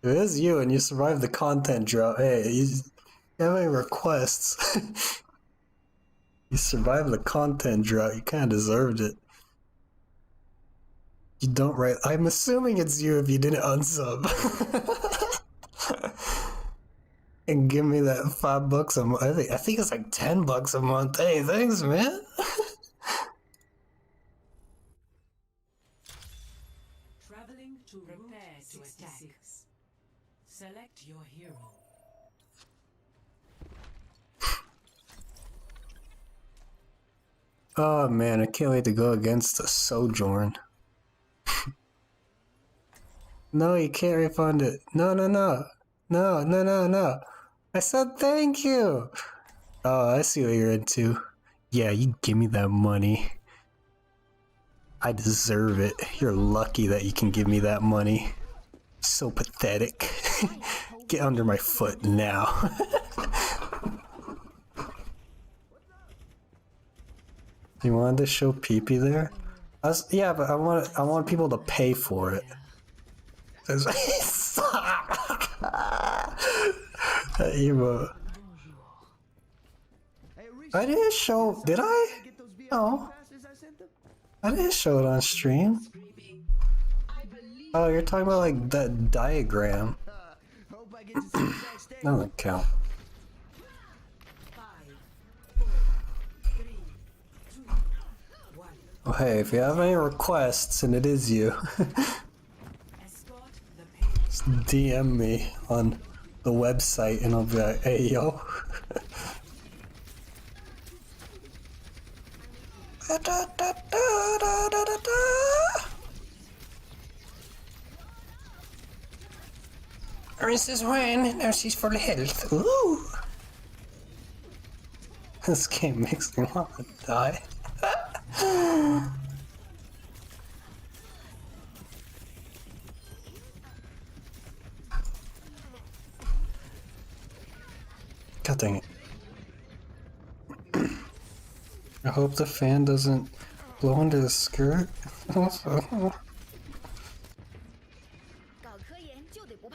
It is you, and you survived the content drought. Hey, you have any requests? You survived the content drought. You kind of deserved it. You don't write. I'm assuming it's you if you didn't unsub. And give me that $5 a month. I think it's like $10 a month. Hey, thanks, man. Traveling to prepare to attack. Select your hero. Oh man, I can't wait to go against the Sojourn. No, you can't refund it. No. I said thank you. Oh, I see what you're into. Yeah, you give me that money. I deserve it. You're lucky that you can give me that money. So pathetic. Get under my foot now. You wanted to show pee-pee there? Yeah, but I want people to pay for it. Emo. I didn't show. Did I? No. I didn't show it on stream. Oh, you're talking about like that diagram. That doesn't count. Oh, hey, if you have any requests, and it is you, just DM me on the website and I'll be like, hey, yo. Princess Wine, now she's full of health. Ooh! This game makes me want to die. God dang it. I hope the fan doesn't blow under the skirt.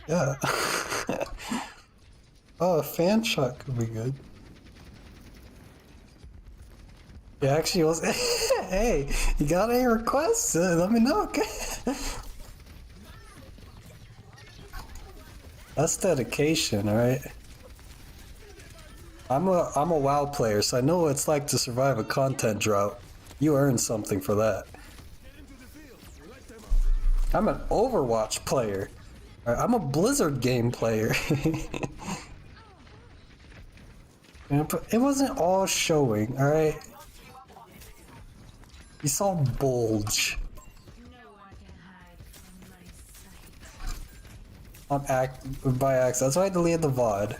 Yeah. Oh, a fan shot could be good. Yeah, actually, was. Hey, you got any requests? Let me know, okay? That's dedication, alright? I'm a WoW player, so I know what it's like to survive a content drought. You earned something for that. I'm an Overwatch player. I'm a Blizzard game player. It wasn't all showing, alright? You saw bulge. By accident. That's why I deleted the VOD.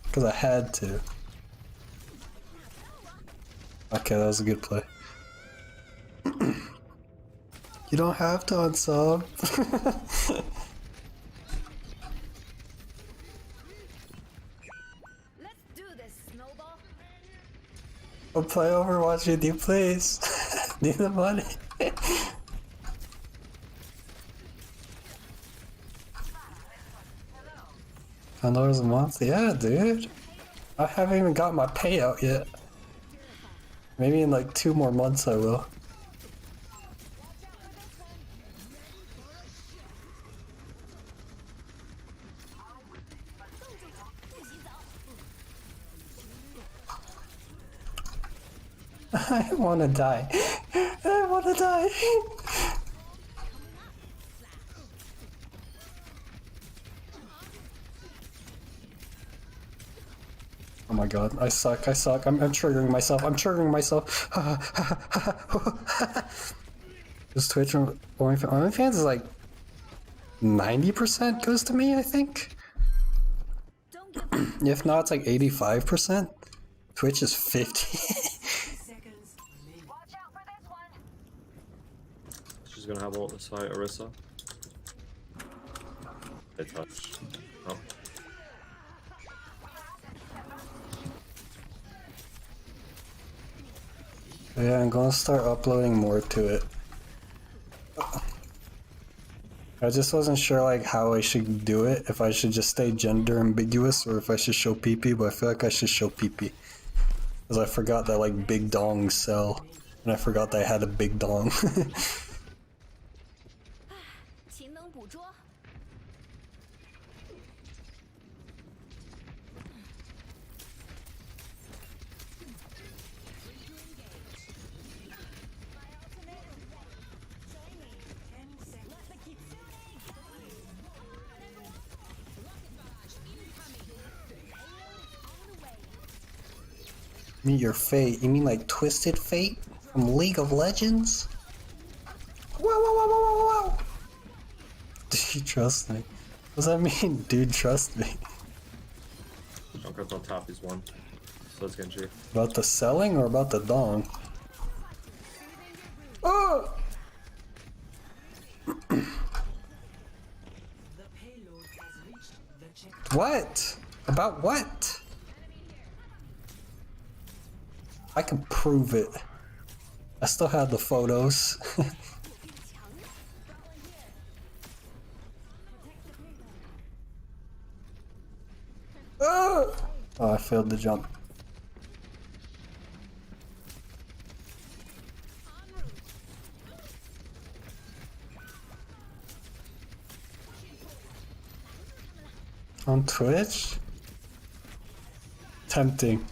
Because I had to. Okay, that was a good play. You don't have to unsub. I'll play Overwatch with you, please. Need the money. $10 a month? Yeah, dude. I haven't even got my payout yet. Maybe in like 2 more months I will. I wanna die. I wanna die. Oh my god, I suck. I'm triggering myself. This Twitch and OnlyFans is like 90% goes to me, I think. If not, it's like 85%. Twitch is 50. She's gonna have ult this fight, Orisa. They touch. Oh. Yeah, I'm gonna start uploading more to it. I just wasn't sure like how I should do it, if I should just stay gender ambiguous or if I should show PP, but I feel like I should show PP. Because I forgot that like big dongs sell, and I forgot that I had a big dong. 勤能捕捉。Meet your fate? You mean like Twisted Fate from League of Legends? Whoa, whoa, whoa, whoa, whoa, whoa! Do you trust me? What does that mean, dude? Trust me. Junkrat's on top, he's one. So it's Genji. About the selling or about the dong? Oh! What? About what? I can prove it. I still have the photos. Oh, I failed the jump. On Twitch? Tempting.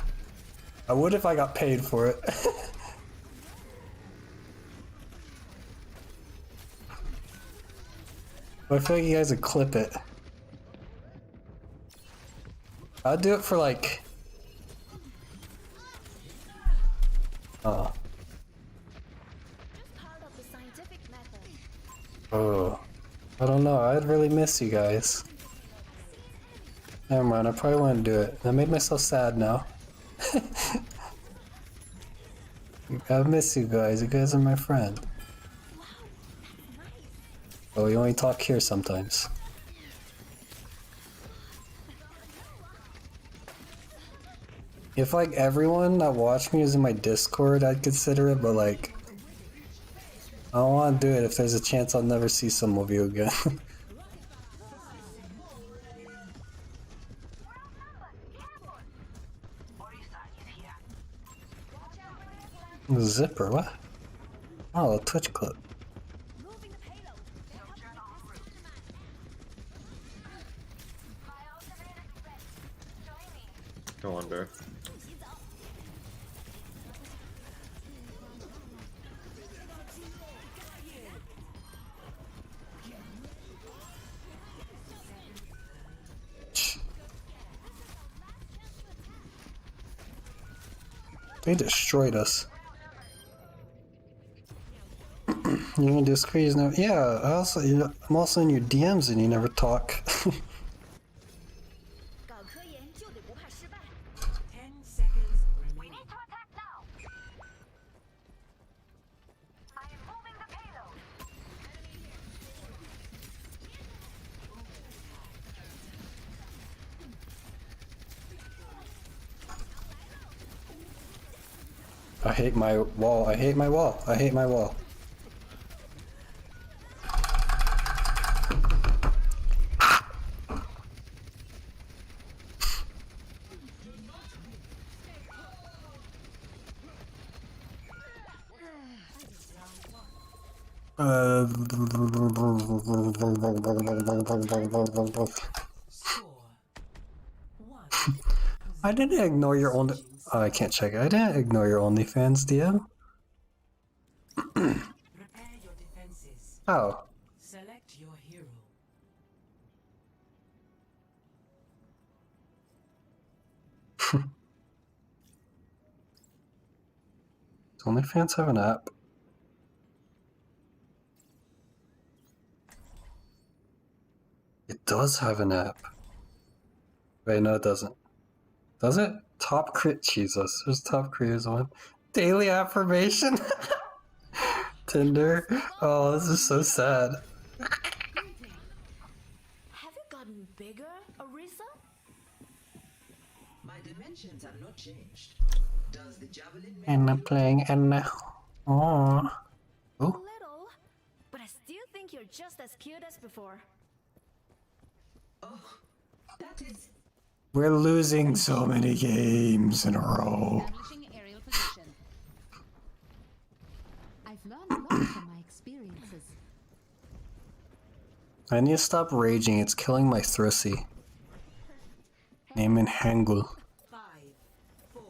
I would if I got paid for it. But I feel like you guys would clip it. I'd do it for like... Oh. Oh. I don't know, I'd really miss you guys. Never mind, I probably wouldn't do it. I made myself sad now. I miss you guys are my friend. Oh, we only talk here sometimes. If like everyone that watched me was in my Discord, I'd consider it, but like... I don't want to do it if there's a chance I'll never see some of you again. Zipper, what? Oh, a Twitch clip. Go on, Bear. They destroyed us. You gonna do squeeze now? Yeah, I'm also in your DMs and you never talk. 10 seconds remaining. I hate my wall, I hate my wall, I hate my wall. I didn't ignore your only. Oh, I can't check it. I didn't ignore your OnlyFans DM. Oh. Select your hero. Does OnlyFans have an app? It does have an app. Wait, no, it doesn't. Does it? Top crit. Jesus, there's top creators one. Daily affirmation. Tinder. Oh, this is so sad. Have you got Conditions have not changed. Does the javelin make And I'm playing and oh. A little, but I still think you're just as cute as before. Oh, that is We're losing so many games in a row. Establishing aerial position. I've learned a lot from my experiences. I need to stop raging, it's killing my Thrissy. Name in Hangul. 5, 4.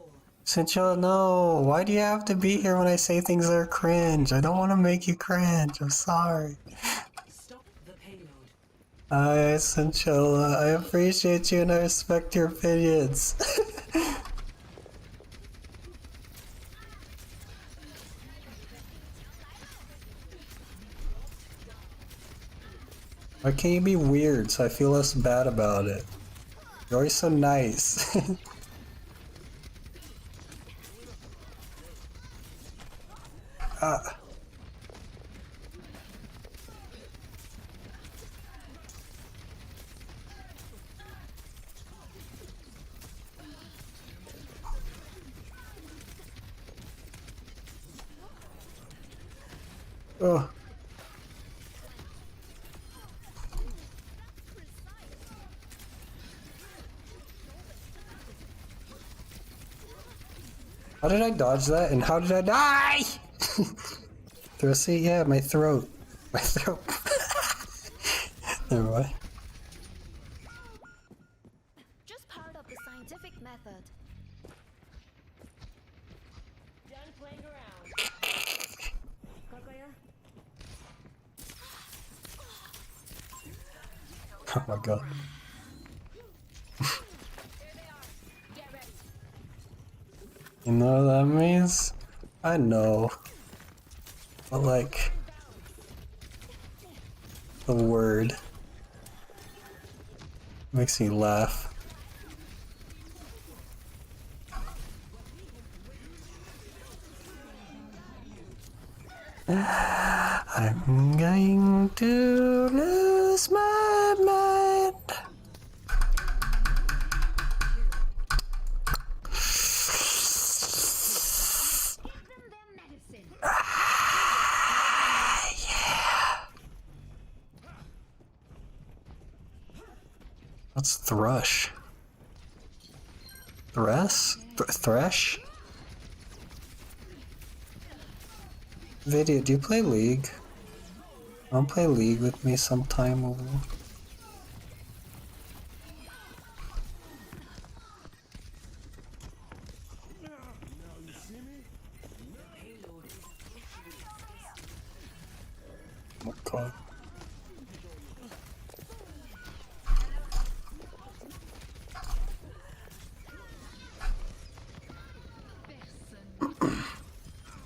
Sincho, no! Why do you have to be here when I say things that are cringe? I don't want to make you cringe, I'm sorry. Stop the payload. Hi, Sinchola, I appreciate you and I respect your opinions. Why can't you be weird so I feel less bad about it? You're always so nice. Oh. How did I dodge that and how did I die? Thrissy? Yeah, my throat. My throat. Never mind. Just part of the scientific method. Done playing around. Oh my god. You know what that means? I know. But like the word makes me laugh. I'm going to lose my mind. What's thrush? Thresh? Video, do you play League? Wanna play League with me sometime over? Oh god.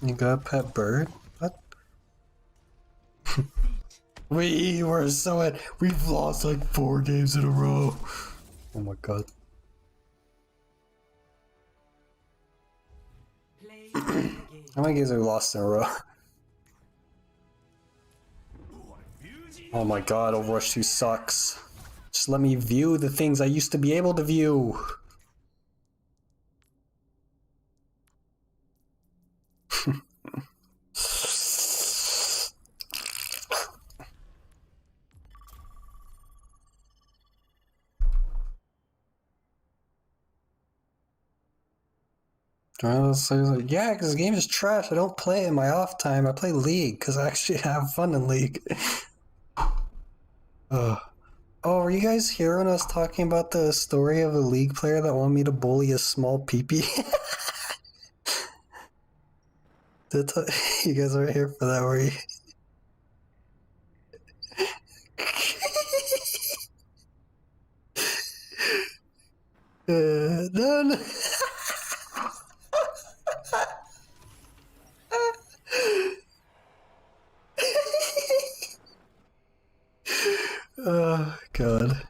You got a pet bird? What? We were so we've lost like 4 games in a row. Oh my god. How many games have we lost in a row? Oh my god, Overwatch 2 sucks. Just let me view the things I used to be able to view. Yeah, because the game is trash. I don't play it in my off time. I play League because I actually have fun in League. Oh, were you guys here when I was talking about the story of a League player that wanted me to bully a small peepee? You guys weren't here for that, were you? No. Oh god.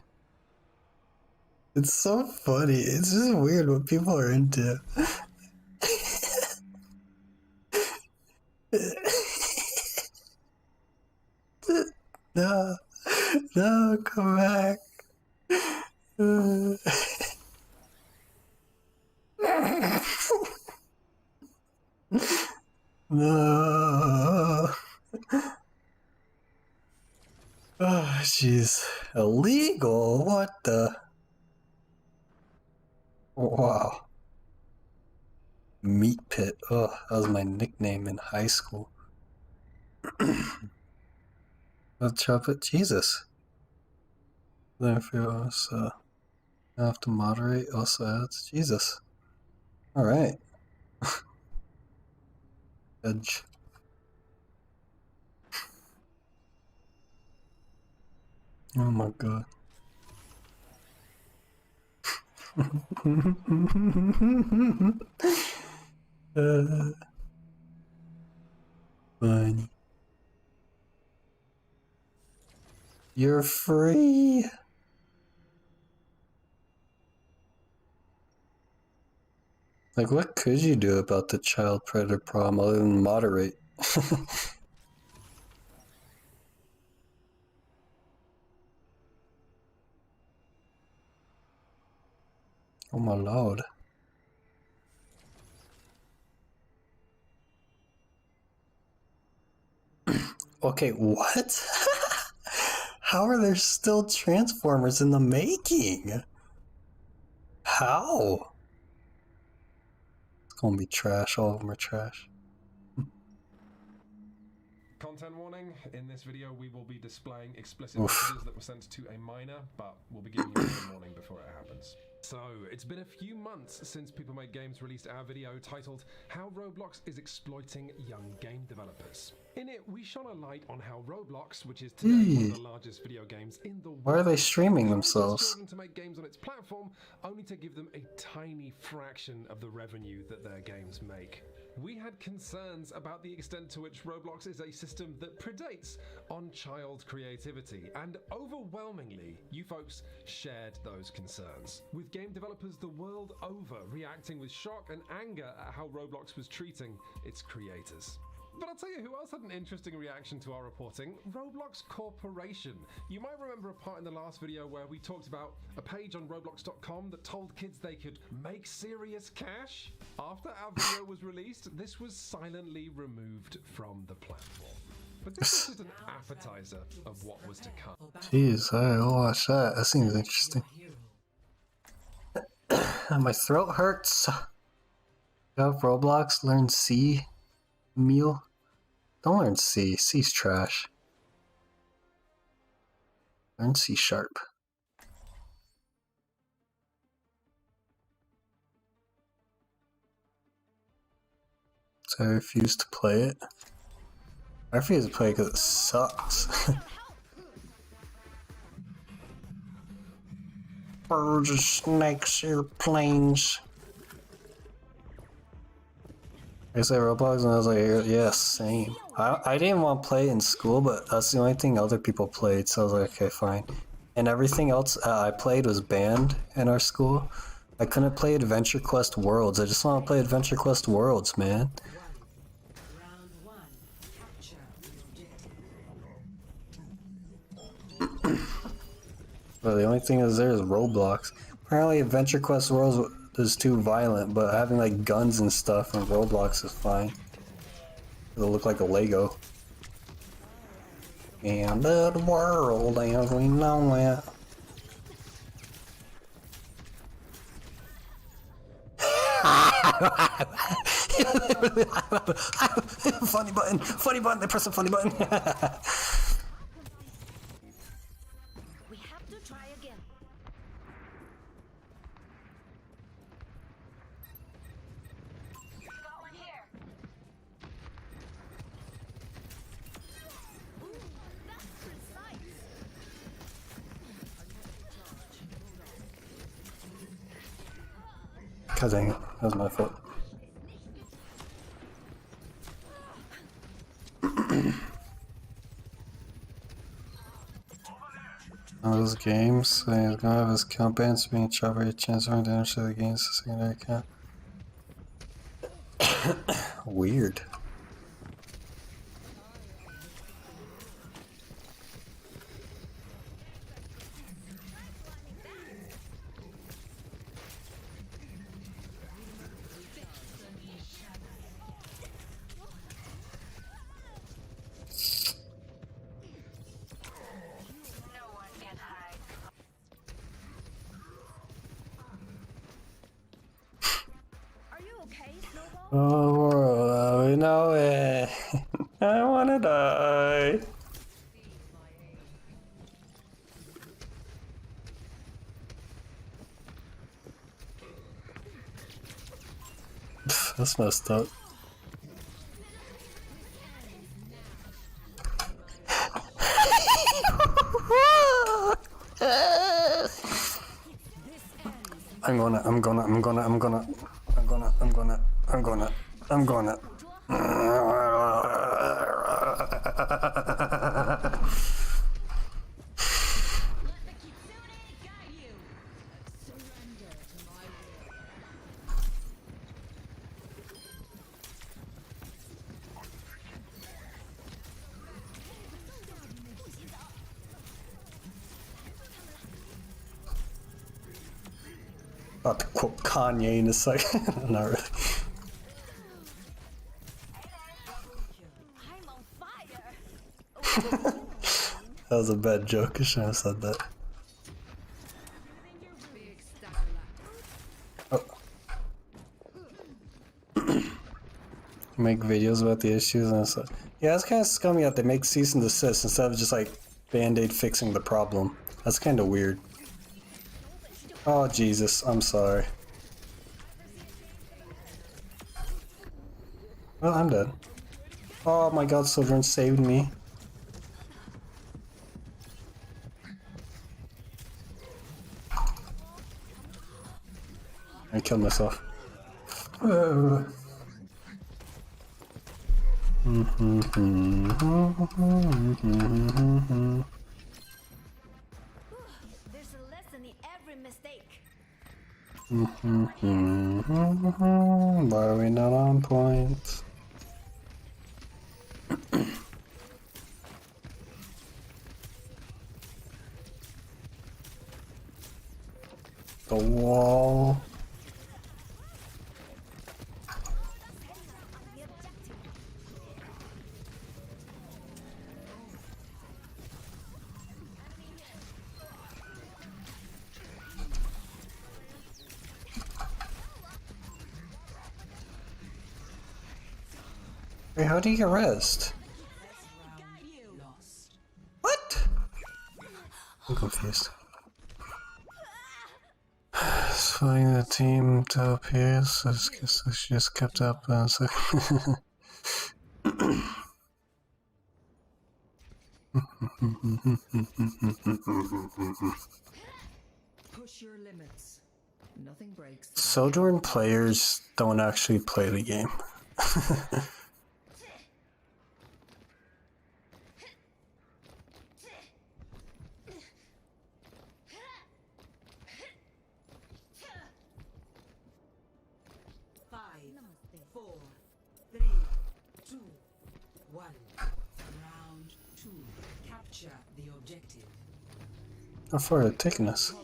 It's so funny. It's just weird what people are into. No, come back. Oh, jeez. Illegal? What the? Wow. Meat Pit. Oh, that was my nickname in high school. Let's chop it. Jesus. Then if you also have to moderate, also adds Jesus. Alright. Edge. Oh my god. Funny. You're free. Like, what could you do about the child predator problem other than moderate? Oh my lord. Okay, what? How are there still Transformers in the making? How? It's gonna be trash. All of them are trash. Content warning, in this video we will be displaying explicit Oof. messages that were sent to a minor, but we'll be giving you a warning before it happens. So, it's been a few months since People Make Games released our video titled How Roblox is Exploiting Young Game Developers. In it, we shone a light on how Roblox, which is today one of the largest video games in the world, Why are they streaming encourages themselves? children to make games on its platform, only to give them a tiny fraction of the revenue that their games make. We had concerns about the extent to which Roblox is a system that predates on child creativity, and overwhelmingly, you folks shared those concerns, with game developers the world over reacting with shock and anger at how Roblox was treating its creators. But I'll tell you who else had an interesting reaction to our reporting: Roblox Corporation. You might remember a part in the last video where we talked about a page on Roblox.com that told kids they could make serious cash. After our video was released, this was silently removed from the platform. But this is just an appetizer of what was to come. Jeez, I'll watch that. That seems interesting. My throat hurts. Go Roblox, learn C. Meal? Don't learn C. C's trash. Learn C sharp. So I refuse to play it. I refuse to play it because it sucks. Birds, snakes, airplanes. I said Roblox and I was like, yeah, same. I didn't want to play it in school, but that's the only thing other people played, so I was like, okay, fine. And everything else I played was banned in our school. I couldn't play Adventure Quest Worlds. I just want to play Adventure Quest Worlds, man. Well, the only thing is there is Roblox. Apparently Adventure Quest Worlds is too violent, but having like guns and stuff in Roblox is fine. It'll look like a Lego. And the world as we know it. Funny button, they press the funny button. We have to try again. Got one here. Ooh, that's precise. God dang it, that was my fault. One of those games, so he's gonna have his account banned, so being chopped by a chance of damage to the game's secondary account. Weird. Oh, we know it. I wanna die. That's messed up. I'm gonna. About to quote Kanye in a second. Not really. That was a bad joke. I shouldn't have said that. Oh. Make videos about the issues and stuff. Yeah, it's kind of scummy that they make cease and desist instead of just like band-aid fixing the problem. That's kind of weird. Oh Jesus, I'm sorry. Well, I'm dead. Oh my God, Sojourn saved me. I killed myself. There's a lesson in every mistake. Why are we not on point? The wall. Wait, how do you get rest? What? I'm confused. Flying the team to up here, so she just kept up and so Push your limits. Nothing breaks. Sojourn players don't actually play the game. How far are they taking us?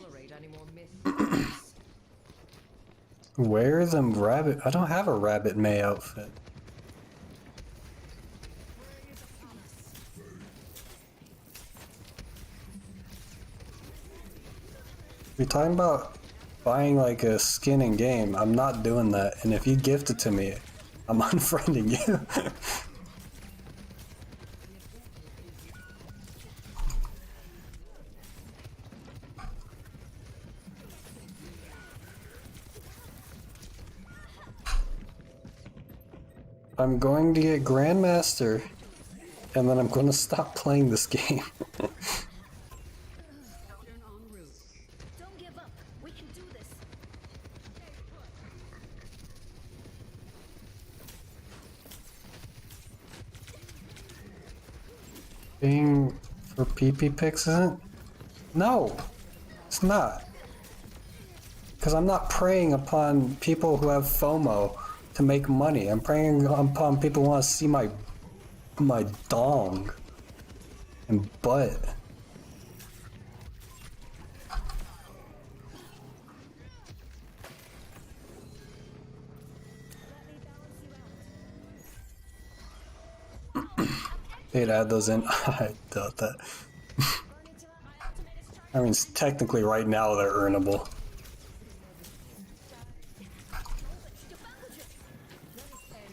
Where the rabbit? I don't have a rabbit May outfit. You're talking about buying like a skin in game. I'm not doing that. And if you gift it to me, I'm unfriending you. I'm going to get Grandmaster, and then I'm going to stop playing this game. Don't give up. We can do this. Being for PP picks, isn't it? No, it's not. Because I'm not preying upon people who have FOMO to make money. I'm preying upon people who want to see my dong and butt. They'd add those in. I doubt that. I mean, technically right now they're earnable.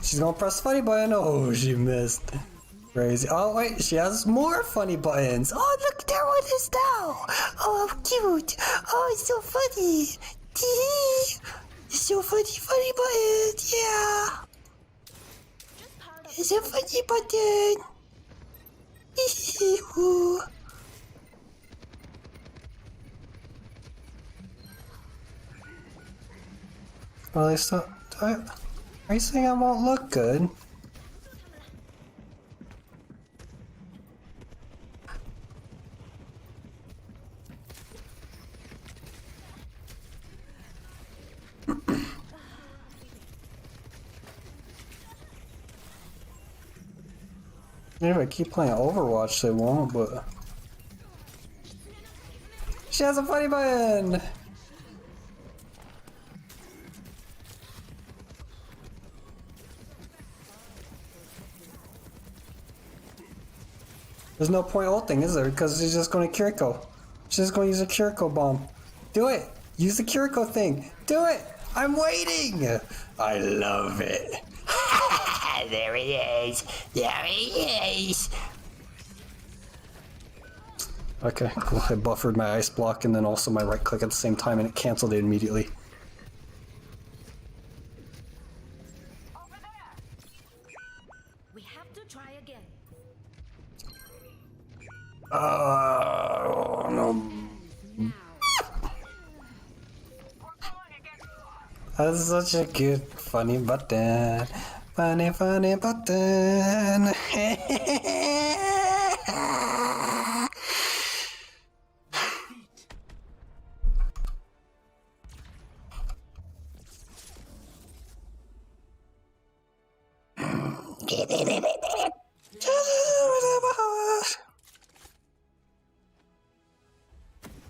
She's gonna press the funny button. Oh, she missed. Crazy. Oh, wait, she has more funny buttons. Oh, look, there one is now. Oh, how cute. Oh, it's so funny. Tee-hee. It's so funny button. Yeah. It's a funny button. Hee-hee-hoo. Well, they still. Are you saying I won't look good? If I keep playing Overwatch, they won't, but. She has a funny button! There's no point ulting, is there? Because she's just going to Kiriko. She's just going to use a Kiriko bomb. Do it! Use the Kiriko thing! Do it! I'm waiting! I love it. There he is! There he is! Okay, cool. I buffered my ice block and then also my right click at the same time and it cancelled it immediately. We have to try again. No. That's such a cute, funny button. Funny button.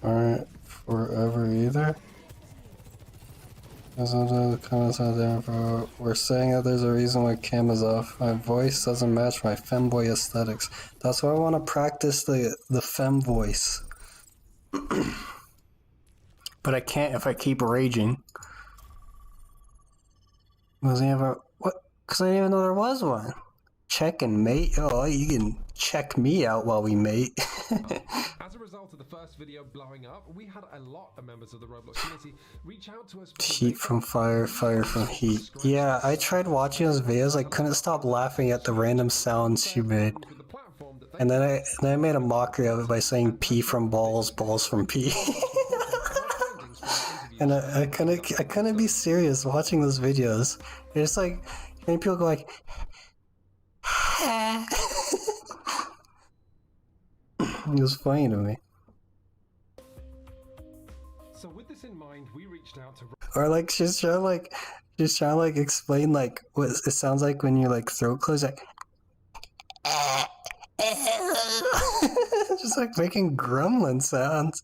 Alright, forever either. The comments out there for we're saying that there's a reason why cam is off. My voice doesn't match my femboy aesthetics. That's why I want to practice the fem voice. But I can't if I keep raging. Was he ever what? Because I didn't even know there was one. Check and mate. Oh, you can check me out while we mate. As a result of the first video blowing up, we had a lot of members of the Roblox community reach out to us. Heat from fire, fire from heat. Yeah, I tried watching those videos. I couldn't stop laughing at the random sounds she made. And then I made a mockery of it by saying pee from balls, balls from pee. And I couldn't be serious watching those videos. It's like, and people go like, it was funny to me. So with this in mind, we reached out to Or like she's trying to like explain like what it sounds like when you like throat close like just like making gremlin sounds.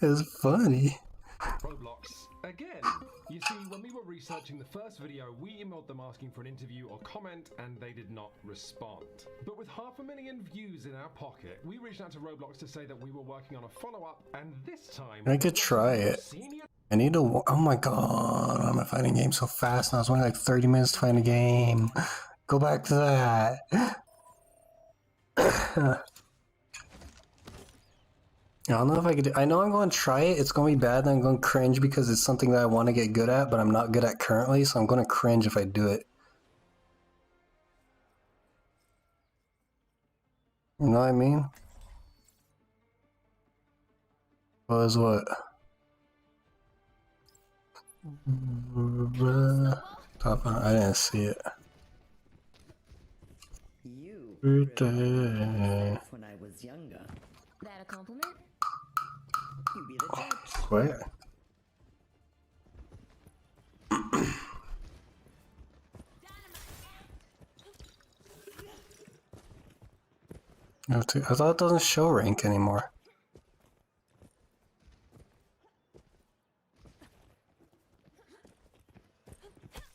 It's funny. Roblox again. You see, when we were researching the first video, we emailed them asking for an interview or comment, and they did not respond. But with 500,000 views in our pocket, we reached out to Roblox to say that we were working on a follow-up, and this time I could try it. I need to. Oh my god, I'm fighting game so fast now. It's only like 30 minutes to find a game. Go back to that. I don't know if I could. I know I'm going to try it. It's going to be bad and I'm going to cringe because it's something that I want to get good at, but I'm not good at currently, so I'm going to cringe if I do it. You know what I mean? What is what? Top on. I didn't see it. You when I was younger. That a compliment? You be the judge. Where? I thought it doesn't show rank anymore.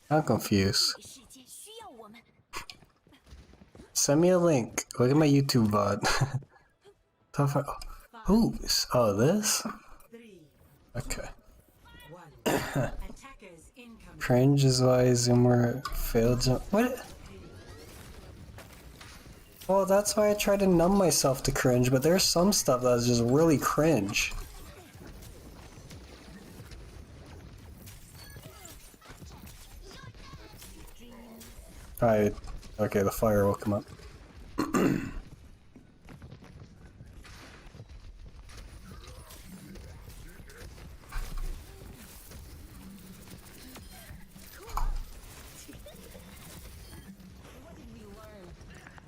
I'm confused. Send me a link. Look at my YouTube VOD. Ooh, oh, this? Okay. cringe is why Zoomer failed jump. What? Well, that's why I try to numb myself to cringe, but there's some stuff that's just really cringe. Alright, okay, the fire will come up.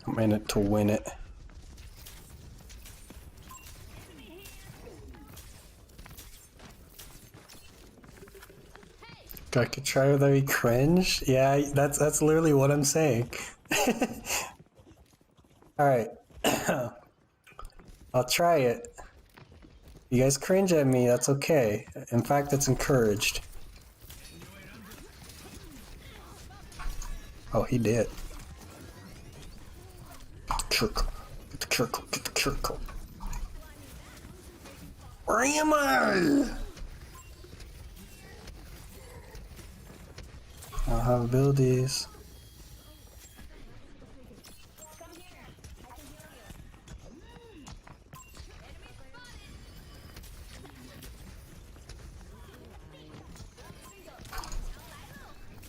I'm in it to win it. I could try without any cringe? Yeah, that's literally what I'm saying. Alright. I'll try it. You guys cringe at me, that's okay. In fact, it's encouraged. Oh, he did. Get the circle, get the circle. Where am I? I don't have abilities.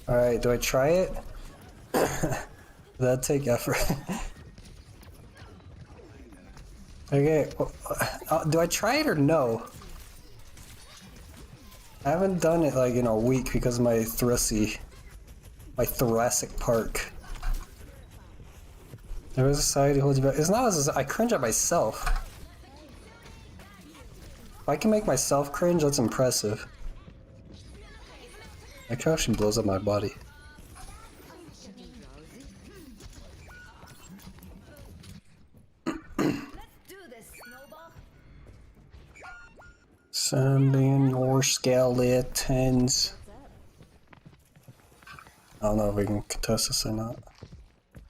Alright, do I try it? That'd take effort. Okay, do I try it or no? I haven't done it like in a week because of my thoracic park. There is a society holds you back. It's not as I cringe at myself. If I can make myself cringe, that's impressive. My crouching blows up my body. Sending your skeletons. I don't know if we can contest this or not.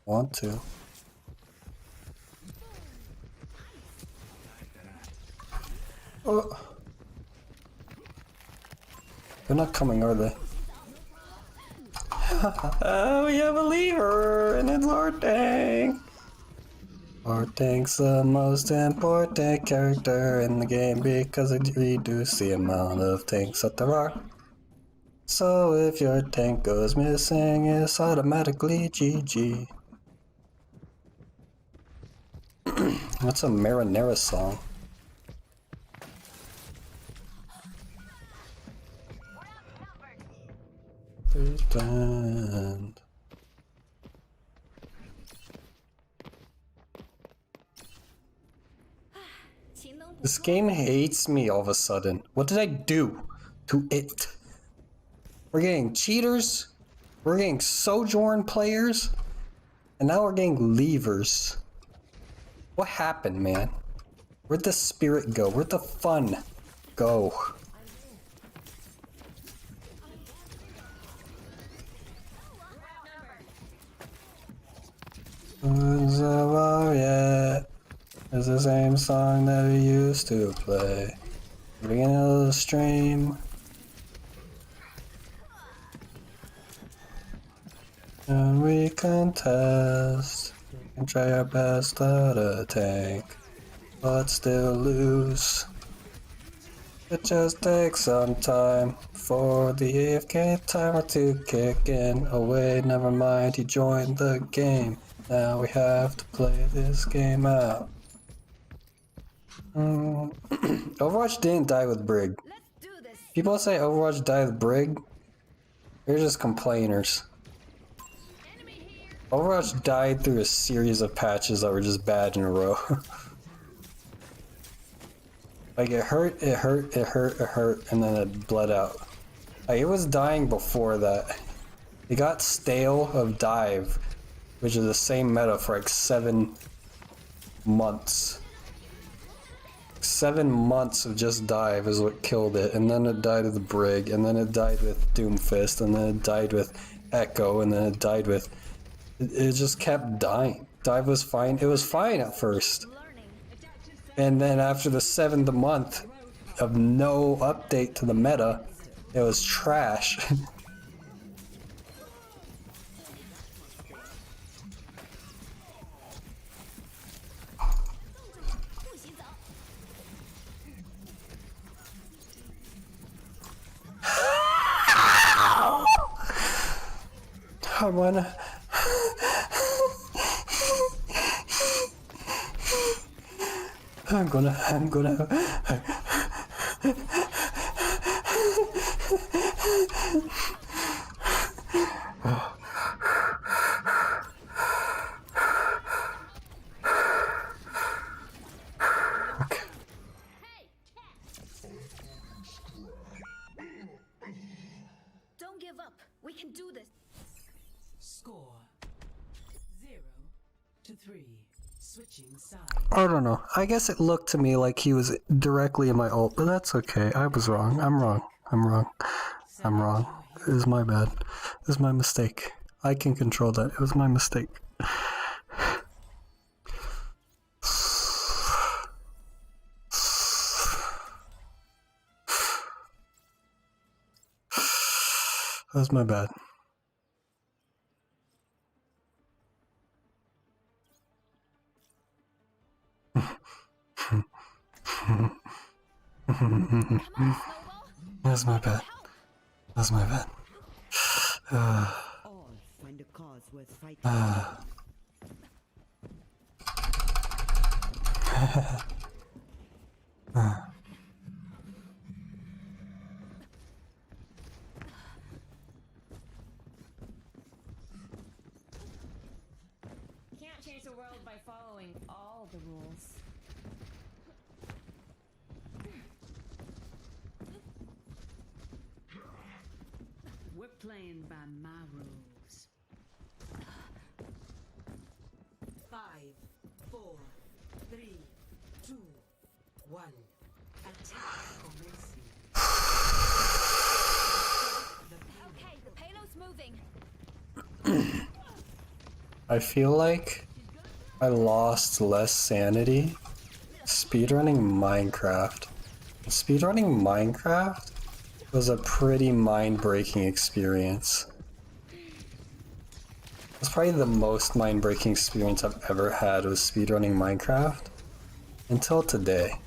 Want to. Oh. They're not coming, are they? We have a lever, and it's our tank. Our tank's the most important character in the game because it reduces the amount of tanks that there are. So if your tank goes missing, it's automatically GG. That's a Marinara song. Stand. This game hates me all of a sudden. What did I do to it? We're getting cheaters, we're getting Sojourn players, and now we're getting levers. What happened, man? Where'd the spirit go? Where'd the fun go? Yeah, it's the same song that we used to play. Beginning of the stream. And we contest. We can try our best at a tank, but still lose. It just takes some time for the AFK timer to kick in. Oh wait, never mind, he joined the game. Now we have to play this game out. Overwatch didn't die with Brig. People say Overwatch died with Brig. They're just complainers. Overwatch died through a series of patches that were just bad in a row. Like it hurt, and then it bled out. Like it was dying before that. It got stale of dive, which is the same meta for like 7 months. 7 months of just dive is what killed it, and then it died with the Brig, and then it died with Doomfist, and then it died with Echo, and then it died with... It just kept dying. Dive was fine. It was fine at first. And then after the 7th month of no update to the meta, it was trash. I wanna. I'm gonna. Okay. Don't give up. We can do this. Score 0-3. Switching sides. I don't know. I guess it looked to me like he was directly in my ult, but that's okay. I was wrong. I'm wrong. It was my bad. It was my mistake. I can control that. It was my mistake. That was my bad. That's my bad. That's my bad. All find a cause worth fighting. Can't change the world by following all the rules. We're playing by my rules. 5, 4, 3, 2, 1. Attack commencing. Okay, the payload's moving. I feel like I lost less sanity speedrunning Minecraft. Speedrunning Minecraft was a pretty mind-breaking experience. It's probably the most mind-breaking experience I've ever had was speedrunning Minecraft until today.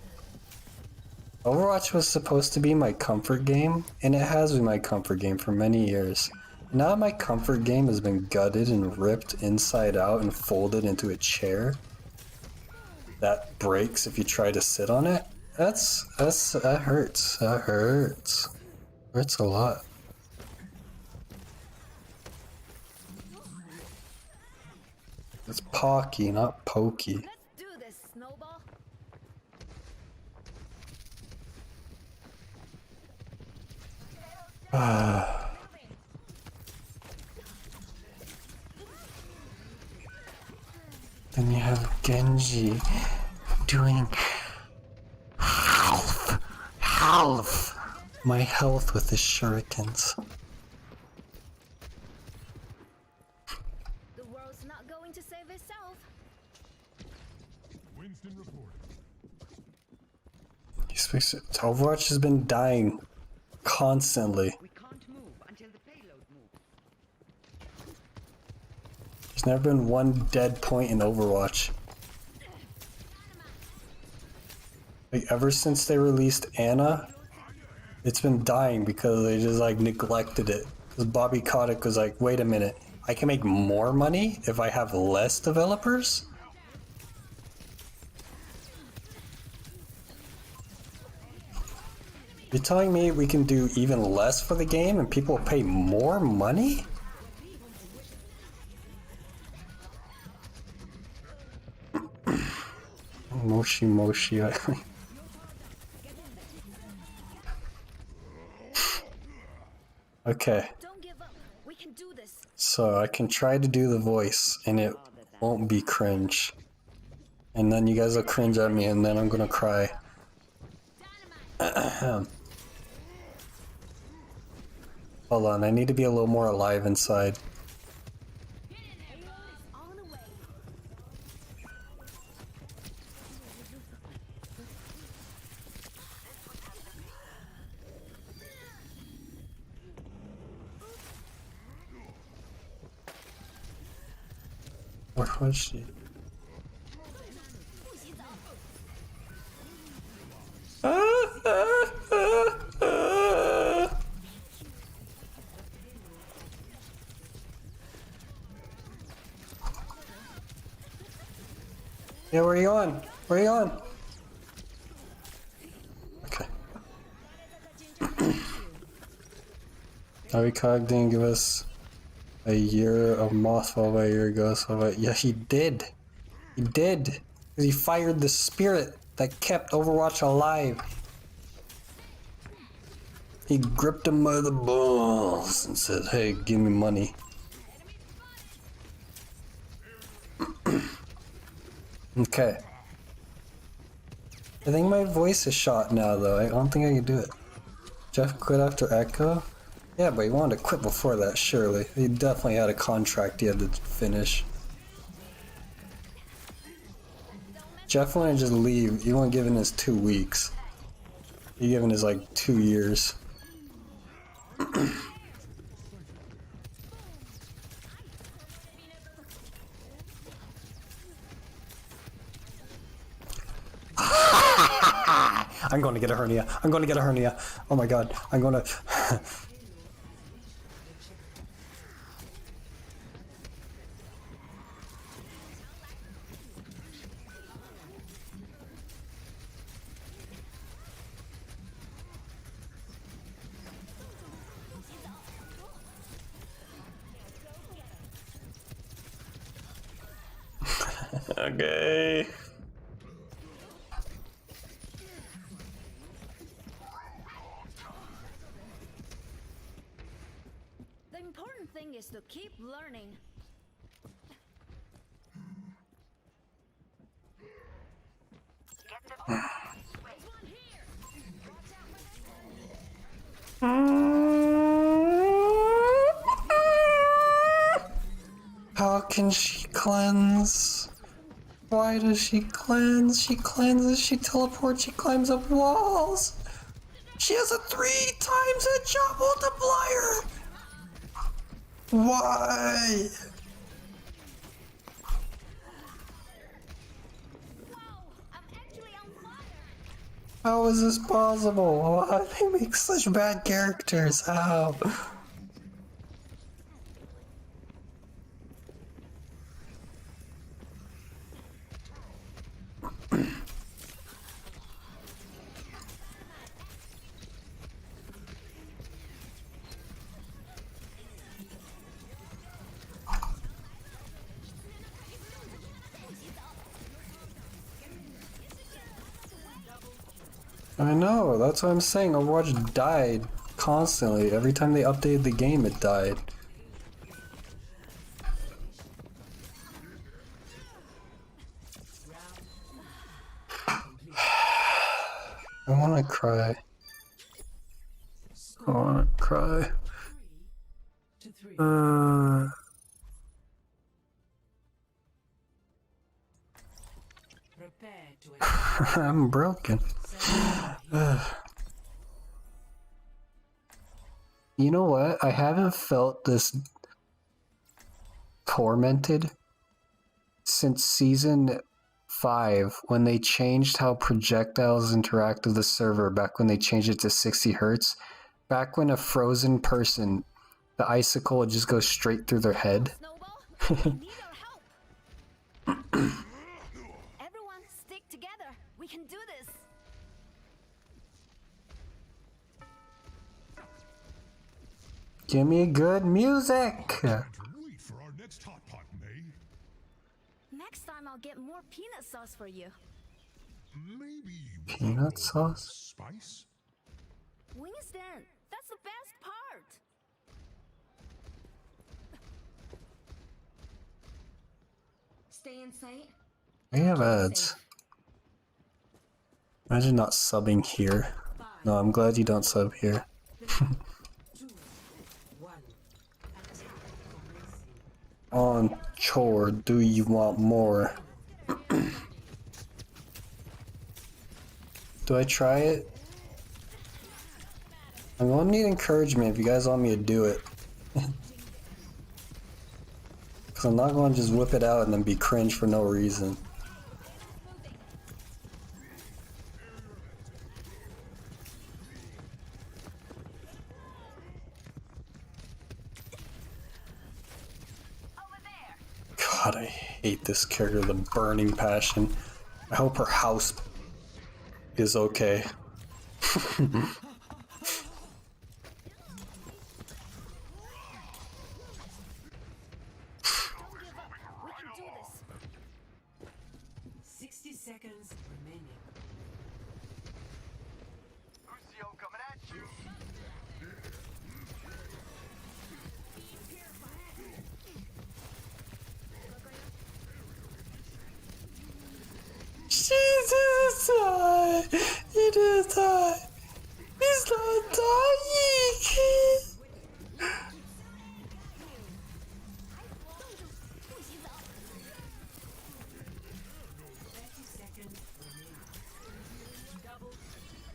Overwatch was supposed to be my comfort game, and it has been my comfort game for many years. Now my comfort game has been gutted and ripped inside out and folded into a chair that breaks if you try to sit on it. That hurts. That hurts. Hurts a lot. It's Pocky, not Pokey. Let's do this, Snowball. Then you have Genji doing half my health with his shurikens. The world's not going to save itself. Winston reporting. Overwatch has been dying constantly. There's never been one dead point in Overwatch. Like ever since they released Ana, it's been dying because they just like neglected it. Because Bobby Kotick was like, wait a minute, I can make more money if I have less developers? You're telling me we can do even less for the game and people will pay more money? Moshi. Okay. Don't give up. We can do this. So I can try to do the voice and it won't be cringe. And then you guys will cringe at me and then I'm gonna cry. Hold on, I need to be a little more alive inside. Where was she? Yeah, where are you on? Where are you on? Okay. Avicog didn't give us a year of Mothfall about a year ago, so yeah, he did. He did. Because he fired the spirit that kept Overwatch alive. He gripped him by the balls and said, hey, give me money. Okay. I think my voice is shot now, though. I don't think I can do it. Jeff quit after Echo? Yeah, but he wanted to quit before that, surely. He definitely had a contract he had to finish. Jeff wouldn't just leave. He won't give in his 2 weeks. He given his like 2 years. I'm going to get a hernia. I'm going to get a hernia. Oh my god. I'm going to... Okay. The important thing is to keep learning. How can she cleanse? Why does she cleanse? She cleanses, she teleports, she climbs up walls. She has a 3 times headshot multiplier. Why? How is this possible? Why do they make such bad characters? How? I know, that's what I'm saying. Overwatch died constantly. Every time they updated the game, it died. I wanna cry. I wanna cry. I'm broken. You know what? I haven't felt this tormented since season 5 when they changed how projectiles interact with the server, back when they changed it to 60 hertz. Back when a frozen person, the icicle would just go straight through their head. Everyone stick together. We can do this. Give me good music! Wait for our next hot pot, May. Next time I'll get more peanut sauce for you. Maybe Peanut sauce? spice? Winston, that's the best part. Stay in sight. We have ads. Imagine not subbing here. No, I'm glad you don't sub here. On chore, do you want more? Do I try it? I'm gonna need encouragement if you guys want me to do it. Cause I'm not gonna just whip it out and then be cringe for no reason. God, God, I hate this character, the Burning Passion. I hope her house is okay. Seconds remaining. Lucio coming at you. Jesus, he didn't die. He's not dying.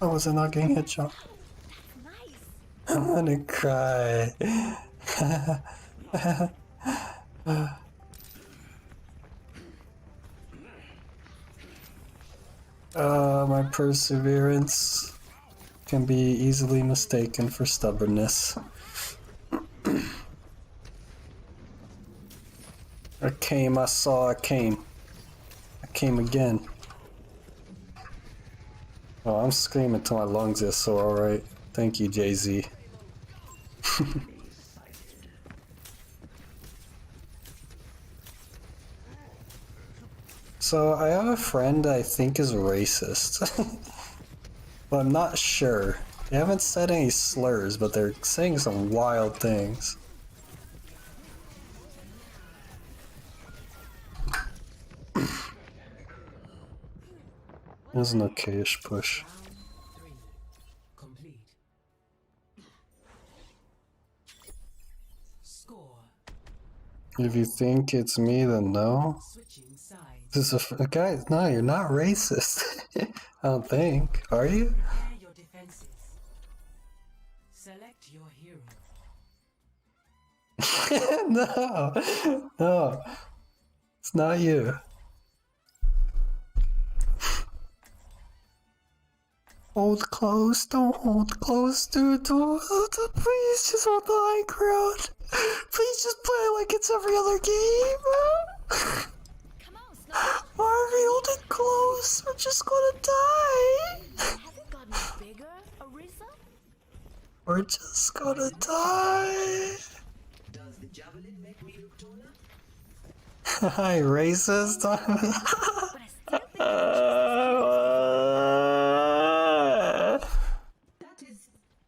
I was not getting headshot. I'm gonna cry. My perseverance can be easily mistaken for stubbornness. I came, I saw, I came. I came again. Oh, I'm screaming till my lungs are sore, alright. Thank you, Jay-Z. So, I have a friend I think is racist. But I'm not sure. They haven't said any slurs, but they're saying some wild things. It was an okayish push. If you think it's me, then no. This is a guy. No, you're not racist. I don't think. Are you? Your defenses. Select your hero. No, no, it's not you. Hold close, don't hold close, dude. Please just hold the high ground. Please just play like it's every other game. Why are we holding close? We're just gonna die. We're just gonna die. Does the javelin make me look taller? Hi, racist.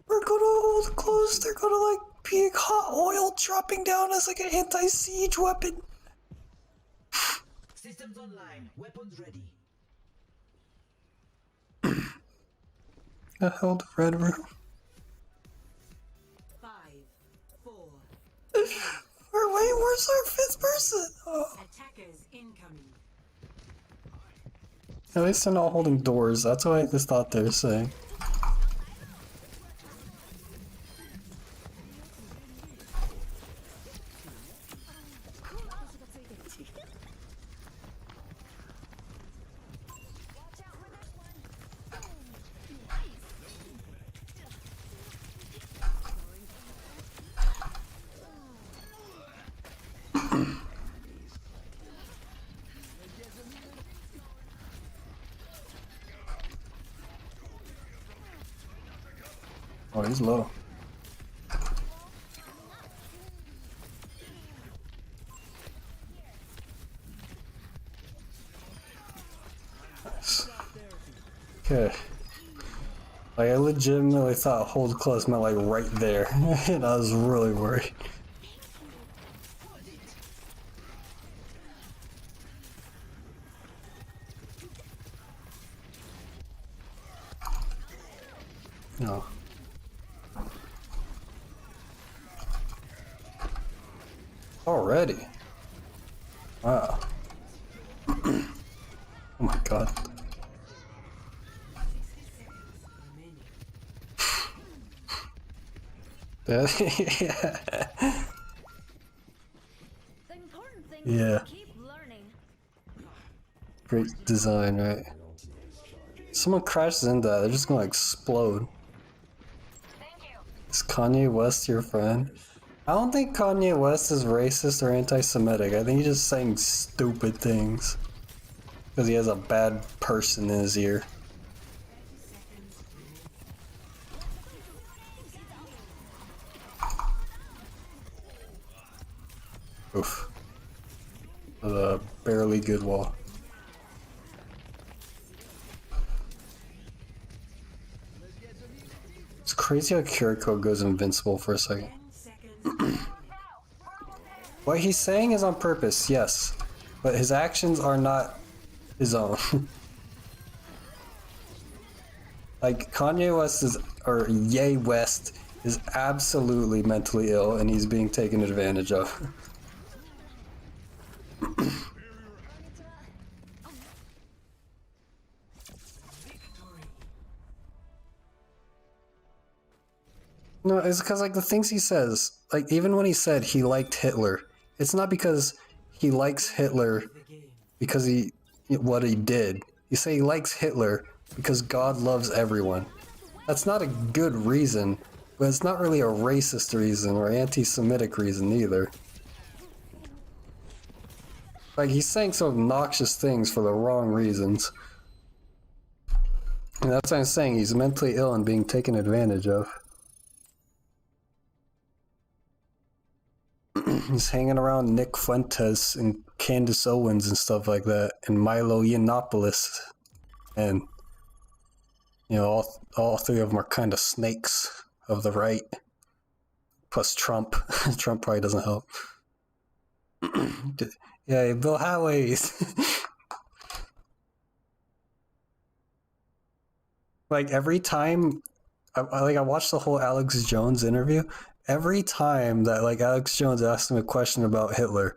We're gonna hold close. They're gonna like be hot oil dropping down as like an anti-siege weapon. Systems online. Weapons ready. I held the red room. 5, 4. Where's our fifth person? Oh. Attackers incoming. At least they're not holding doors. That's what I just thought they were saying. Oh, he's low. Nice. Okay. Like, I legitimately thought hold close meant like right there, and I was really worried. No. Already? Wow. Oh my god. Yeah. Yeah. Great design, right? Someone crashes into that, they're just gonna explode. Is Kanye West your friend? I don't think Kanye West is racist or anti-Semitic. I think he's just saying stupid things. Because he has a bad person in his ear. Oof. A barely good wall. It's crazy how Kiriko goes invincible for a second. What he's saying is on purpose, yes. But his actions are not his own. Like, Kanye West is, or Ye West, is absolutely mentally ill and he's being taken advantage of. No, it's because, like, the things he says, like, even when he said he liked Hitler, it's not because he likes Hitler because what he did. You say he likes Hitler because God loves everyone. That's not a good reason, but it's not really a racist reason or anti-Semitic reason either. Like, he's saying some obnoxious things for the wrong reasons. And that's what I'm saying, he's mentally ill and being taken advantage of. He's hanging around Nick Fuentes and Candace Owens and stuff like that, and Milo Yiannopoulos. And, you know, all three of them are kind of snakes of the right. Plus Trump. Trump probably doesn't help. Yeah, Bill Howey's. Like, every time, I watched the whole Alex Jones interview. Every time that, like, Alex Jones asked him a question about Hitler,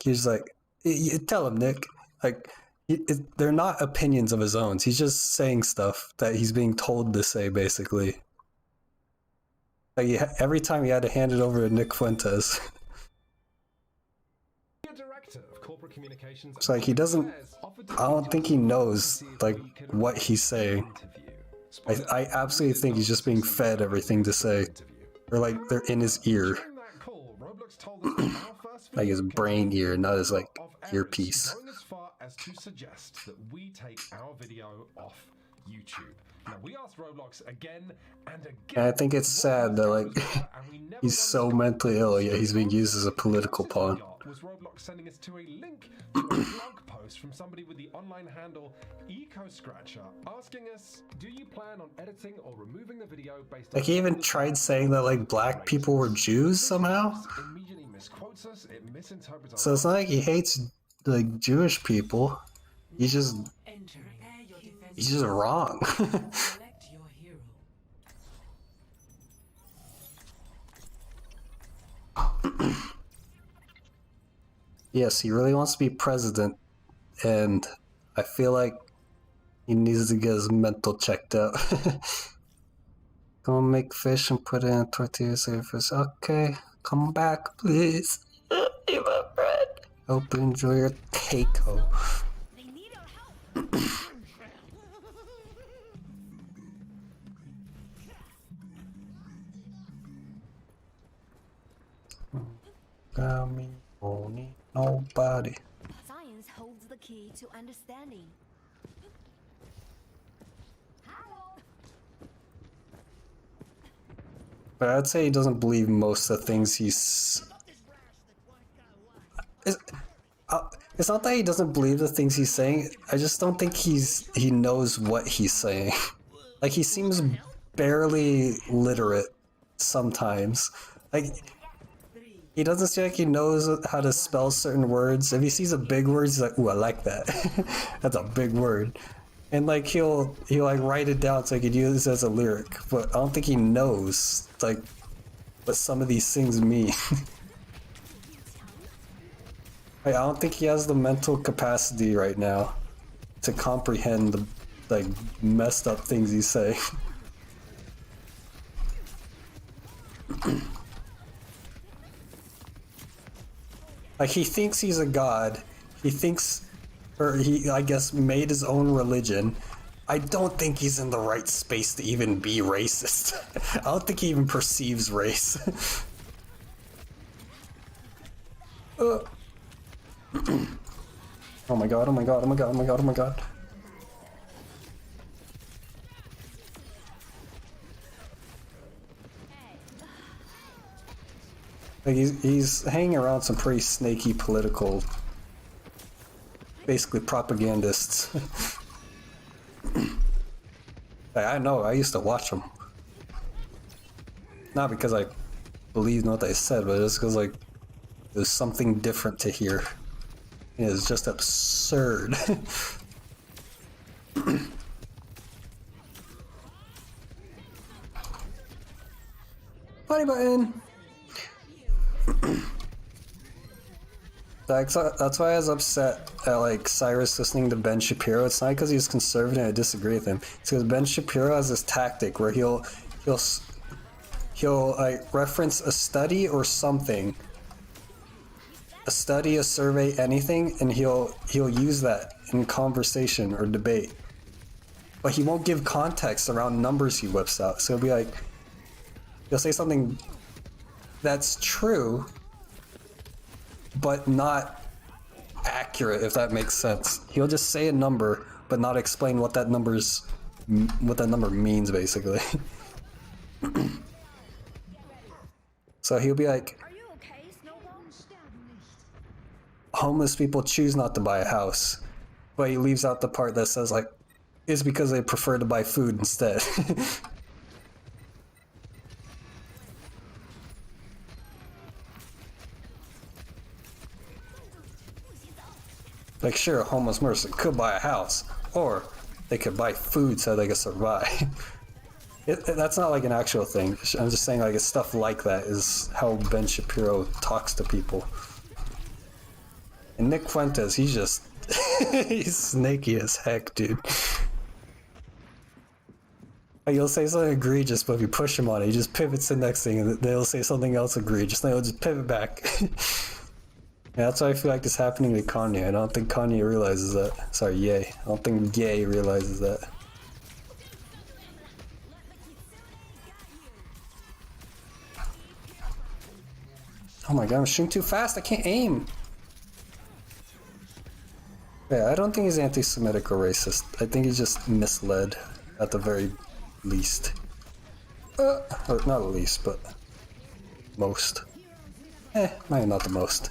he's like, tell him, Nick. Like, they're not opinions of his own. He's just saying stuff that he's being told to say, basically. Like, every time he had to hand it over to Nick Fuentes. It's like, he doesn't, I don't think he knows, like, what he's saying. I absolutely think he's just being fed everything to say. Or, like, they're in his ear. Like, his brain ear, not his, like, earpiece. Going as far as to suggest that we take our video off YouTube. Now, we asked Roblox again and again. And I think it's sad that, like, he's so mentally ill, yet he's being used as a political pawn. Was Roblox sending us to a link to a blog post from somebody with the online handle EcoScratcher asking us, do you plan on editing or removing the video based on... Like, he even tried saying that, like, black people were Jews somehow? So it's not like he hates, like, Jewish people. He's just wrong. Yes, he really wants to be president, and I feel like he needs to get his mental checked out. Go make fish and put it in tortillas. Okay, come back, please. Eat my bread. Hope you enjoy your taco. Got me, don't need nobody. Science holds the key to understanding. But I'd say he doesn't believe most of the things he's... It's not that he doesn't believe the things he's saying, I just don't think he knows what he's saying. Like, he seems barely literate sometimes. Like, he doesn't seem like he knows how to spell certain words. If he sees a big word, he's like, ooh, I like that. That's a big word. And, like, he'll like write it down so he could use it as a lyric. But I don't think he knows, like, what some of these things mean. Like, I don't think he has the mental capacity right now to comprehend the, like, messed up things he's saying. Like, he thinks he's a god. He thinks, or he, I guess, made his own religion. I don't think he's in the right space to even be racist. I don't think he even perceives race. Oh my god, oh my god, oh my god, oh my god, oh my god. Like he's hanging around some pretty snaky political, basically propagandists. Like, I know, I used to watch them. Not because I believed in what they said, but just because like there's something different to hear. It's just absurd. Funny button. That's why I was upset at like Cyrus listening to Ben Shapiro. It's not because he's conservative and I disagree with him. It's because Ben Shapiro has this tactic where he'll like reference a study or something, a study, a survey, anything, and he'll use that in conversation or debate. But he won't give context around numbers he whips out. So he'll be like, he'll say something that's true, but not accurate, if that makes sense. He'll just say a number, but not explain what that number means, basically. So he'll be like, homeless people choose not to buy a house, but he leaves out the part that says like, it's because they prefer to buy food instead. Like, sure, a homeless person could buy a house, or they could buy food so they could survive. That's not like an actual thing. I'm just saying like stuff like that is how Ben Shapiro talks to people. And Nick Fuentes, he's just he's snaky as heck, dude. Like, you'll say something egregious, but if you push him on it, he just pivots to the next thing, and they'll say something else egregious, and they'll just pivot back. Yeah, that's why I feel like it's happening to Kanye. I don't think Kanye realizes that. Sorry, Ye. I don't think Ye realizes that. Oh my god, I'm shooting too fast. I can't aim. Yeah, I don't think he's anti-Semitic or racist. I think he's just misled at the very least. Or not the least, but most. Maybe not the most.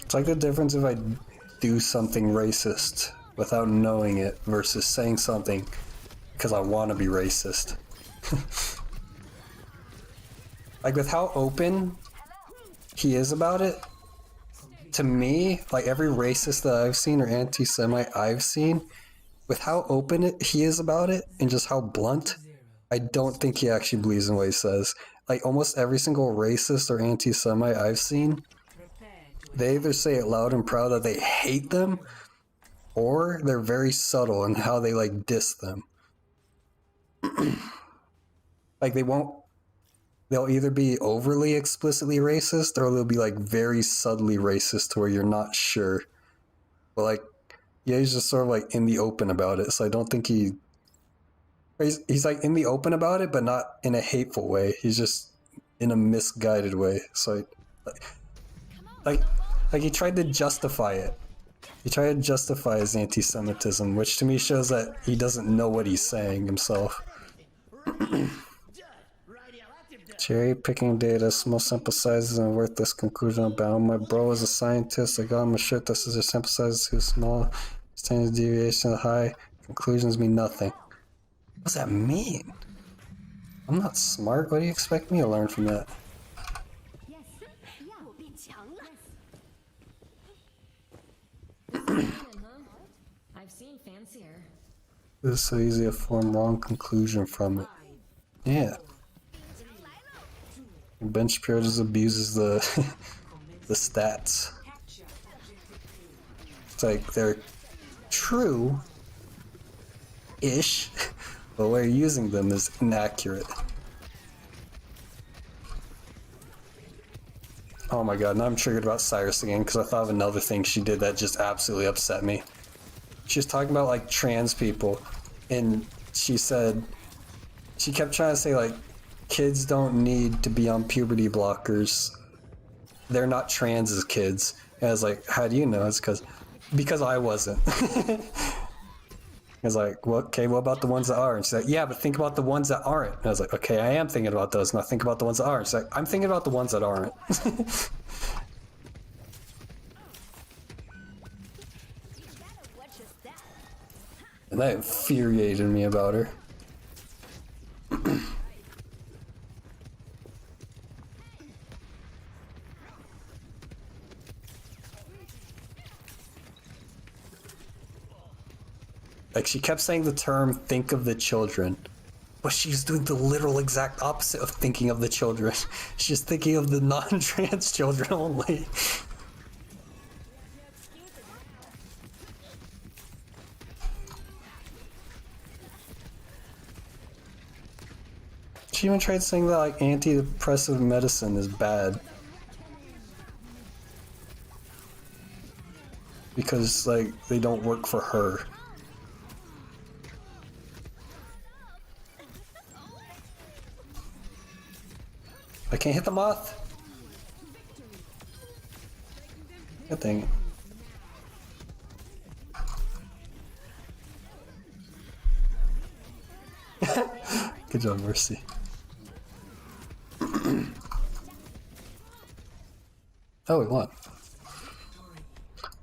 It's like the difference if I do something racist without knowing it versus saying something because I want to be racist. Like with how open he is about it, to me, like every racist that I've seen or anti-Semite I've seen, with how open he is about it and just how blunt, I don't think he actually believes in what he says. Like almost every single racist or anti-Semite I've seen, they either say it loud and proud that they hate them, or they're very subtle in how they like diss them. Like they'll either be overly explicitly racist or they'll be like very subtly racist to where you're not sure. But like, yeah, he's just sort of like in the open about it. So I don't think he's like in the open about it, but not in a hateful way. He's just in a misguided way. So like he tried to justify it. He tried to justify his anti-Semitism, which to me shows that he doesn't know what he's saying himself. Cherry picking data, small sample sizes, and worthless conclusion about my bro is a scientist. I got him a shirt that says your sample size is too small, standard deviation high, conclusions mean nothing. What does that mean? I'm not smart. What do you expect me to learn from that? I've seen fancier. This is so easy to form wrong conclusion from it. Yeah. Ben Shapiro just abuses the the stats. It's like they're true-ish, but where you're using them is inaccurate. Oh my god, now I'm triggered about Cyrus again because I thought of another thing she did that just absolutely upset me. She was talking about like trans people, and she said, she kept trying to say like, kids don't need to be on puberty blockers. They're not trans as kids. And I was like, how do you know? It's because I wasn't. I was like, well, okay, what about the ones that are? And she's like, yeah, but think about the ones that aren't. And I was like, okay, I am thinking about those. Now think about the ones that are. She's like, I'm thinking about the ones that aren't. And that infuriated me about her. Like, she kept saying the term, think of the children. But she's doing the literal exact opposite of thinking of the children. She's thinking of the non-trans children only. She even tried saying that, like, antidepressive medicine is bad. Because, like, they don't work for her. I can't hit the moth. Good thing. Good job, Mercy. Oh, we won.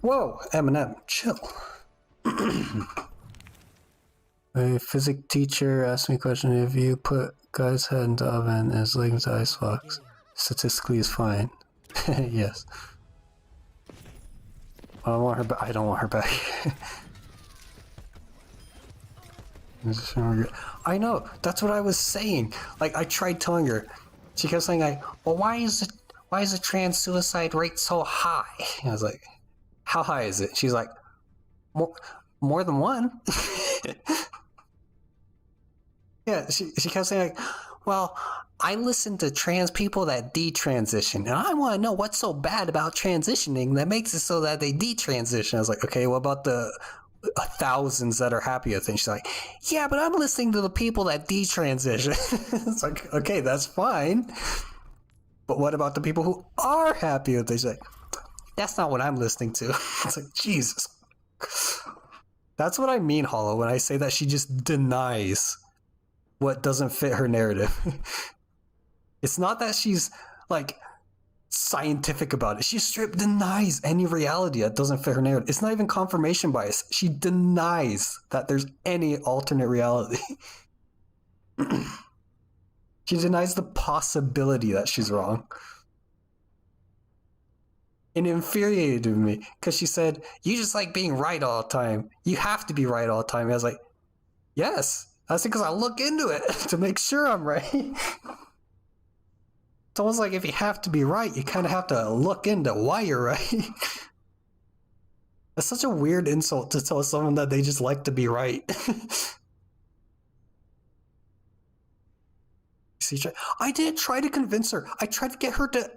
Whoa, Eminem, chill. A physics teacher asked me a question: if you put guy's head in the oven and his leg into icebox, statistically is fine. Yes. I want her back. I don't want her back. I know. That's what I was saying. Like, I tried telling her. She kept saying, like, well, why is the trans suicide rate so high? And I was like, how high is it? She's like, more than one. Yeah, she kept saying, like, well, I listen to trans people that detransition, and I want to know what's so bad about transitioning that makes it so that they detransition. I was like, okay, what about the thousands that are happy with things? She's like, yeah, but I'm listening to the people that detransition. It's like, okay, that's fine. But what about the people who are happy with things? She's like, that's not what I'm listening to. It's like, Jesus. That's what I mean, Hollow, when I say that she just denies what doesn't fit her narrative. It's not that she's, like, scientific about it. She straight denies any reality that doesn't fit her narrative. It's not even confirmation bias. She denies that there's any alternate reality. She denies the possibility that she's wrong. It infuriated me because she said, you just like being right all the time. You have to be right all the time. And I was like, yes. That's because I look into it to make sure I'm right. It's almost like if you have to be right, you kind of have to look into why you're right. That's such a weird insult to tell someone that they just like to be right. See, I didn't try to convince her. I tried to get her to,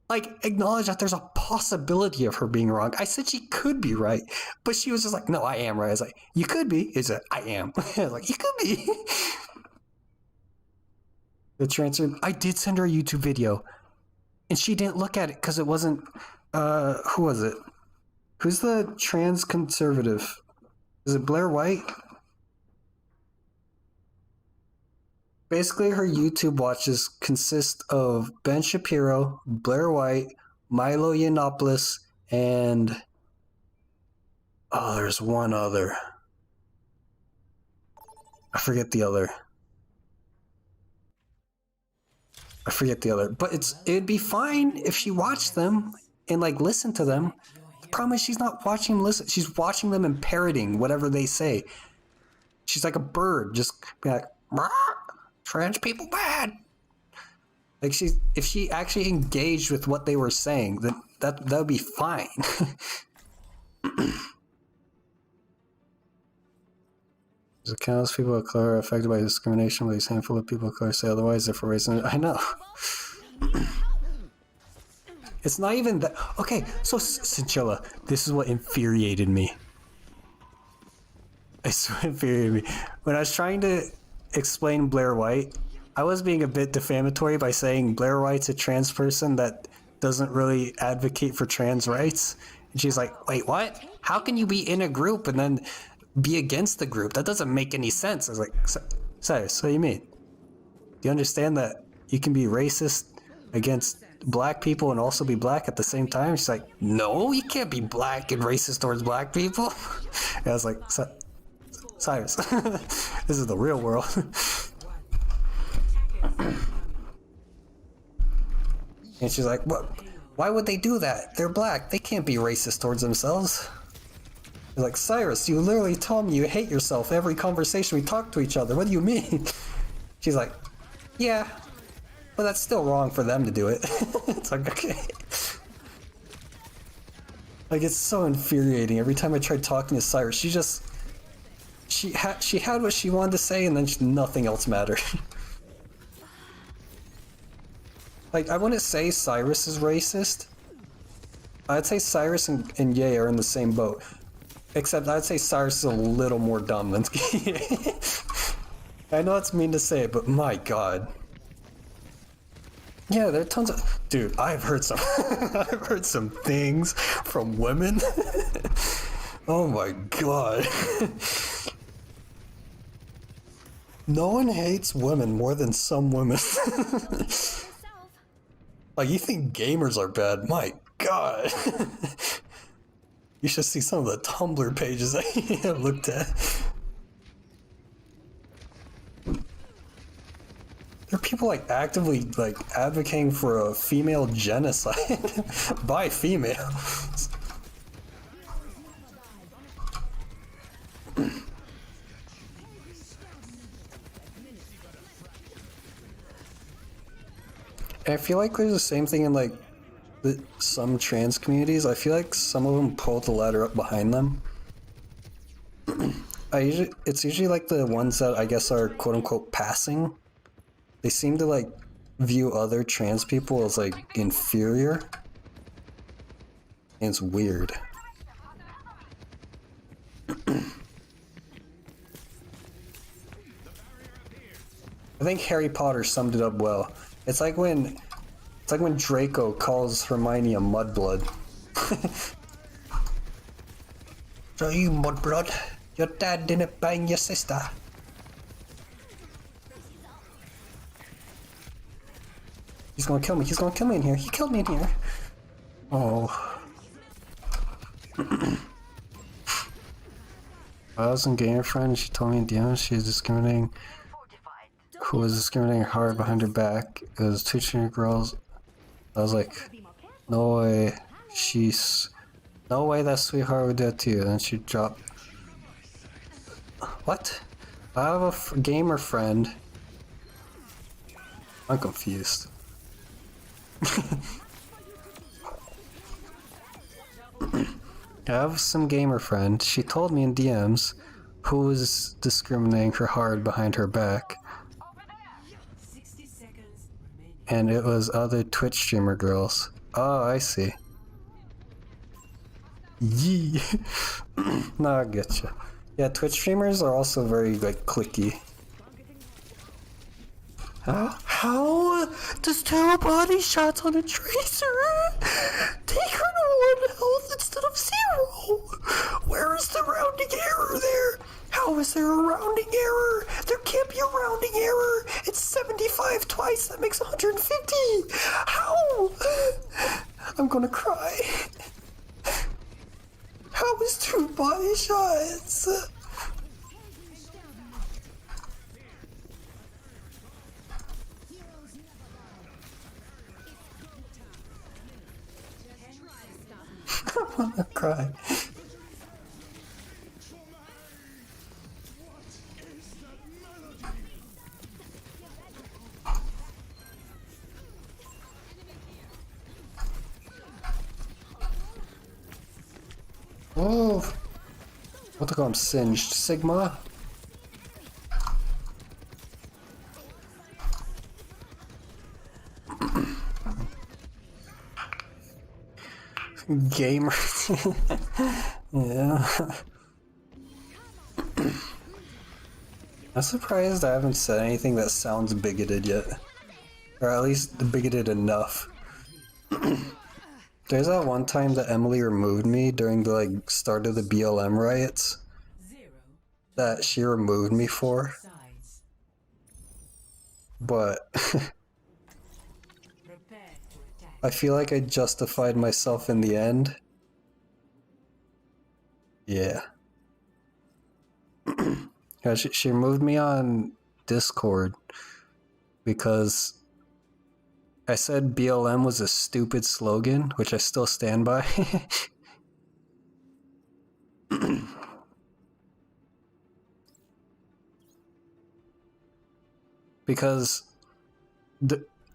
like, acknowledge that there's a possibility of her being wrong. I said she could be right, but she was just like, no, I am right. I was like, you could be. It's like, I am. I was like, you could be. The transfer, I did send her a YouTube video, and she didn't look at it because it wasn't, who was it? Who's the trans conservative? Is it Blair White? Basically, her YouTube watches consist of Ben Shapiro, Blair White, Milo Yiannopoulos, and there's one other. I forget the other. But it'd be fine if she watched them and, like, listened to them. The problem is she's not watching them listen. She's watching them and parroting whatever they say. She's like a bird, just be like, trans people bad. Like, if she actually engaged with what they were saying, then that would be fine. There's countless people of color are affected by discrimination, but these handful of people of color say otherwise, therefore raising it. I know. It's not even that. Okay, so Cinchilla, this is what infuriated me. It's what infuriated me. When I was trying to explain Blair White, I was being a bit defamatory by saying Blair White's a trans person that doesn't really advocate for trans rights. And she's like, wait, what? How can you be in a group and then be against the group? That doesn't make any sense. I was like, Cyrus, what do you mean? Do you understand that you can be racist against black people and also be black at the same time? She's like, no, you can't be black and racist towards black people. And I was like, Cyrus, this is the real world. And she's like, what? Why would they do that? They're black. They can't be racist towards themselves. You're like, Cyrus, you literally told me you hate yourself every conversation we talk to each other. What do you mean? She's like, yeah, but that's still wrong for them to do it. It's like, okay. Like, it's so infuriating. Every time I tried talking to Cyrus, she had what she wanted to say, and then nothing else mattered. Like, I wouldn't say Cyrus is racist. I'd say Cyrus and Ye are in the same boat. Except I'd say Cyrus is a little more dumb than Ye. I know it's mean to say it, but my god. Yeah, there are tons of... Dude, I've heard some... I've heard some things from women. Oh my god. No one hates women more than some women. Like, you think gamers are bad? My god. You should see some of the Tumblr pages I looked at. There are people like actively like advocating for a female genocide by females. I feel like there's the same thing in like some trans communities. I feel like some of them pull the ladder up behind them. It's usually like the ones that I guess are quote unquote passing. They seem to like view other trans people as like inferior. And it's weird. I think Harry Potter summed it up well. It's like when Draco calls Hermione a mudblood. So you mudblood, your dad didn't bang your sister. He's gonna kill me. He's gonna kill me in here. He killed me in here. Oh. I was in gamer friend and she told me in DMs she was discriminating. Who was discriminating hard behind her back. It was two junior girls. I was like, no way. No way that sweetheart would do that to you. And then she dropped. What? I have a gamer friend. I'm confused. I have some gamer friend. She told me in DMs who was discriminating her hard behind her back. And it was other Twitch streamer girls. Oh, I see. Yee. No, I get you. Yeah, Twitch streamers are also very, like, cliquey. How does 2 body shots on a tracer take her to 1 health instead of 0? Where is the rounding error there? How is there a rounding error? There can't be a rounding error. It's 75 twice. That makes 150. How? I'm gonna cry. How is 2 body shots? I'm gonna cry. Oh, what to call him? Singed Sigma. Gamer. Yeah. I'm surprised I haven't said anything that sounds bigoted yet. Or at least bigoted enough. There's that one time that Emily removed me during the like start of the BLM riots. That she removed me for. But I feel like I justified myself in the end. Yeah. Yeah, she removed me on Discord because I said BLM was a stupid slogan, which I still stand by. Because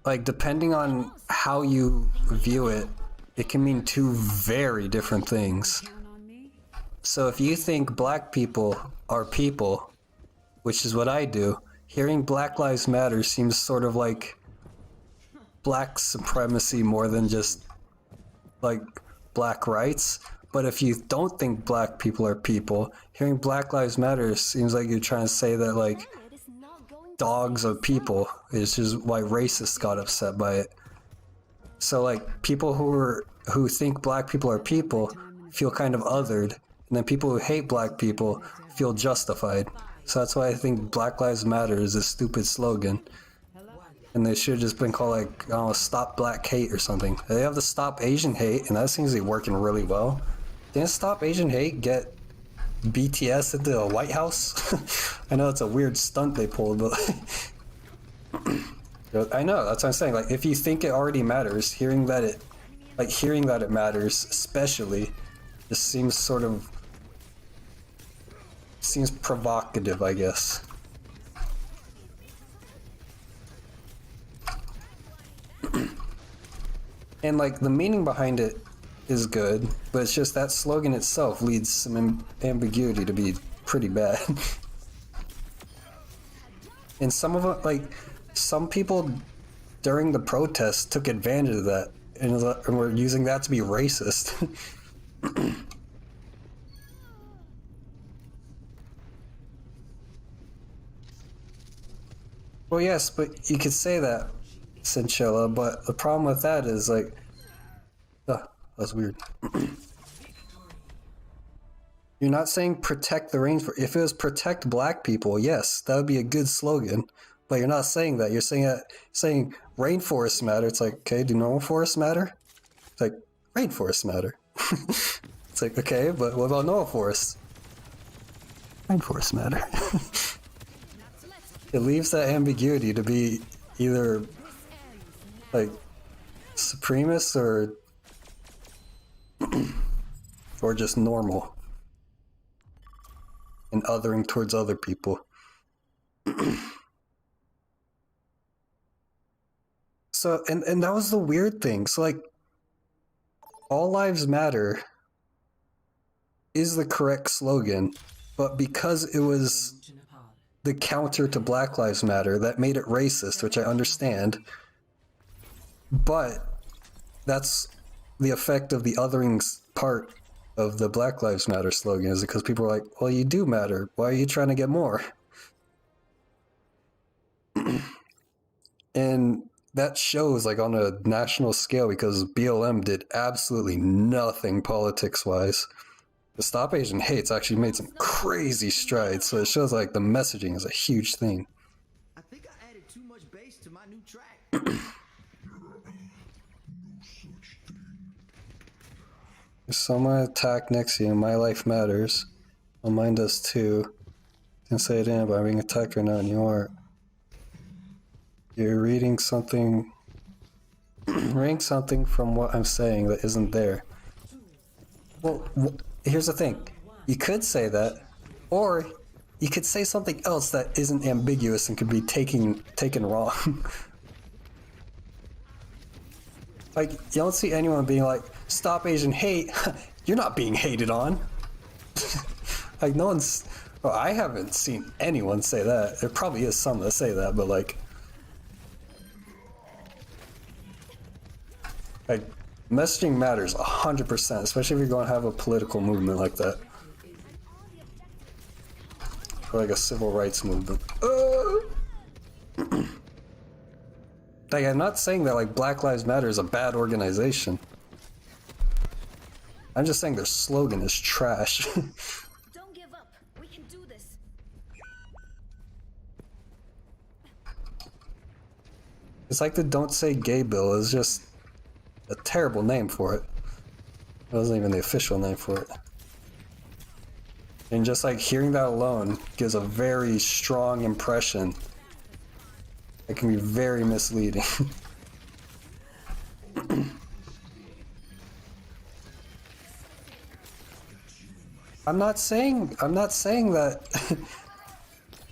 like depending on how you view it, it can mean two very different things. So if you think black people are people, which is what I do, hearing Black Lives Matter seems sort of like black supremacy more than just like black rights. But if you don't think black people are people, hearing Black Lives Matter seems like you're trying to say that like dogs are people, which is why racists got upset by it. So like people who think black people are people feel kind of othered, and then people who hate black people feel justified. So that's why I think Black Lives Matter is a stupid slogan. And they should have just been called like, I don't know, Stop Black Hate or something. They have the Stop Asian Hate, and that seems to be working really well. Didn't Stop Asian Hate get BTS into the White House? I know it's a weird stunt they pulled, but I know, that's what I'm saying. Like, if you think it already matters, hearing that it matters, especially, just seems sort of provocative, I guess. And like the meaning behind it is good, but it's just that slogan itself leads some ambiguity to be pretty bad. And some of it, like some people during the protests took advantage of that and were using that to be racist. Well, yes, but you could say that, Cinchilla, but the problem with that is like, that's weird. You're not saying protect the rainforest. If it was protect black people, yes, that would be a good slogan. But you're not saying that. You're saying rainforests matter. It's like, okay, do normal forests matter? It's like, rainforests matter. It's like, okay, but what about normal forests? Rainforests matter. It leaves that ambiguity to be either like supremacist or just normal and othering towards other people. So and that was the weird thing. So like all lives matter is the correct slogan, but because it was the counter to Black Lives Matter, that made it racist, which I understand. But that's the effect of the othering part of the Black Lives Matter slogan, is because people are like, well, you do matter. Why are you trying to get more? And that shows like on a national scale because BLM did absolutely nothing politics-wise. The Stop Asian Hate's actually made some crazy strides, so it shows like the messaging is a huge thing. I think I added too much bass to my new track. If someone attacked next to you, my life matters. Well, mine does too. Didn't say it in, but I'm being attacked right now and you aren't. You're reading something from what I'm saying that isn't there. Well, here's the thing. You could say that, or you could say something else that isn't ambiguous and could be taken wrong. Like, you don't see anyone being like, Stop Asian Hate, you're not being hated on. Like, no one's... Well, I haven't seen anyone say that. There probably is some that say that, but like... Messaging matters 100%, especially if you're going to have a political movement like that. Or like a civil rights movement. Like, I'm not saying that like Black Lives Matter is a bad organization. I'm just saying their slogan is trash. Don't give up. We can do this. It's like the Don't Say Gay bill is just a terrible name for it. It wasn't even the official name for it. And just like hearing that alone gives a very strong impression. It can be very misleading. I'm not saying that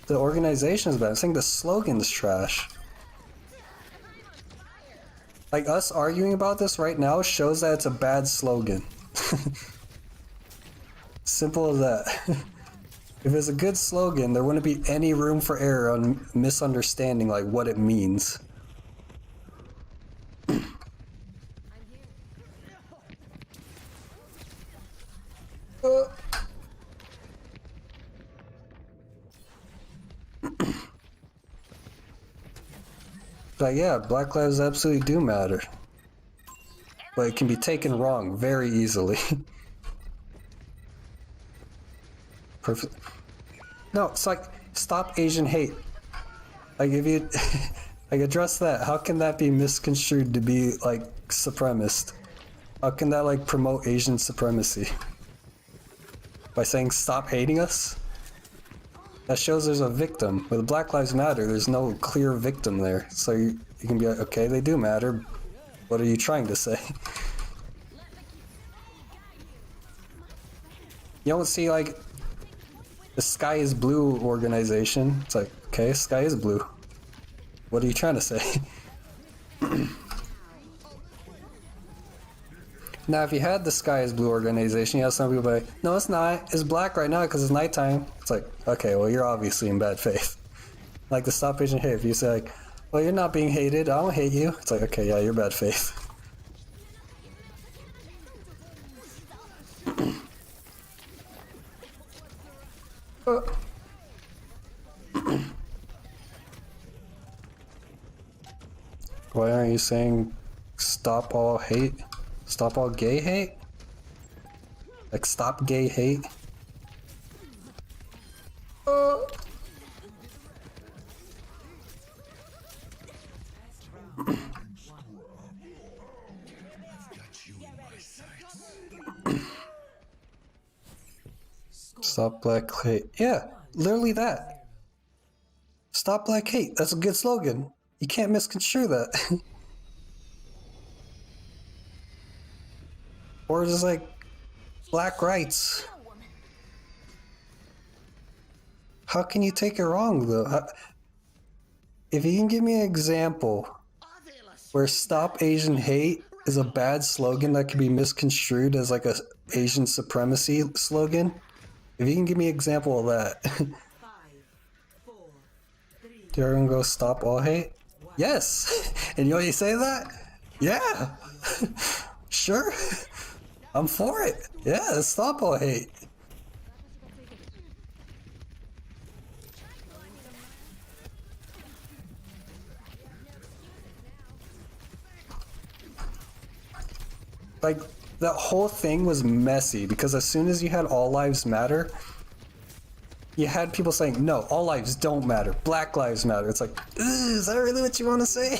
the organization is bad. I'm saying the slogan is trash. Like us arguing about this right now shows that it's a bad slogan. Simple as that. If it's a good slogan, there wouldn't be any room for error on misunderstanding like what it means. Like, yeah, Black lives absolutely do matter. But it can be taken wrong very easily. Perfect. No, it's like, stop Asian hate. Like, if you, like, address that, how can that be misconstrued to be, like, supremacist? How can that, like, promote Asian supremacy? By saying stop hating us? That shows there's a victim. With Black Lives Matter, there's no clear victim there. So you can be like, okay, they do matter. What are you trying to say? You don't see, like, the Sky is Blue organization. It's like, okay, Sky is blue. What are you trying to say? Now, if you had the Sky is Blue organization, you have some people like, no, it's not. It's black right now because it's nighttime. It's like, okay, well, you're obviously in bad faith. Like the Stop Asian Hate. If you say, like, well, you're not being hated, I don't hate you. It's like, okay, yeah, you're bad faith. Why aren't you saying stop all hate? Stop all gay hate? Like stop gay hate? Stop black hate. Yeah, literally that. Stop black hate. That's a good slogan. You can't misconstrue that. Or just like black rights. How can you take it wrong though? If you can give me an example where stop Asian hate is a bad slogan that can be misconstrued as like a Asian supremacy slogan, if you can give me an example of that. Do everyone go stop all hate? Yes! And you already say that? Yeah! Sure! I'm for it! Yeah, stop all hate! Like, that whole thing was messy because as soon as you had all lives matter, you had people saying, no, all lives don't matter. Black lives matter. It's like, is that really what you want to say?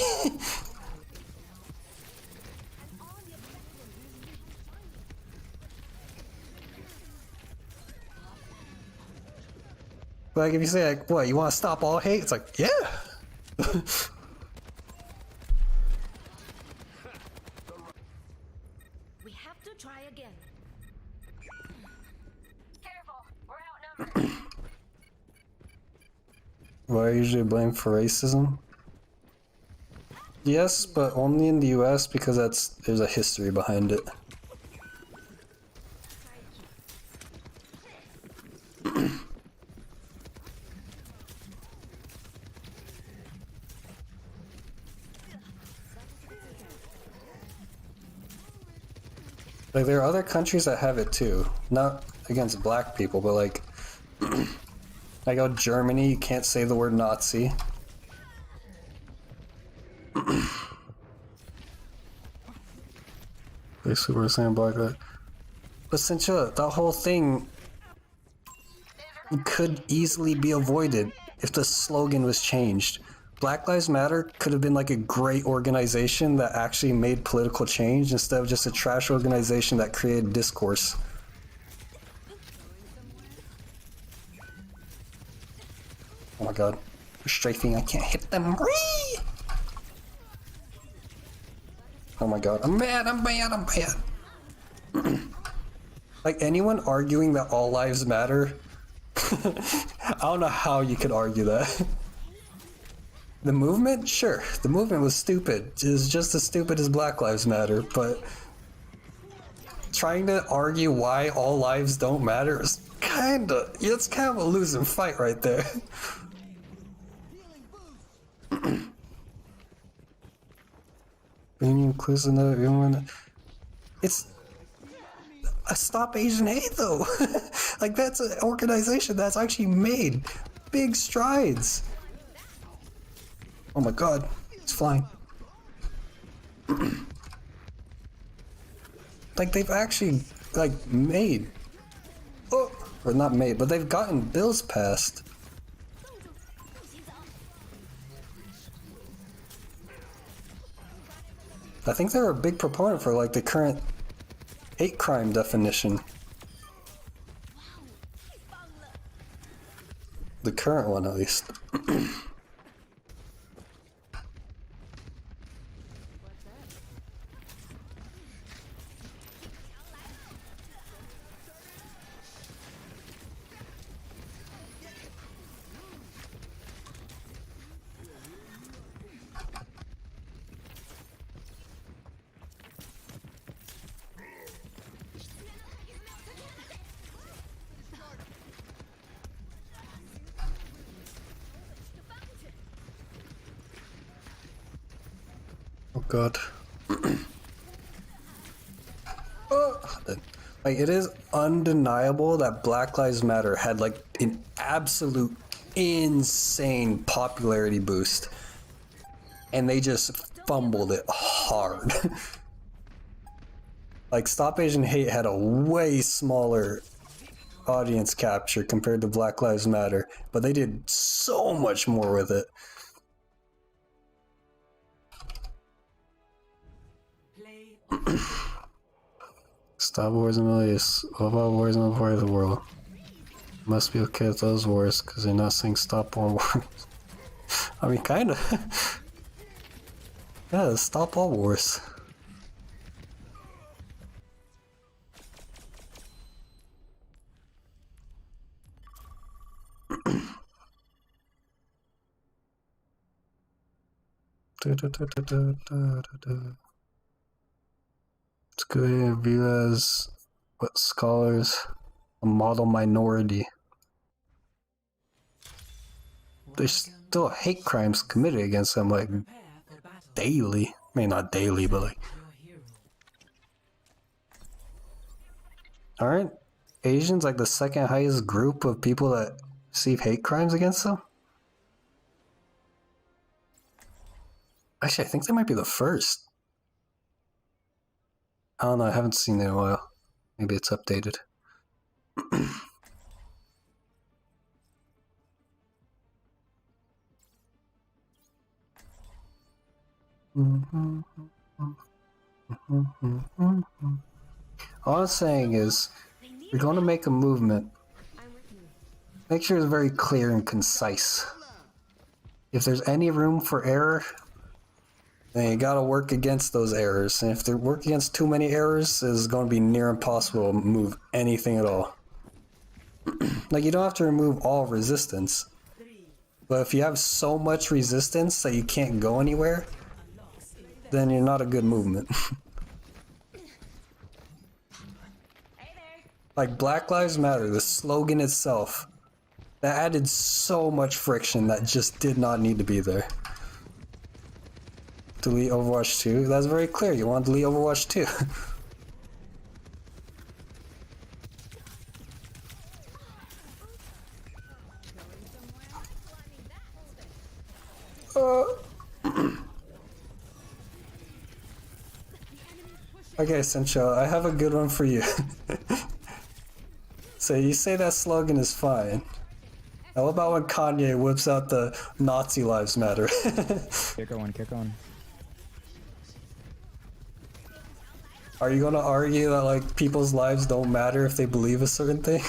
Like, if you say, like, what, you want to stop all hate? It's like, yeah. We have to try again. Careful, we're outnumbered. Why are you usually blamed for racism? Yes, but only in the US because there's a history behind it. Like, there are other countries that have it too. Not against black people, but like... like, oh, Germany, you can't say the word Nazi. Basically, we're saying black lives. But Cincha, that whole thing could easily be avoided if the slogan was changed. Black Lives Matter could have been like a great organization that actually made political change instead of just a trash organization that created discourse. Oh my god. They're strafing, I can't hit them. Whee! Oh my god, I'm mad, I'm mad, I'm mad. Like, anyone arguing that all lives matter, I don't know how you could argue that. The movement? Sure, the movement was stupid. It was just as stupid as Black Lives Matter, but trying to argue why all lives don't matter is it's kind of a losing fight right there. Being inclusive, it's a Stop Asian Hate though. Like, that's an organization that's actually made big strides. Oh my god, it's flying. Like, they've actually, like, made, or not made, but they've gotten bills passed. I think they're a big proponent for, like, the current hate crime definition. The current one, at least. Oh god. Like, it is undeniable that Black Lives Matter had like an absolute insane popularity boost, and they just fumbled it hard. Like, Stop Asian Hate had a way smaller audience capture compared to Black Lives Matter, but they did so much more with it. Stop wars in the Middle East. What about wars in the part of the world? Must be okay with those wars, because they're not saying stop all wars. I mean, kinda. Yeah, stop all wars. It's good to view as what scholars a model minority. There's still hate crimes committed against them, like, daily. I mean, not daily, but like, aren't Asians like the second highest group of people that receive hate crimes against them? Actually, I think they might be the first. I don't know, I haven't seen it in a while. Maybe it's updated. All I'm saying is, you're going to make a movement. Make sure it's very clear and concise. If there's any room for error, then you gotta work against those errors. And if they work against too many errors, it's going to be near impossible to move anything at all. Like, you don't have to remove all resistance. But if you have so much resistance that you can't go anywhere, then you're not a good movement. Like, Black Lives Matter, the slogan itself, that added so much friction that just did not need to be there. Delete Overwatch 2? That's very clear, you want to delete Overwatch 2. Okay, Sancho, I have a good one for you. So you say that slogan is fine. How about when Kanye whips out the Nazi lives matter? Kicker one. Are you gonna argue that like people's lives don't matter if they believe a certain thing?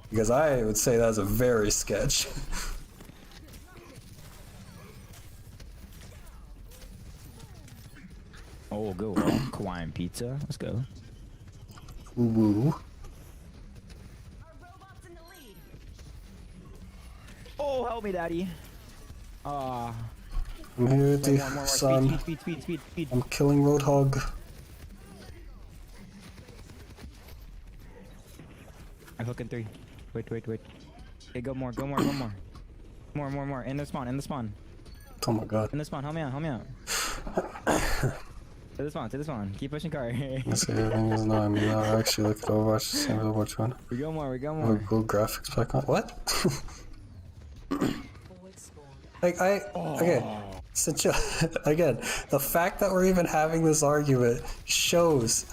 Because I would say that's a very sketch. Oh, go Hawaiian pizza. Let's go. Woo. Oh, help me, daddy. I'm here with you, son. Speed. I'm killing Roadhog. I'm hooking 3. Wait. Okay, go more. More. In the spawn. Oh my god. In the spawn, help me out. To the spawn. Keep pushing car. Let's see, everything is not. I'm not actually looking at Overwatch. Same with Overwatch 1. We go more. Go graphics back on. What? Okay. Since again, the fact that we're even having this argument shows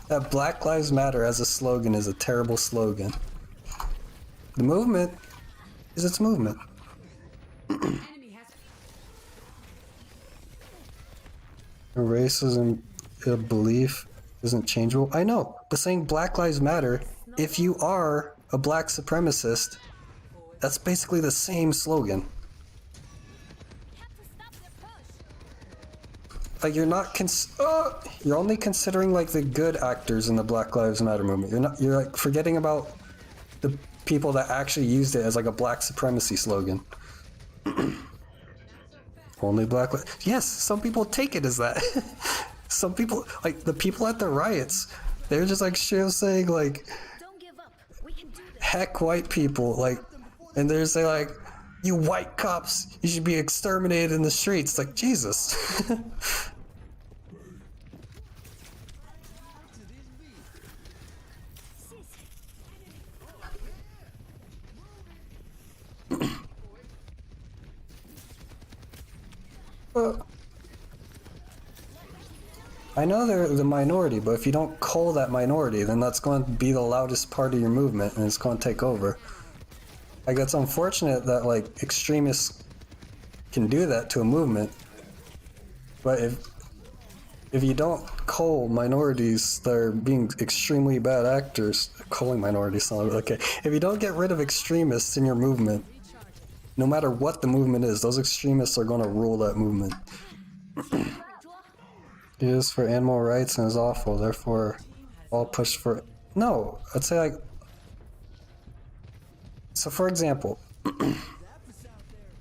that Black Lives Matter as a slogan is a terrible slogan. The movement is its movement. Racism, a belief isn't changeable. I know, but saying Black Lives Matter, if you are a black supremacist, that's basically the same slogan. Like you're not you're only considering like the good actors in the Black Lives Matter movement. You're like forgetting about the people that actually used it as like a black supremacy slogan. Only black. Yes, some people take it as that. Some people, like the people at the riots, they're just like saying like, heck white people, like, and they're saying like, you white cops, you should be exterminated in the streets. Like Jesus. I know they're the minority, but if you don't cull that minority, then that's going to be the loudest part of your movement, and it's going to take over. Like, it's unfortunate that, like, extremists can do that to a movement, but if you don't cull minorities that are being extremely bad actors, culling minorities, okay, if you don't get rid of extremists in your movement, no matter what the movement is, those extremists are going to rule that movement. It is for animal rights and is awful, therefore all push for... No, I'd say like... So for example,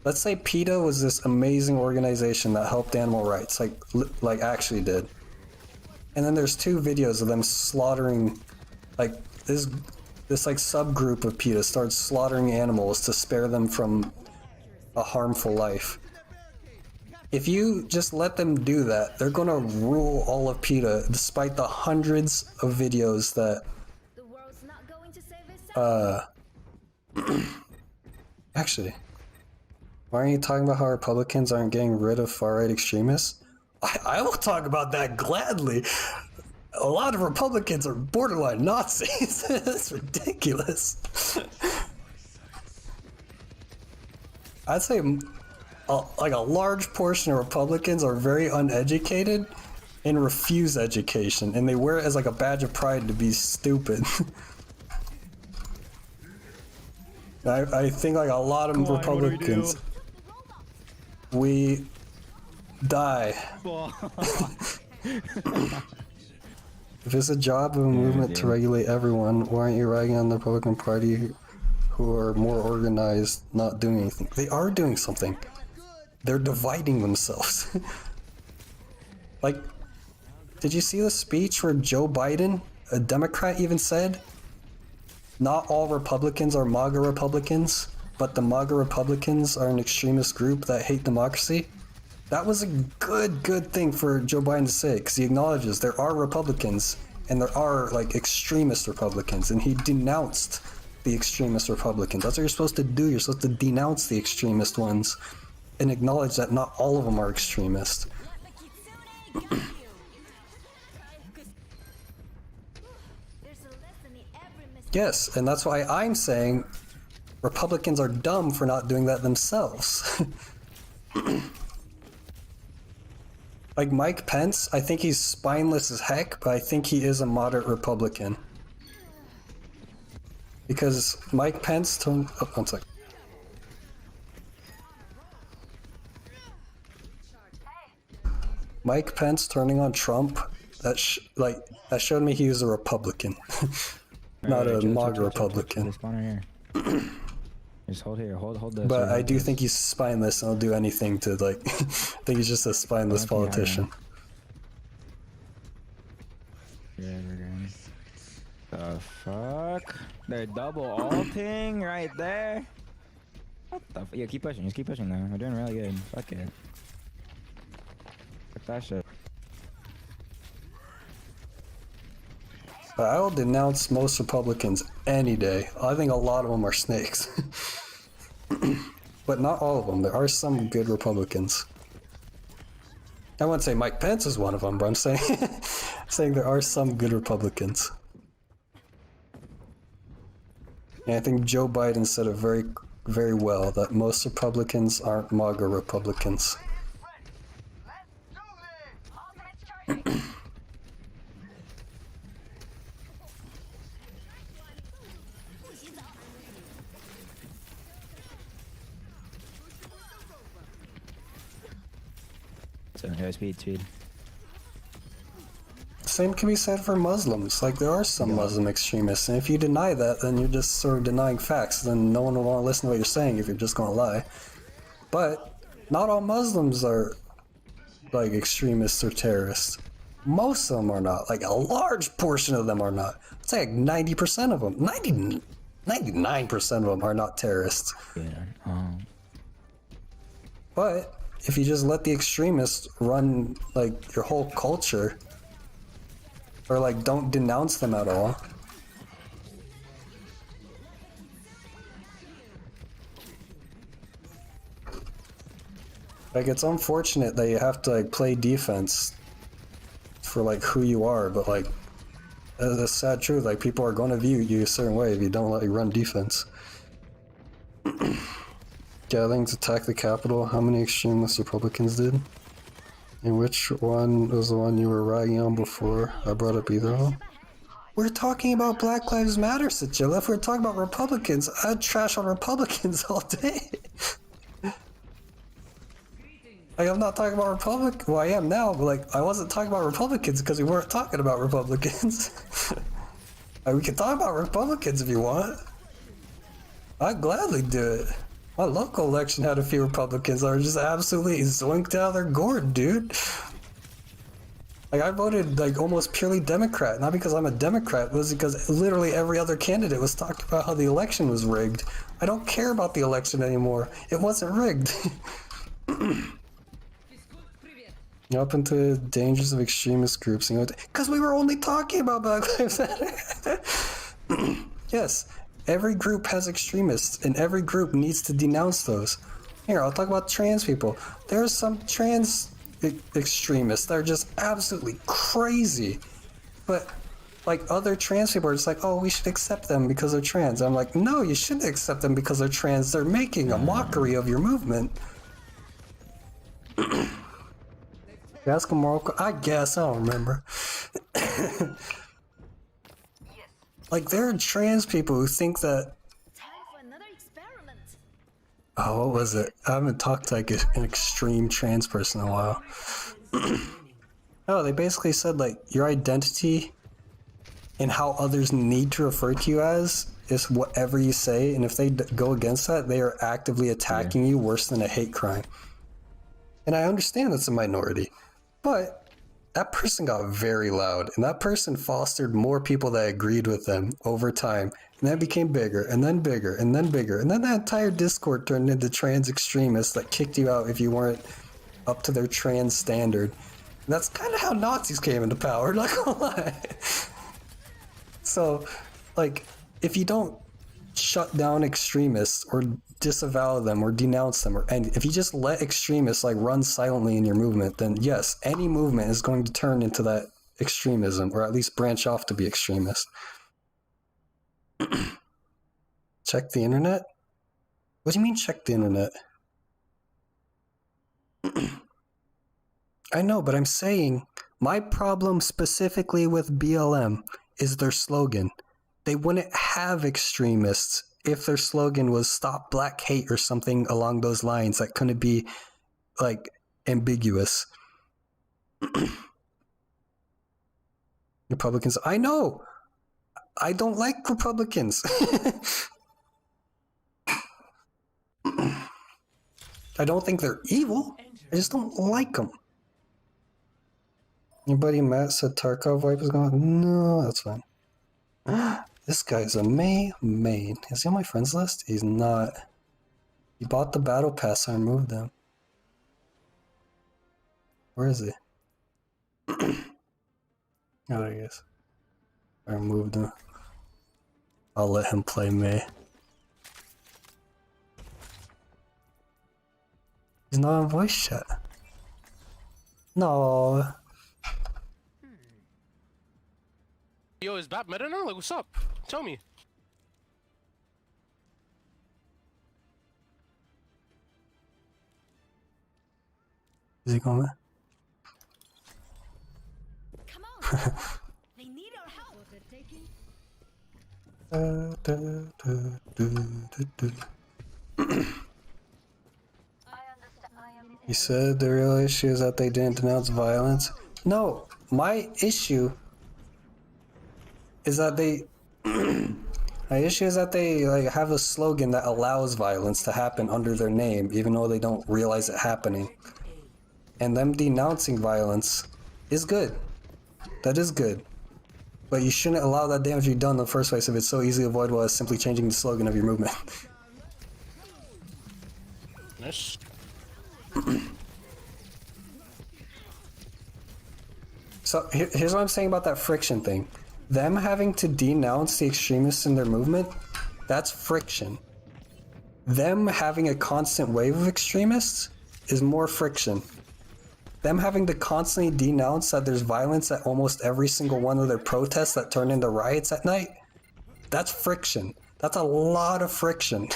let's say PETA was this amazing organization that helped animal rights, like actually did. And then there's 2 videos of them slaughtering, like this like subgroup of PETA starts slaughtering animals to spare them from a harmful life. If you just let them do that, they're gonna rule all of PETA, despite the hundreds of videos that actually, why aren't you talking about how Republicans aren't getting rid of far-right extremists? I will talk about that gladly. A lot of Republicans are borderline Nazis. That's ridiculous. I'd say like a large portion of Republicans are very uneducated and refuse education, and they wear it as like a badge of pride to be stupid. I think like a lot of Republicans, we die. If it's a job of a movement to regulate everyone, why aren't you ragging on the Republican Party who are more organized, not doing anything? They are doing something. They're dividing themselves. Like, did you see the speech where Joe Biden, a Democrat, even said, not all Republicans are MAGA Republicans, but the MAGA Republicans are an extremist group that hate democracy? That was a good thing for Joe Biden to say, because he acknowledges there are Republicans, and there are, like, extremist Republicans, and he denounced the extremist Republicans. That's what you're supposed to do. You're supposed to denounce the extremist ones, and acknowledge that not all of them are extremists. Yes, and that's why I'm saying Republicans are dumb for not doing that themselves. Like Mike Pence, I think he's spineless as heck, but I think he is a moderate Republican. Because Mike Pence told... Oh, one sec. Mike Pence turning on Trump, that showed me he was a Republican. Not a MAGA Republican. Just hold here, hold this. But I do think he's spineless and he'll do anything to, like, I think he's just a spineless politician. Yeah, we're going. The fuck? They're double ulting right there? What the yeah, keep pushing, just keep pushing though. We're doing really good. Fuck it. Fuck that shit. I will denounce most Republicans any day. I think a lot of them are snakes. But not all of them. There are some good Republicans. I wouldn't say Mike Pence is one of them, but I'm saying, saying there are some good Republicans. And I think Joe Biden said it very, very well, that most Republicans aren't MAGA Republicans. So, yeah, speed. Same can be said for Muslims. Like, there are some Muslim extremists, and if you deny that, then you're just sort of denying facts. Then no one will want to listen to what you're saying if you're just going to lie. But not all Muslims are, like, extremists or terrorists. Most of them are not. Like, a large portion of them are not. I'd say like 90% of them. 99% of them are not terrorists. Yeah. But if you just let the extremists run, like, your whole culture, or, like, don't denounce them at all, like, it's unfortunate that you have to, like, play defense for, like, who you are, but, like, that's a sad truth. Like, people are going to view you a certain way if you don't let you run defense. Gatherings attack the Capitol. How many extremist Republicans did? And which one was the one you were ragging on before I brought up either of them? We're talking about Black Lives Matter, Sitchilla. If we're talking about Republicans, I'd trash on Republicans all day. Like, I'm not talking about Republicans. Well, I am now, but, like, I wasn't talking about Republicans because we weren't talking about Republicans. Like, we can talk about Republicans if you want. I'd gladly do it. My local election had a few Republicans that were just absolutely zoinked out of their gourd, dude. Like, I voted, like, almost purely Democrat. Not because I'm a Democrat, it was because literally every other candidate was talking about how the election was rigged. I don't care about the election anymore. It wasn't rigged. Up into dangers of extremist groups. Because we were only talking about Black Lives Matter. Yes. Every group has extremists, and every group needs to denounce those. Here, I'll talk about trans people. There are some trans extremists that are just absolutely crazy. But, like, other trans people are just like, oh, we should accept them because they're trans. I'm like, no, you shouldn't accept them because they're trans. They're making a mockery of your movement. Ask a moral... I guess, I don't remember. Like, there are trans people who think that... Oh, what was it? I haven't talked to, like, an extreme trans person in a while. Oh, they basically said, like, your identity and how others need to refer to you as is whatever you say, and if they go against that, they are actively attacking you worse than a hate crime. And I understand that's a minority, but... that person got very loud, and that person fostered more people that agreed with them over time, and that became bigger, and then bigger, and then bigger, and then that entire Discord turned into trans extremists that kicked you out if you weren't up to their trans standard. And that's kind of how Nazis came into power, not gonna lie. So, like, if you don't shut down extremists or disavow them or denounce them, and if you just let extremists like run silently in your movement, then yes, any movement is going to turn into that extremism, or at least branch off to be extremist. Check the internet? What do you mean check the internet? I know, but I'm saying my problem specifically with BLM is their slogan. They wouldn't have extremists if their slogan was stop black hate or something along those lines that couldn't be like ambiguous. Republicans, I know. I don't like Republicans. I don't think they're evil. I just don't like them. Your buddy Matt said Tarkov wipe is gone. No, that's fine. This guy's a main. Is he on my friends list? He's not. He bought the battle pass, so I removed him. Where is he? Oh, there he is. I removed him. I'll let him play May. He's not on voice chat. No. Yo, is Bap meta now? Like, what's up? Tell me. Is he going? Come on. They need our help. He said the real issue is that they didn't denounce violence. No, my issue is that they like have a slogan that allows violence to happen under their name, even though they don't realize it happening. And them denouncing violence is good. That is good. But you shouldn't allow that damage to be done in the first place if it's so easily avoidable as simply changing the slogan of your movement. Nice. So here's what I'm saying about that friction thing. Them having to denounce the extremists in their movement, that's friction. Them having a constant wave of extremists is more friction. Them having to constantly denounce that there's violence at almost every single one of their protests that turn into riots at night, that's friction. That's a lot of friction.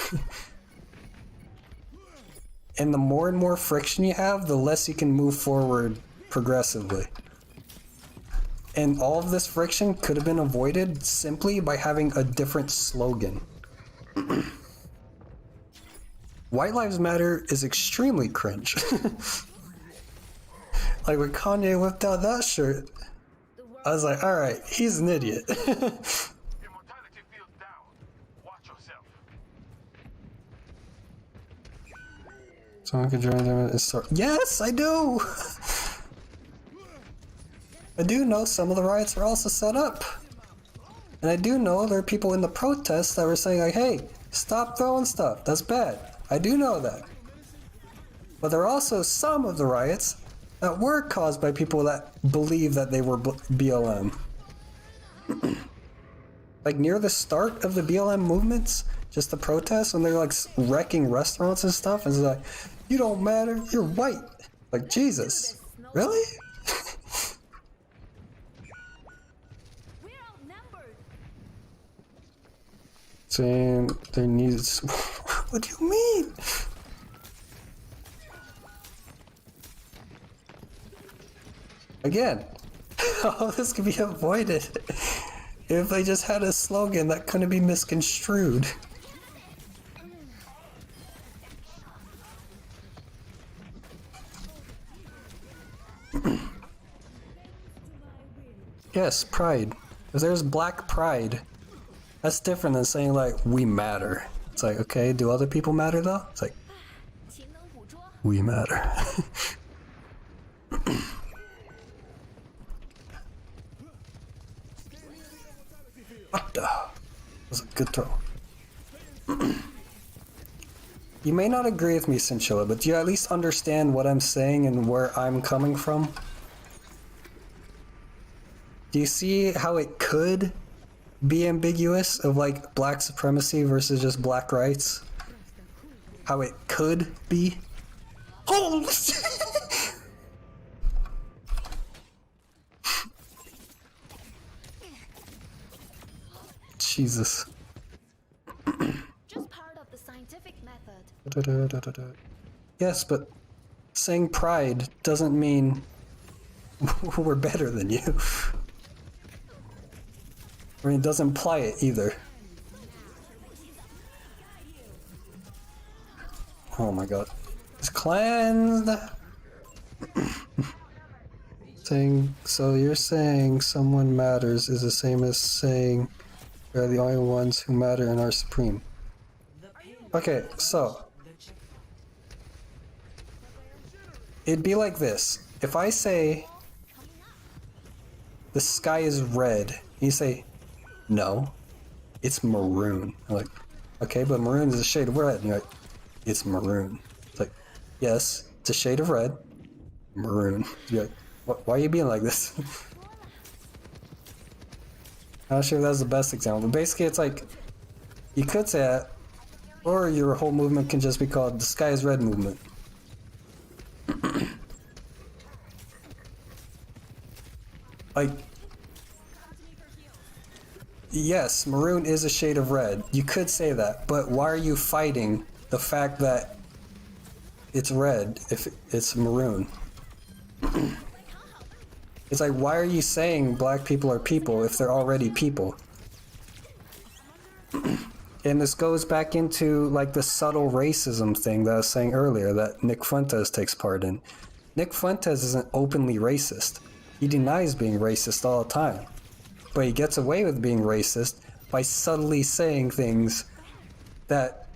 And the more and more friction you have, the less you can move forward progressively. And all of this friction could have been avoided simply by having a different slogan. White Lives Matter is extremely cringe. Like when Kanye whipped out that shirt, I was like, alright, he's an idiot. Someone could join them. Yes, I do! I do know some of the riots are also set up. And I do know there are people in the protests that were saying like, hey, stop throwing stuff, that's bad. I do know that. But there are also some of the riots that were caused by people that believe that they were BLM. Like near the start of the BLM movements, just the protests, when they're like wrecking restaurants and stuff, and it's like, you don't matter, you're white. Like, Jesus, really? Saying there needs. What do you mean? Again, all this could be avoided if they just had a slogan that couldn't be misconstrued. Yes, pride. If there's black pride, that's different than saying like, we matter. It's like, okay, do other people matter though? It's like, we matter. What the? That was a good throw. You may not agree with me, Cinchilla, but do you at least understand what I'm saying and where I'm coming from? Do you see how it could be ambiguous of like black supremacy versus just black rights? how it could be. Holy shit! Jesus. Just part of the scientific method. Yes, but saying pride doesn't mean we're better than you. I mean, it doesn't imply it either. Oh my god. It's cleansed! So you're saying someone matters is the same as saying they're the only ones who matter and are supreme. Okay, so it'd be like this. If I say the sky is red, you say no, it's maroon. I'm like, okay, but maroon is a shade of red. And you're like, it's maroon. It's like, yes, it's a shade of red, maroon. You're like, why are you being like this? I'm not sure if that's the best example, but basically it's like, you could say that, or your whole movement can just be called the sky is red movement. Like, yes, maroon is a shade of red. You could say that, but why are you fighting the fact that it's red if it's maroon? It's like, why are you saying black people are people if they're already people? And this goes back into like the subtle racism thing that I was saying earlier that Nick Fuentes takes part in. Nick Fuentes isn't openly racist. He denies being racist all the time. But he gets away with being racist by subtly saying things that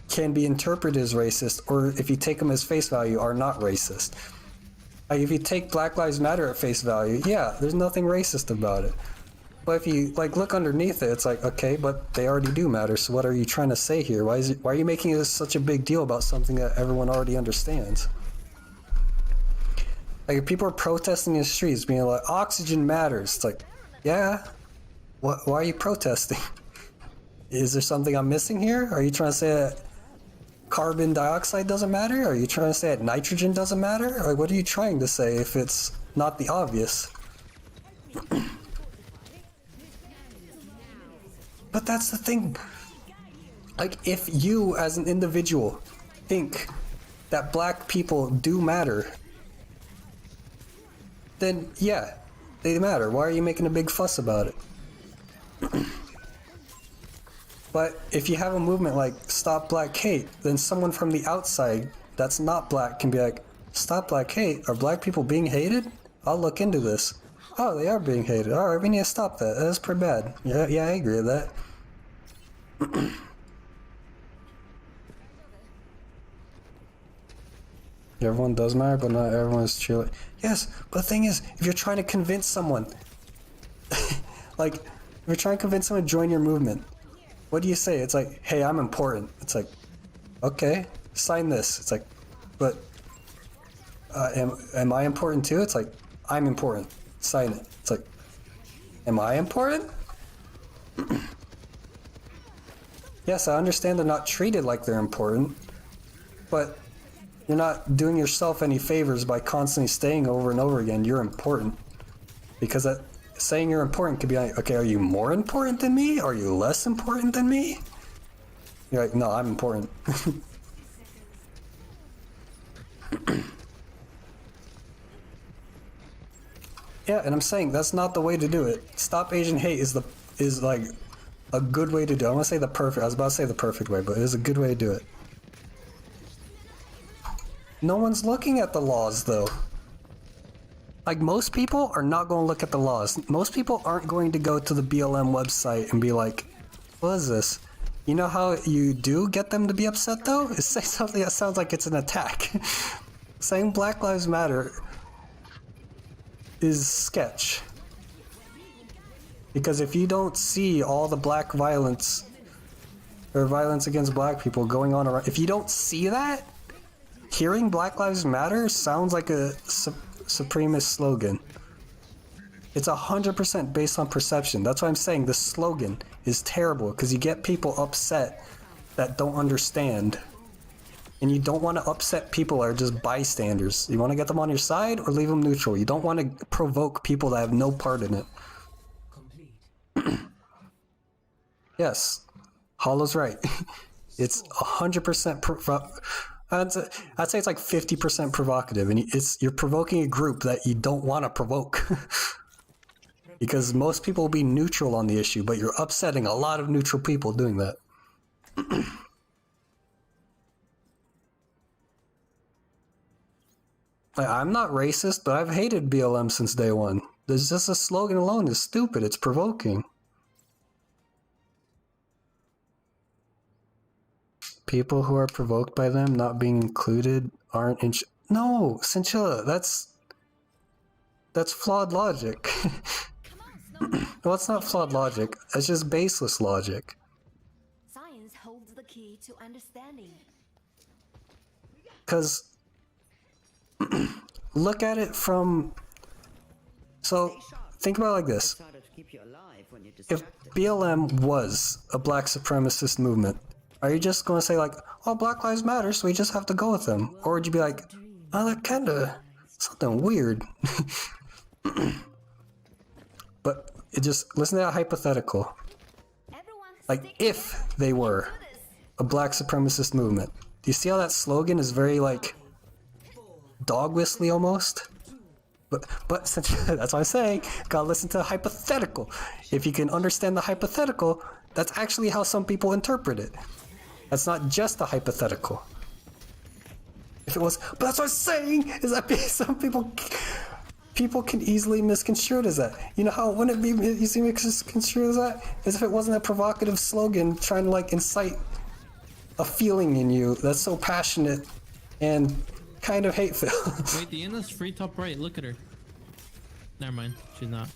can be interpreted as racist, or if you take them as face value, are not racist. Like if you take Black Lives Matter at face value, yeah, there's nothing racist about it. But if you like look underneath it, it's like, okay, but they already do matter, so what are you trying to say here? Why are you making this such a big deal about something that everyone already understands? Like if people are protesting in the streets being like, oxygen matters, it's like, yeah, why are you protesting? Is there something I'm missing here? Are you trying to say that carbon dioxide doesn't matter? Are you trying to say that nitrogen doesn't matter? Like, what are you trying to say if it's not the obvious? But that's the thing. Like, if you as an individual think that black people do matter, then yeah, they matter. Why are you making a big fuss about it? But if you have a movement like Stop Black Hate, then someone from the outside that's not black can be like, Stop Black Hate? Are black people being hated? I'll look into this. Oh, they are being hated. Alright, we need to stop that. That's pretty bad. Yeah, I agree with that. Everyone does matter, but not everyone is cheerleading. Yes, but the thing is, if you're trying to convince someone, like, if you're trying to convince someone to join your movement, what do you say? It's like, hey, I'm important. It's like, okay, sign this. It's like, but am I important too? It's like, I'm important. Sign it. It's like, am I important? Yes, I understand they're not treated like they're important, but you're not doing yourself any favors by constantly saying over and over again, you're important. Because saying you're important could be like, okay, are you more important than me? Are you less important than me? You're like, no, I'm important. Yeah, and I'm saying that's not the way to do it. Stop Asian hate is like a good way to do it. I want to say the perfect. I was about to say the perfect way, but it is a good way to do it. No one's looking at the laws though. Like most people are not going to look at the laws. Most people aren't going to go to the BLM website and be like, "What is this?" You know how you do get them to be upset though? Is say something that sounds like it's an attack. Saying Black Lives Matter is sketch. Because if you don't see all the black violence or violence against black people going on around, if you don't see that, hearing Black Lives Matter sounds like a supremacist slogan. It's 100% based on perception. That's why I'm saying the slogan is terrible, because you get people upset that don't understand and you don't want to upset people that are just bystanders. You want to get them on your side or leave them neutral. You don't want to provoke people that have no part in it. Yes, Hollow's right. It's 100% I'd say it's like 50% provocative, and you're provoking a group that you don't want to provoke. Because most people will be neutral on the issue, but you're upsetting a lot of neutral people doing that. I'm not racist, but I've hated BLM since day one. There's just a slogan alone is stupid. It's provoking. People who are provoked by them not being included aren't in. No, Cinchilla, that's flawed logic. Well, it's not flawed logic. It's just baseless logic. Science holds the key to understanding. Because look at it from. So think about it like this. If BLM was a black supremacist movement, are you just going to say like, oh, Black Lives Matter, so we just have to go with them? Or would you be like, oh, that kind of something weird? But it just, listen to that hypothetical. Like, if they were a black supremacist movement, do you see how that slogan is very, like, dog whistly almost? But since, that's what I'm saying, gotta listen to the hypothetical. If you can understand the hypothetical, that's actually how some people interpret it. That's not just a hypothetical. If it was, but that's what I'm saying, is that some people can easily misconstrue it as that. You know how wouldn't it be easily misconstrued as that? As if it wasn't a provocative slogan trying to like incite a feeling in you that's so passionate and kind of hateful. Wait, the Anna's free top right. Look at her. Never mind, she's not.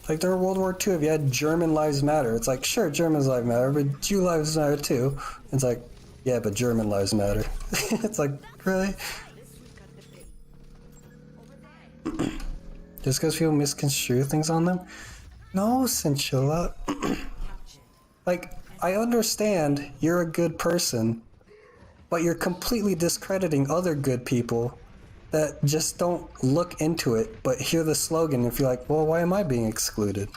Like during World War II, if you had German Lives Matter, it's like, sure, German lives matter, but Jew lives matter too. It's like, yeah, but German lives matter. It's like, really? Just because people misconstrue things on them? No, Cinchilla. Like, I understand you're a good person, but you're completely discrediting other good people that just don't look into it, but hear the slogan and feel like, well, why am I being excluded?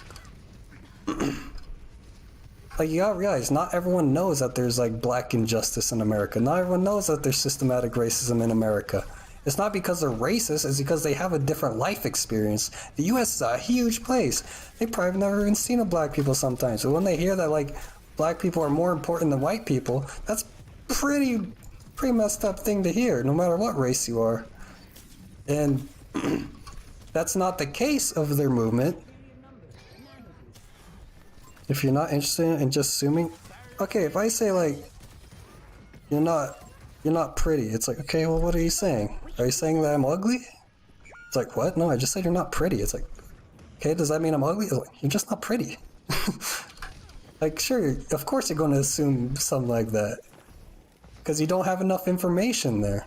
Like, you gotta realize, not everyone knows that there's, like, black injustice in America. Not everyone knows that there's systematic racism in America. It's not because they're racist, it's because they have a different life experience. The U.S. is a huge place. They probably have never even seen a black people sometimes. So when they hear that, like, black people are more important than white people, that's pretty messed up thing to hear, no matter what race you are. And that's not the case of their movement. If you're not interested in just assuming, okay, if I say like, you're not pretty, it's like, okay, well, what are you saying? Are you saying that I'm ugly? It's like, what? No, I just said you're not pretty. It's like, okay, does that mean I'm ugly? It's like, you're just not pretty. Like, sure, of course you're going to assume something like that. Because you don't have enough information there.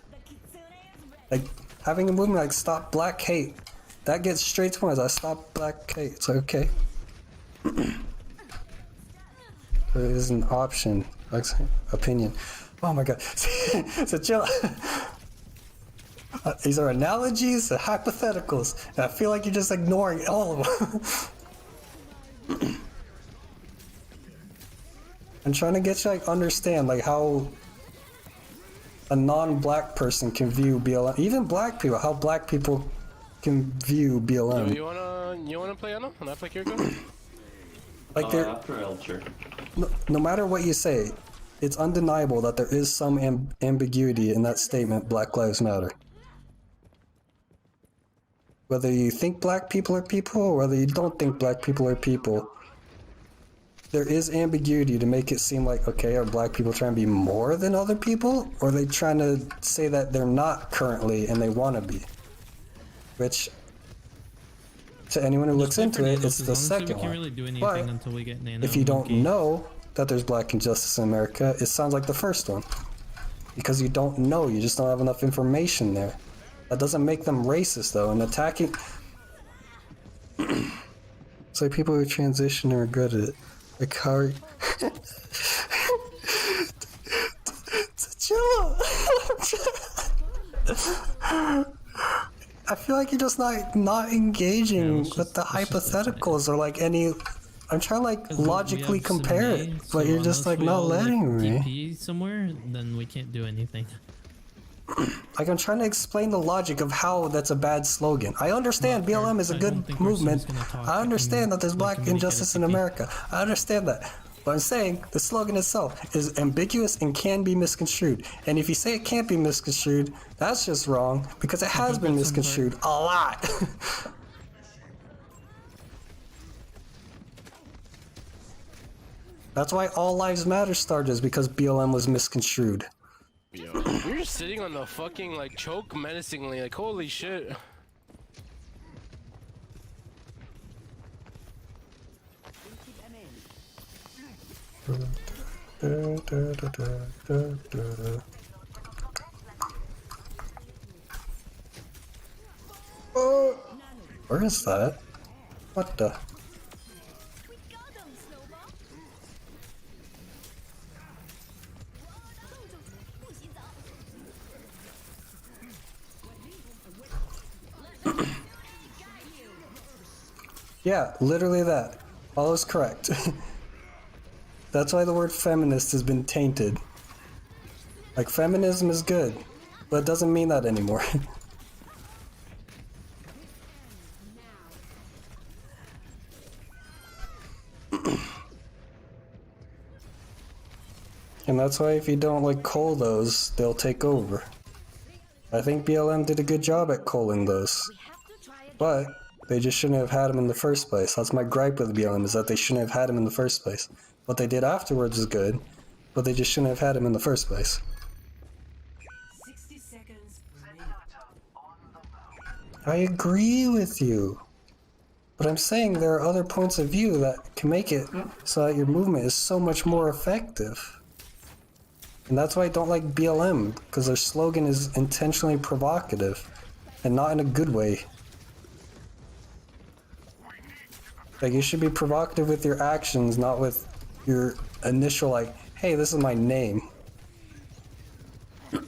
Like, having a movement like Stop Black Hate, that gets straight to the point. I stop black hate. It's like, okay. There is an option. Opinion. Oh my god. So chill. These are analogies and hypotheticals. And I feel like you're just ignoring all of them. I'm trying to get you like understand like how a non-black person can view BLM. Even black people, how black people can view BLM. You wanna play Anna? And I play Kiriko? Like no matter what you say, it's undeniable that there is some ambiguity in that statement, Black Lives Matter. Whether you think black people are people, or whether you don't think black people are people, there is ambiguity to make it seem like, okay, are black people trying to be more than other people? Or are they trying to say that they're not currently and they want to be? Which, to anyone who looks into it, it's the second one. But if you don't know that there's black injustice in America, it sounds like the first one. Because you don't know, you just don't have enough information there. That doesn't make them racist, though, and attacking... It's like people who transition and regret it. Like how chill. I feel like you're just not engaging with the hypotheticals or like any. I'm trying to like logically compare it, but you're just like not letting me. TP somewhere, then we can't do anything. Like I'm trying to explain the logic of how that's a bad slogan. I understand BLM is a good movement. I understand that there's black injustice in America. I understand that. But I'm saying the slogan itself is ambiguous and can be misconstrued. And if you say it can't be misconstrued, that's just wrong because it has been misconstrued a lot. That's why All Lives Matter started, is because BLM was misconstrued. Yo, you're just sitting on the fucking like choke menacingly, like holy shit. Oh, where is that? What the? Yeah, literally that. All is correct. That's why the word feminist has been tainted. Like, feminism is good, but it doesn't mean that anymore. And that's why if you don't like cull those, they'll take over. I think BLM did a good job at culling those. But they just shouldn't have had them in the first place. That's my gripe with BLM, is that they shouldn't have had them in the first place. What they did afterwards is good, but they just shouldn't have had them in the first place. 60 seconds. I agree with you. But I'm saying there are other points of view that can make it so that your movement is so much more effective. And that's why I don't like BLM, because their slogan is intentionally provocative, and not in a good way. Like, you should be provocative with your actions, not with your initial, like, hey, this is my name. You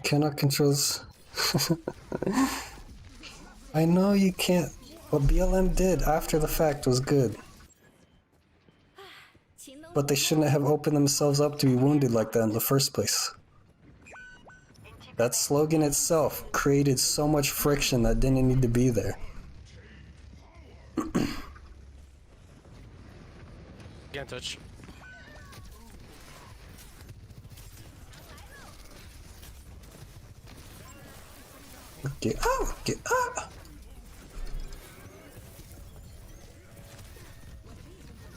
cannot control this. I know you can't. What BLM did after the fact was good. But they shouldn't have opened themselves up to be wounded like that in the first place. That slogan itself created so much friction that didn't need to be there. Can't touch. Get out! Get out!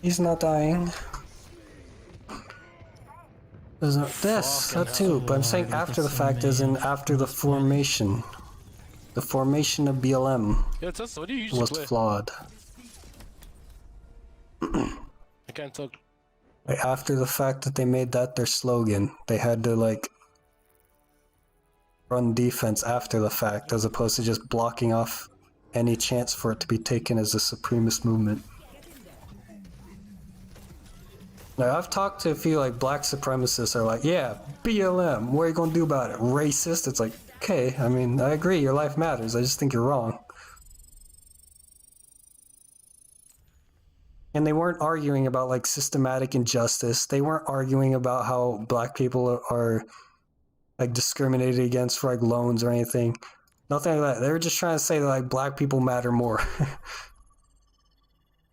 He's not dying. There's no this, that too, but I'm saying after the fact as in after the formation. The formation of BLM What do you usually was play? flawed. I can't talk. Like after the fact that they made that their slogan, they had to like run defense after the fact as opposed to just blocking off any chance for it to be taken as a supremacist movement. Now, I've talked to a few like black supremacists are like, yeah, BLM, what are you gonna do about it? Racist? It's like, okay, I mean, I agree, your life matters, I just think you're wrong. And they weren't arguing about like systematic injustice. They weren't arguing about how black people are like discriminated against for like loans or anything. Nothing like that. They were just trying to say that like black people matter more.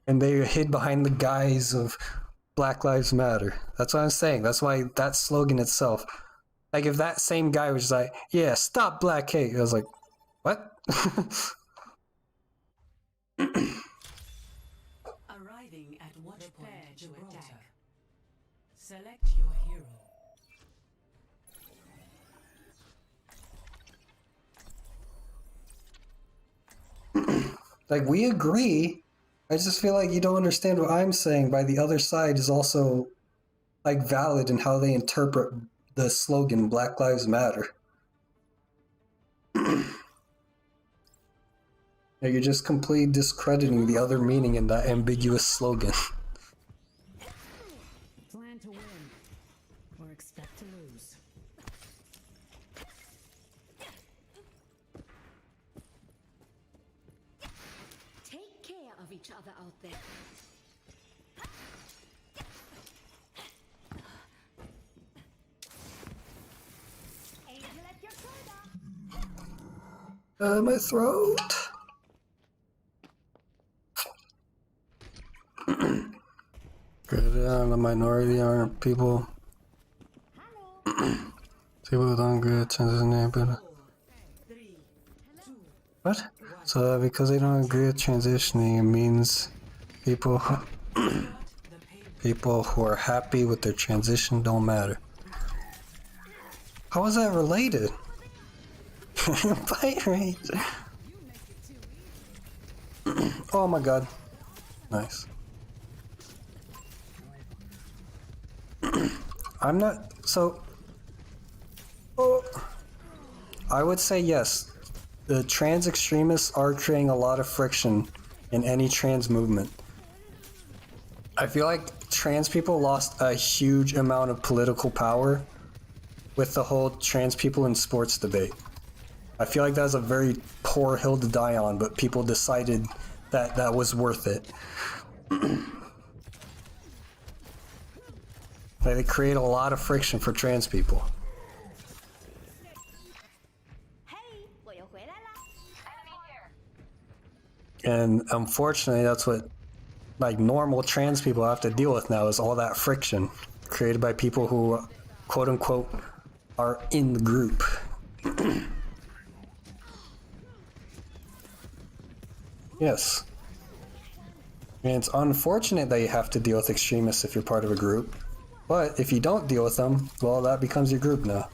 And they hid behind the guise of Black Lives Matter. That's what I'm saying. That's why that slogan itself. Like if that same guy was just like, yeah, stop black hate. I was like, what? Arriving at watch point to attack. Select your hero. Like we agree. I just feel like you don't understand what I'm saying by the other side is also like valid in how they interpret the slogan Black Lives Matter. Yeah, you're just completely discrediting the other meaning in that ambiguous slogan. Plan to win, or expect to lose. Take care of each other out there. My throat. Good, the minority aren't people. People who don't agree with transitioning, but what? So because they don't agree with transitioning, it means people people who are happy with their transition don't matter. How is that related? Bite range. Oh my god. Nice. I'm not so. Oh, I would say yes. The trans extremists are creating a lot of friction in any trans movement. I feel like trans people lost a huge amount of political power with the whole trans people in sports debate. I feel like that was a very poor hill to die on, but people decided that that was worth it. They create a lot of friction for trans people. And unfortunately, that's what like normal trans people have to deal with now, is all that friction created by people who, quote unquote, are in the group. Yes. And it's unfortunate that you have to deal with extremists if you're part of a group. But if you don't deal with them, well, that becomes your group now.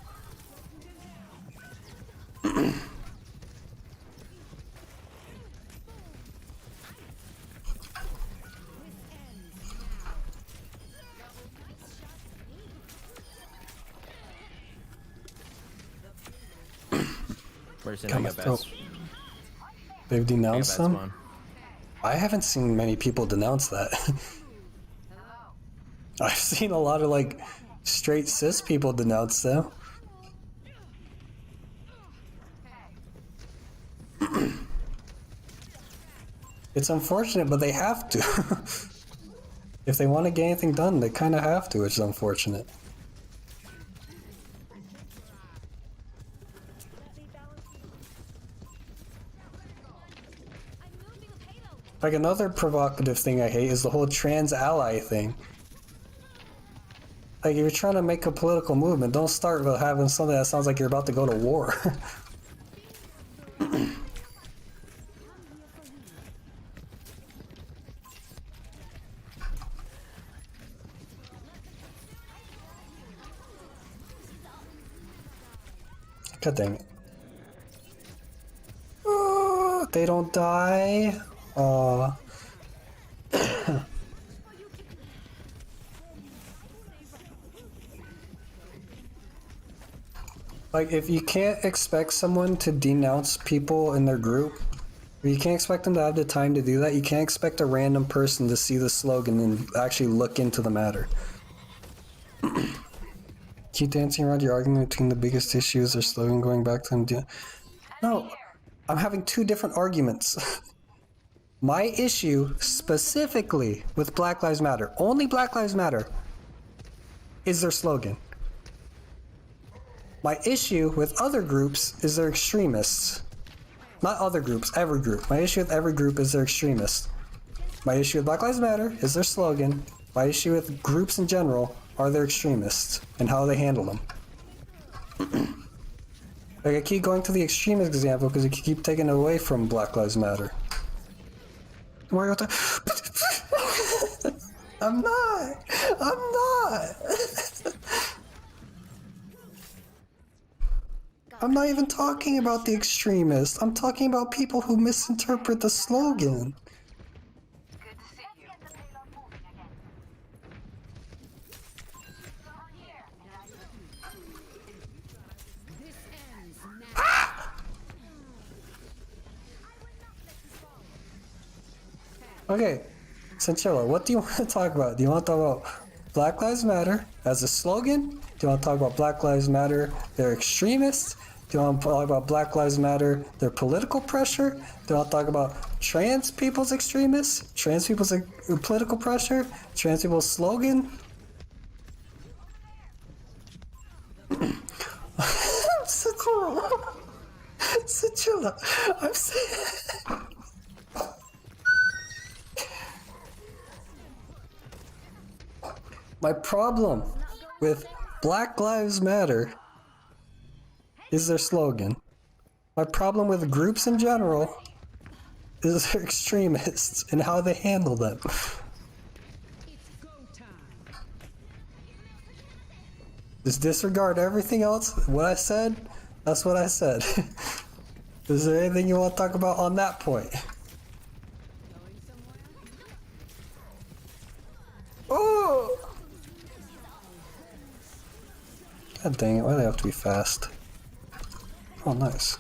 Person, I Come got on, best. they've denounced I got best them? one. I haven't seen many people denounce that. I've seen a lot of like straight cis people denounce them. It's unfortunate, but they have to. If they want to get anything done, they kind of have to, which is unfortunate. Like another provocative thing I hate is the whole trans ally thing. Like if you're trying to make a political movement, don't start with having something that sounds like you're about to go to war. God dang it. Oh, they don't die. Aw. Like, if you can't expect someone to denounce people in their group, or you can't expect them to have the time to do that, you can't expect a random person to see the slogan and actually look into the matter. Keep dancing around your argument between the biggest issues or slogan going back to them. No, I'm having two different arguments. My issue specifically with Black Lives Matter, only Black Lives Matter, is their slogan. My issue with other groups is they're extremists. Not other groups, every group. My issue with every group is they're extremists. My issue with Black Lives Matter is their slogan. My issue with groups in general are their extremists and how they handle them. Like I keep going to the extremist example because you keep taking it away from Black Lives Matter. Mario, I'm not. I'm not even talking about the extremists. I'm talking about people who misinterpret the slogan. Okay, Sanchilla, what do you want to talk about? Do you want to talk about Black Lives Matter as a slogan? Do you want to talk about Black Lives Matter, they're extremists? Do you want to talk about Black Lives Matter, their political pressure? Do you want to talk about trans people's extremists? Trans people's political pressure? Trans people's slogan? Sanchilla, I'm saying... My problem with Black Lives Matter is their slogan. My problem with groups in general is their extremists and how they handle them. Just disregard everything else. What I said, that's what I said. Is there anything you want to talk about on that point? Oh! God dang it, why do they have to be fast? Oh, nice.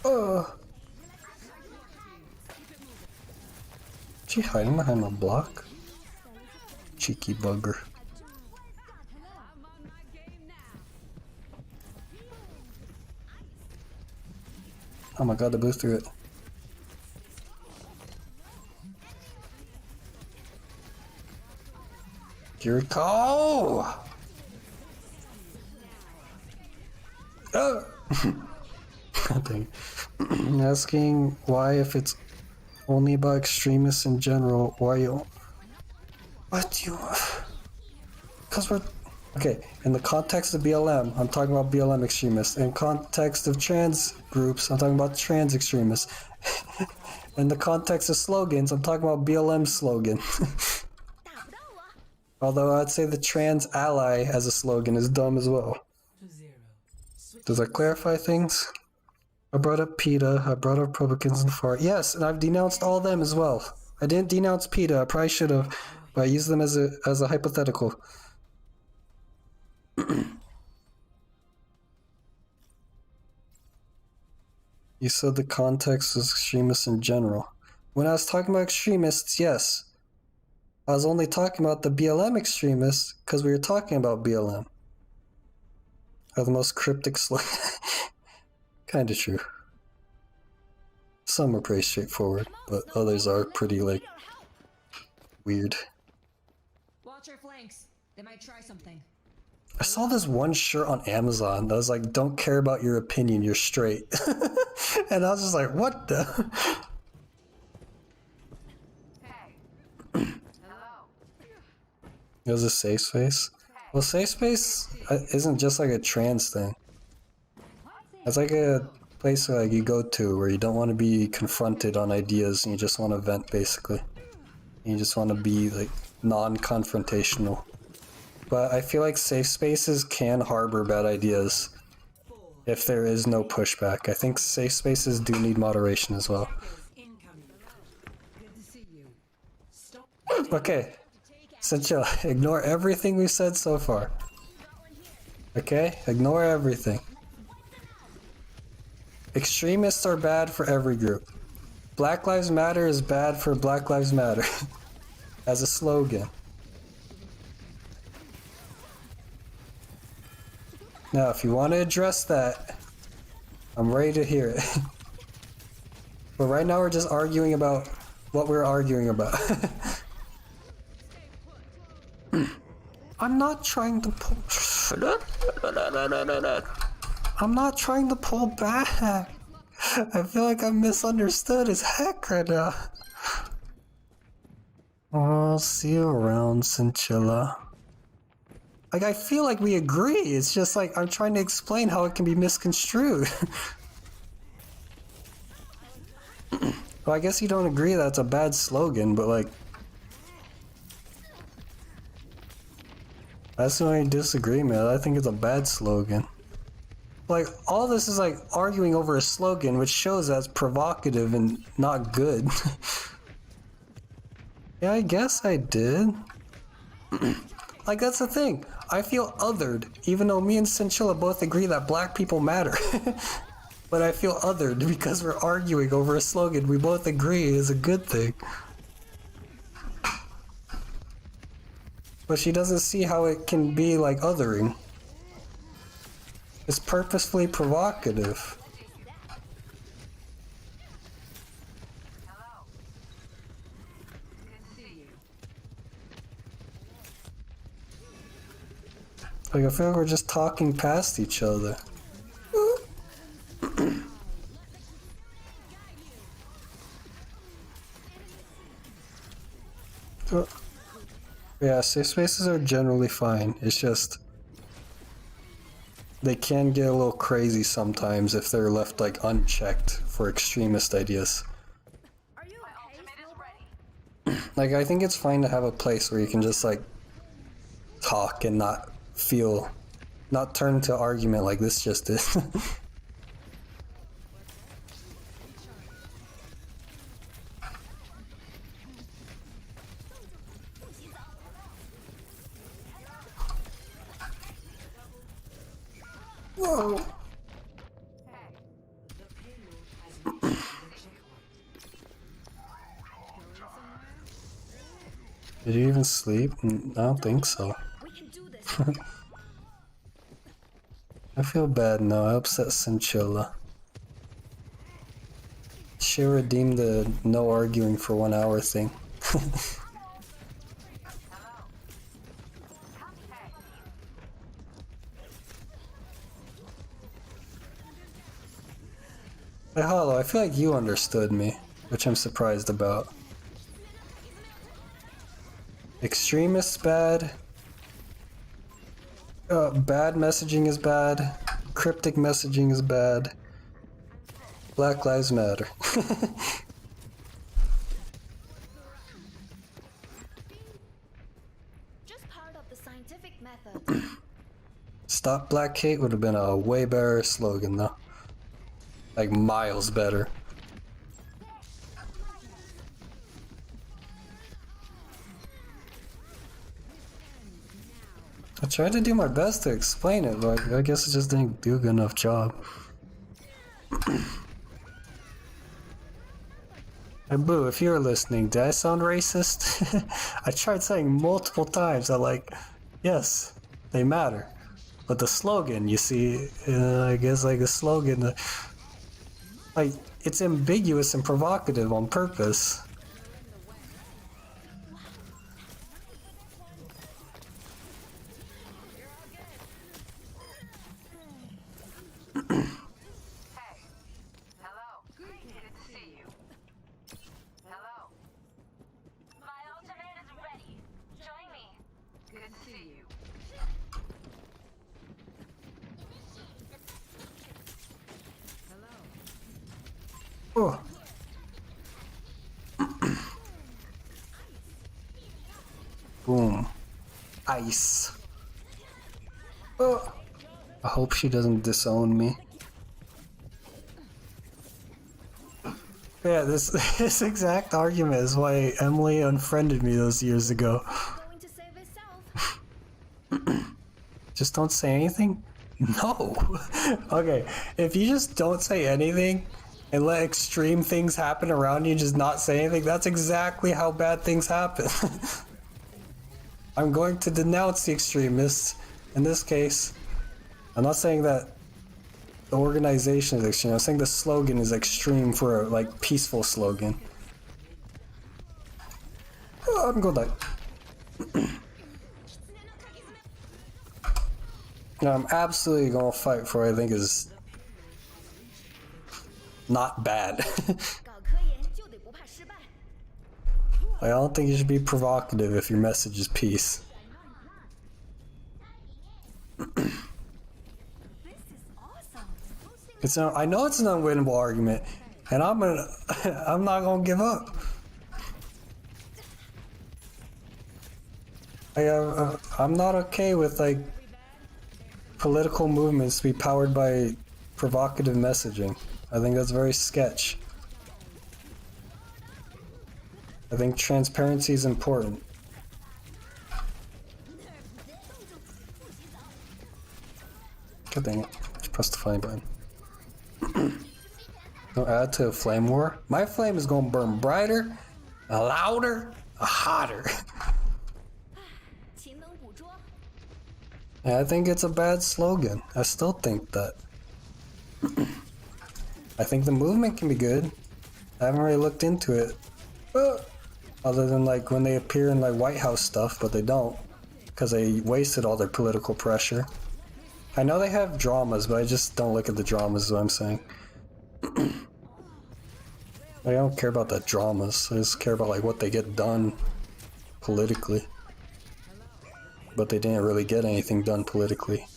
Oh! Is she hiding behind a block? Cheeky bugger. Oh my god, the booster it. Kiriko! Oh! Dang. Asking why, if it's only about extremists in general, why you... What do you... Because we're... Okay, in the context of BLM, I'm talking about BLM extremists. In context of trans groups, I'm talking about trans extremists. In the context of slogans, I'm talking about BLM slogan. Although I'd say the trans ally as a slogan is dumb as well. Does that clarify things? I brought up PETA, I brought up Republicans and FAR. Yes, and I've denounced all of them as well. I didn't denounce PETA, I probably should have, but I used them as a hypothetical. You said the context was extremists in general. When I was talking about extremists, yes. I was only talking about the BLM extremists because we were talking about BLM. Are the most cryptic slogan. Kinda true. Some are pretty straightforward, but others are pretty, like, weird. Watch your flanks. They might try something. I saw this one shirt on Amazon that was like, don't care about your opinion, you're straight. And I was just like, what the? It was a safe space. Well, safe space isn't just like a trans thing. It's like a place where, like, you go to where you don't want to be confronted on ideas and you just want to vent, basically. And you just want to be, like, non-confrontational. But I feel like safe spaces can harbor bad ideas if there is no pushback. I think safe spaces do need moderation as well. Okay. Sanchilla, ignore everything we've said so far. Okay? Ignore everything. Extremists are bad for every group. Black Lives Matter is bad for Black Lives Matter. As a slogan. Now, if you want to address that, I'm ready to hear it. But right now we're just arguing about what we're arguing about. I'm not trying to pull... I'm not trying to pull back. I feel like I'm misunderstood as heck right now. I'll see you around, Sanchilla. Like, I feel like we agree. It's just like I'm trying to explain how it can be misconstrued. Well, I guess you don't agree that's a bad slogan, but like... That's the only disagreement. I think it's a bad slogan. Like, all this is like arguing over a slogan, which shows that's provocative and not good. Yeah, I guess I did. Like, that's the thing. I feel othered, even though me and Sanchilla both agree that black people matter. but I feel othered because we're arguing over a slogan we both agree is a good thing. But she doesn't see how it can be like othering. It's purposefully provocative. Like, I feel like we're just talking past each other. Yeah, safe spaces are generally fine. It's just they can get a little crazy sometimes if they're left like unchecked for extremist ideas. Like, I think it's fine to have a place where you can just like talk and not turn to argument like this just is. Whoa. Did you even sleep? I don't think so. I feel bad now. I upset Cinchilla. She redeemed the no arguing for 1 hour thing. Hey, Hollow, I feel like you understood me, which I'm surprised about. Extremists bad. Bad messaging is bad. Cryptic messaging is bad. Black Lives Matter. Just part of the scientific method. Stop Black Hate would have been a way better slogan though. Like miles better. I tried to do my best to explain it, but I guess I just didn't do a good enough job. Hey Boo, if you're listening, did I sound racist? I tried saying multiple times that, like, yes, they matter. But the slogan, you see, I guess like a slogan, like, it's ambiguous and provocative on purpose. Oh. Boom. Ice. Oh. I hope she doesn't disown me. Yeah, this exact argument is why Emily unfriended me those years ago. Just don't say anything? No. Okay, if you just don't say anything and let extreme things happen around you, just not say anything, that's exactly how bad things happen. I'm going to denounce the extremists in this case. I'm not saying that the organization is extreme, I'm saying the slogan is extreme for a, like, peaceful slogan. Oh, I'm gonna die. No, I'm absolutely gonna fight for what I think is not bad. I don't think you should be provocative if your message is peace. I know it's an unwinnable argument, and I'm not gonna give up. I'm not okay with like political movements to be powered by provocative messaging. I think that's very sketch. I think transparency is important. God dang it. Just press the find button. Don't add to a flame war. My flame is gonna burn brighter, louder, hotter. Yeah, I think it's a bad slogan. I still think that. I think the movement can be good. I haven't really looked into it. Other than like when they appear in like White House stuff, but they don't. Because they wasted all their political pressure. I know they have dramas, but I just don't look at the dramas is what I'm saying. I don't care about the dramas. I just care about like what they get done politically. But they didn't really get anything done politically.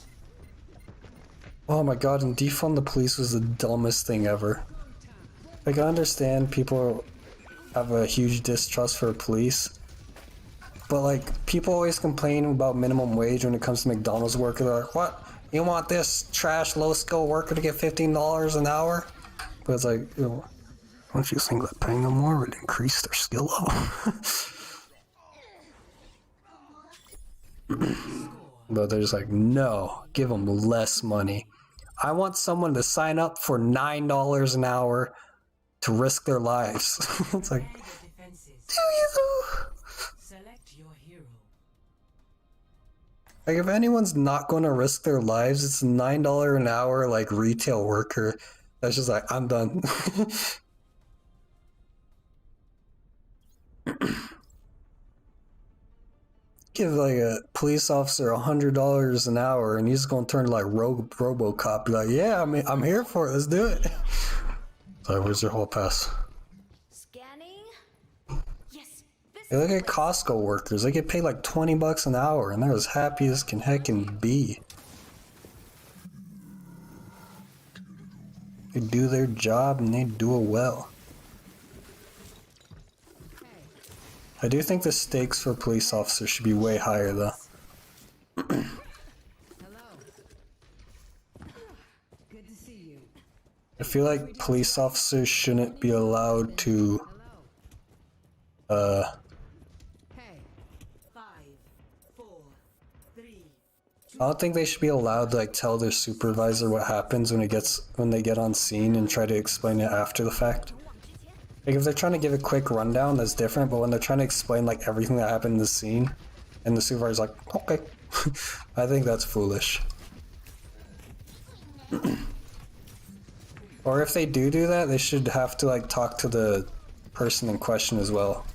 Oh my god, and defund the police was the dumbest thing ever. Like, I understand people have a huge distrust for police, but like, people always complain about minimum wage when it comes to McDonald's worker. They're like, what? You want this trash, low-skill worker to get $15 an hour? But it's like, you know, don't you think that paying them more would increase their skill level? But they're just like, no, give them less money. I want someone to sign up for $9 an hour to risk their lives. It's like, do you? Like, if anyone's not going to risk their lives, it's a $9 an hour, like, retail worker that's just like, I'm done. Give like a police officer $100 an hour and he's gonna turn like RoboCop, be like, yeah, I'm here for it, let's do it. So where's your whole pass? Scanning. Yes. Hey, look at Costco workers, they get paid like $20 an hour and they're as happy as can heckin' be. They do their job and they do it well. I do think the stakes for police officers should be way higher though. I feel like police officers shouldn't be allowed to I don't think they should be allowed to like tell their supervisor what happens when they get on scene and try to explain it after the fact. Like, if they're trying to give a quick rundown, that's different, but when they're trying to explain, like, everything that happened in the scene, and the supervisor's like, okay. I think that's foolish. Or if they do that, they should have to, like, talk to the person in question as well.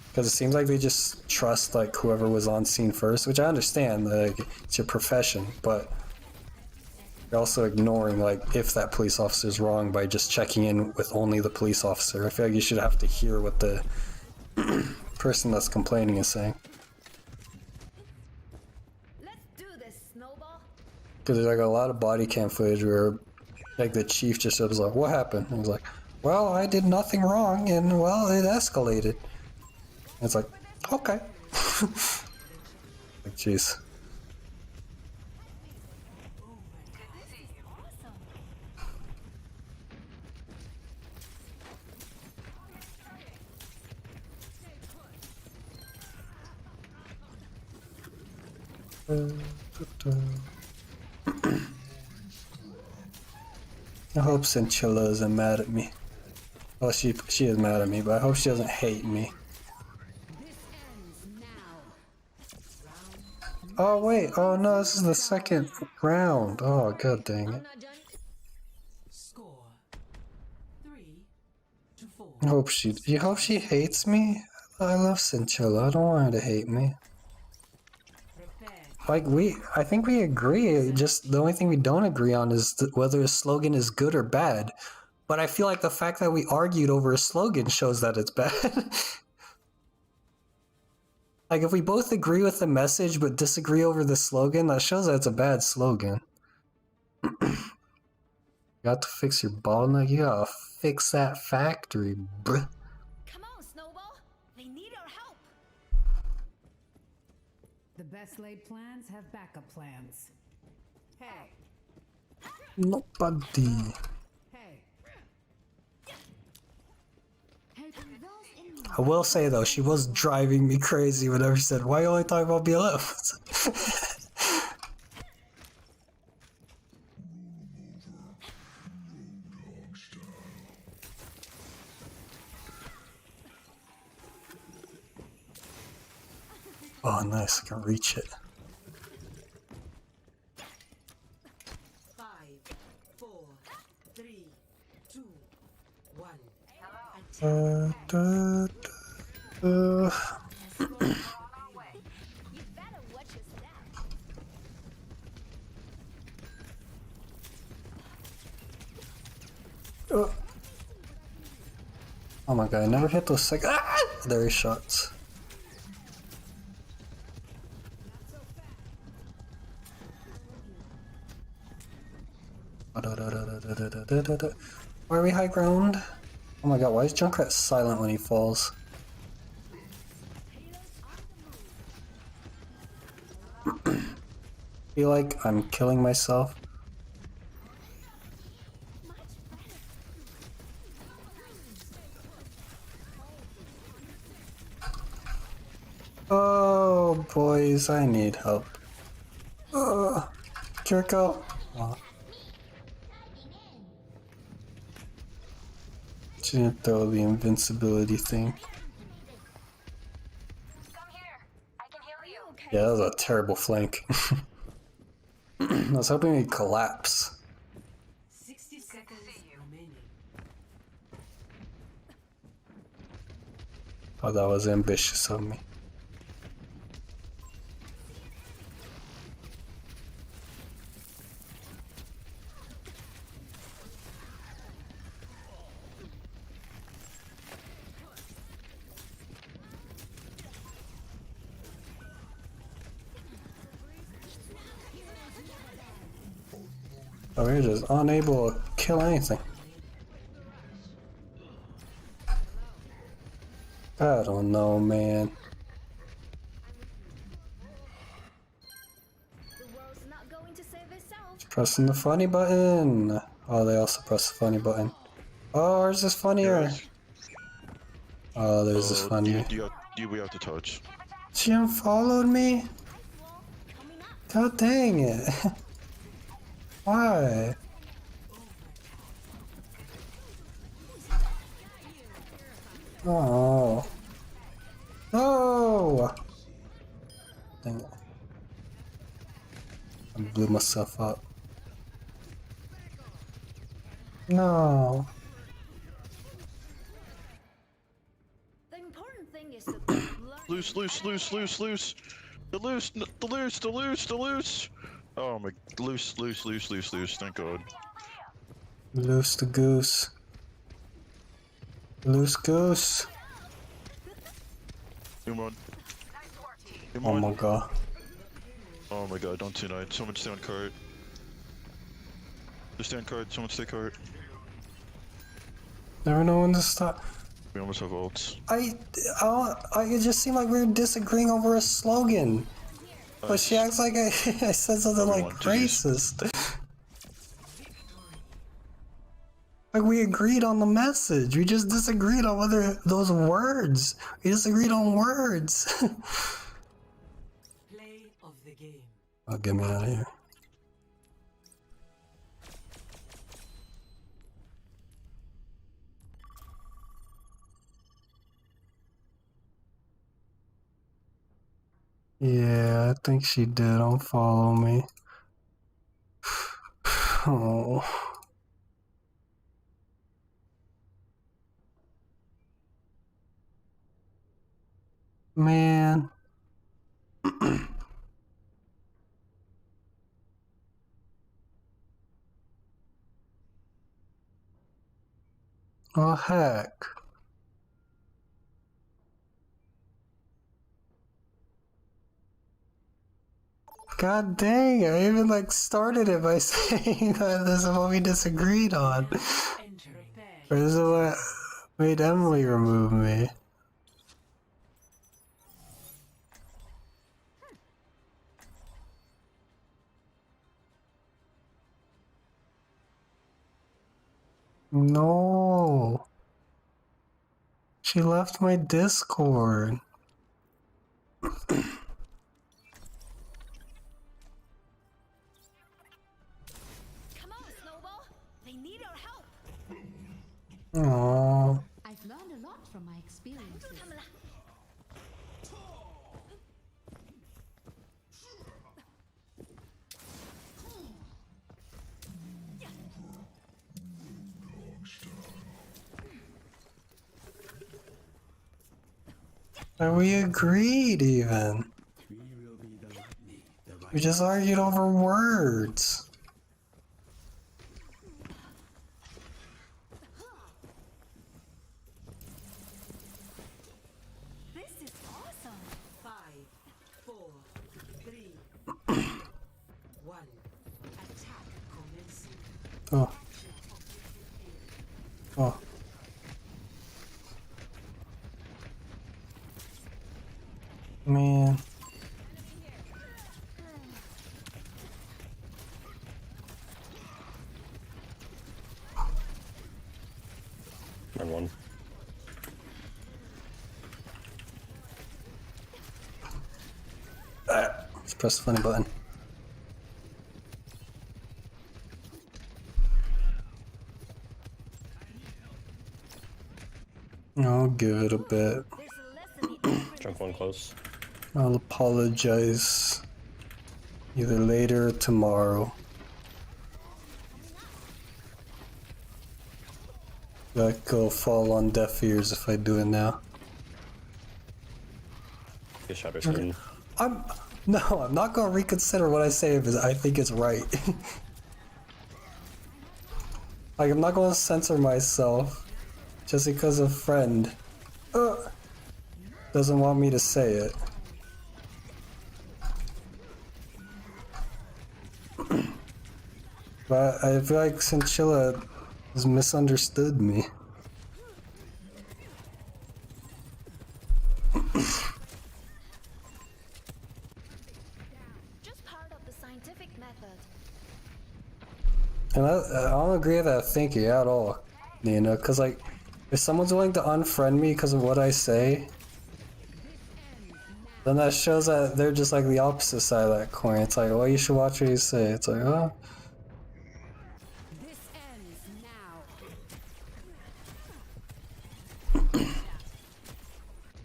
Because it seems like they just trust, like, whoever was on scene first, which I understand, like, it's your profession, but you're also ignoring, like, if that police officer is wrong by just checking in with only the police officer. I feel like you should have to hear what the person that's complaining is saying. Let's do this, Snowball. Because there's, like, a lot of body cam footage where, like, the chief just was like, what happened? And he's like, well, I did nothing wrong, and, well, it escalated. And it's like, okay. Like, jeez. I hope Cinchilla isn't mad at me. Well, she is mad at me, but I hope she doesn't hate me. Oh wait, oh no, this is the second round. Oh god dang it. I hope she hates me? I love Cinchilla, I don't want her to hate me. Like, I think we agree, just the only thing we don't agree on is whether a slogan is good or bad. But I feel like the fact that we argued over a slogan shows that it's bad. Like, if we both agree with the message but disagree over the slogan, that shows that it's a bad slogan. You got to fix your bottleneck, you gotta fix that factory, bruh. Come on, Snowball. They need our help. The best laid plans have backup plans. Hey. Nobody. I will say though, she was driving me crazy whenever she said, why you only talking about BLM? Oh, nice. I can reach it. 5, 4, 3, 2, 1. Oh my god, I never hit those second. Ah! There are shots. Why are we high ground? Oh my god, why is Junkrat silent when he falls? Feel like I'm killing myself. Oh, boys, I need help. Kiriko. Oh. She didn't throw the invincibility thing. Yeah, that was a terrible flank. I was hoping he'd collapse. 60 seconds remaining. Oh, that was ambitious of me. Oh, we're just unable to kill anything. I don't know, man. Pressing the funny button. Oh, they also press the funny button. Oh, where's this funnier? Oh, there's this funny. We have to touch. She unfollowed me? God dang it. Why? Oh. No! Dang it. I blew myself up. No. The important thing is Loose. The loose. Oh my, loose. Thank God. Loose the goose. Loose goose. Come on. Oh my god. Oh my god, don't deny it. Someone stay on cart. Just stay on cart, someone stay cart. Never know when to stop. We almost have ults. It just seemed like we were disagreeing over a slogan. But she acts like I said something like racist. Like we agreed on the message. We just disagreed on whether those words. We disagreed on words. Play of the game. Oh, get me out of here. Yeah, I think she did unfollow me. Oh. Man. Oh, heck. God dang, I even like started it by saying that this is what we disagreed on. Or this is what made Emily remove me. No. She left my Discord. Aww. I've learned a lot from my experiences. And we agreed even. We just argued over words. This is awesome. 5, 4, 3, 1. Attack commencing. Oh. Oh. Man. Run one. Let's press the funny button. I'll give it a bit. Jump one close. I'll apologize either later or tomorrow. That will fall on deaf ears if I do it now. Get shadow screen. I'm not gonna reconsider what I say if I think it's right. Like, I'm not gonna censor myself just because a friend doesn't want me to say it. But I feel like Chinchilla has misunderstood me. Just part of the scientific method. And I don't agree with that thinking at all, Nina, because, like, if someone's willing to unfriend me because of what I say, then that shows that they're just like the opposite side of that coin. It's like, well, you should watch what you say. It's like, oh.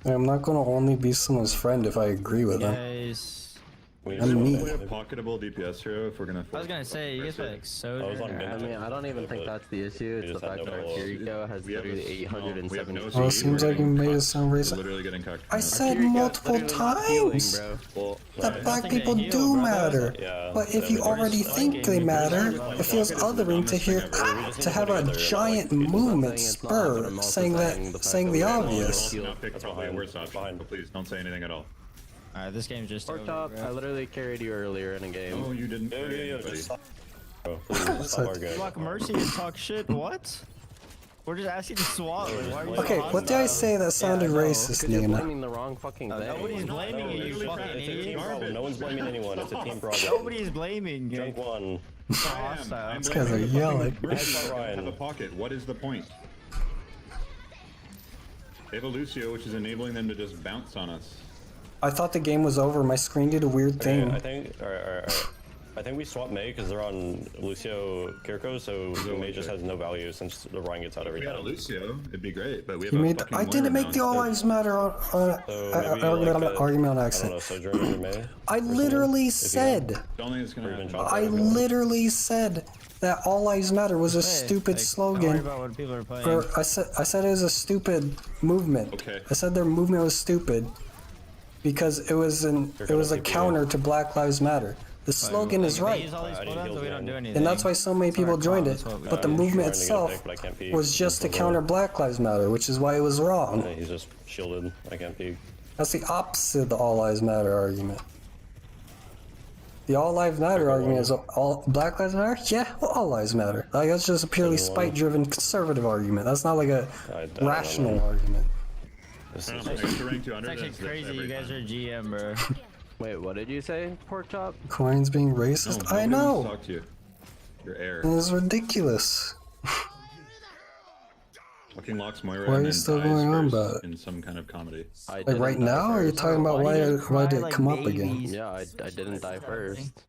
I'm not gonna only be someone's friend if I agree with them. I'm me. We have pocketable DPS here if we're gonna. I was gonna say, you guys play like so. I mean, I don't even think that's the issue. It's the fact that our Kiriko has literally 870. Well, it seems like you made it sound racist. Literally getting cocked. I said multiple times that black people do matter. But if you already think they matter, it feels othering to hear to have a giant movement spur saying the obvious. That's probably a worse option. But please don't say anything at all. Alright, this game's just Pork Chop, I literally carried you earlier in a game. Oh, you didn't. Block Mercy and talk shit. What? We're just asking to swap. Okay, what did I say that sounded racist, Nina? You're blaming the wrong fucking thing. Nobody's blaming you, you fucking idiot. No one's blaming anyone. It's a team problem. Nobody's blaming you. Jump one. These guys are yelling. Have a pocket. What is the point? They have a Lucio, which is enabling them to just bounce on us. I thought the game was over. My screen did a weird thing. I think. I think we swap Mei because they're on Lucio Kiriko, so Mei just has no value since the Ryan gets out every time. If we had a Lucio, it'd be great, but we have You a made. fucking I didn't make the All Lives Matter argument on accident. I literally said. I literally said that All Lives Matter was a stupid slogan. I said it was a stupid movement. Okay. I said their movement was stupid because it was a counter to Black Lives Matter. The slogan is right, and that's why so many people joined it. But the movement itself was just to counter Black Lives Matter, which is why it was wrong. He's just shielded. I can't peek. That's the opposite of the All Lives Matter argument. The All Lives Matter argument is all Black Lives Matter? Yeah, well, all lives matter. Like, that's just a purely spite-driven conservative argument. That's not like a rational argument. It's actually crazy you guys are GM, bro. Wait, what did you say, Pork Chop? Coins being racist? I know! Talk to you. Your air. It is ridiculous. Fucking locks Moira Why are and you then still dies going on first about it? in some kind of comedy. Like right now, or are you talking about why did it come up again? Yeah, I didn't die first.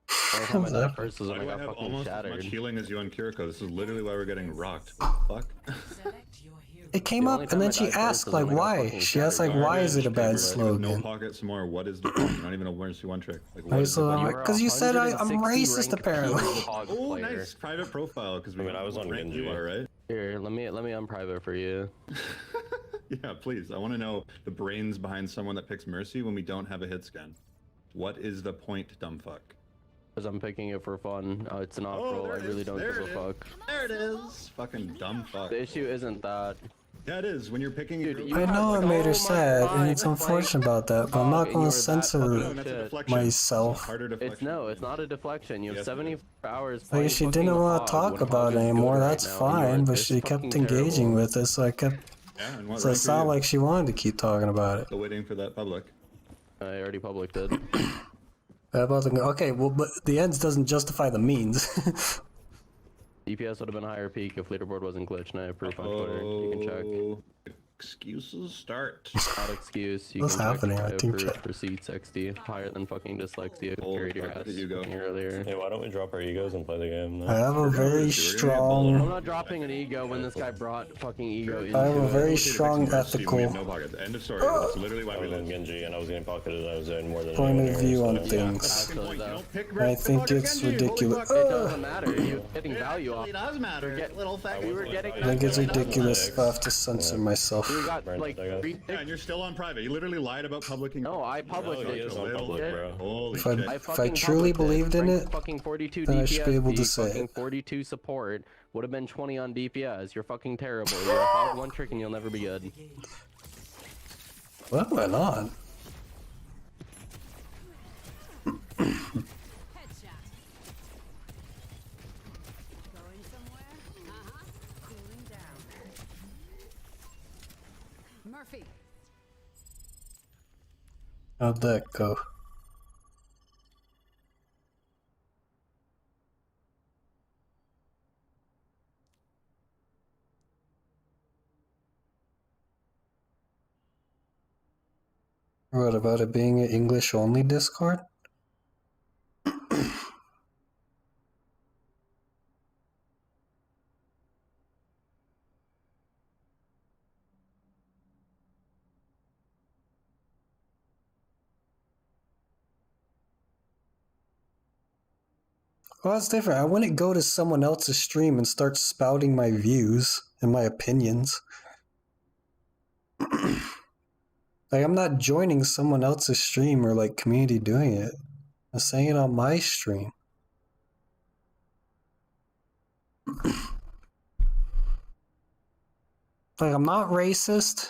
The only time I died first was when I got fucking almost shattered. as much healing as you on Kiriko. This is literally why we're getting rocked. Fuck. It came up, and then she asked, like, why? She asked, like, why is it a bad No slogan? pocket some more. What is the point? You're not even a emergency one trick. Like, what is the point? Because you said I'm racist, apparently. Oh, nice private profile. Because I was on rank you are right. Here, let me unprivate for you. Yeah, please. I want to know the brains behind someone that picks Mercy when we don't have a hit scan. What is the point, dumb fuck? Because I'm picking it for fun. It's an off Oh, roll. there I it really is. don't There give it a is. fuck. There it is. Fucking dumb fuck. The issue isn't that. Yeah, it is. When you're picking, I know I made her sad, and it's unfortunate about that, but I'm not going to censor myself. It's not a deflection. You have 74 hours. Like, playing if she fucking didn't want Hog to talk when about Hog it is anymore, good that's right now, and fine, but it's she fucking kept engaging terrible. with it, so I kept. Yeah, and what So it rank are sounded you? like she wanted to keep talking about it. Still waiting for that public. I already publicked it. Okay, well, but the ends doesn't justify the means. DPS would have been a higher peak if leaderboard wasn't glitched, and I have proof on Twitter. You can check. Excuses start. Not excuse. You What's can happening? check. I think proof receipts XD higher than fucking dyslexia. Carried your ass earlier. Hey, why don't we drop our egos and play the game? I have a very strong. I'm not dropping an ego when this guy brought fucking ego into I have a it. very strong ethical End of story. That's literally why I we was in lose. Genji and I was getting pocketed. I was doing more than point anyone of here, view so- on things. Actually, I think it's ridiculous. It doesn't matter. You're getting value off. It does matter. Little fact. We were getting. I think it's ridiculous if I have to censor myself. We got like Yeah, and you're still on private. You literally lied about publishing. No, I published No, he it. is on public, bro. Holy If I, shit. if I truly believed in it, Fucking 42 then I DPS. should be able to peak, say fucking it. 42 support would have been 20 on DPS. You're fucking terrible. You're a hog one trick and you'll never be good. What went on? Murphy. How'd that go? What about it being an English only Discord? Well, that's different. I wouldn't go to someone else's stream and start spouting my views and my opinions. Like, I'm not joining someone else's stream or, like, community doing it. I'm saying it on my stream. Like, I'm not racist.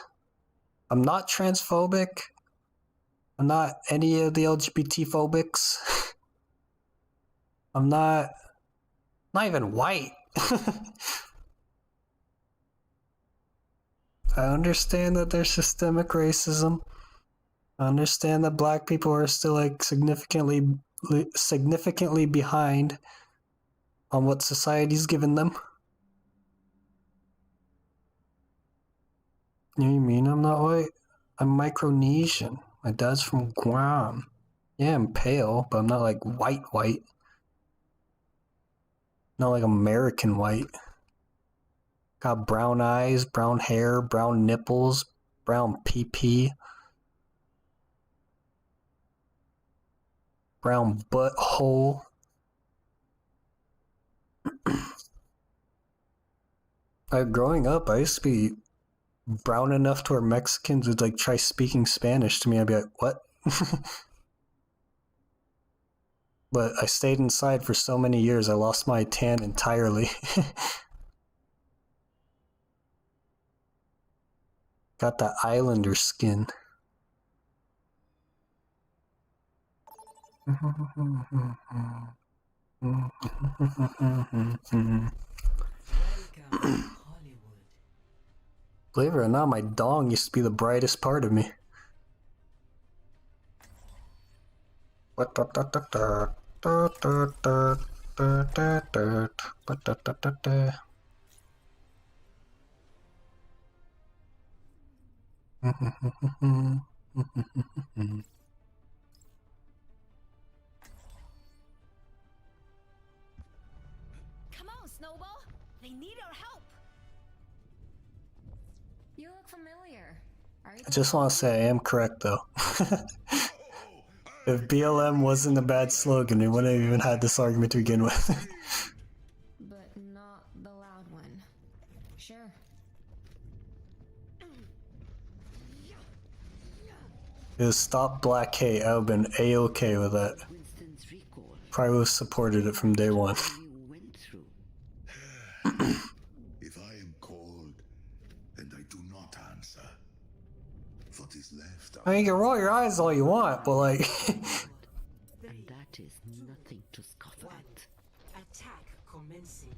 I'm not transphobic. I'm not any of the LGBT phobics. I'm not even white. I understand that there's systemic racism. I understand that black people are still like significantly behind on what society's given them. You know what I mean? I'm not white. I'm Micronesian. My dad's from Guam. Yeah, I'm pale, but I'm not like white. Not like American white. Got brown eyes, brown hair, brown nipples, brown pee-pee, brown butthole. Growing up, I used to be brown enough to where Mexicans would like try speaking Spanish to me. I'd be like, what? But I stayed inside for so many years, I lost my tan entirely. Got that islander skin. Believe it or not, my dong used to be the brightest part of me. Come on, Snowball. They need our help. You look familiar. Are you I just want to say I am correct though. If BLM wasn't a bad slogan, we wouldn't have even had this argument to begin with. but not the loud one. Sure. is stop black hate. I would've been A-okay with that. Probably would've supported it from day one. If I am called and I do not answer, what is left? I mean, you can roll your eyes all you want, but like... And that is nothing to scoff at. Attack commencing.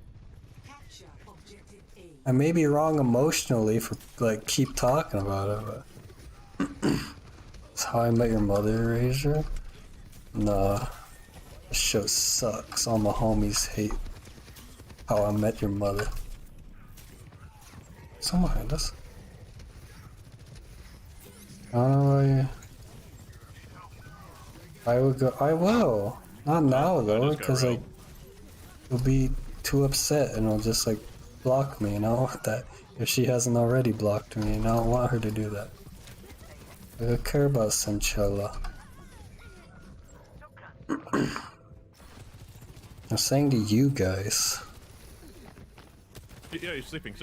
Capture objective A. I may be wrong emotionally for like keep talking about it, but it's How I Met Your Mother, Erasure. Nah, this show sucks. All my homies hate How I Met Your Mother. Someone behind us. I don't know why. I would go. I will. Not now though, because like you'll be too upset and it'll just like block me, and I don't want that. If she hasn't already blocked me, and I don't want her to do that. I don't care about Sanchella. I'm saying to you guys. Yeah, he's sleeping.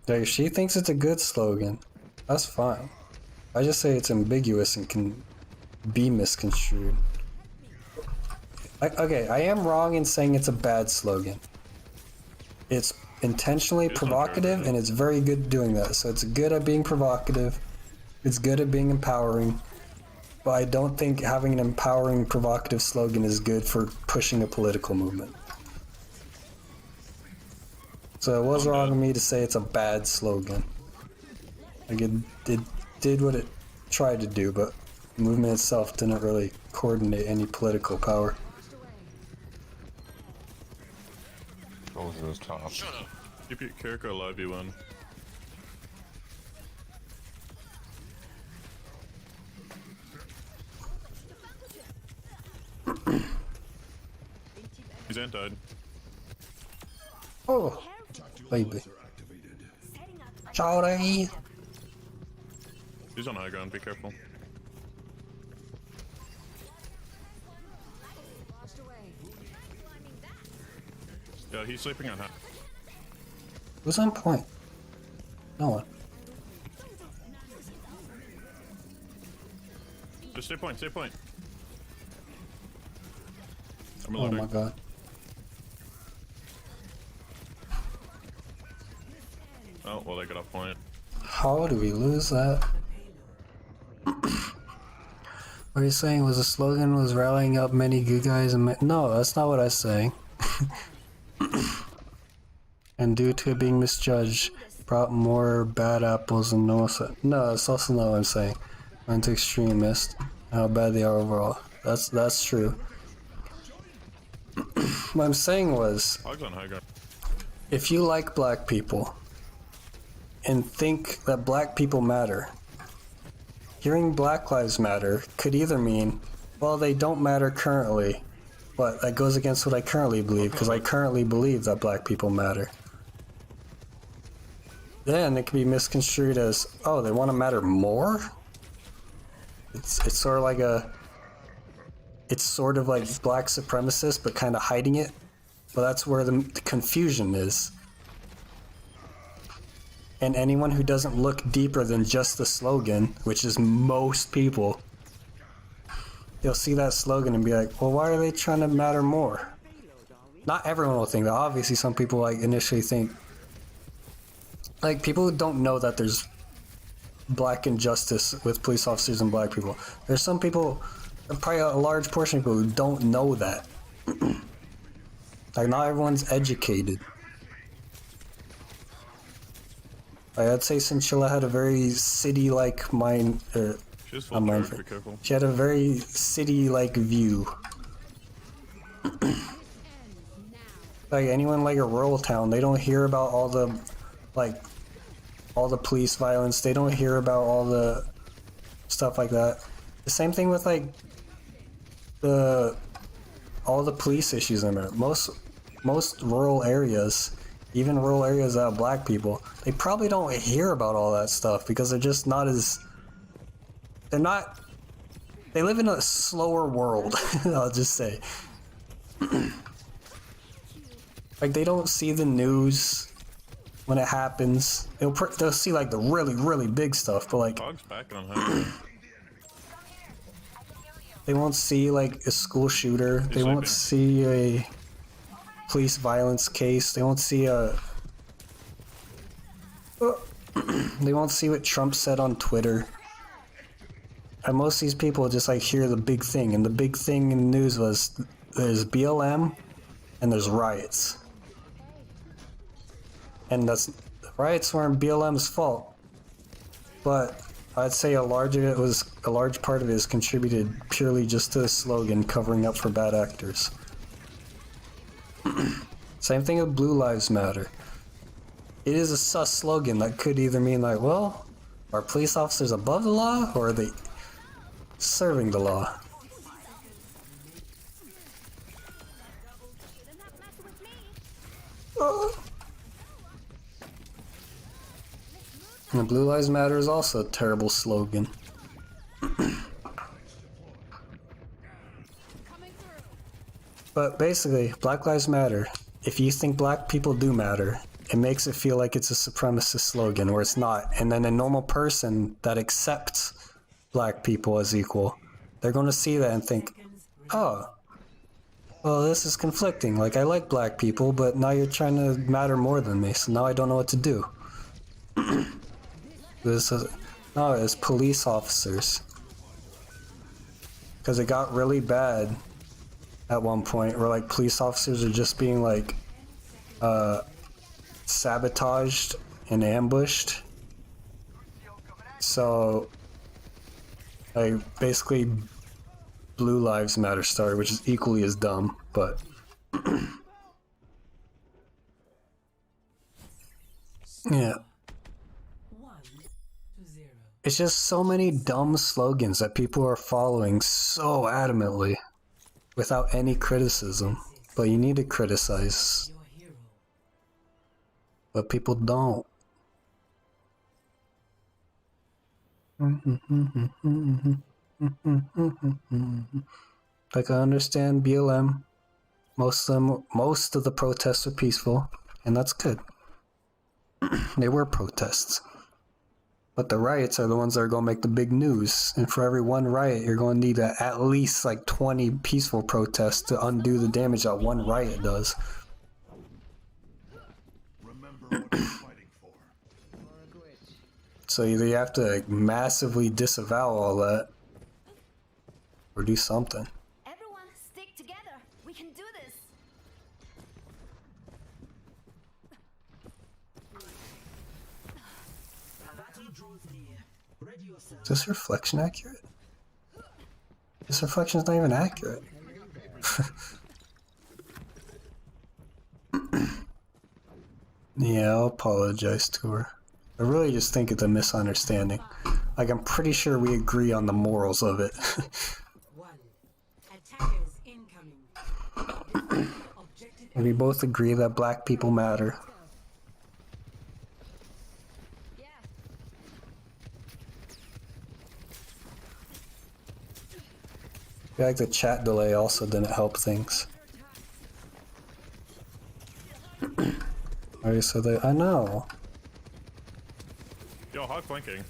Like, she thinks it's a good slogan. That's fine. I just say it's ambiguous and can be misconstrued. Okay, I am wrong in saying it's a bad slogan. It's intentionally provocative and it's very good at doing that. So it's good at being provocative. It's good at being empowering. But I don't think having an empowering, provocative slogan is good for pushing a political movement. So it was wrong of me to say it's a bad slogan. Like it did what it tried to do, but the movement itself didn't really coordinate any political power. Both of those top. Shut up. Keep your character alive, you win. He's anti-died. Oh, baby. Sorry. He's on high ground, be careful. Yeah, he's sleeping on high. Who's on point? No one. Just stay point, stay point. I'm Oh loading. my god. Oh, well, they got off point. How do we lose that? What are you saying? Was the slogan was rallying up many good guys and no, that's not what I was saying. And due to it being misjudged, brought more bad apples and no. No, that's also not what I'm saying. Went to extremist. How bad they are overall. That's true. What I'm saying was, Hogs on high ground. if you like black people and think that black people matter, hearing Black Lives Matter could either mean, well, they don't matter currently, but that goes against what I currently believe, because I currently believe that black people matter. Then it can be misconstrued as, oh, they want to matter more? It's sort of like it's sort of like black supremacist, but kind of hiding it. But that's where the confusion is. And anyone who doesn't look deeper than just the slogan, which is most people, they'll see that slogan and be like, well, why are they trying to matter more? Not everyone will think that. Obviously, some people like initially think, like people who don't know that there's black injustice with police officers and black people. There's some people, probably a large portion of people who don't know that. Like not everyone's educated. I'd say Cinchilla had a very city-like mind. She's full charge, be careful. She had a very city-like view. Like anyone like a rural town, they don't hear about all the, like, all the police violence. They don't hear about all the stuff like that. The same thing with like all the police issues in there. Most rural areas, even rural areas that have black people, they probably don't hear about all that stuff because they're just not as, they live in a slower world, I'll just say. Like they don't see the news, when it happens. They'll see like the really big stuff, but like Hog's back on high. they won't see like a school shooter. They won't see a police violence case. They won't see a. They won't see what Trump said on Twitter. And most of these people just like hear the big thing, and the big thing in the news was there's BLM and there's riots. And the riots weren't BLM's fault, but I'd say a large part of it is contributed purely just to the slogan covering up for bad actors. Same thing with Blue Lives Matter. It is a sus slogan that could either mean like, well, are police officers above the law, or are they serving the law? And Blue Lives Matter is also a terrible slogan. But basically, Black Lives Matter. If you think black people do matter, it makes it feel like it's a supremacist slogan, where it's not. And then a normal person that accepts black people as equal, they're going to see that and think, oh, well, this is conflicting. Like, I like black people, but now you're trying to matter more than me, so now I don't know what to do. It's police officers. Because it got really bad at one point, where like police officers are just being like sabotaged and ambushed. So like basically Blue Lives Matter started, which is equally as dumb, but yeah. It's just so many dumb slogans that people are following so adamantly without any criticism. But you need to criticize. But people don't. Like, I understand BLM. Most of the protests are peaceful, and that's good. They were protests. But the riots are the ones that are going to make the big news. And for every one riot, you're going to need at least like 20 peaceful protests to undo the damage that one riot does. So either you have to like, massively disavow all that, or do something. Everyone, stick together. We can do this. Is this reflection accurate? This reflection is not even accurate. Yeah, I'll apologize to her. I really just think it's a misunderstanding. Like, I'm pretty sure we agree on the morals of it. We both agree that black people matter. I feel like the chat delay also didn't help things. Alright, so I know. Yo, hog flanking.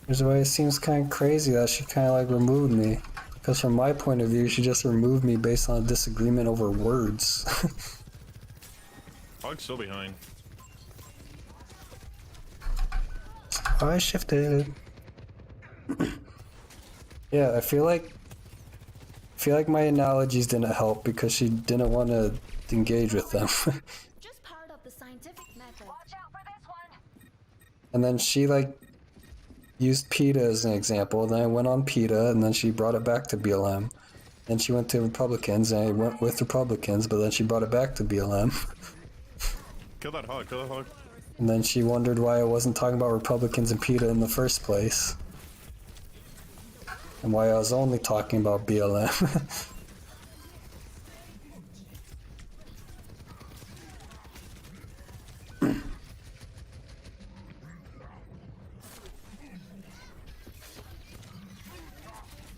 There's why it seems kind of crazy that she kind of like removed me. Because from my point of view, she just removed me based on a disagreement over words. Hog's still behind. I shifted. Yeah, I feel like my analogies didn't help because she didn't want to engage with them. Just part of the scientific method. Watch out for this one. And then she like used PETA as an example. Then I went on PETA, and then she brought it back to BLM. Then she went to Republicans, and I went with Republicans, but then she brought it back to BLM. Kill that hog, kill that hog. And then she wondered why I wasn't talking about Republicans and PETA in the first place. And why I was only talking about BLM.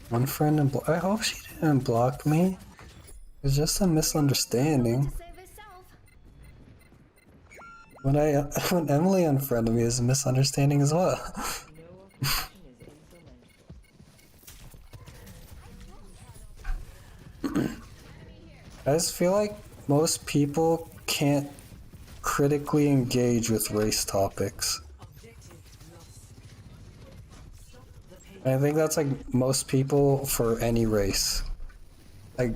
One friend and I hope she didn't block me. It's just a misunderstanding. When when Emily unfriended me, is a misunderstanding as well. I just feel like most people can't critically engage with race topics. And I think that's like most people for any race. Like,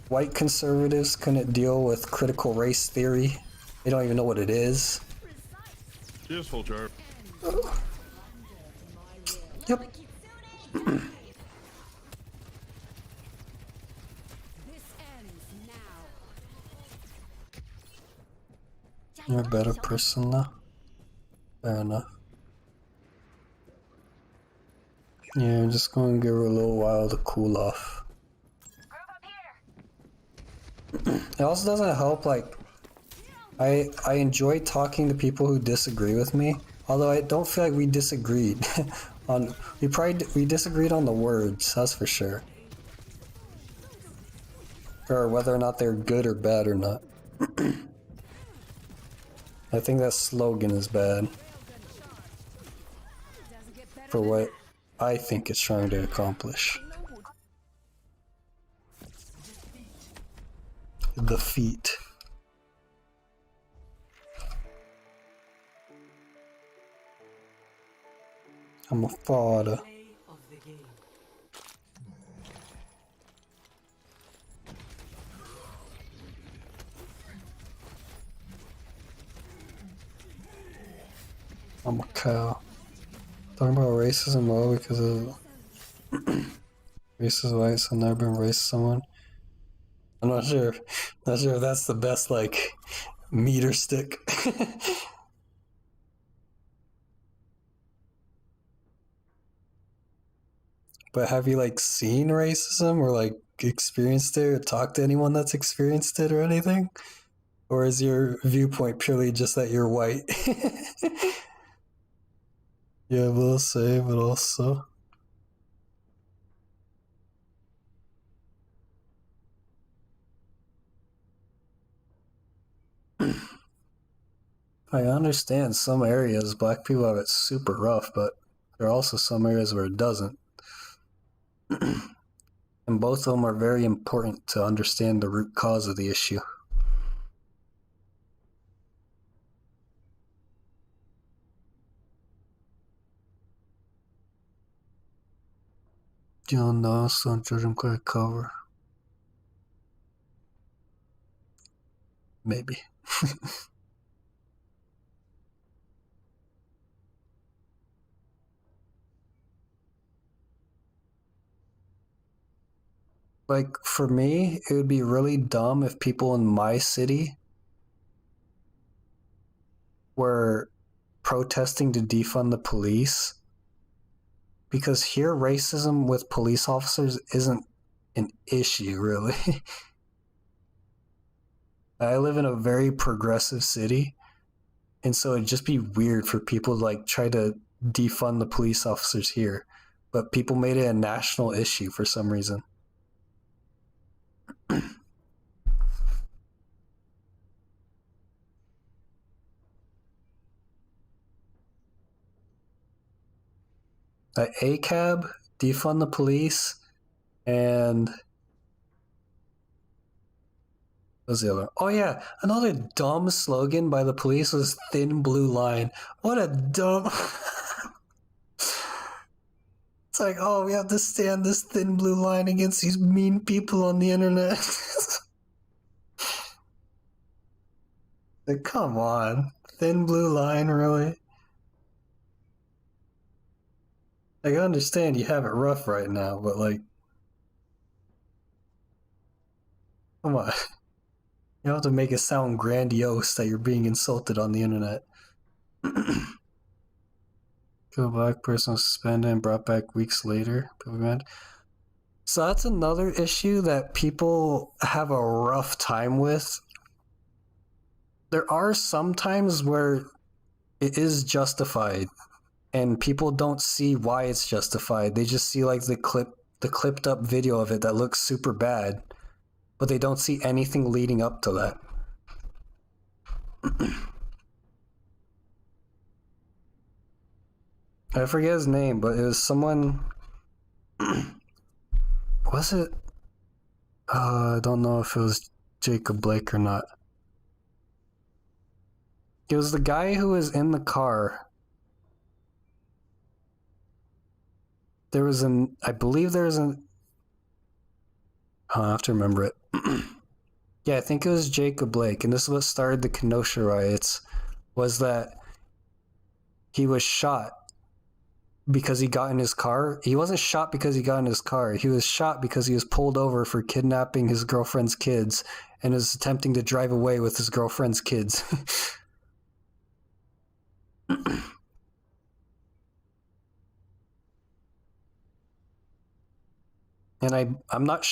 white conservatives couldn't deal with critical race theory. They don't even know what it is. Just full charge. Yep. You're a better person now. Fair enough. Yeah, I'm just going to give her a little while to cool off. It also doesn't help, like, I enjoy talking to people who disagree with me, although I don't feel like we disagreed on, we disagreed on the words, that's for sure. Or whether or not they're good or bad or not. I think that slogan is bad. For what I think it's trying to accomplish. Defeat. I'm a father. I'm a cow. Talking about racism well because of racist whites have never been racist someone. I'm not sure. Not sure if that's the best like meter stick. But have you like seen racism or like experienced it or talked to anyone that's experienced it or anything? Or is your viewpoint purely just that you're white? You have a little say, but also I understand some areas black people have it super rough, but there are also some areas where it doesn't. And both of them are very important to understand the root cause of the issue. John Dawson, Jordan Clark cover. Maybe. Like, for me, it would be really dumb if people in my city were protesting to defund the police. Because here, racism with police officers isn't an issue, really. I live in a very progressive city, and so it'd just be weird for people to like try to defund the police officers here. But people made it a national issue for some reason. ACAB, defund the police, and what was the other? Oh yeah, another dumb slogan by the police was "Thin Blue Line." What a dumb. It's like, oh, we have to stand this thin blue line against these mean people on the internet. Like, come on, thin blue line, really? Like, I understand you have it rough right now, but like, come on. You don't have to make it sound grandiose that you're being insulted on the internet. Kill a black person was suspended and brought back weeks later. So that's another issue that people have a rough time with. There are some times where it is justified and people don't see why it's justified. They just see like the clipped up video of it that looks super bad, but they don't see anything leading up to that. I forget his name, but it was someone. Was it? I don't know if it was Jacob Blake or not. It was the guy who was in the car. There was I believe there was an. I have to remember it. Yeah, I think it was Jacob Blake, and this is what started the Kenosha riots. Was that he was shot because he got in his car. He wasn't shot because he got in his car. He was shot because he was pulled over for kidnapping his girlfriend's kids and was attempting to drive away with his girlfriend's kids. And I'm not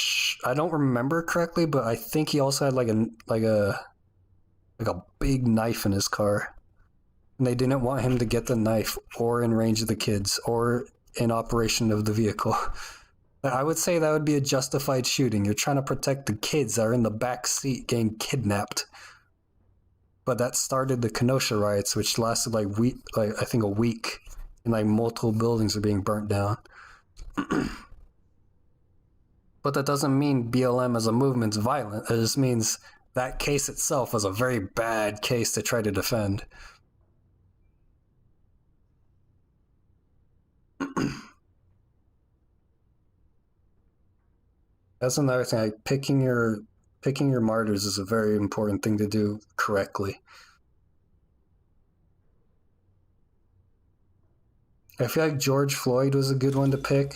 I don't remember correctly, but I think he also had like a big knife in his car. And they didn't want him to get the knife or in range of the kids or in operation of the vehicle. I would say that would be a justified shooting. You're trying to protect the kids that are in the back seat getting kidnapped. But that started the Kenosha riots, which lasted I think a week, and like multiple buildings are being burnt down. But that doesn't mean BLM as a movement's violent. It just means that case itself was a very bad case to try to defend. That's another thing. Like picking your martyrs is a very important thing to do correctly. I feel like George Floyd was a good one to pick.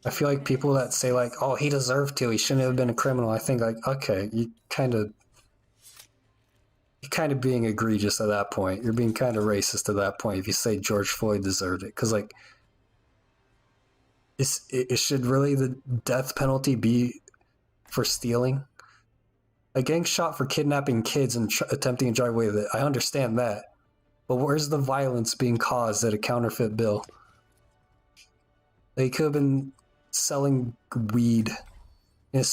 I feel like people that say like, "Oh, he deserved to. He shouldn't have been a criminal." I think like, okay, you're kind of being egregious at that point. You're being kind of racist at that point if you say George Floyd deserved it, because like, it should really the death penalty be for stealing? Like getting shot for kidnapping kids and attempting to drive away with it. I understand that, but where's the violence being caused at a counterfeit bill? They could have been selling weed, and it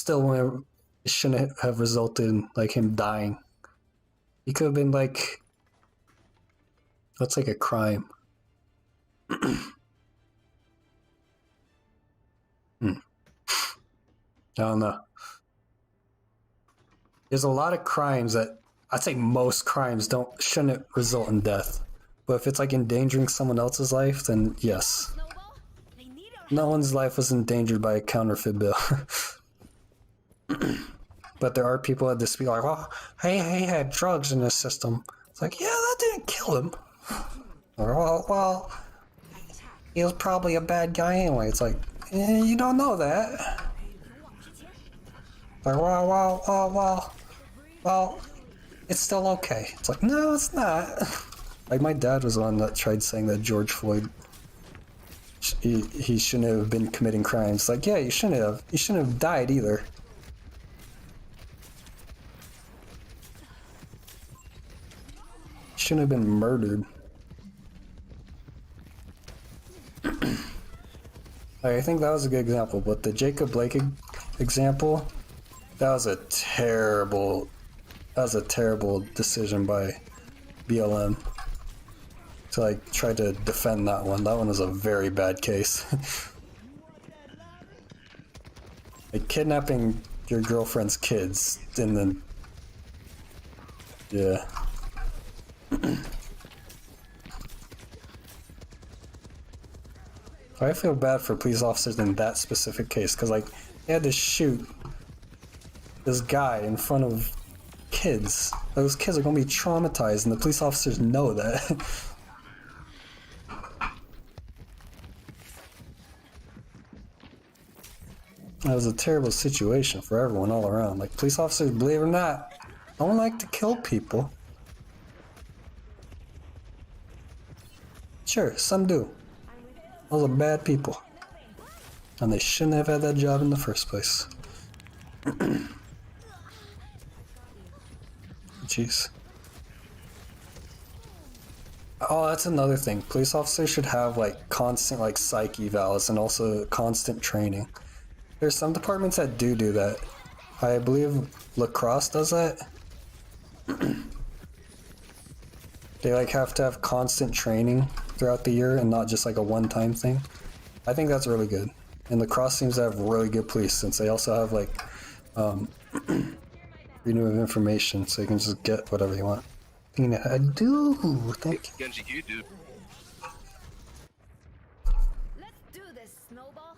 shouldn't have resulted in like him dying. He could have been like, that's like a crime. I don't know. There's a lot of crimes that I'd say most crimes shouldn't result in death. But if it's like endangering someone else's life, then yes. No one's life was endangered by a counterfeit bill. But there are people that dispute like, oh, he had drugs in his system. It's like, yeah, that didn't kill him. Or, well, he was probably a bad guy anyway. It's like, you don't know that. Like, well, it's still okay. It's like, no, it's not. Like, my dad was the one that tried saying that George Floyd, he shouldn't have been committing crimes. Like, yeah, you shouldn't have. He shouldn't have died either. He shouldn't have been murdered. I think that was a good example, but the Jacob Blake example, that was a terrible decision by BLM to like try to defend that one. That one was a very bad case. Like kidnapping your girlfriend's kids and then, yeah. I feel bad for police officers in that specific case, because like they had to shoot this guy in front of kids. Those kids are gonna be traumatized, and the police officers know that. That was a terrible situation for everyone all around. Like police officers, believe it or not, don't like to kill people. Sure, some do. Those are bad people. And they shouldn't have had that job in the first place. Jeez. Oh, that's another thing. Police officers should have like constant like psych evals and also constant training. There's some departments that do that. I believe lacrosse does that. they like have to have constant training throughout the year and not just like a one-time thing. I think that's really good. And lacrosse seems to have really good police since they also have like freedom of information, so you can just get whatever you want. I do. Thank you. Genji, you do. Let's do this, Snowball.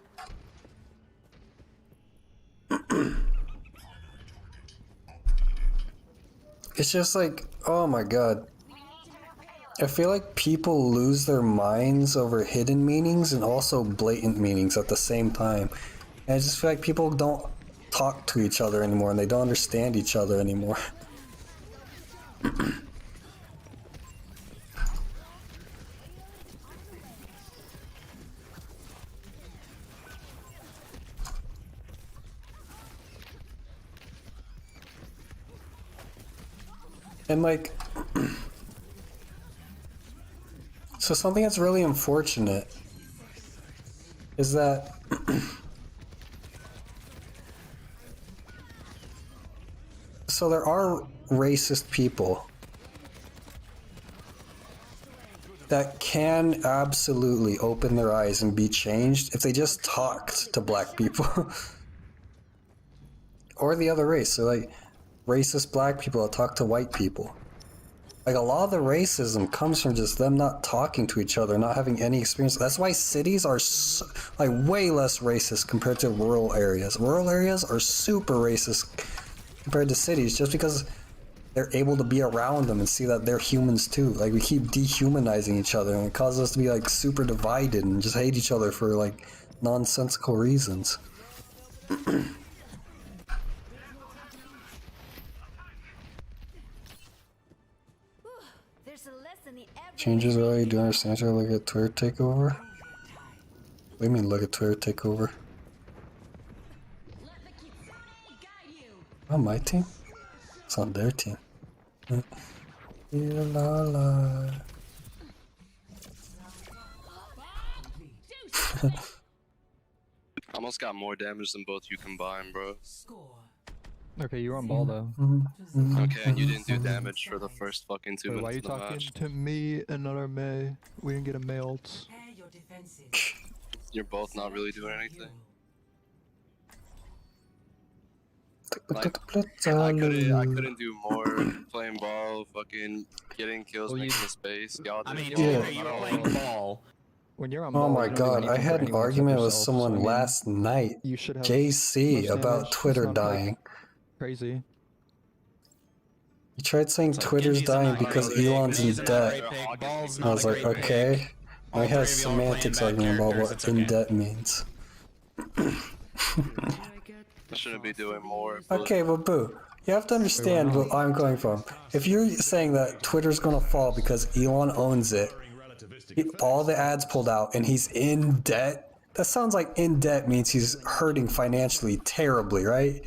It's just like, oh my god. I feel like people lose their minds over hidden meanings and also blatant meanings at the same time. And I just feel like people don't talk to each other anymore and they don't understand each other anymore. And like, so something that's really unfortunate is that so there are racist people that can absolutely open their eyes and be changed if they just talked to black people or the other race. So like racist black people that talk to white people. Like a lot of the racism comes from just them not talking to each other, not having any experience. That's why cities are like way less racist compared to rural areas. Rural areas are super racist compared to cities just because they're able to be around them and see that they're humans too. Like we keep dehumanizing each other and it causes us to be like super divided and just hate each other for like nonsensical reasons. Changes early, do you understand how to look at Twitter takeover? What do you mean look at Twitter takeover? On my team? It's on their team. La la. Almost got more damage than both you combined, bro. Okay, you were on ball though. Okay, and you didn't do damage for the first fucking 2 minutes Why are you of the talking match. to me and not our May? We didn't get a May ult. You're both not really doing anything. Like, I couldn't do more playing ball, fucking getting kills, making the space. Y'all did. You were playing ball. When you're on Oh ball, my you don't do god, anything I for had an anyone except argument with yourself, so, someone I mean, last night, you should have JC, most about damage. Twitter It's not, like, dying. Crazy. He tried saying Twitter's dying because Elon's in debt. And I was like, okay. And we had a semantics argument about what in debt means. I shouldn't be doing more. Okay, well, boo. You have to understand where I'm coming from. If you're saying that Twitter's gonna fall because Elon owns it, all the ads pulled out, and he's in debt, that sounds like in debt means he's hurting financially terribly, right?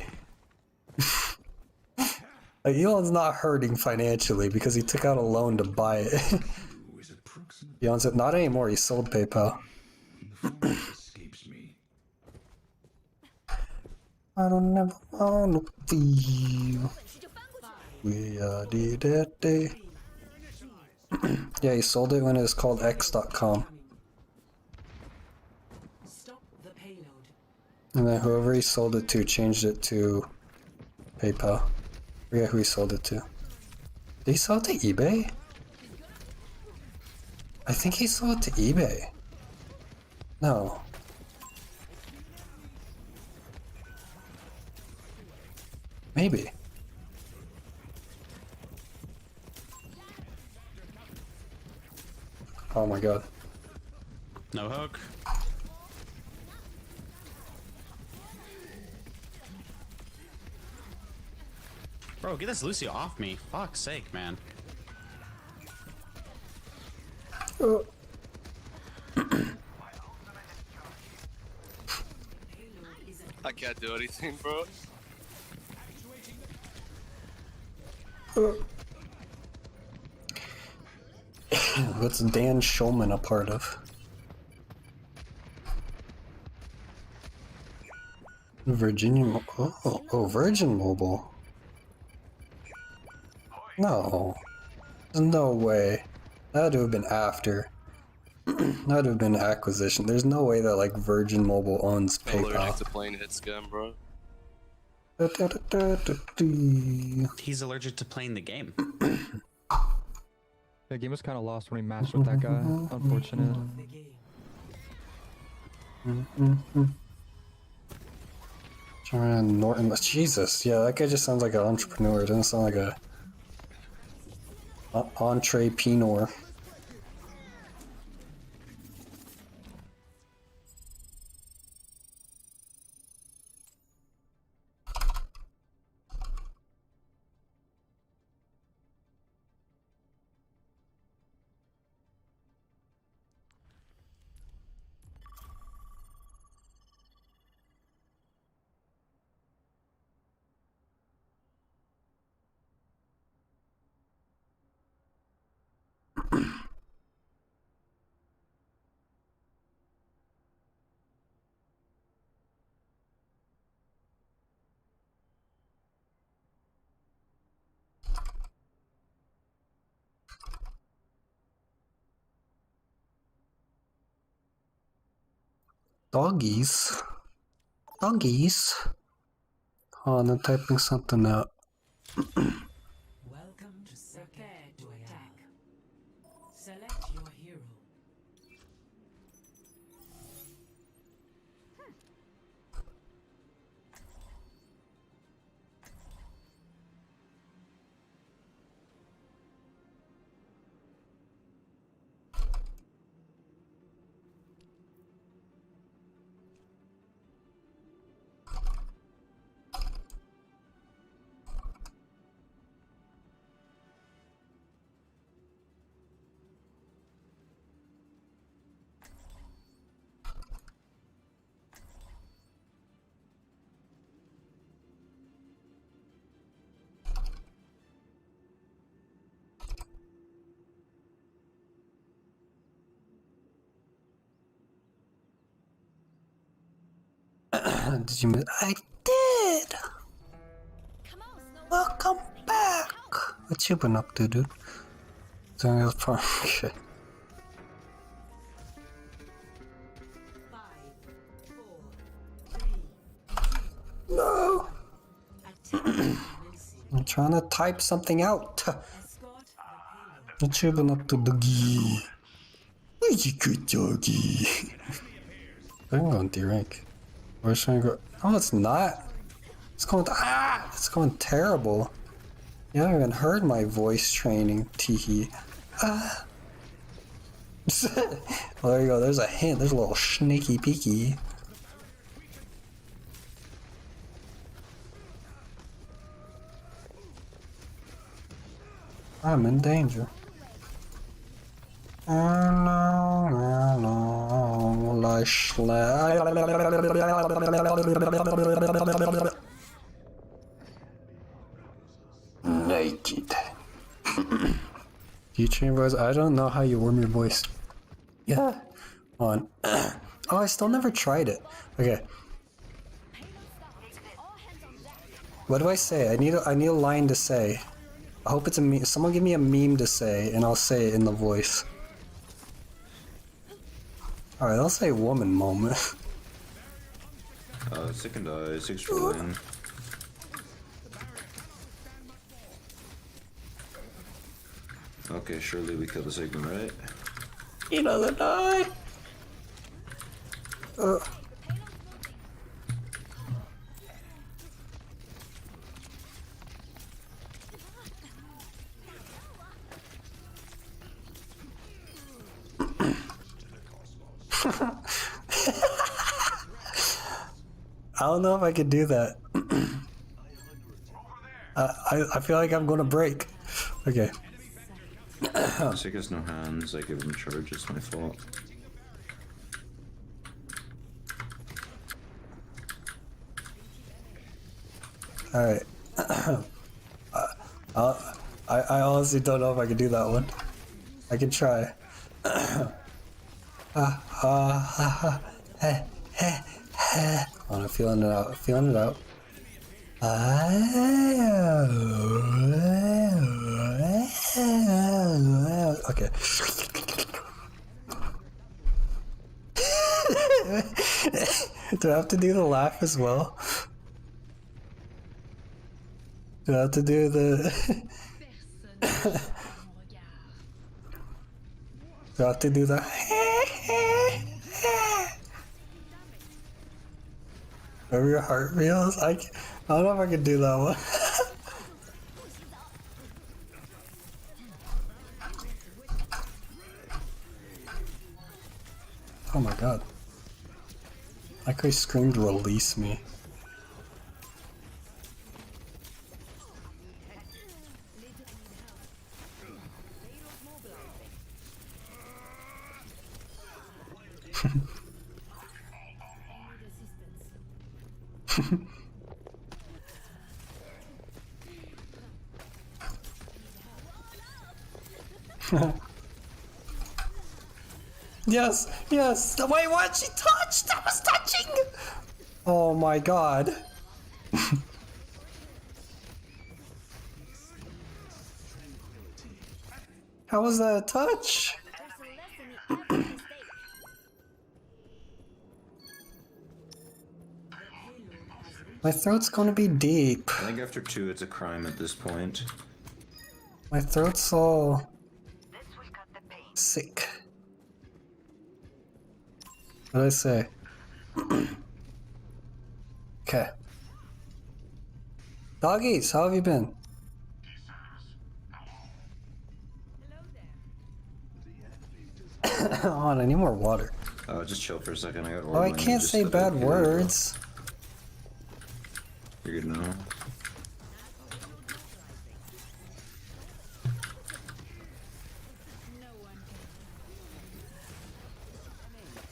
Like, Elon's not hurting financially because he took out a loan to buy it. He owns it. Not anymore. He sold PayPal. I don't never wanna feel. We did that day. Yeah, he sold it when it was called X.com. And then whoever he sold it to changed it to PayPal. I forget who he sold it to. Did he sell it to eBay? I think he sold it to eBay. No. Maybe. Oh my god. No hook. Bro, get this Lucio off me. Fuck's sake, man. I can't do anything, bro. What's Dan Schulman a part of? Virginia. Oh, Virgin Mobile. No. There's no way. That had to have been after. That would have been acquisition. There's no way that like Virgin Mobile owns Allergic PayPal. to playing hit scam, bro. He's allergic to playing the game. The game was kind of lost when he matched with that guy. Unfortunate. John Norton. Jesus, yeah, that guy just sounds like an entrepreneur. It doesn't sound like a entrepreneur. Doggies? Doggies? Oh, and I'm typing something out. Welcome to prepare to attack. Select your hero. Did you miss? I did! Welcome back! What you been up to, dude? Shit. No! I'm trying to type something out. What you been up to, doggy? Where's you good, doggy? I'm going D-rank. Where's trying to go? Oh, it's not. It's going. It's going terrible. You haven't even heard my voice training. Teehee. Well, there you go. There's a hint. There's a little sneaky peeky. I'm in danger. Naked. Keychain voice. I don't know how you warm your voice. Yeah. On. Oh, I still never tried it. Okay. What do I say? I need a line to say. I hope it's a meme. Someone give me a meme to say, and I'll say it in the voice. Alright, I'll say woman moment. Second die, 6 for win. Okay, surely we killed the Sigma, right? He doesn't die! I don't know if I could do that. I feel like I'm gonna break. Okay. Sig has no hands, I give him charge, it's my fault. Alright. I honestly don't know if I can do that one. I can try. I'm feeling it out. Feeling it out. Oh Okay. Do I have to do the laugh as well? Do I have to do the... Do I have to do the... Wherever your heart feels? I don't know if I can do that one. Oh my god. Like he screamed, release me. Yes, yes. Wait, what? She touched! I was touching! Oh my god. How was that a touch? My throat's gonna be deep. I think after 2 it's a crime at this point. My throat's all sick. What did I say? Okay. Doggies, how have you been? Hold on, I need more water. Just chill for a second. I got Oh, I can't say bad words. You're good now.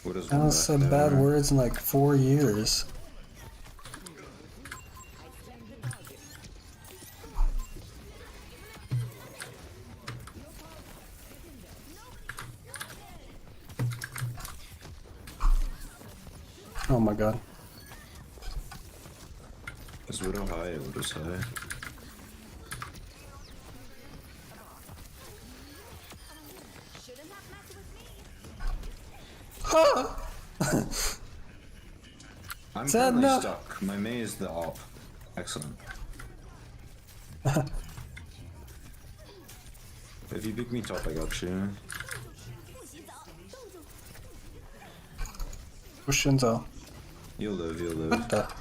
What is I haven't said bad words in like 4 years. Oh my god. Is Widow high? Widow's high. I'm currently stuck. My Mei is the op. Excellent. If you pick me top, I got you. Push Shinzo. You'll live, you'll live. Got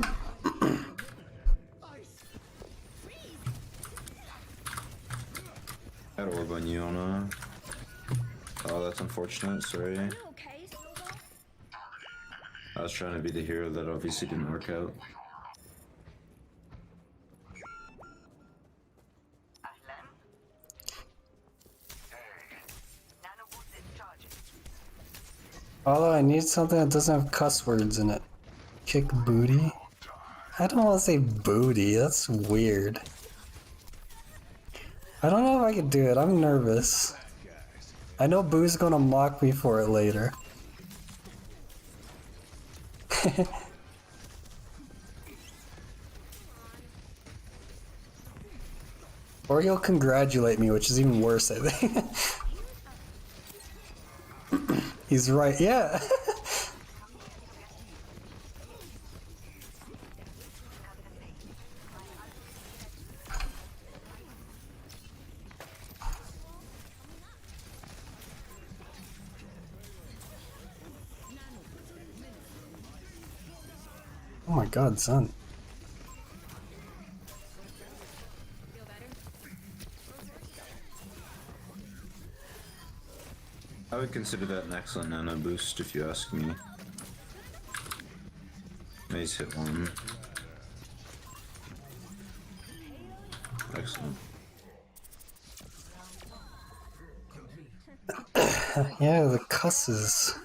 orb on you, Anna. Oh, that's unfortunate, sorry. I was trying to be the hero that obviously didn't work out. Although I need something that doesn't have cuss words in it. Kick booty? I don't want to say booty, that's weird. I don't know if I can do it, I'm nervous. I know Boo's gonna mock me for it later. Or he'll congratulate me, which is even worse, I think. He's right, yeah. Oh my god, son. I would consider that an excellent nano boost if you ask me. Maze hit 1. Excellent. Yeah, the cusses.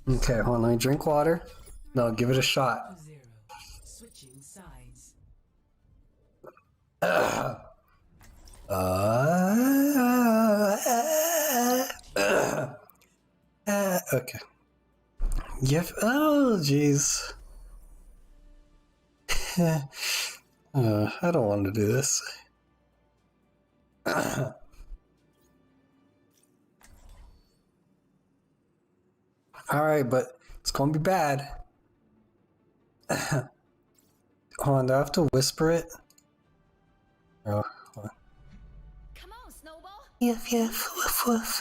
Okay, hold on, let me drink water. No, give it a shot. Switching sides. Okay. Yep. Oh, jeez. I don't want to do this. Alright, but it's gonna be bad. Hold on, do I have to whisper it? Oh, hold on. Come on, Snowball. Woof, woof, woof.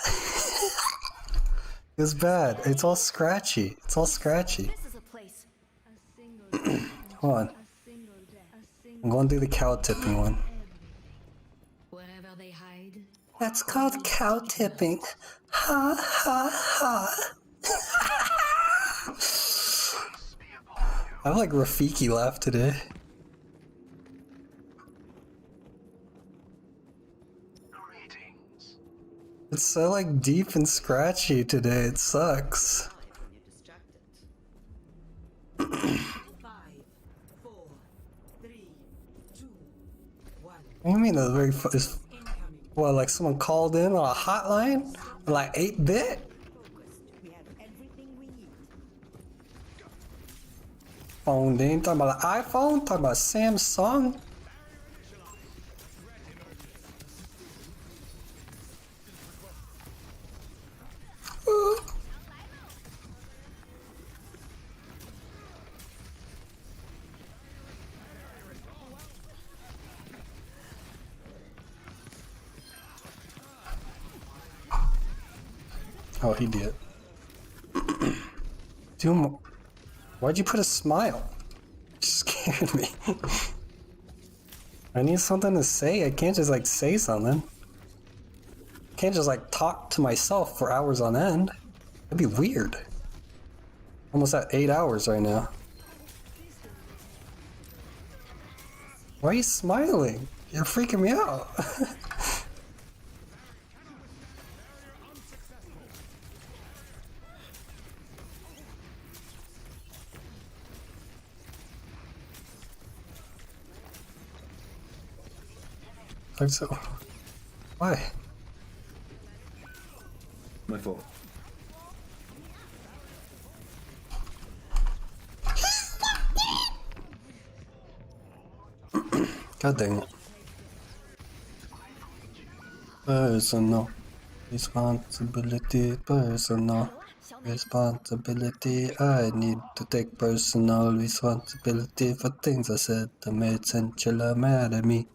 It's bad. It's all scratchy. It's all scratchy. This is a place. Hold on. I'm going to do the cow tipping one. Wherever they hide. That's called cow tipping. Ha ha ha. I have like Rafiki laugh today. It's so like deep and scratchy today. It sucks. What do you mean that's very is what, like someone called in on a hotline? Like 8-bit? Phone, they ain't talking about an iPhone, talking about Samsung. Oh, he did. Dude, why'd you put a smile? It scared me. I need something to say. I can't just like say something. I can't just like talk to myself for hours on end. That'd be weird. Almost at 8 hours right now. Why are you smiling? You're freaking me out. Like so. Why? My fault. God dang it. Personal responsibility, personal responsibility. I need to take personal responsibility for things I said that made Chinchilla mad at me.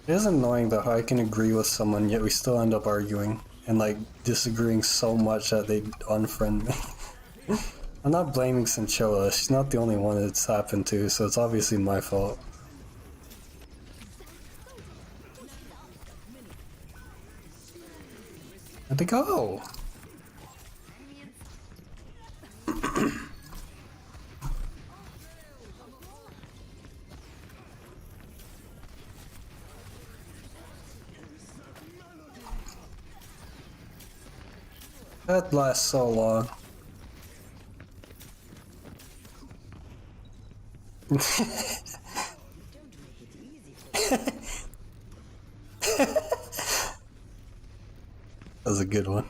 It is annoying though how I can agree with someone yet we still end up arguing and like disagreeing so much that they unfriend me. I'm not blaming Cinchilla, she's not the only one it's happened to, so it's obviously my fault. Where'd they go? That lasts so long. That was a good one.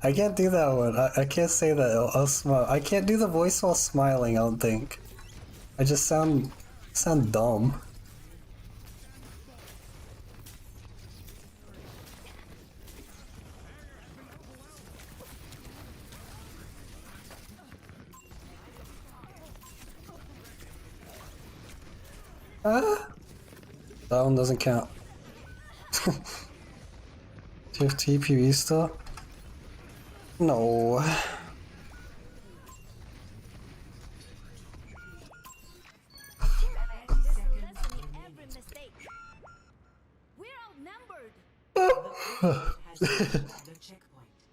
I can't do that one. I can't say that. I'll smile. I can't do the voice while smiling, I don't think. I just sound dumb. That one doesn't count. Do you have TPV still? No.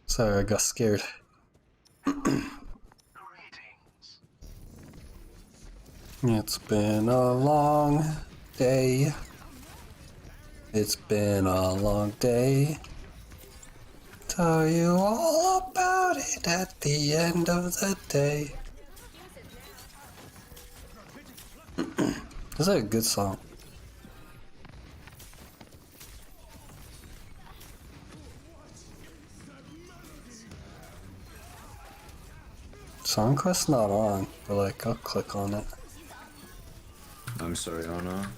Sorry, I got scared. It's been a long day. It's been a long day. Tell you all about it at the end of the day. This is a good song. Song quest not on, but like I'll click on it. I'm sorry, Anna.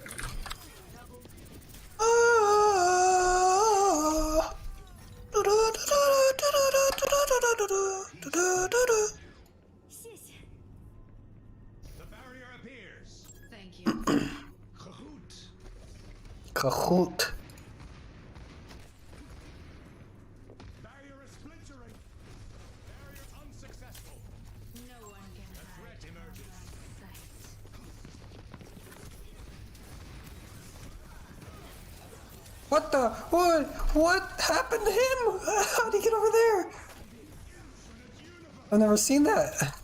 Thank you. Kahoot. What the? What happened to him? How'd he get over there? I've never seen that.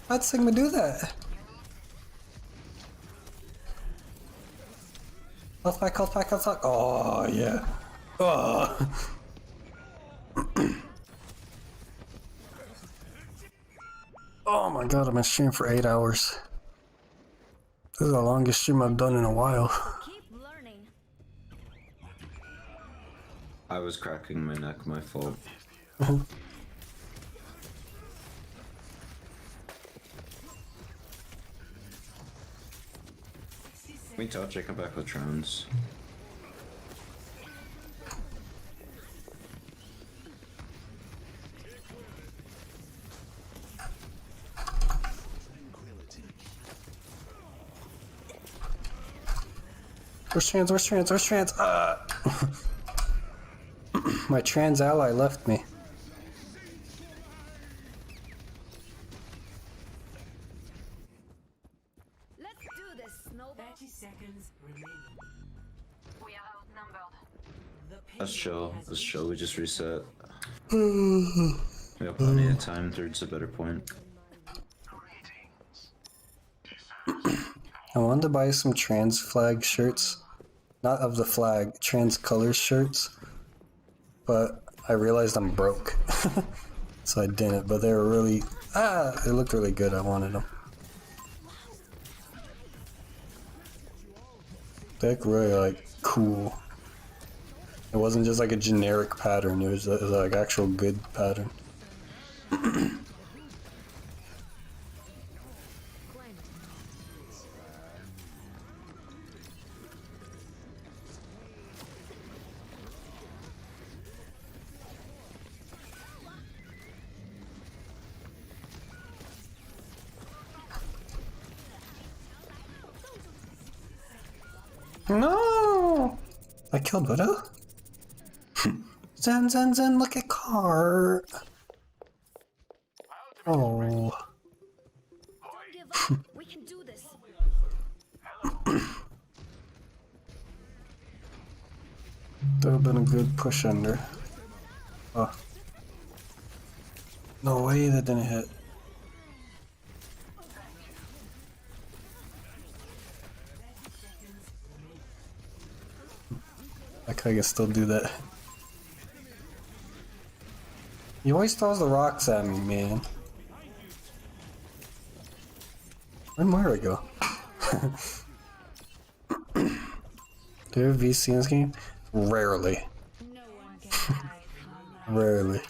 How'd Sigma do that? Health pack, health pack, health pack. Oh, yeah. Oh. Oh my god, I've been streaming for 8 hours. This is the longest stream I've done in a while. I was cracking my neck, my fault. We tell Jacob back with drones. Where's trans? Where's trans? Where's trans? My trans ally left me. Let's do this, Snowball. 30 seconds remaining. We are outnumbered. Let's chill. Let's chill. We just reset. We have plenty of time. Third's a better point. I wanted to buy some trans flag shirts. Not of the flag, trans colors shirts. But I realized I'm broke. So I didn't, but they were really... they looked really good. I wanted them. They look really, like, cool. It wasn't just like a generic pattern. It was like actual good pattern. No! I killed Widow? Zen, zen, zen, look at car. Oh. Don't give up. We can do this. That would have been a good push under. Oh. No way that didn't hit. I can still do that. He always throws the rocks at me, man. Where'd Moira go? Do you have VC in this game? Rarely. Rarely.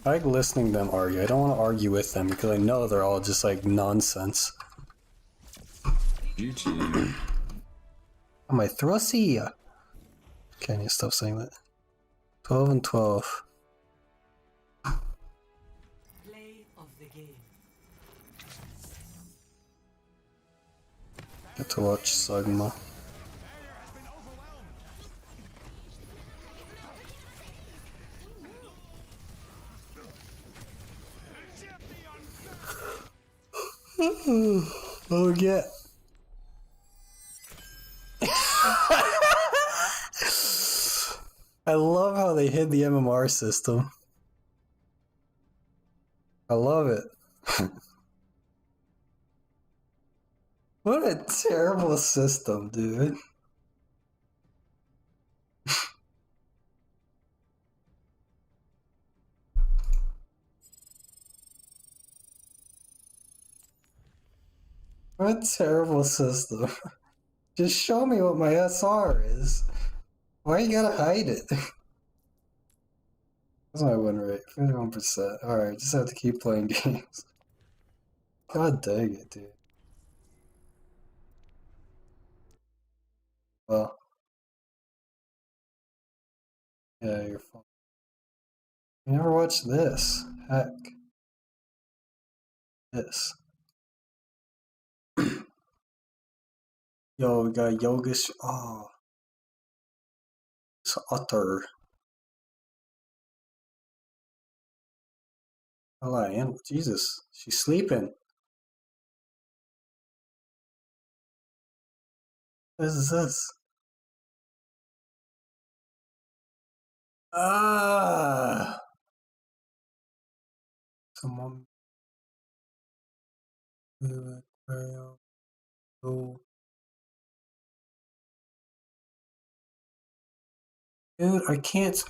I like listening to them argue. I don't want to argue with them because I know they're all just like nonsense. YouTube. Oh, my thrussy. Okay, I need to stop saying that. 12 and 12. Play of the game. Get to watch Sagma. Oh, yeah. I love how they hid the MMR system. I love it. What a terrible system, dude. What a terrible system. Just show me what my SR is. Why you gotta hide it? That's my win rate, 51%. Alright, just have to keep playing games. God dang it, dude. Well. Yeah, you're fine. You never watched this. Heck. This. Yo, we got Yogish. Oh. It's utter. Oh, I am. Jesus. She's sleeping. What is this? Ah! Someone. Oh. Dude, I can't.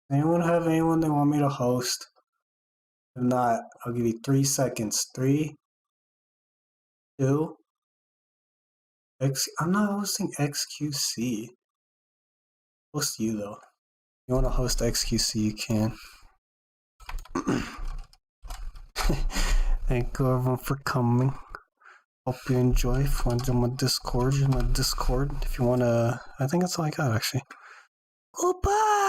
Anyone have anyone they want me to host? If not, I'll give you 3 seconds. 3, 2. I'm not hosting XQC. Host you though. You want to host XQC? You can. Thank you everyone for coming. Hope you enjoy. Find them on Discord. If you want to, I think that's all I got actually. Goodbye.